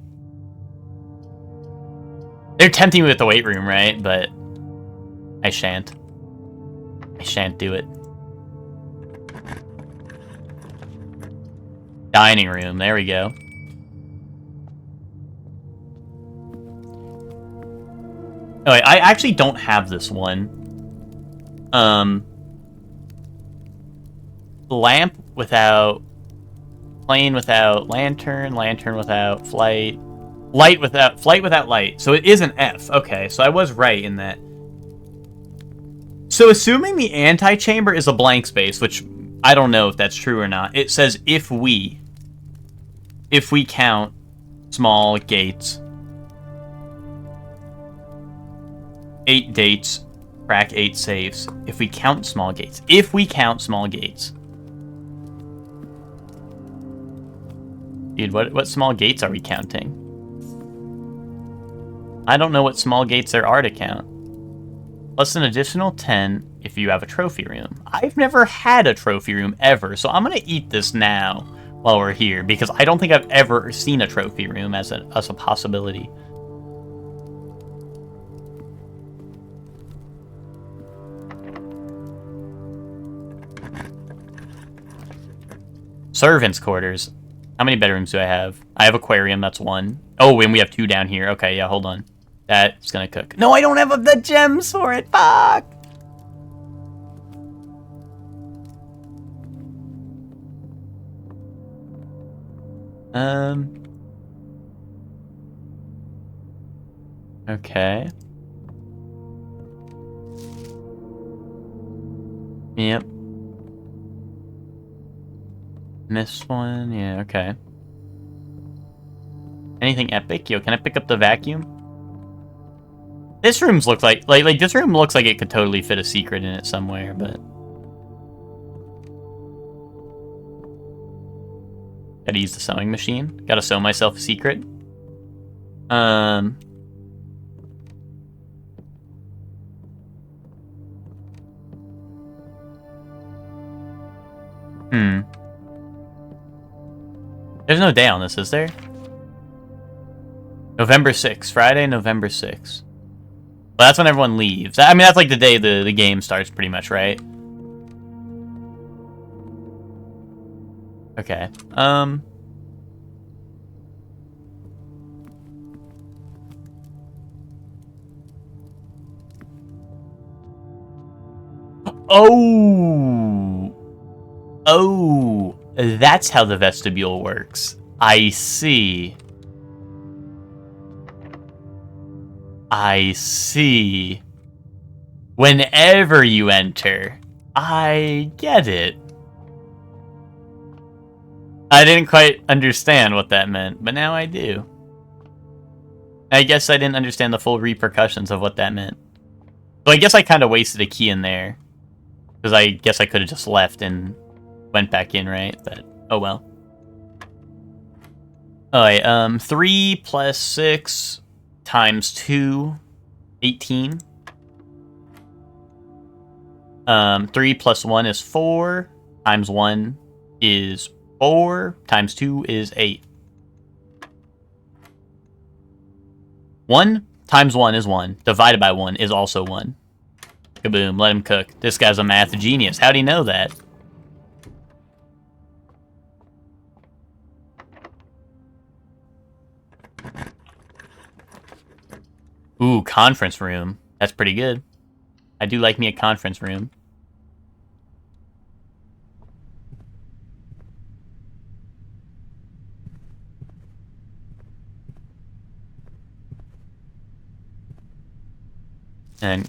They're tempting me with the weight room, right? But I shan't. I shan't do it. Dining room. There we go. Oh, wait, I actually don't have this one. Lamp without... Plane without lantern. Lantern without flight. Flight without light. So it is an F. Okay, so I was right in that. So assuming the antechamber is a blank space, which I don't know if that's true or not, it says if we count small gates, 8 dates, crack 8 safes. If we count small gates. If we count small gates. Dude, what small gates are we counting? I don't know what small gates there are to count. Plus an additional 10 if you have a trophy room. I've never had a trophy room ever, so I'm gonna eat this now while we're here, because I don't think I've ever seen a trophy room as a possibility. Servants' quarters. How many bedrooms do I have? I have aquarium, that's 1. Oh, and we have 2 down here. Okay, yeah, hold on. That's gonna cook. No, I don't have the gems for it. Fuck! Okay. Yep. This one, yeah, okay. Anything epic? Yo, can I pick up the vacuum? This room's look like this room looks like it could totally fit a secret in it somewhere, but gotta use the sewing machine. Gotta sew myself a secret. There's no day on this, is there? November 6th. Friday, November 6th. Well, that's when everyone leaves. I mean, that's like the day the game starts, pretty much, right? Okay. Oh, that's how the vestibule works. I see. Whenever you enter, I get it. I didn't quite understand what that meant, but now I do. I guess I didn't understand the full repercussions of what that meant. So I guess I kind of wasted a key in there. Because I guess I could have just left and went back in, right? But, oh well. Alright, 3 plus 6 times 2, 18. 3 plus 1 is 4, times 1 is 4, times 2 is 8. 1 times 1 is 1, divided by 1 is also 1. Kaboom, let him cook. This guy's a math genius. How'd he know that? Ooh, conference room. That's pretty good. I do like me a conference room. And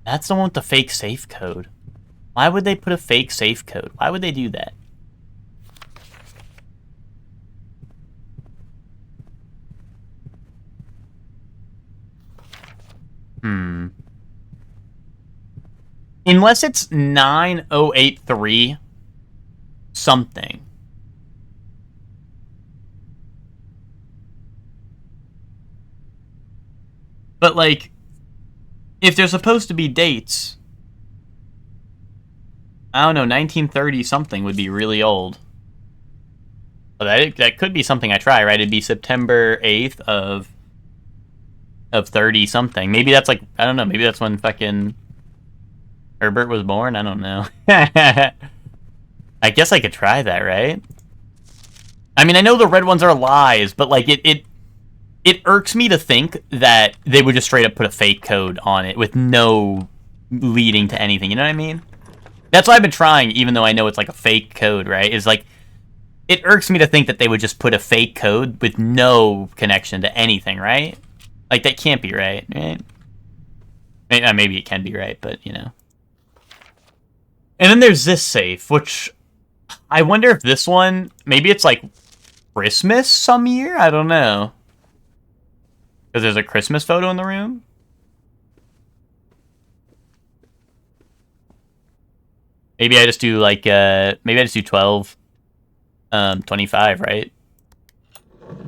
that's the one with the fake safe code. Why would they put a fake safe code? Why would they do that? Unless it's 9083 something. But like, if there's supposed to be dates, I don't know, 1930 something would be really old. But that could be something I try, right? It'd be September 8th of 30 something. Maybe that's like, I don't know, maybe that's when fucking Herbert was born? I don't know. I guess I could try that, right? I mean, I know the red ones are lies, but like it irks me to think that they would just straight up put a fake code on it with no leading to anything, you know what I mean? That's why I've been trying, even though I know it's like a fake code, right? Is like, it irks me to think that they would just put a fake code with no connection to anything, right? Like, that can't be right, right? Maybe it can be right, but, you know. And then there's this safe, which I wonder if this one, maybe it's like Christmas some year? I don't know. Because there's a Christmas photo in the room? Maybe I just do like, maybe I just do 12, 25, right?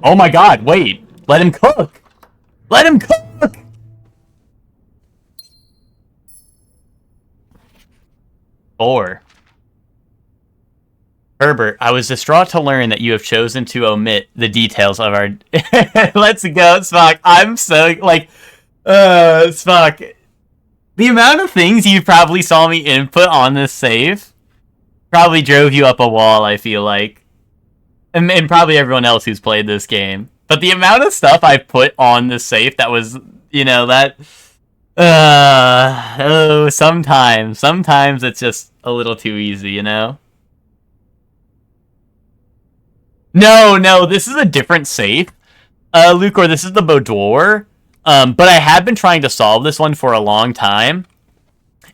Oh my god, wait! Let him cook! Let him cook! Four. Herbert, I was distraught to learn that you have chosen to omit the details of our... Let's go, Spock. I'm so, like... Spock. The amount of things you probably saw me input on this save probably drove you up a wall, I feel like. And probably everyone else who's played this game. But the amount of stuff I put on this save that was, you know, that... sometimes it's just a little too easy, you know? No, this is a different safe. Lucor, this is the boudoir. But I have been trying to solve this one for a long time.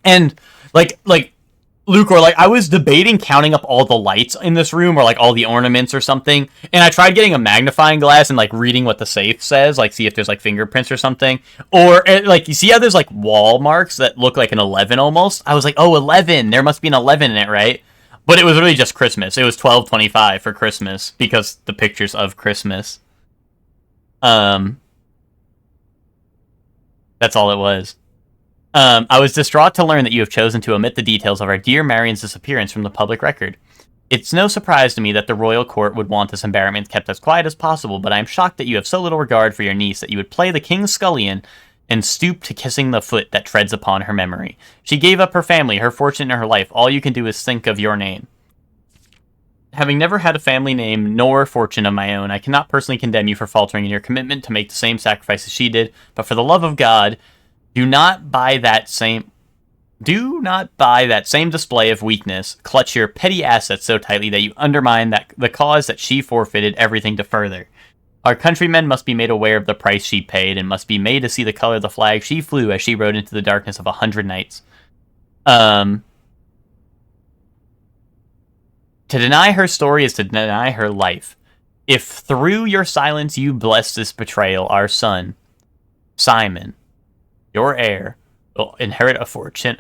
And, like, Lucor, like, I was debating counting up all the lights in this room, or, like, all the ornaments or something, and I tried getting a magnifying glass and, like, reading what the safe says, like, see if there's, like, fingerprints or something, or, like, you see how there's, like, wall marks that look like an 11 almost? I was like, oh, 11, there must be an 11 in it, right? But it was really just Christmas. It was 12/25 for Christmas, because the pictures of Christmas. That's all it was. I was distraught to learn that you have chosen to omit the details of our dear Marion's disappearance from the public record. It's no surprise to me that the royal court would want this embarrassment kept as quiet as possible, but I am shocked that you have so little regard for your niece that you would play the king's scullion and stoop to kissing the foot that treads upon her memory. She gave up her family, her fortune, and her life. All you can do is think of your name. Having never had a family name nor fortune of my own, I cannot personally condemn you for faltering in your commitment to make the same sacrifices she did, but for the love of God, do not by that same display of weakness clutch your petty assets so tightly that you undermine the cause that she forfeited everything to further. Our countrymen must be made aware of the price she paid and must be made to see the color of the flag she flew as she rode into the darkness of 100 nights. To deny her story is to deny her life. If through your silence you bless this betrayal, our son, Simon, your heir, will inherit a fortune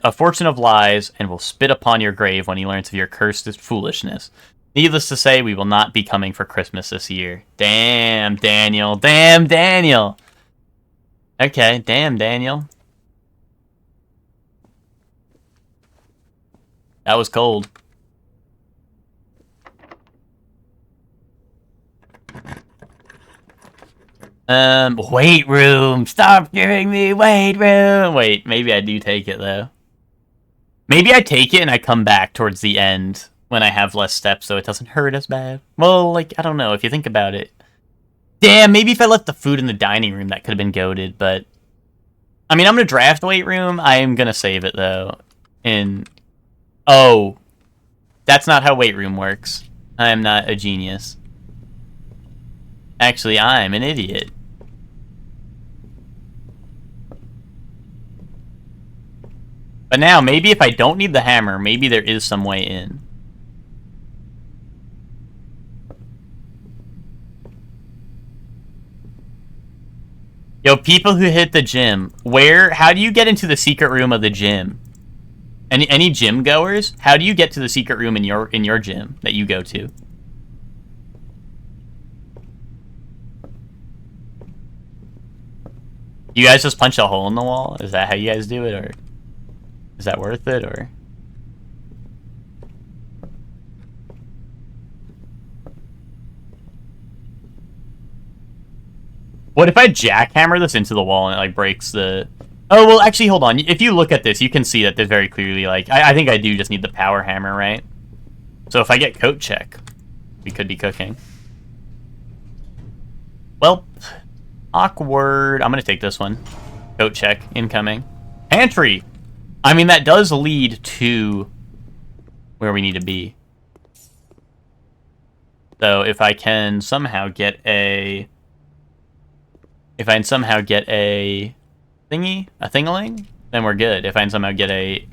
of lies, and will spit upon your grave when he learns of your cursed foolishness. Needless to say, we will not be coming for Christmas this year. Damn, Daniel. Damn, Daniel. Okay, damn, Daniel. That was cold. Weight room. Stop giving me weight room. Wait, maybe I do take it, though. Maybe I take it and I come back towards the end when I have less steps so it doesn't hurt as bad. Well, like, I don't know, if you think about it. Damn, maybe if I left the food in the dining room, that could have been goated, but... I mean, I'm gonna draft weight room. I am gonna save it, though. Oh. That's not how weight room works. I am not a genius. Actually, I'm an idiot. But now, maybe if I don't need the hammer, maybe there is some way in. Yo, people who hit the gym, how do you get into the secret room of the gym? Any gym goers? How do you get to the secret room in your gym that you go to? You guys just punch a hole in the wall? Is that how you guys do it, or is that worth it, or? What if I jackhammer this into the wall and it, like, breaks the... Oh, well, actually, hold on. If you look at this, you can see that there's very clearly, like... I think I do just need the power hammer, right? So if I get coat check, we could be cooking. Well, awkward. I'm gonna take this one. Coat check, incoming. Pantry! I mean, that does lead to where we need to be. So if I can somehow get a... If I can somehow get a thingy, a thingaling, then we're good. If I can somehow get a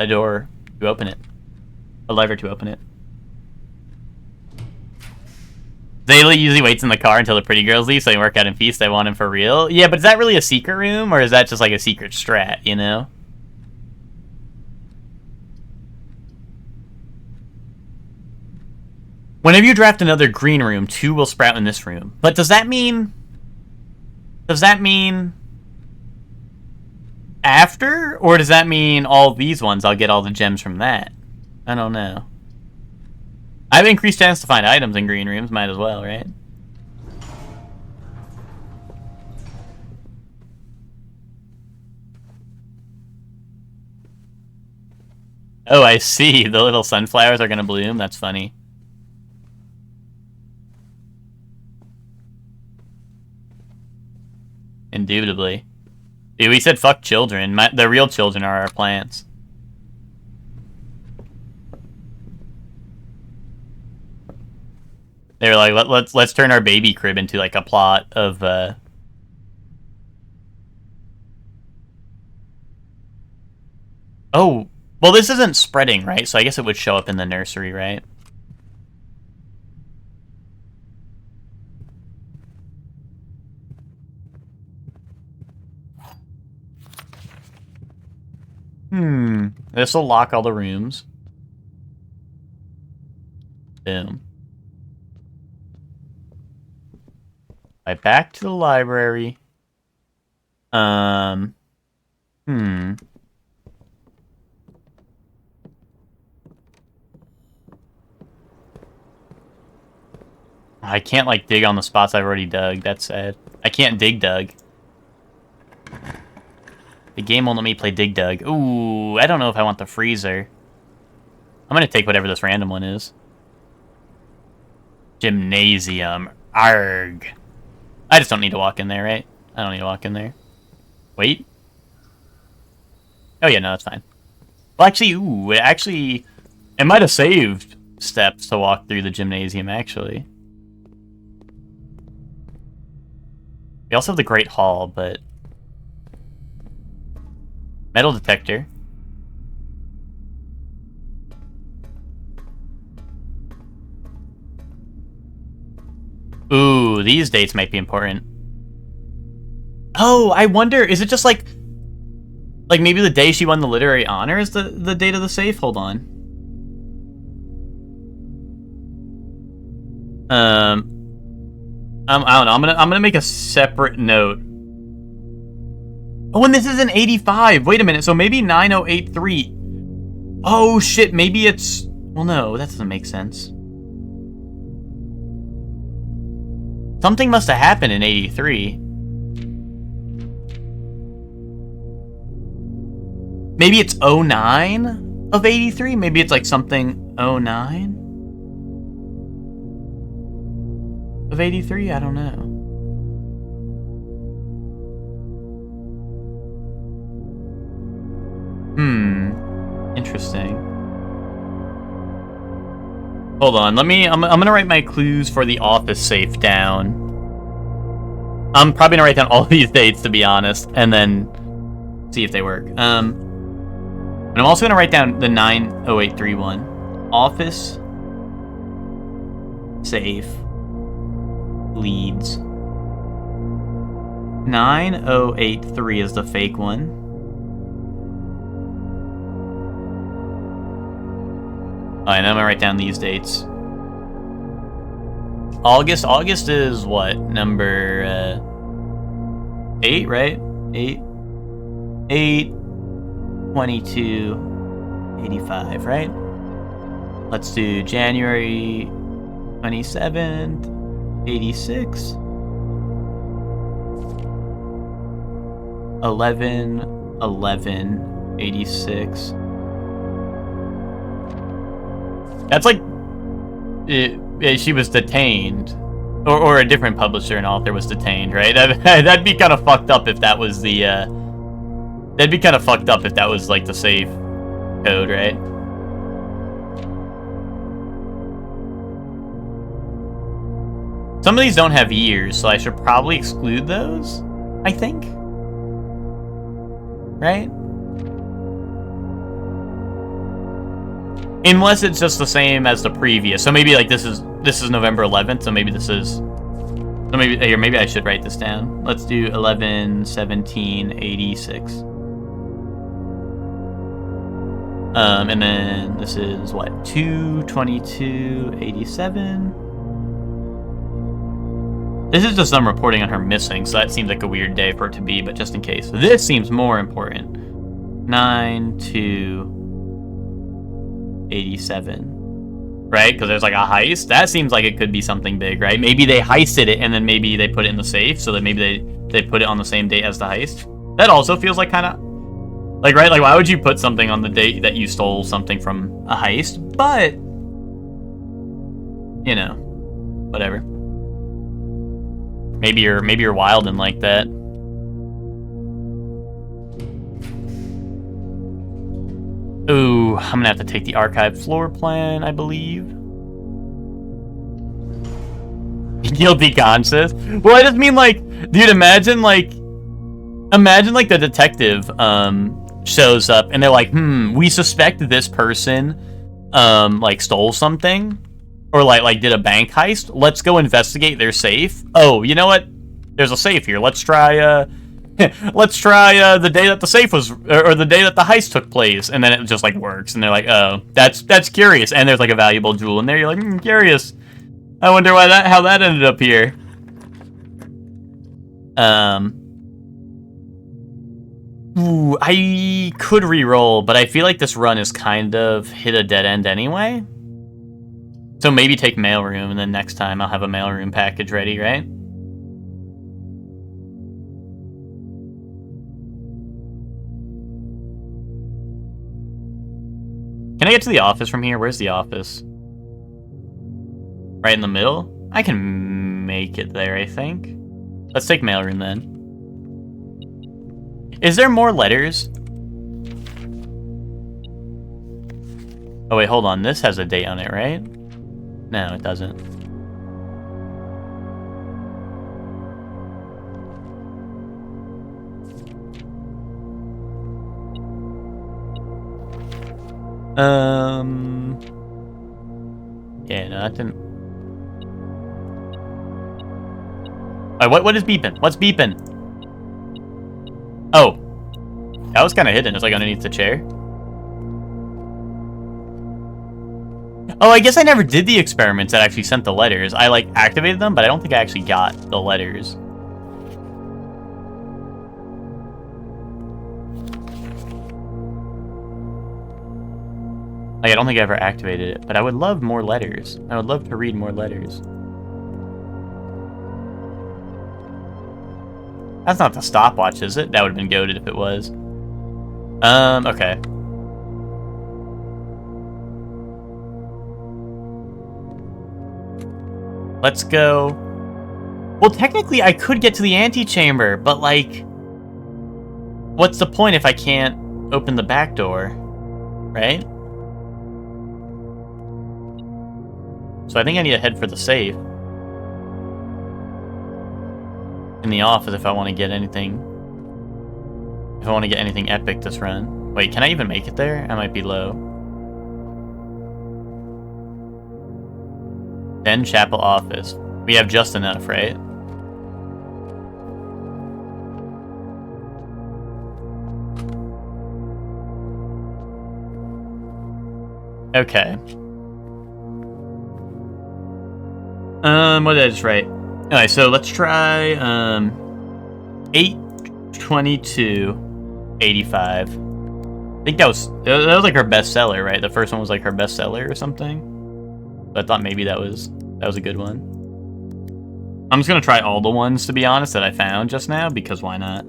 door to open it, a lever to open it. Zayla usually waits in the car until the pretty girls leave so they work out in peace. They want him for real. Yeah, but is that really a secret room, or is that just like a secret strat, you know? Whenever you draft another green room, 2 will sprout in this room. But does that mean... Does that mean after? Or does that mean all these ones, I'll get all the gems from that? I don't know. I have increased chance to find items in green rooms, might as well, right? Oh, I see. The little sunflowers are gonna bloom. That's funny. Indubitably. Dude, we said fuck children. The real children are our plants. They were like, let's turn our baby crib into like a plot of Oh, well, this isn't spreading, right? So I guess it would show up in the nursery, right? This will lock all the rooms. Boom. Right back to the library. I can't, like, dig on the spots I've already dug. That's sad. I can't dig dug. The game won't let me play dig dug. Ooh, I don't know if I want the freezer. I'm gonna take whatever this random one is. Gymnasium. Arg. I just don't need to walk in there, right? I don't need to walk in there. Wait. Oh yeah, no, that's fine. Well, actually, ooh, it might have saved steps to walk through the gymnasium, actually. We also have the Great Hall, but... Metal detector. Ooh, these dates might be important. Oh, I wonder, is it just like maybe the day she won the literary honor is the date of the safe? Hold on. I don't know. I'm gonna make a separate note. Oh, and this is an 85. Wait a minute. So maybe 9083. Oh shit. Maybe it's. Well, no, that doesn't make sense. Something must have happened in 83. Maybe it's 09 of 83. Maybe it's like something 09 of 83. I don't know. Interesting. Hold on, I'm gonna write my clues for the office safe down. I'm probably gonna write down all these dates, to be honest, and then see if they work. And I'm also gonna write down the 90831. Office safe leads. 9083 is the fake one. Alright, now I'm gonna write down these dates. August is what? Number 8, right? 8 22 85, right? Let's do January 27th 86 11/11/86. That's like she was detained, or a different publisher and author was detained, right? That'd be kind of fucked up if that was the that'd be kind of fucked up if that was like the safe code, right? Some of these don't have years, so I should probably exclude those, I think. Right? Unless it's just the same as the previous. So maybe like this is November 11th, so maybe this is... So maybe I should write this down. Let's do 11/17/86. And then this is what? 2/22/87. This is just them reporting on her missing, so that seems like a weird day for it to be, but just in case. This seems more important. 9/2/87. Right? Because there's like a heist. That seems like it could be something big, right? Maybe they heisted it and then maybe they put it in the safe, so that maybe they put it on the same date as the heist. That also feels like kind of... Like, right? Like, why would you put something on the date that you stole something from a heist? But... You know. Whatever. Maybe you're wild and like that. Ooh, I'm gonna have to take the archive floor plan, I believe. Guilty conscious? Well, I just mean like, dude, imagine like the detective shows up and they're like, we suspect this person like stole something or like did a bank heist. Let's go investigate their safe. Oh, you know what? There's a safe here. Let's try the day that the safe was, or the day that the heist took place, and then it just like works, and they're like, oh, that's curious, and there's like a valuable jewel in there. You're like, curious. I wonder how that ended up here. Ooh, I could re-roll, but I feel like this run is kind of hit a dead end anyway. So maybe take mailroom, and then next time I'll have a mailroom package ready, right? Can I get to the office from here? Where's the office? Right in the middle? I can make it there, I think. Let's take mailroom then. Is there more letters? Oh wait, hold on. This has a date on it, right? No, it doesn't. Yeah, no, that didn't. Alright, what is beeping? What's beeping? Oh. That was kind of hidden. It's like underneath the chair. Oh, I guess I never did the experiments that actually sent the letters. I, like, activated them, but I don't think I actually got the letters. Like, I don't think I ever activated it, but I would love more letters. I would love to read more letters. That's not the stopwatch, is it? That would have been goated if it was. Okay. Let's go. Well, technically, I could get to the antechamber, but, like, what's the point if I can't open the back door, right? So I think I need to head for the safe. In the office if I want to get anything. If I want to get anything epic this run. Wait, can I even make it there? I might be low. Then Chapel office. We have just enough, right? Okay. What did I just write? Alright, so let's try 82285. I think that was like her bestseller, right? The first one was like her bestseller or something. But I thought maybe that was a good one. I'm just gonna try all the ones, to be honest, that I found just now, because why not?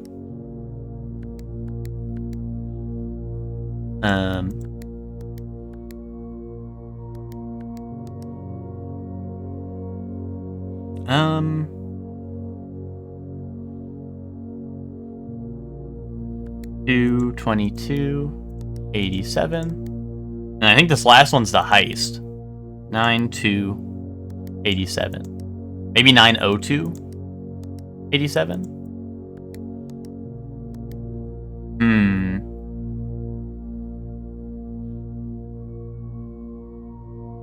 $222.87. And I think this last one's the heist. 9287. Maybe 90287.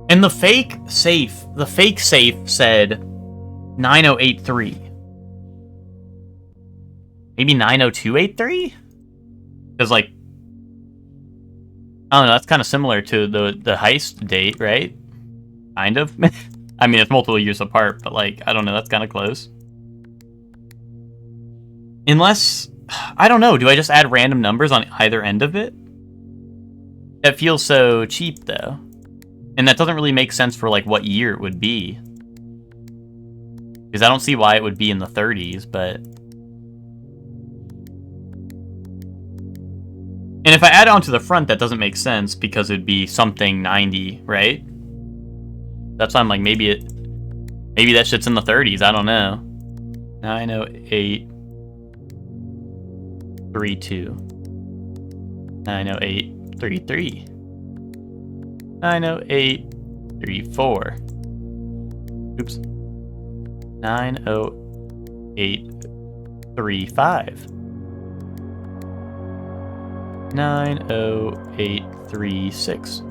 And the fake safe said 9083. Maybe 90283? Because, like, I don't know, that's kind of similar to the heist date, right? Kind of. I mean, it's multiple years apart, but, like, I don't know, that's kind of close. Unless, I don't know, do I just add random numbers on either end of it? That feels so cheap, though. And that doesn't really make sense for, like, what year it would be. Because I don't see why it would be in the 30s, but... And if I add it onto the front, that doesn't make sense, because it'd be something 90, right? That's why I'm like, maybe that shit's in the 30s, I don't know. 90832. 90833. 90834. Oops. 90835. 90836.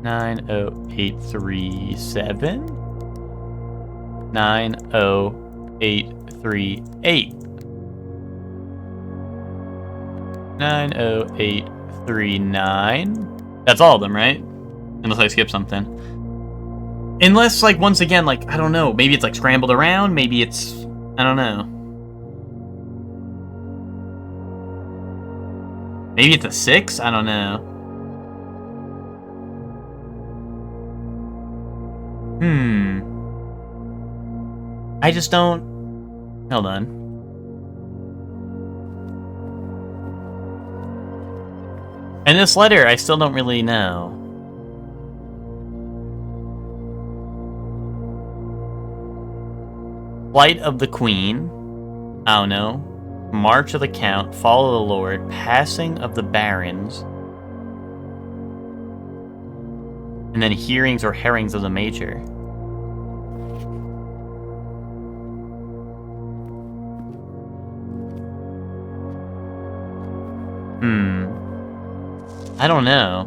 90837. 90838. 90839. That's all of them, right? Unless I skip something. Unless, like, once again, like, I don't know. Maybe it's, like, scrambled around. Maybe it's... I don't know. Maybe it's a 6? I don't know. I just don't... Hold on. And this letter, I still don't really know. Flight of the Queen. I don't know. March of the Count. Fall of the Lord. Passing of the Barons. And then hearings or herrings of the Major. I don't know.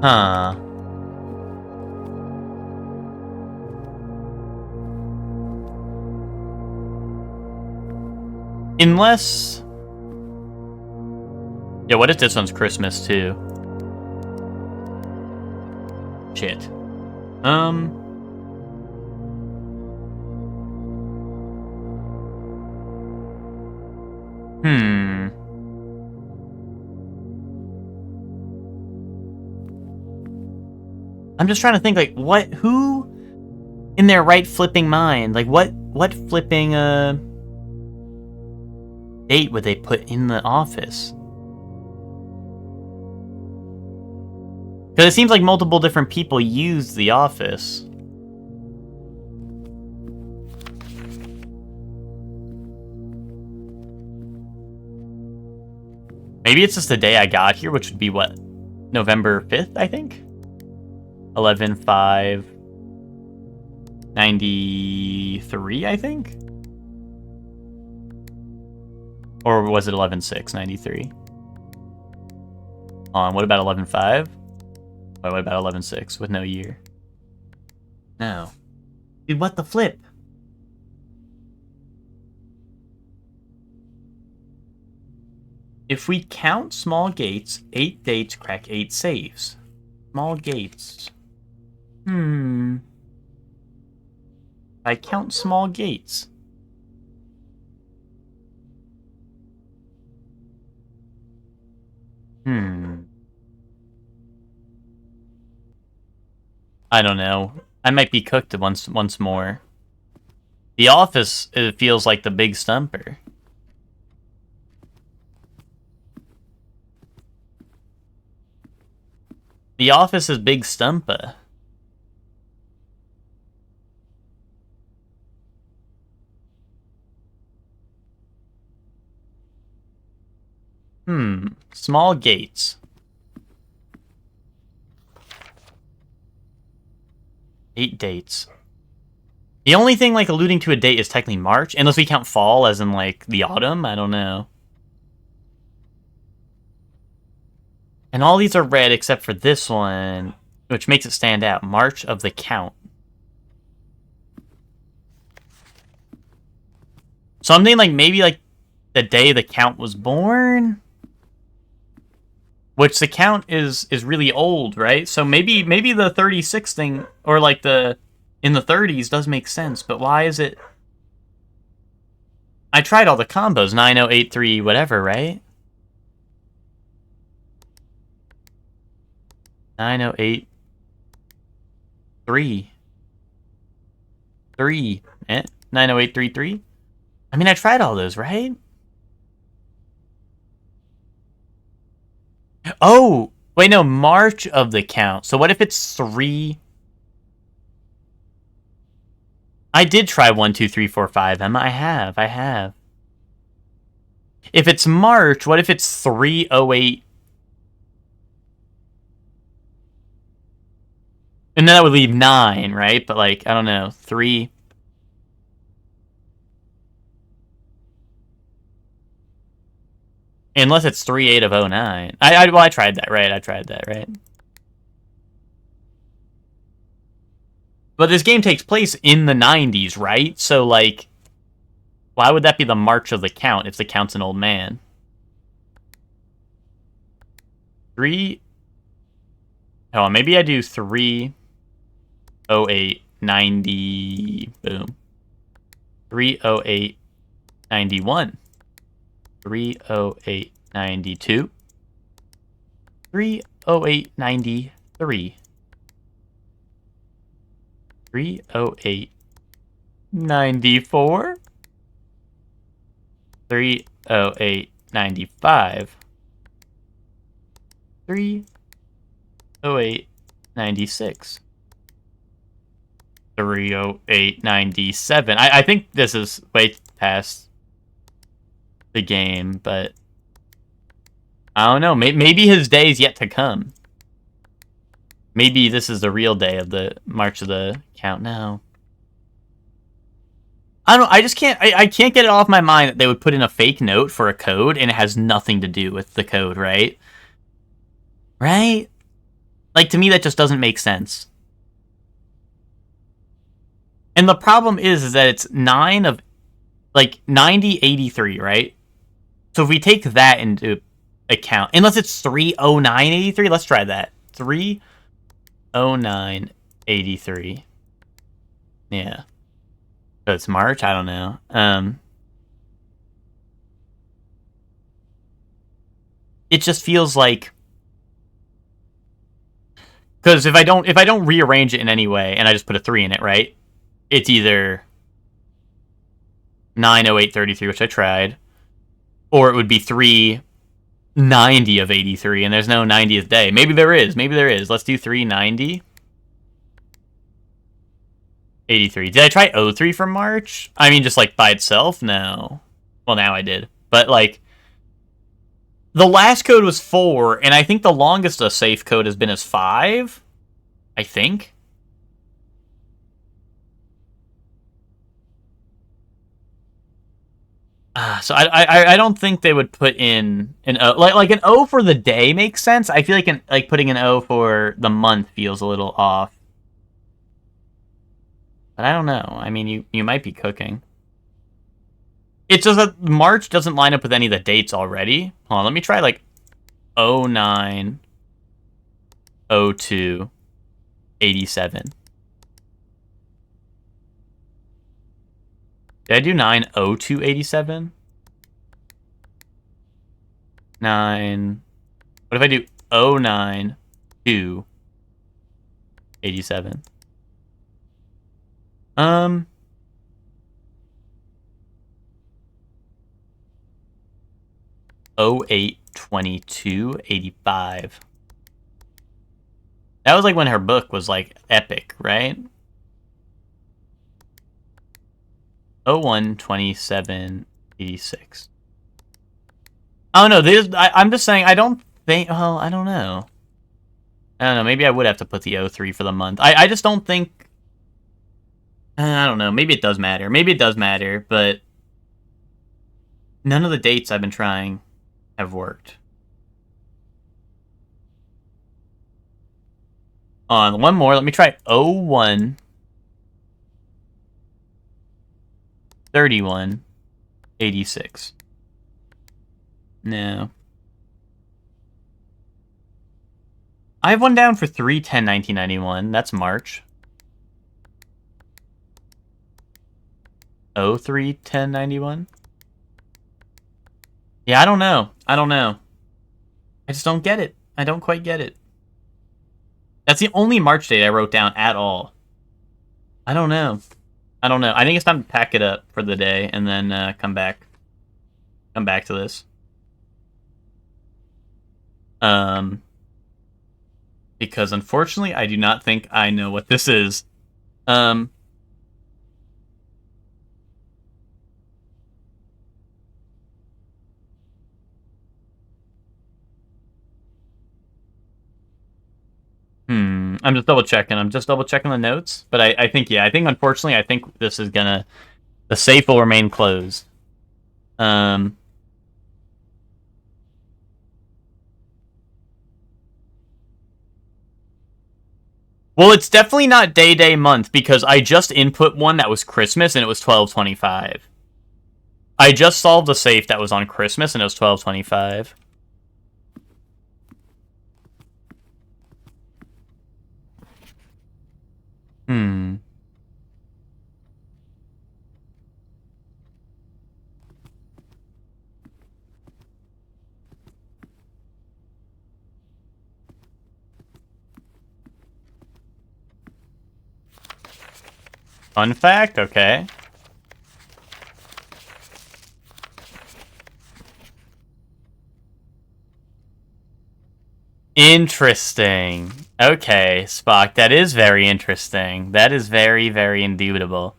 Huh. Unless... Yeah, what if this one's Christmas too? Shit. I'm just trying to think, like, who in their right flipping mind, like, what flipping, date would they put in the office? Because it seems like multiple different people use the office. Maybe it's just the day I got here, which would be, what, November 5th, I think? 11/5/93, I think? Or was it 11/6/93? What about 11/5? Wait, what about 11/6 with no year? No. Dude, what the flip? If we count small gates, 8 dates crack 8 safes. Small gates. I count small gates. I don't know. I might be cooked once more. The Office, it feels like the big stumper. The Office is big stumper. Small gates. 8 dates. The only thing, like, alluding to a date is technically March, unless we count fall as in, like, the autumn. I don't know. And all these are red except for this one, which makes it stand out. March of the Count. Something like maybe like the day the Count was born? Which the Count is really old, right? So maybe the 36 thing, or like the in the 30s does make sense, but why is it... I tried all the combos, 9083 whatever, right? 9083 3 90833. I mean, I tried all those, right? Oh, wait, no, March of the Count. So what if it's 3? I did try 1, 2, 3, 4, 5, Emma. I have. If it's March, what if it's 308? And then that would leave 9, right? But, like, I don't know, 3... Unless it's 3/8 of 09. I tried that, right? But this game takes place in the 90s, right? So, like, why would that be the March of the Count if the Count's an old man? 3... Oh, maybe I do 3/08/90... Boom. 30891. 30892. 30893. 30894. 30895. 30896. 30897. I think this is way past the game, but I don't know. Maybe his day is yet to come. Maybe this is the real day of the March of the count now. I don't know. I just can't. I can't get it off my mind that they would put in a fake note for a code and it has nothing to do with the code, right? Right? Like, to me, that just doesn't make sense. And the problem is that it's 9 of, like, 9083, right? So if we take that into account, unless it's 30983, let's try that. 30983. Yeah. So it's March? I don't know. It just feels like, because if I don't rearrange it in any way and I just put a 3 in it, right? It's either 90833, which I tried, or it would be 390 of 83, and there's no 90th day. Maybe there is. Let's do 390. 83. Did I try 03 for March? I mean, just like by itself? No. Well, now I did. But like, the last code was 4, and I think the longest a safe code has been is 5. I think. So I don't think they would put in an O. Like an O for the day makes sense. I feel like putting an O for the month feels a little off. But I don't know. I mean, you might be cooking. It's just that March doesn't line up with any of the dates already. Hold on, let me try like 09, 02, 87. Did I do 90287? 9. What if I do 09287? 082285. That was like when her book was like epic, right? 012786. Oh no, I'm just saying I don't think. Well, I don't know. Maybe I would have to put the 03 for the month. I just don't think. I don't know. Maybe it does matter. But none of the dates I've been trying have worked. On one more. Let me try 01 31 86. No. I have one down for 3/10/1991. That's March. 03/10/91. Yeah, I don't know. I just don't get it. I don't quite get it. That's the only March date I wrote down at all. I don't know. I think it's time to pack it up for the day and then come back to this. Because unfortunately, I do not think I know what this is. I'm just double checking the notes. But I think unfortunately, I think this is the safe will remain closed. Well, it's definitely not day month because I just input one that was Christmas and it was 12/25. I just solved a safe that was on Christmas and it was 12/25. Fun fact, okay. Interesting. Okay, Spock, that is very interesting. That is very, very indubitable.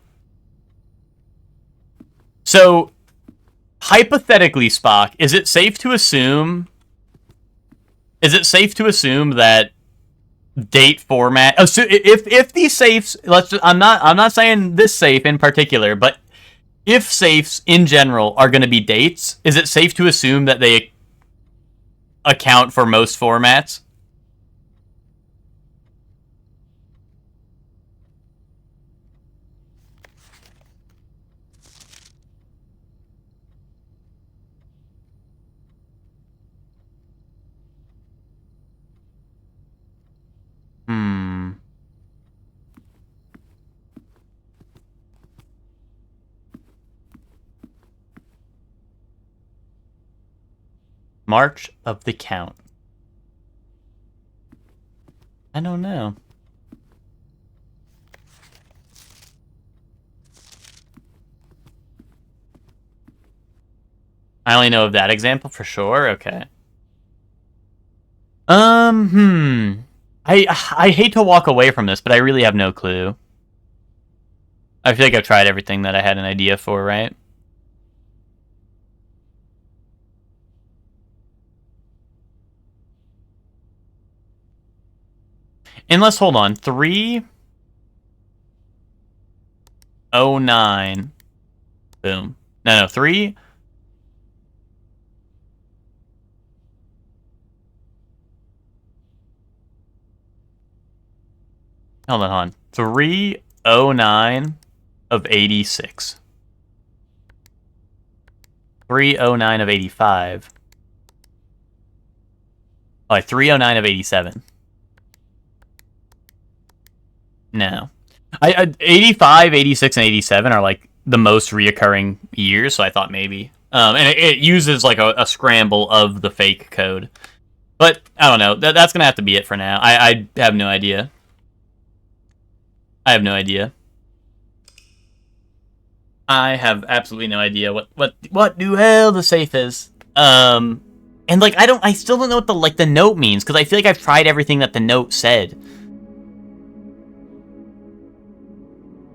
So, hypothetically, Spock, is it safe to assume that date format? So if these safes, I'm not saying this safe in particular, but if safes in general are going to be dates, is it safe to assume that they account for most formats? March of the Count. I don't know. I only know of that example for sure. Okay. I hate to walk away from this, but I really have no clue. I feel like I've tried everything that I had an idea for, right? Unless, hold on, 309. Boom. No, 3. Hold on. 309 of 86. 309 of 85. Oh, 309 of 87. No. 85, 86, and 87 are like the most reoccurring years, so I thought maybe. And it uses like a scramble of the fake code. But I don't know. That's going to have to be it for now. I have no idea. I have no idea. I have absolutely no idea what the hell the safe is. And like I still don't know what the note means, because I feel like I've tried everything that the note said.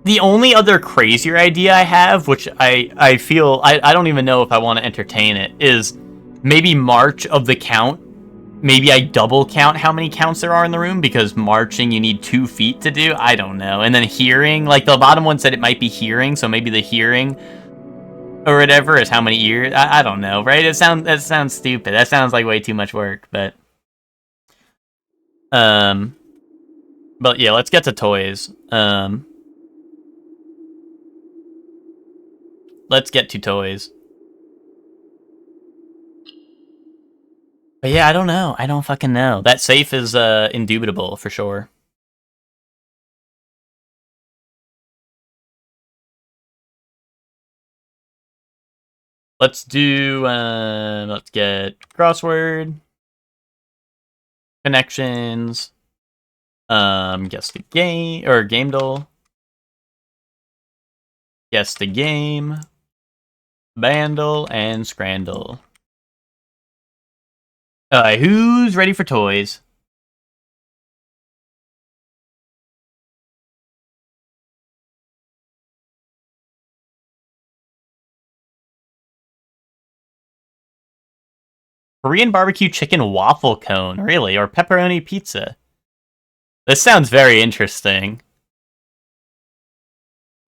The only other crazier idea I have, which I feel I don't even know if I want to entertain it, is maybe March of the Count. Maybe I double count how many counts there are in the room, because marching you need 2 feet to do. I don't know. And then hearing, like the bottom one said it might be hearing, so maybe the hearing or whatever is how many ears. I don't know, right? That sounds stupid. That sounds like way too much work, but yeah, let's get to toys. Let's get to toys. But yeah, I don't know. I don't fucking know. That safe is indubitable for sure. Let's do let's get crossword, connections, guess the game, or game duel, guess the game, bandle, and scrandle. Who's ready for toys? Korean barbecue chicken waffle cone, really? Or pepperoni pizza? This sounds very interesting.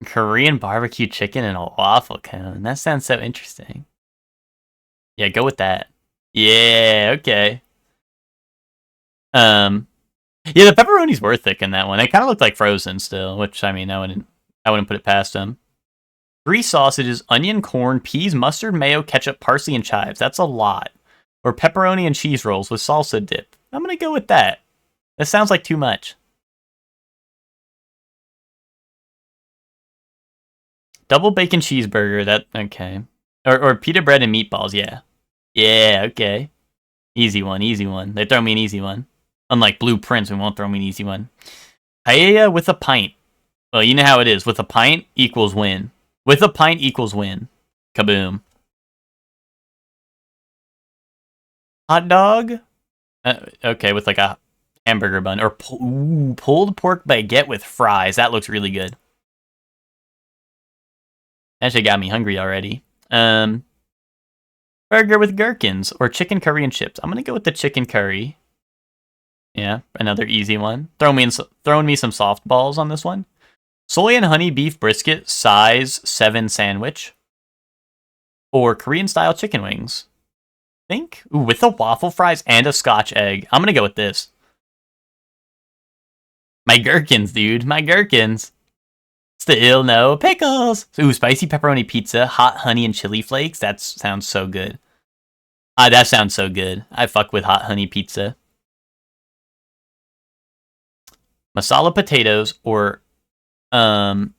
Korean barbecue chicken and a waffle cone. That sounds so interesting. Yeah, go with that. Yeah, okay. Yeah, the pepperonis were thick in that one. They kind of looked like frozen still, which I mean, I wouldn't put it past them. 3 sausages, onion, corn, peas, mustard, mayo, ketchup, parsley, and chives. That's a lot. Or pepperoni and cheese rolls with salsa dip. I'm gonna go with that. That sounds like too much. Double bacon cheeseburger. That okay. Or pita bread and meatballs. Yeah. Yeah. Okay. Easy one. Easy one. They throw me an easy one. Unlike Blueprints, we won't throw me an easy one. Paella with a pint. Well, you know how it is. With a pint equals win. With a pint equals win. Kaboom. Hot dog? Okay, with like a hamburger bun. Or pulled pork baguette with fries. That looks really good. That shit got me hungry already. Burger with gherkins. Or chicken curry and chips. I'm going to go with the chicken curry. Yeah, another easy one. Throwing me some softballs on this one. Soy and honey beef brisket size 7 sandwich. Or Korean style chicken wings. Think? Ooh, with the waffle fries and a scotch egg. I'm gonna go with this. My gherkins, dude. My gherkins. Still no pickles. Ooh, spicy pepperoni pizza, hot honey and chili flakes. That sounds so good. That sounds so good. I fuck with hot honey pizza. Masala potatoes or Yangnam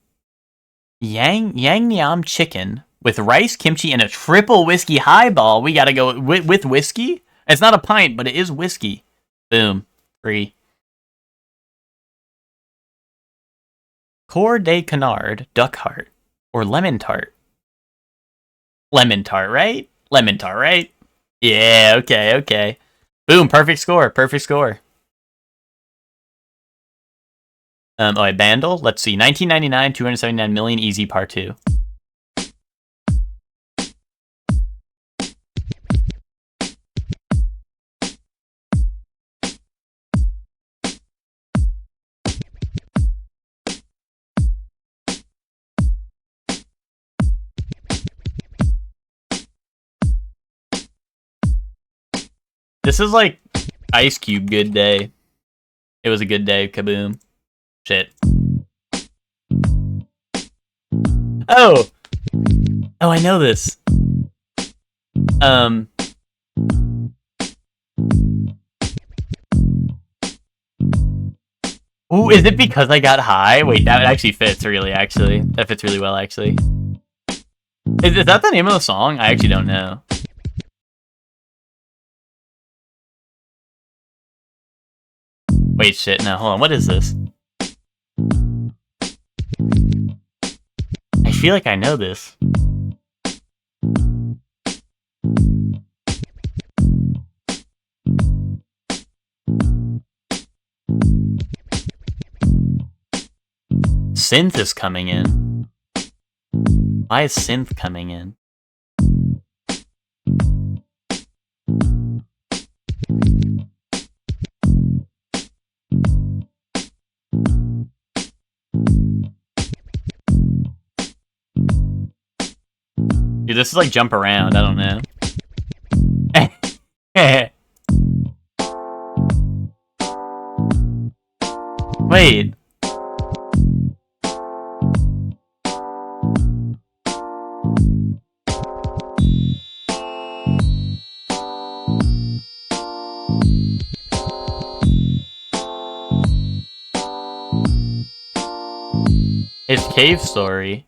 chicken with rice, kimchi, and a triple whiskey highball. We gotta go with whiskey. It's not a pint, but it is whiskey. Boom. Free. Coeur de Canard, duck heart, or lemon tart. Lemon tart, right? Lemon tart, right? Yeah, okay. Boom, perfect score. Alright, Bandle. Let's see. 1999, 279 million, easy part 2. This is like Ice Cube good day. It was a good day, kaboom. Shit. Oh, I know this. Ooh, is it because I got high? Wait, that actually fits really, actually. That fits really well, actually. Is that the name of the song? I actually don't know. Wait, shit, no, hold on, what is this? I feel like I know this. Synth is coming in. Why is synth coming in? Dude, this is like jump around, I don't know. Wait. It's Cave Story.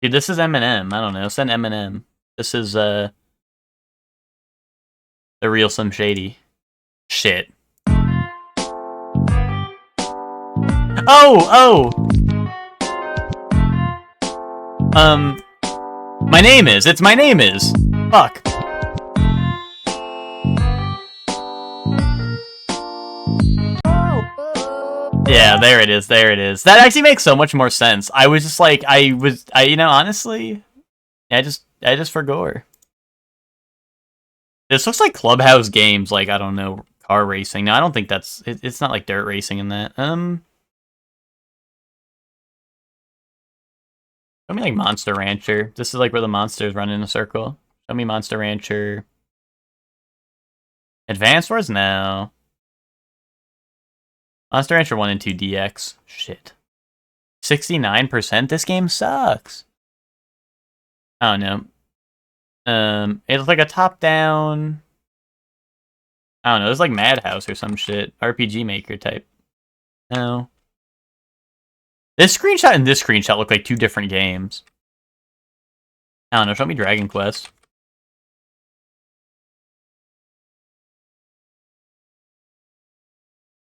Dude, this is Eminem. I don't know. Send Eminem. This is, the real Slim Shady. Shit. Oh! My name is. It's My Name Is. Fuck. Yeah, there it is. That actually makes so much more sense. I was just like, honestly, I just forgot. This looks like Clubhouse games, like, I don't know, car racing. No, I don't think it's not like dirt racing in that. Show me like Monster Rancher. This is like where the monsters run in a circle. Show me Monster Rancher. Advanced Wars? No. Monster Rancher 1 and 2 DX. Shit. 69%? This game sucks. I don't know. It's like a top-down... I don't know, it's like Madhouse or some shit. RPG Maker type. No. This screenshot and this screenshot look like two different games. I don't know, show me Dragon Quest.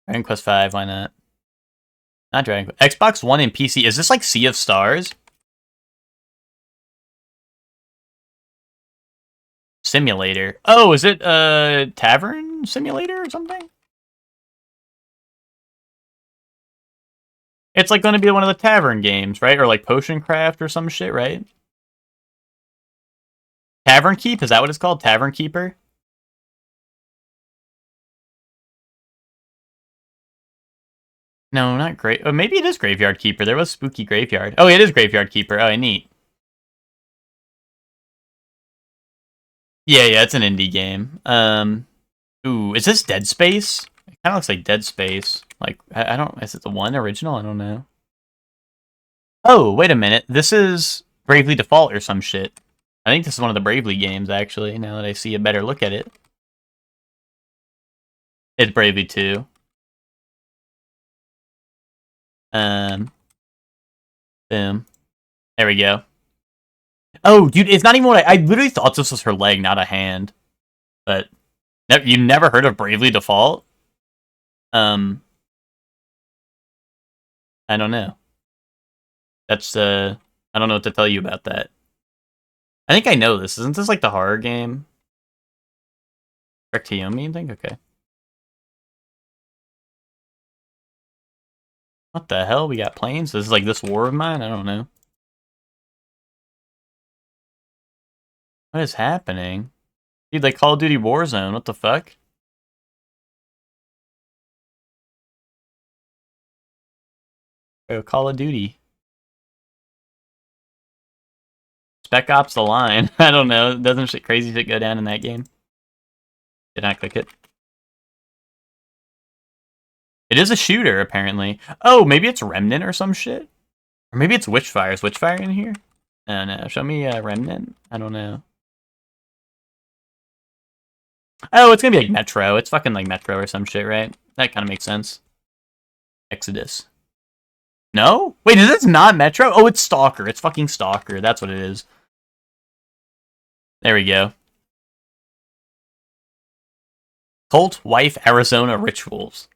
Dragon Quest V, why not? Not Dragon Quest. Xbox One and PC. Is this like Sea of Stars? Simulator. Oh, is it Tavern Simulator or something? It's like going to be one of the tavern games, right? Or like Potion Craft or some shit, right? Tavern Keep? Is that what it's called? Tavern Keeper? No, not great. Oh, maybe it is Graveyard Keeper. There was Spooky Graveyard. Oh, it is Graveyard Keeper. Oh, neat. Yeah, it's an indie game. Ooh, is this Dead Space? It kind of looks like Dead Space. Like, I don't... Is it the one original? I don't know. Oh, wait a minute. This is Bravely Default or some shit. I think this is one of the Bravely games, actually, now that I see a better look at it. It's Bravely 2. Boom. There we go. Oh, dude, it's not even what I literally thought this was her leg, not a hand. But you never heard of Bravely Default? I don't know. That's I don't know what to tell you about that. I think I know this. Isn't this like the horror game? Correct to Yomi, I think? Okay. What the hell? We got planes? This is like this war of mine? I don't know. What is happening? Dude, like Call of Duty Warzone, what the fuck? Oh, Call of Duty. Spec Ops The Line. I don't know. Doesn't shit crazy shit go down in that game? Did not click it. It is a shooter, apparently. Oh, maybe it's Remnant or some shit? Or maybe it's Witchfire. Is Witchfire in here? No, no. Show me Remnant. I don't know. Oh, it's gonna be like Metro. It's fucking like Metro or some shit, right? That kind of makes sense. Exodus. No? Wait, is this not Metro? Oh, it's Stalker. It's fucking Stalker. That's what it is. There we go. Cult Wife Arizona Rituals.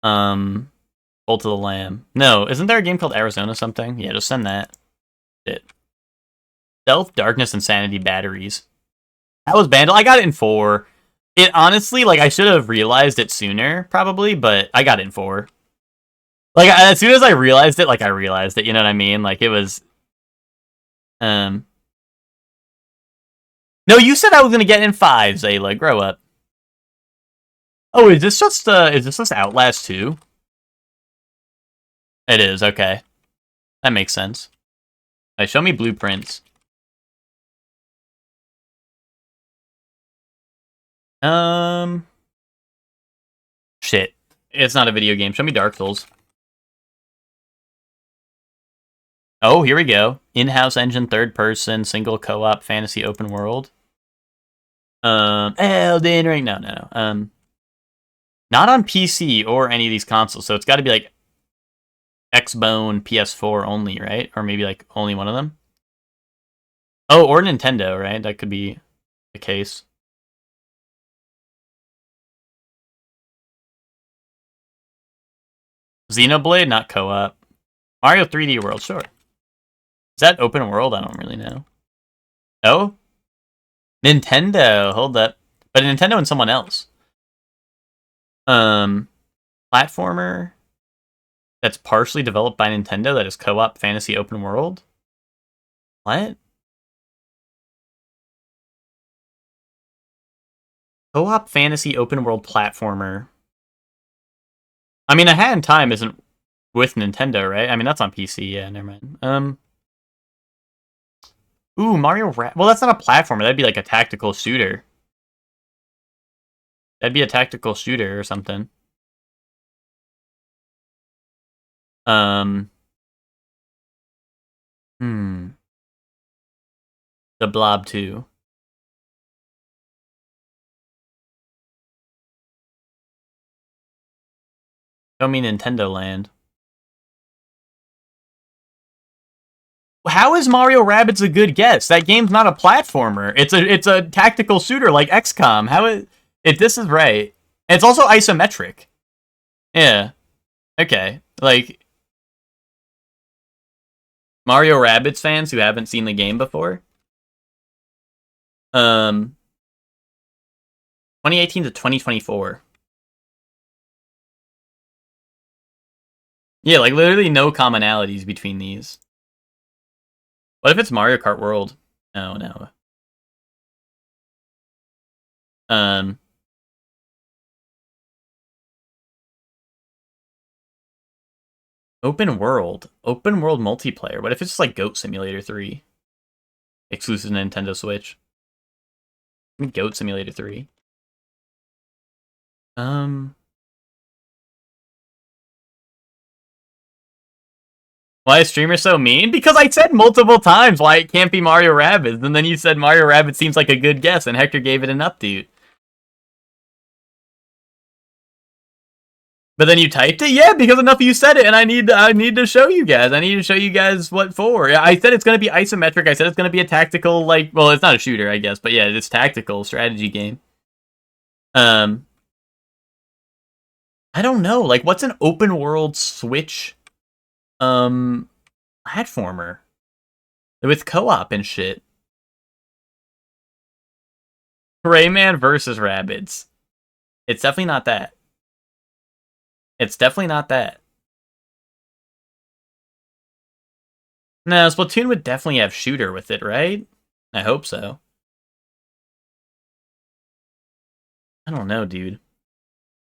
Cult of the Lamb. No, isn't there a game called Arizona something? Yeah, just send that. It. Stealth, Darkness, Insanity Batteries. That was Bandle. I got it in 4. It honestly, like, I should have realized it sooner, probably, but I got it in 4. Like, as soon as I realized it, like, I realized it, you know what I mean? Like, it was... No, you said I was gonna get in 5, Zayla. Grow up. Oh, is this just Outlast 2? It is, okay. That makes sense. Right, show me blueprints. Shit. It's not a video game. Show me Dark Souls. Oh, here we go. In-house engine, third person, single co-op, fantasy open world. Elden Ring. No. Not on PC or any of these consoles, so it's got to be like Xbone, PS4 only, right? Or maybe like only one of them. Oh, or Nintendo, right? That could be the case. Xenoblade, not co-op. Mario 3D World, sure. Is that open world? I don't really know. Oh? Nintendo, hold up. But Nintendo and someone else. Platformer that's partially developed by Nintendo that is co-op fantasy open world? What? Co-op fantasy open world platformer. I mean, A Hat in Time isn't with Nintendo, right? I mean, that's on PC. Yeah, never mind. Ooh, Mario Well, that's not a platformer. That'd be like a tactical shooter. That'd be a tactical shooter or something. The Blob 2. Show me Nintendo Land. How is Mario Rabbids a good guess? That game's not a platformer. It's a tactical shooter like XCOM. If this is right. And it's also isometric. Yeah. Okay. Like, Mario Rabbids fans who haven't seen the game before. 2018 to 2024. Yeah, like literally no commonalities between these. What if it's Mario Kart World? Oh, no. Open world multiplayer. What if it's like Goat Simulator 3? Exclusive to Nintendo Switch. Goat Simulator 3. Why is streamer so mean? Because I said multiple times why it can't be Mario Rabbids, and then you said Mario Rabbids seems like a good guess, and Hector gave it an update. But then you typed it? Yeah, because enough of you said it, and I need to show you guys. I need to show you guys what for. I said it's going to be isometric. I said it's going to be a tactical, like, well, it's not a shooter, I guess, but yeah, it's tactical strategy game. I don't know. Like, what's an open world Switch platformer with co-op and shit? Rayman versus Rabbids. It's definitely not that. It's definitely not that. No, Splatoon would definitely have shooter with it, right? I hope so. I don't know, dude.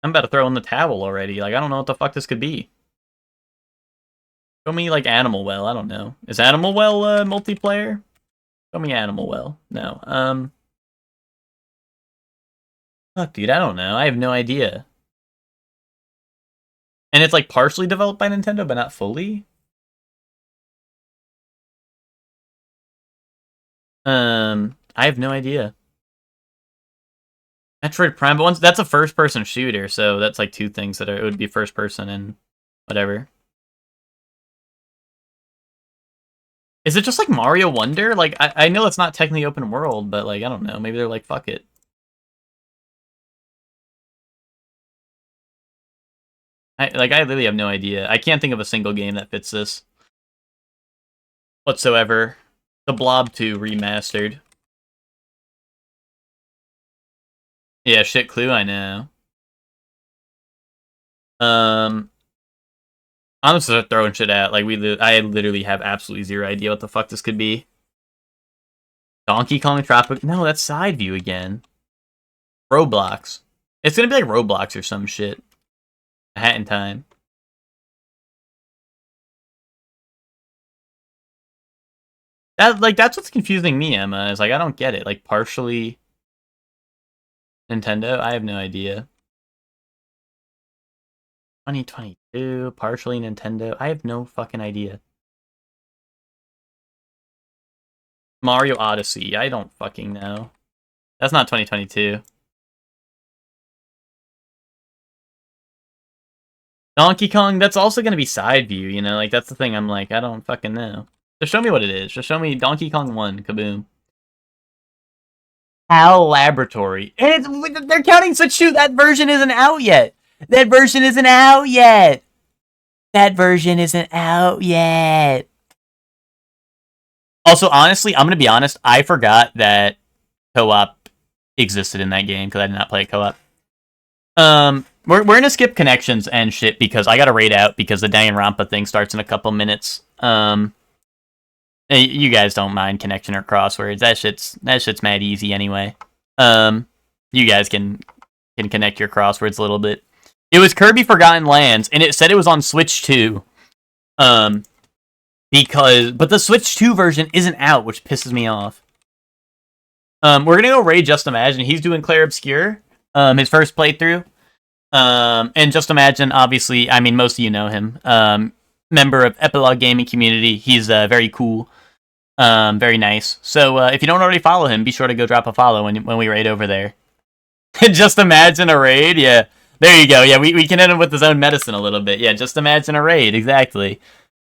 I'm about to throw in the towel already. Like, I don't know what the fuck this could be. Show me, like, Animal Well. I don't know. Is Animal Well multiplayer? Show me Animal Well. No. Fuck, dude, I don't know. I have no idea. And it's, like, partially developed by Nintendo, but not fully? I have no idea. Metroid Prime, but that's a first-person shooter, so that's, like, two things that it would be first-person and whatever. Is it just, like, Mario Wonder? Like, I know it's not technically open world, but, like, I don't know. Maybe they're like, fuck it. I literally have no idea. I can't think of a single game that fits this whatsoever. The Blob 2 remastered. Yeah, shit clue, I know. I'm just throwing shit out. Like, I literally have absolutely zero idea what the fuck this could be. Donkey Kong Tropic. No, that's side view again. Roblox. It's gonna be like Roblox or some shit. A Hat in Time. That's what's confusing me, Emma. Is like I don't get it. Like partially Nintendo. I have no idea. 2022, partially Nintendo. I have no fucking idea. Mario Odyssey. I don't fucking know. That's not 2022. Donkey Kong, that's also going to be side view, you know? Like, that's the thing I'm like, I don't fucking know. Just show me what it is. Just show me Donkey Kong 1, kaboom. HAL Laboratory. And they're counting Switch 2. That version isn't out yet. That version isn't out yet. That version isn't out yet. Also, honestly, I'm going to be honest. I forgot that co-op existed in that game because I did not play co-op. We're going to skip connections and shit because I got to raid out because the Danganronpa thing starts in a couple minutes. You guys don't mind connection or crosswords. That shit's mad easy anyway. You guys can connect your crosswords a little bit. It was Kirby Forgotten Lands, and it said it was on Switch 2. But the Switch 2 version isn't out, which pisses me off. We're gonna go raid Just Imagine. He's doing Clair Obscur, his first playthrough. And Just Imagine, obviously, I mean, most of you know him. Member of Epilogue Gaming Community. He's very cool. Very nice. So if you don't already follow him, be sure to go drop a follow when we raid over there. Just imagine a raid, yeah. There you go. Yeah, we can hit him with his own medicine a little bit. Yeah, just imagine a raid, exactly.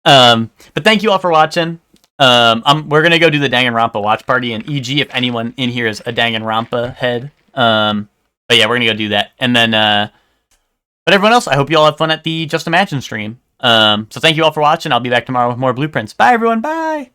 But thank you all for watching. We're gonna go do the Danganronpa watch party, and EG, if anyone in here is a Danganronpa head. But yeah, we're gonna go do that, and then. But everyone else, I hope you all have fun at the Just Imagine stream. So thank you all for watching. I'll be back tomorrow with more blueprints. Bye, everyone. Bye.